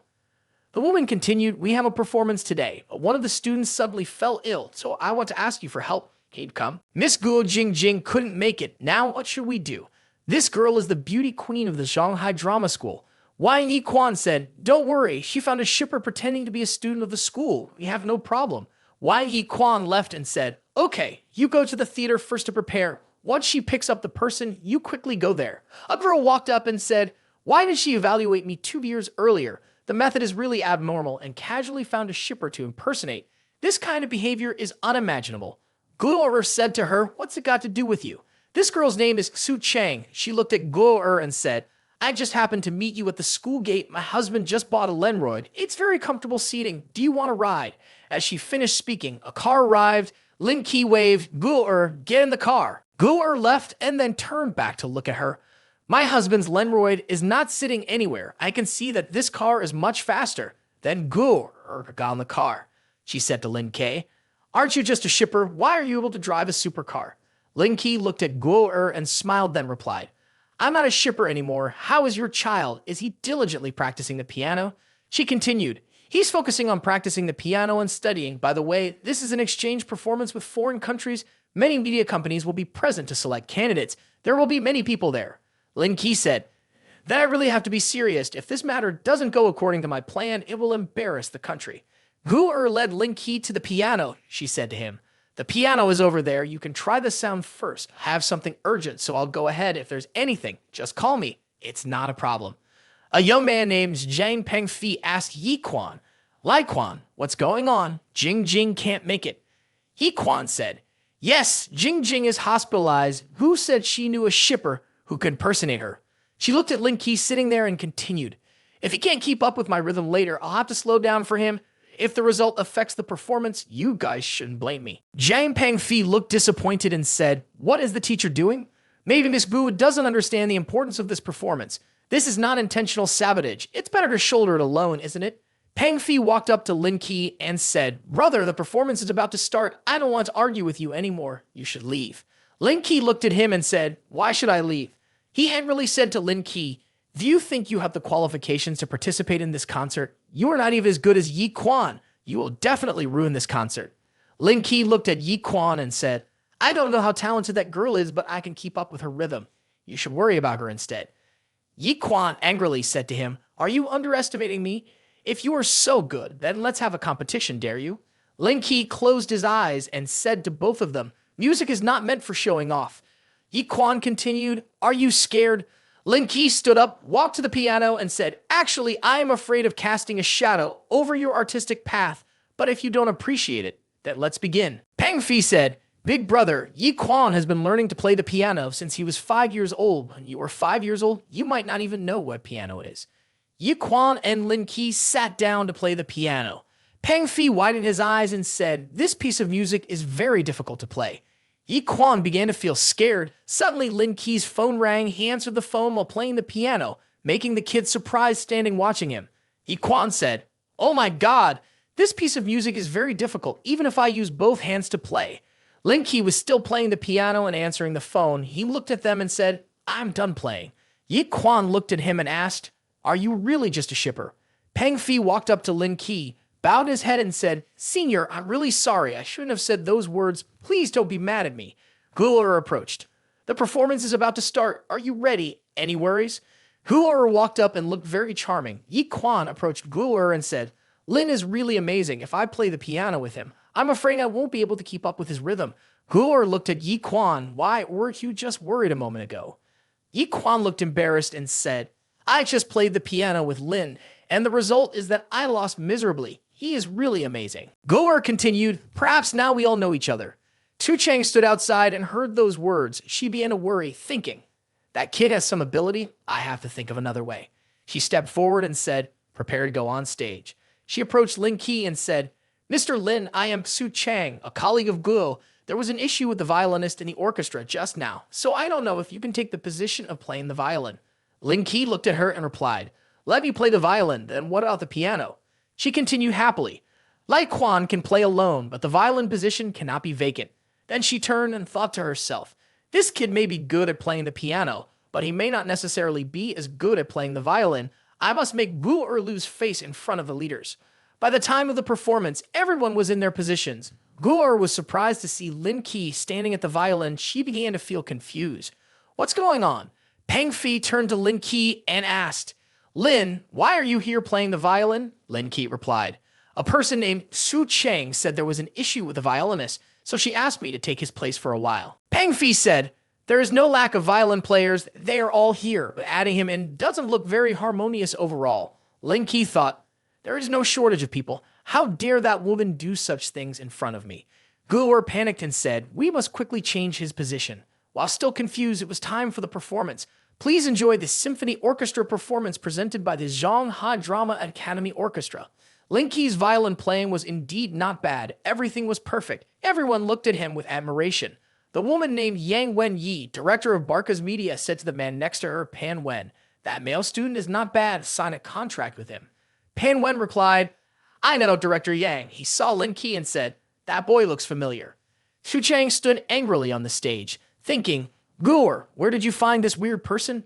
The woman continued, We have a performance today, but one of the students suddenly fell ill, so I want to ask you for help. Can you come? Miss Guo Jingjing couldn't make it. Now what should we do? This girl is the beauty queen of the Shanghai Drama School. Wang Yiquan said, Don't worry, she found a shipper pretending to be a student of the school. We have no problem. Wang Yiquan left and said, Okay, you go to the theater first to prepare. Once she picks up the person, you quickly go there. A girl walked up and said, Why did she evaluate me 2 years earlier? The method is really abnormal and casually found a shipper to impersonate. This kind of behavior is unimaginable. Guo said to her, What's it got to do with you? This girl's name is Su Chang. She looked at Guo and said, I just happened to meet you at the school gate. My husband just bought a Lenroyd. It's very comfortable seating. Do you want to ride? As she finished speaking, a car arrived. Lin Ke waved, Gu-er, get in the car. Gu-er left and then turned back to look at her. My husband's Lenroyd is not sitting anywhere. I can see that this car is much faster. Then Gu-er got in the car. She said to Lin Ke, aren't you just a shipper? Why are you able to drive a supercar? Lin Ke looked at Gu-er and smiled, then replied, I'm not a shipper anymore. How is your child? Is he diligently practicing the piano? She continued, he's focusing on practicing the piano and studying. By the way, this is an exchange performance with foreign countries. Many media companies will be present to select candidates. There will be many people there. Lin Ke said, then I really have to be serious. If this matter doesn't go according to my plan, it will embarrass the country. Gu-er led Lin Ke to the piano, she said to him. The piano is over there. You can try the sound first. I have something urgent, so I'll go ahead. If there's anything, just call me. It's not a problem. A young man named Zhang Pengfi asked Yi Quan, Lai Quan, what's going on? Jing Jing can't make it. Yi Quan said, yes, Jing Jing is hospitalized. Who said she knew a shipper who could impersonate her? She looked at Lin Ke sitting there and continued, if he can't keep up with my rhythm later, I'll have to slow down for him. If the result affects the performance, you guys shouldn't blame me. Zhang Pengfi looked disappointed and said, what is the teacher doing? Maybe Miss Bu doesn't understand the importance of this performance. This is not intentional sabotage. It's better to shoulder it alone, isn't it? Pengfi walked up to Lin Ke and said, brother, the performance is about to start. I don't want to argue with you anymore. You should leave. Lin Ke looked at him and said, why should I leave? He angrily said to Lin Ke, do you think you have the qualifications to participate in this concert? You are not even as good as Yi Quan. You will definitely ruin this concert. Lin Ke looked at Yi Quan and said, I don't know how talented that girl is, but I can keep up with her rhythm. You should worry about her instead. Yi Quan angrily said to him, are you underestimating me? If you are so good, then let's have a competition, dare you? Lin Ke closed his eyes and said to both of them, music is not meant for showing off. Yi Quan continued, are you scared? Lin Ke stood up, walked to the piano, and said, actually, I am afraid of casting a shadow over your artistic path, but if you don't appreciate it, then let's begin. Pengfi said, big brother, Yi Quan has been learning to play the piano since he was 5 years old. When you are 5 years old, you might not even know what piano it is. Yi Quan and Lin Ke sat down to play the piano. Pengfi widened his eyes and said, this piece of music is very difficult to play. Yi Quan began to feel scared. Suddenly, Lin Ke's phone rang. He answered the phone while playing the piano, making the kid surprised standing watching him. Yi Quan said, oh my god, this piece of music is very difficult, even if I use both hands to play. Lin Ke was still playing the piano and answering the phone. He looked at them and said, I'm done playing. Yi Quan looked at him and asked, are you really just a shipper? Pengfi walked up to Lin Ke, bowed his head and said, Senior, I'm really sorry. I shouldn't have said those words. Please don't be mad at me. Gu-er approached. The performance is about to start. Are you ready? Any worries? Gu-er walked up and looked very charming. Yi Quan approached Gu-er and said, Lin is really amazing. If I play the piano with him, I'm afraid I won't be able to keep up with his rhythm. Gu-er looked at Yi Quan. Why weren't you just worried a moment ago? Yi Quan looked embarrassed and said, I just played the piano with Lin, and the result is that I lost miserably. He is really amazing. Gu-er continued, perhaps now we all know each other. Tu Chang stood outside and heard those words. She began to worry, thinking, that kid has some ability. I have to think of another way. She stepped forward and said, prepare to go on stage. She approached Lin Ke and said, Mr. Lin, I am Su Chang, a colleague of Guo. There was an issue with the violinist in the orchestra just now, so I don't know if you can take the position of playing the violin. Lin Ke looked at her and replied, let me play the violin, then what about the piano? She continued happily, Lai Quan can play alone, but the violin position cannot be vacant. Then she turned and thought to herself, this kid may be good at playing the piano, but he may not necessarily be as good at playing the violin. I must make Gu-er lose face in front of the leaders. By the time of the performance, everyone was in their positions. Gu-er was surprised to see Lin Ke standing at the violin. She began to feel confused. What's going on? Pengfi turned to Lin Ke and asked, Lin, why are you here playing the violin? Lin Ke replied, a person named Su Chang said there was an issue with the violinist, so she asked me to take his place for a while. Pengfi said, there is no lack of violin players. They are all here, but adding him in doesn't look very harmonious overall. Lin Ke thought, there is no shortage of people. How dare that woman do such things in front of me? Gu-er panicked and said, we must quickly change his position. While still confused, it was time for the performance. Please enjoy the symphony orchestra performance presented by the Zhonghai Drama Academy Orchestra. Lin Ke's violin playing was indeed not bad. Everything was perfect. Everyone looked at him with admiration. The woman named Yang Wen-yi, director of Barca's media, said to the man next to her, Pan Wen, "That male student is not bad. Sign a contract with him." Pan Wen replied, "I know Director Yang." He saw Lin Ke and said, "That boy looks familiar." Xu Chang stood angrily on the stage, thinking, "Goor, where did you find this weird person?"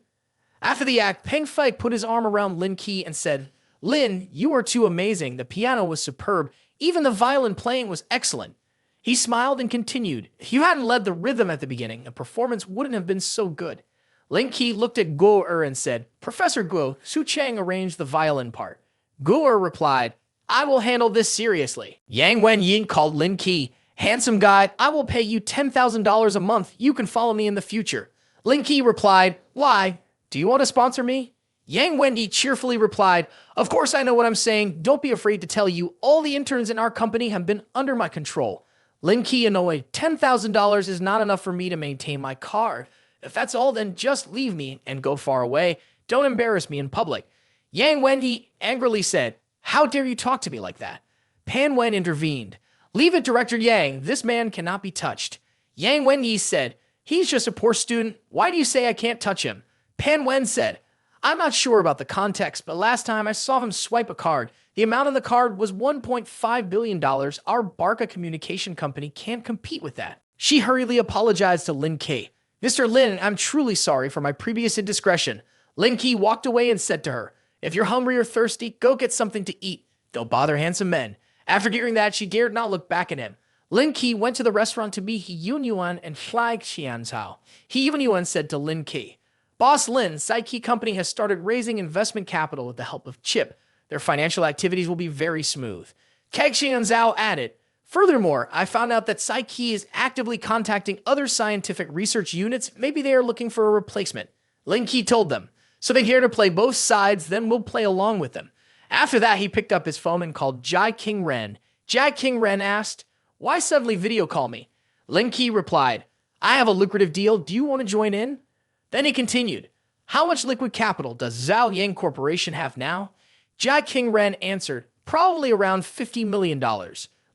After the act, Peng Fei put his arm around Lin Ke and said, "Lin, you are too amazing. The piano was superb. Even the violin playing was excellent." He smiled and continued, "If you hadn't led the rhythm at the beginning, the performance wouldn't have been so good." Lin Ke looked at Guo and said, "Professor Guo, Xu Chang arranged the violin part." Guo replied, "I will handle this seriously." Yang Wen-yin called Lin Ke, "Handsome guy, I will pay you $10,000 a month. You can follow me in the future." Lin Ke replied, "Why? Do you want to sponsor me?" Yang Wendy cheerfully replied, "Of course I know what I'm saying. Don't be afraid to tell you all the interns in our company have been under my control." Lin Ke annoyed, $10,000 is not enough for me to maintain my car. If that's all, then just leave me and go far away. Don't embarrass me in public. Yang Wendy angrily said, "How dare you talk to me like that?" Pan Wen intervened. "Leave it, Director Yang. This man cannot be touched." Yang Wenyi said, "He's just a poor student. Why do you say I can't touch him?" Pan Wen said, "I'm not sure about the context, but last time I saw him swipe a card. The amount on the card was $1.5 billion. Our Barca communication company can't compete with that." She hurriedly apologized to Lin Ke. "Mr. Lin, I'm truly sorry for my previous indiscretion." Lin Ke walked away and said to her, "If you're hungry or thirsty, go get something to eat. Don't bother handsome men." After hearing that, she dared not look back at him. Lin Ke went to the restaurant to meet Yun Yuan and Fly Xianzhao. Yun Yuan said to Lin Ke, "Boss Lin, Psyche Company has started raising investment capital with the help of Chip. Their financial activities will be very smooth." Keg Xianzhao added, "Furthermore, I found out that Psyche is actively contacting other scientific research units. Maybe they are looking for a replacement." Lin Ke told them, "So they're here to play both sides, then we'll play along with them." After that, he picked up his phone and called Jai King Ren. Jai King Ren asked, "Why suddenly video call me?" Lin Ke replied, "I have a lucrative deal. Do you want to join in?" Then he continued, "How much liquid capital does Zhao Yang Corporation have now?" Jai King Ren answered, "Probably around $50 million.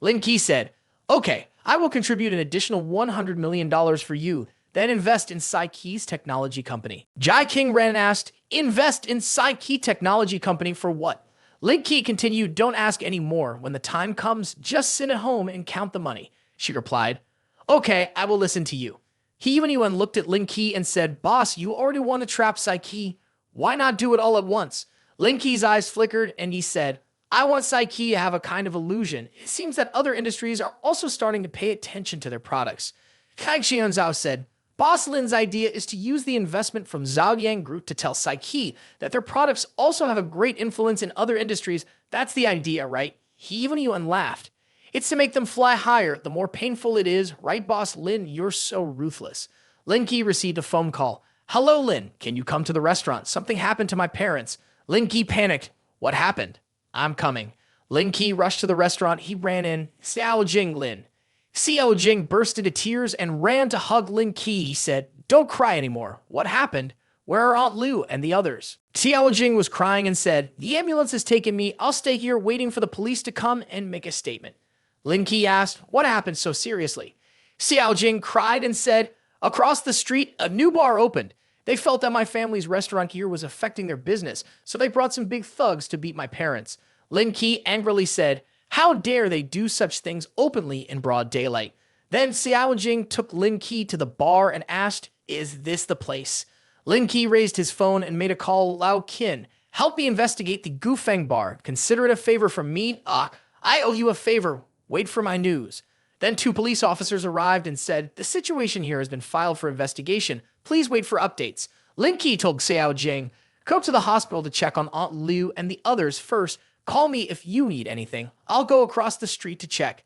Lin Ke said, "Okay, I will contribute an additional $100 million for you. Then invest in Psyche's technology company." Jai King Ren asked, "Invest in Psyche technology company for what?" Lin Ke continued, "Don't ask any more. When the time comes, just sit at home and count the money." She replied, "Okay, I will listen to you." Yun Yuan looked at Lin Ke and said, "Boss, you already want to trap Psyche. Why not do it all at once?" Lin Ke's eyes flickered and he said, "I want Psyche to have a kind of illusion. It seems that other industries are also starting to pay attention to their products." Kai Xianzhao said, "Boss Lin's idea is to use the investment from Zhao Yang Group to tell Psyche that their products also have a great influence in other industries. That's the idea, right?" Yun Yuan laughed. "It's to make them fly higher. The more painful it is, right, Boss Lin? You're so ruthless." Lin Ke received a phone call. "Hello, Lin. Can you come to the restaurant? Something happened to my parents." Lin Ke panicked. "What happened?" "I'm coming." Lin Ke rushed to the restaurant. He ran in. "Xiao Jing, Lin." Xiao Jing burst into tears and ran to hug Lin Ke. He said, "Don't cry anymore. What happened? Where are Aunt Lu and the others?" Xiao Jing was crying and said, "The ambulance has taken me. I'll stay here waiting for the police to come and make a statement." Lin Ke asked, "What happened so seriously?" Xiao Jing cried and said, "Across the street, a new bar opened. They felt that my family's restaurant here was affecting their business, so they brought some big thugs to beat my parents." Lin Ke angrily said, "How dare they do such things openly in broad daylight?" Then Xiao Jing took Lin Ke to the bar and asked, "Is this the place?" Lin Ke raised his phone and made a call. "Lao Qin, help me investigate the Gufeng bar. Consider it a favor from me. I owe you a favor. Wait for my news." Then 2 police officers arrived and said, "The situation here has been filed for investigation. Please wait for updates." Lin Ke told Xiao Jing, "Go to the hospital to check on Aunt Lu and the others first. Call me if you need anything. I'll go across the street to check."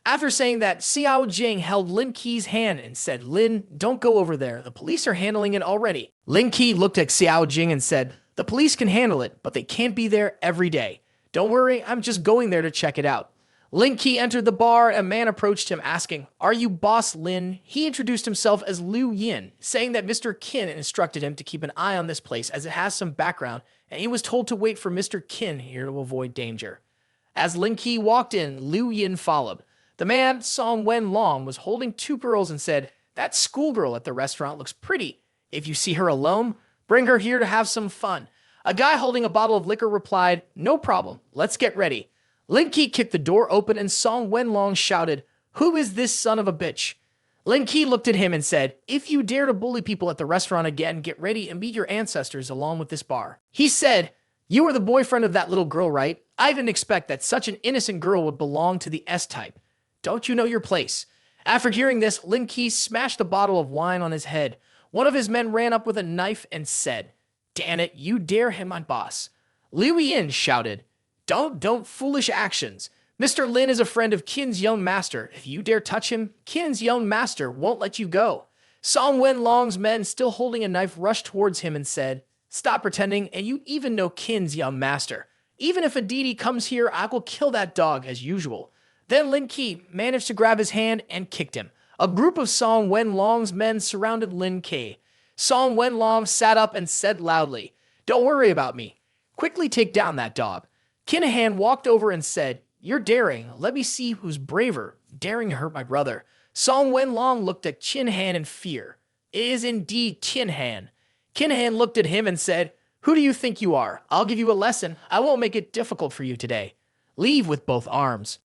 After saying that, Xiao Jing held Lin Ke's hand and said, "Lin, don't go over there. The police are handling it already." Lin Ke looked at Xiao Jing and said, "The police can handle it, but they can't be there every day. Don't worry, I'm just going there to check it out." Lin Ke entered the bar. A man approached him asking, "Are you Boss Lin?" He introduced himself as Liu Yin, saying that Mr. Qin instructed him to keep an eye on this place as it has some background, and he was told to wait for Mr. Qin here to avoid danger. As Lin Ke walked in, Liu Yin followed. The man, Song Wenlong, was holding two girls and said, "That schoolgirl at the restaurant looks pretty. If you see her alone, bring her here to have some fun." A guy holding a bottle of liquor replied, "No problem, let's get ready." Lin Ke kicked the door open and Song Wenlong shouted, "Who is this son of a bitch?" Lin Ke looked at him and said, "If you dare to bully people at the restaurant again, get ready and meet your ancestors along with this bar." He said, "You are the boyfriend of that little girl, right? I didn't expect that such an innocent girl would belong to the S-type. Don't you know your place?" After hearing this, Lin Ke smashed a bottle of wine on his head. One of his men ran up with a knife and said, "Damn it, you dare hit my boss." Liu Yin shouted, Don't foolish actions. Mr. Lin is a friend of Qin's young master. If you dare touch him, Qin's young master won't let you go." Song Wenlong's men, still holding a knife, rushed towards him and said, "Stop pretending, and you even know Qin's young master. Even if Aditi comes here, I will kill that dog as usual." Then Lin Ke managed to grab his hand and kicked him. A group of Song Wenlong's men surrounded Lin Ke. Song Wenlong sat up and said loudly, "Don't worry about me. Quickly take down that dog." Kinahan walked over and said, "You're daring. Let me see who's braver, daring to hurt my brother." Song Wenlong looked at Kinahan in fear. "It is indeed Kinahan." Kinahan looked at him and said, "Who do you think you are? I'll give you a lesson. I won't make it difficult for you today. Leave with both arms."